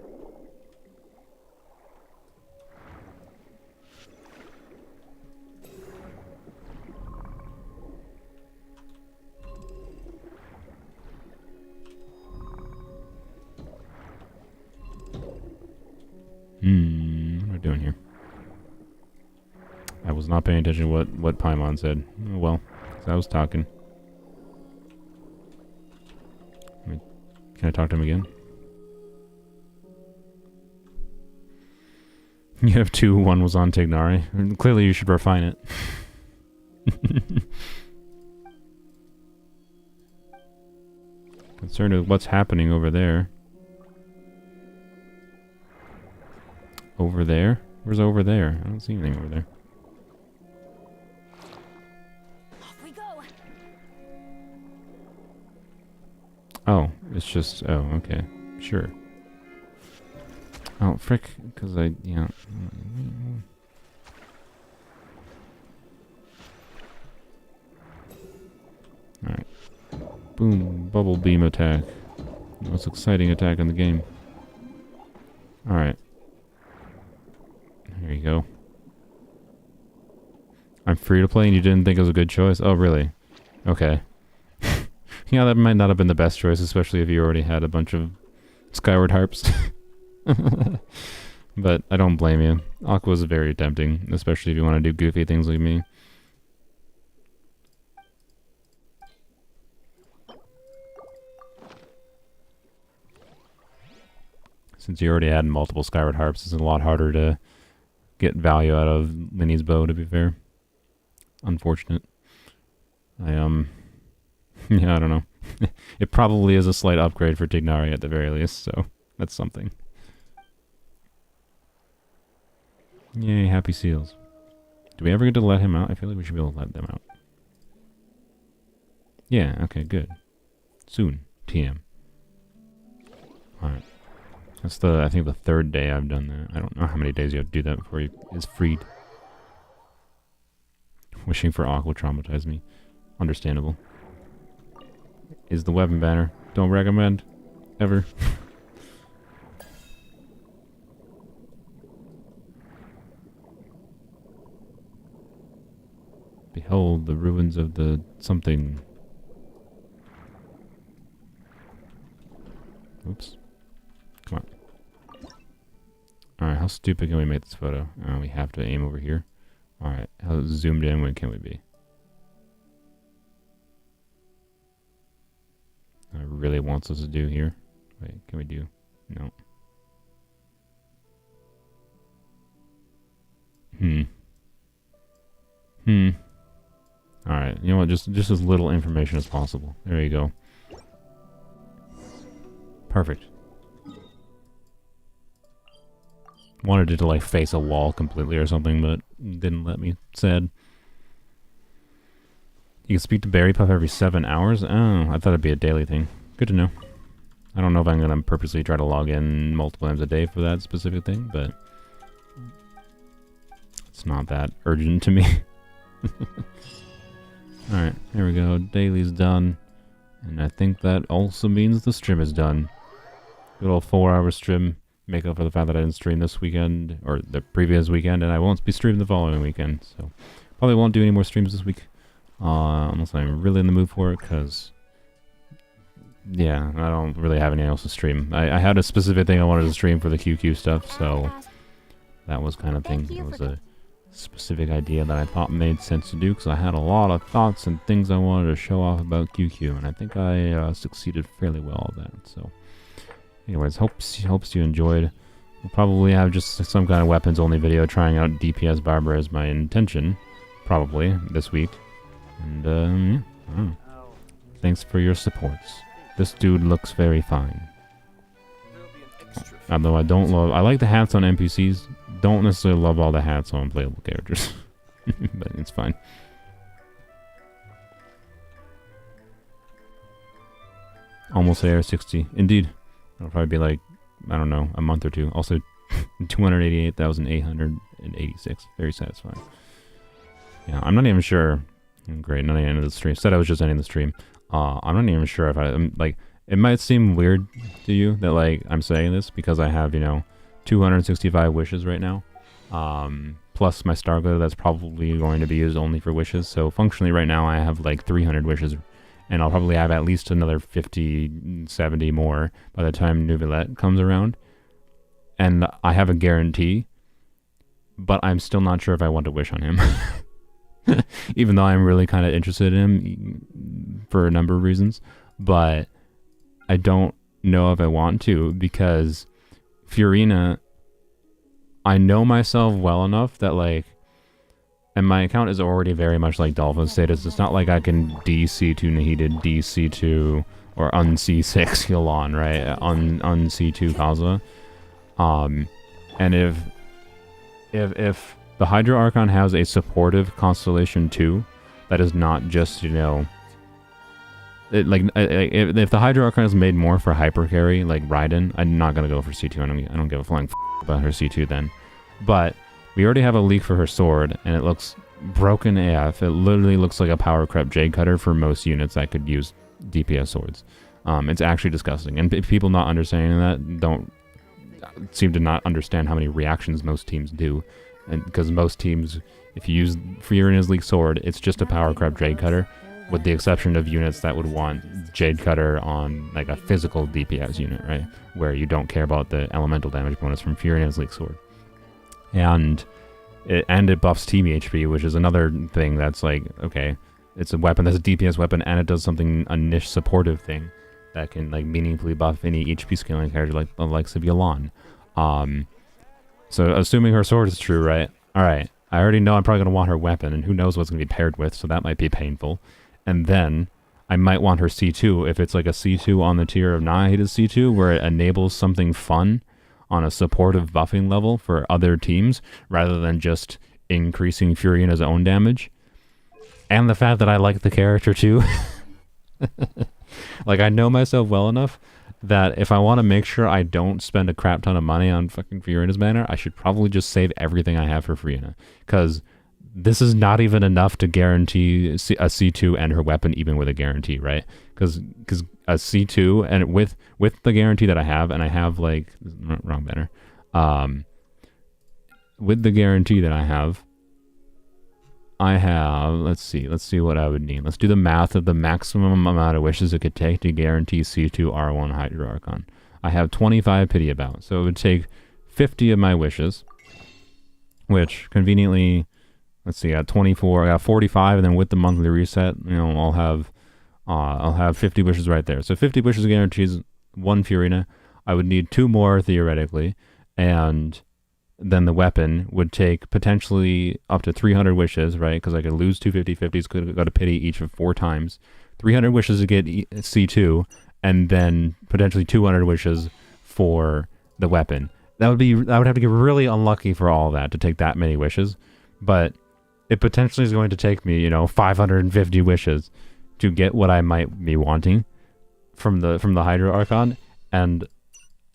Speaker 1: What am I doing here? I was not paying attention to what Paimon said. Oh, well, 'cause I was talking. Can I talk to him again? You have two, one was on Tignari. Clearly you should refine it. Concerned with what's happening over there. Over there? Where's over there? I don't see anything over there.
Speaker 2: Off we go.
Speaker 1: Oh, it's just... Oh, okay. Sure. Oh, frick. Because I... Yeah. Alright. Boom. Bubble beam attack. The most exciting attack in the game. Alright. There you go. I'm free to play and you didn't think it was a good choice? Oh, really? Okay. Yeah, that might not have been the best choice, especially if you already had a bunch of Skyward Harps. But I don't blame you. Aqua's very tempting, especially if you want to do goofy things like me. Since you already had multiple Skyward Harps, it's a lot harder to get value out of Linny's bow, to be fair. Unfortunate. Yeah, I don't know. It probably is a slight upgrade for Tignari at the very least, so that's something. Yay, happy seals. Do we ever get to let him out? I feel like we should be able to let them out. Yeah, okay, good. Soon. TM. Alright. That's I think the third day I've done that. I don't know how many days you have to do that before he is freed. Wishing for Aqua traumatized me. Understandable. Is the weapon banner. Don't recommend. Ever. Behold the ruins of the something. Oops. Come on. Alright, how stupid can we make this photo? We have to aim over here. Alright, how zoomed in when can we be? I really wants us to do here. Wait, can we do? No. Alright, you know what, just as little information as possible. There you go. Perfect. Wanted it to like face a wall completely or something, but didn't let me. Sad. You can speak to Berry Puff every 7 hours? Oh, I thought it'd be a daily thing. Good to know. I don't know if I'm gonna purposely try to log in multiple times a day for that specific thing, but it's not that urgent to me. Alright, here we go. Daily's done. And I think that also means the stream is done. Good old 4-hour stream. Make up for the fact that I didn't stream this weekend, or the previous weekend, and I won't be streaming the following weekend, so probably won't do any more streams this week. Unless I'm really in the mood for it, because yeah, I don't really have anything else to stream. I had a specific thing I wanted to stream for the QQ stuff, so that was kind of thing. It was a specific idea that I thought made sense to do, because I had a lot of thoughts and things I wanted to show off about QQ, and I think I succeeded fairly well at that. So anyways, hopes you enjoyed. We'll probably have just some kind of weapons only video trying out DPS Barber as my intention, probably this week. And yeah, I don't know. Thanks for your supports. This dude looks very fine. Although I don't love... I like the hats on NPCs. Don't necessarily love all the hats on playable characters. But it's fine. Almost there, 60. Indeed. It'll probably be like, I don't know, a month or two. Also, 288,886. Very satisfying. Yeah, I'm not even sure... Great, not the end of the stream. Said I was just ending the stream. I'm not even sure if I'm like, it might seem weird to you that like I'm saying this because I have, you know, 265 wishes right now. Plus my star glitter that's probably going to be used only for wishes. So functionally right now I have like 300 wishes, and I'll probably have at least another 50, 70 more by the time Nouvellette comes around. And I have a guarantee, but I'm still not sure if I want to wish on him. Even though I'm really kind of interested in him for a number of reasons, but I don't know if I want to, because Fiorina, I know myself well enough that like, and my account is already very much like Dolphin status. It's not like I can DC to Nahida, DC to or un-C6 Yolan, right? Un-C2 Kaza. And if if the Hydra Archon has a supportive constellation too, that is not just, you know, if the Hydra Archon is made more for hyper carry, like Raiden, I'm not gonna go for C2. I don't give a flying about her C2 then. But we already have a leak for her sword, and it looks broken AF. It literally looks like a power crept Jade Cutter for most units that could use DPS swords. It's actually disgusting, and people not understanding that don't seem to not understand how many reactions most teams do, and because most teams, if you use Furina's Leak sword, it's just a power crept Jade Cutter, with the exception of units that would want Jade Cutter on like a physical DPS unit, right, where you don't care about the elemental damage bonus from Furina's Leak sword, and it buffs team HP, which is another thing that's like, okay, it's a weapon that's a DPS weapon, and it does something, a niche supportive thing that can like meaningfully buff any HP scaling character like the likes of Yalan. So assuming her sword is true, right? Alright, I already know I'm probably going to want her weapon, and who knows what's going to be paired with, so that might be painful. And then I might want her C2 if it's like a C2 on the tier of Nahida's C2, where it enables something fun on a supportive buffing level for other teams, rather than just increasing Furina's own damage. And the fact that I like the character too. Like, I know myself well enough that if I want to make sure I don't spend a crap ton of money on fucking Furina's banner, I should probably just save everything I have for Furina. Because this is not even enough to guarantee a C2 and her weapon, even with a guarantee, right? Because a C2, and with the guarantee that I have, and I have, like, wrong banner. With the guarantee that I have, let's see what I would need. Let's do the math of the maximum amount of wishes it could take to guarantee C2 R1 Hydra Archon. I have 25 Pity About, so it would take 50 of my wishes, which conveniently, let's see, I got 24, I got 45, and then with the monthly reset, you know, I'll have 50 wishes right there. So 50 wishes guarantees one Furina. I would need 2 more theoretically, and then the weapon would take potentially up to 300 wishes, right? Because I could lose 2 50/50s, could go to pity each of 4 times. 300 wishes to get C2, and then potentially 200 wishes for the weapon. I would have to get really unlucky for all of that to take that many wishes, but it potentially is going to take me, you know, 550 wishes to get what I might be wanting from the Hydra Archon, and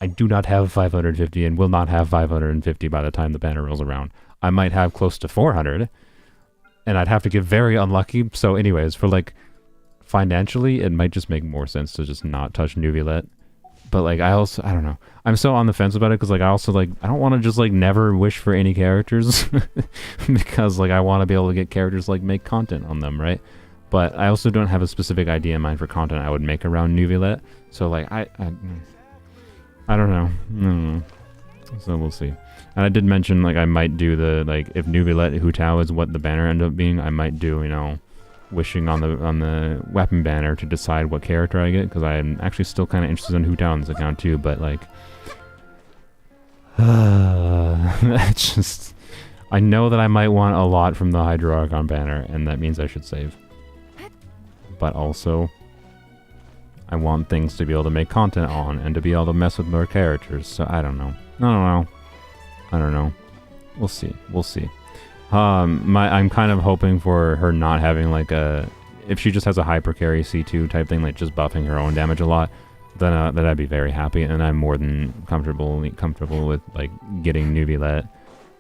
Speaker 1: I do not have 550 and will not have 550 by the time the banner rolls around. I might have close to 400, and I'd have to get very unlucky. So anyways, for like financially, it might just make more sense to just not touch Nuvilet. But like, I don't know. I'm so on the fence about it because like, I don't want to just like never wish for any characters because like I want to be able to get characters like make content on them, right? But I also don't have a specific idea in mind for content I would make around Nuvilet. So like, I don't know. So we'll see. And I did mention, like, I might do the, like, if Nuvilet Hu Tao is what the banner ended up being, I might do, you know, wishing on the weapon banner to decide what character I get, because I'm actually still kind of interested in Hu Tao on this account too, but, like, it's just, I know that I might want a lot from the Hydra Archon banner, and that means I should save. But also, I want things to be able to make content on and to be able to mess with more characters, so I don't know. I don't know. We'll see. I'm kind of hoping for her not having like if she just has a hyper carry C2 type thing, like just buffing her own damage a lot, then I'd be very happy, and I'm more than comfortable with like getting Nuvilet,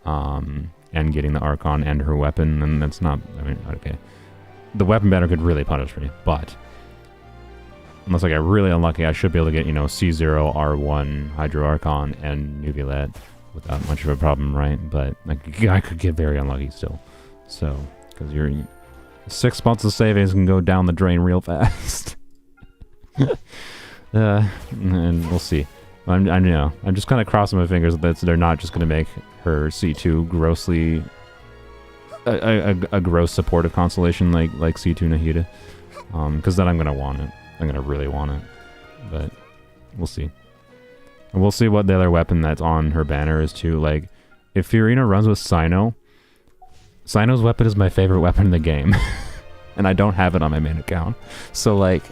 Speaker 1: and getting the Archon and her weapon, and that's not, I mean, okay. The weapon banner could really punish me, but unless I get really unlucky, I should be able to get, you know, C0, R1, Hydro Archon, and Nuvilet without much of a problem, right? But like, I could get very unlucky still. So, because your 6 months of savings can go down the drain real fast. And we'll see. I'm just kind of crossing my fingers that they're not just going to make her C2 grossly a gross supportive constellation like C2 Nahida, because then I'm going to want it. I'm going to really want it, but we'll see. And we'll see what the other weapon that's on her banner is too. Like, if Furina runs with Cyno's weapon is my favorite weapon in the game, and I don't have it on my main account. So like,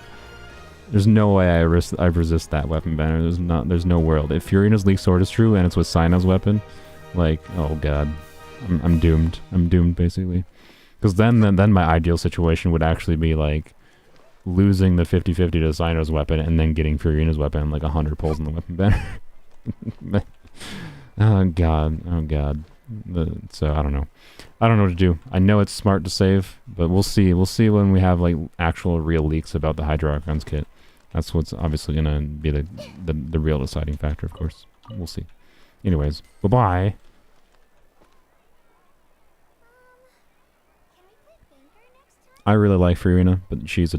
Speaker 1: there's no way I resist that weapon banner. There's no world. If Furina's Leak Sword is true and it's with Cyno's weapon, like, oh god, I'm doomed. I'm doomed basically. Because then my ideal situation would actually be like losing the 50-50 to Cyno's weapon and then getting Furina's weapon and like 100 pulls in the weapon banner. Oh god. Oh god. So I don't know. I don't know what to do. I know it's smart to save, but we'll see. We'll see when we have like actual real leaks about the Hydro Archons kit. That's what's obviously gonna be the real deciding factor, of course. We'll see. Anyways, bye-bye.
Speaker 2: Can we play Finger next time?
Speaker 1: I really like Furina, but she's a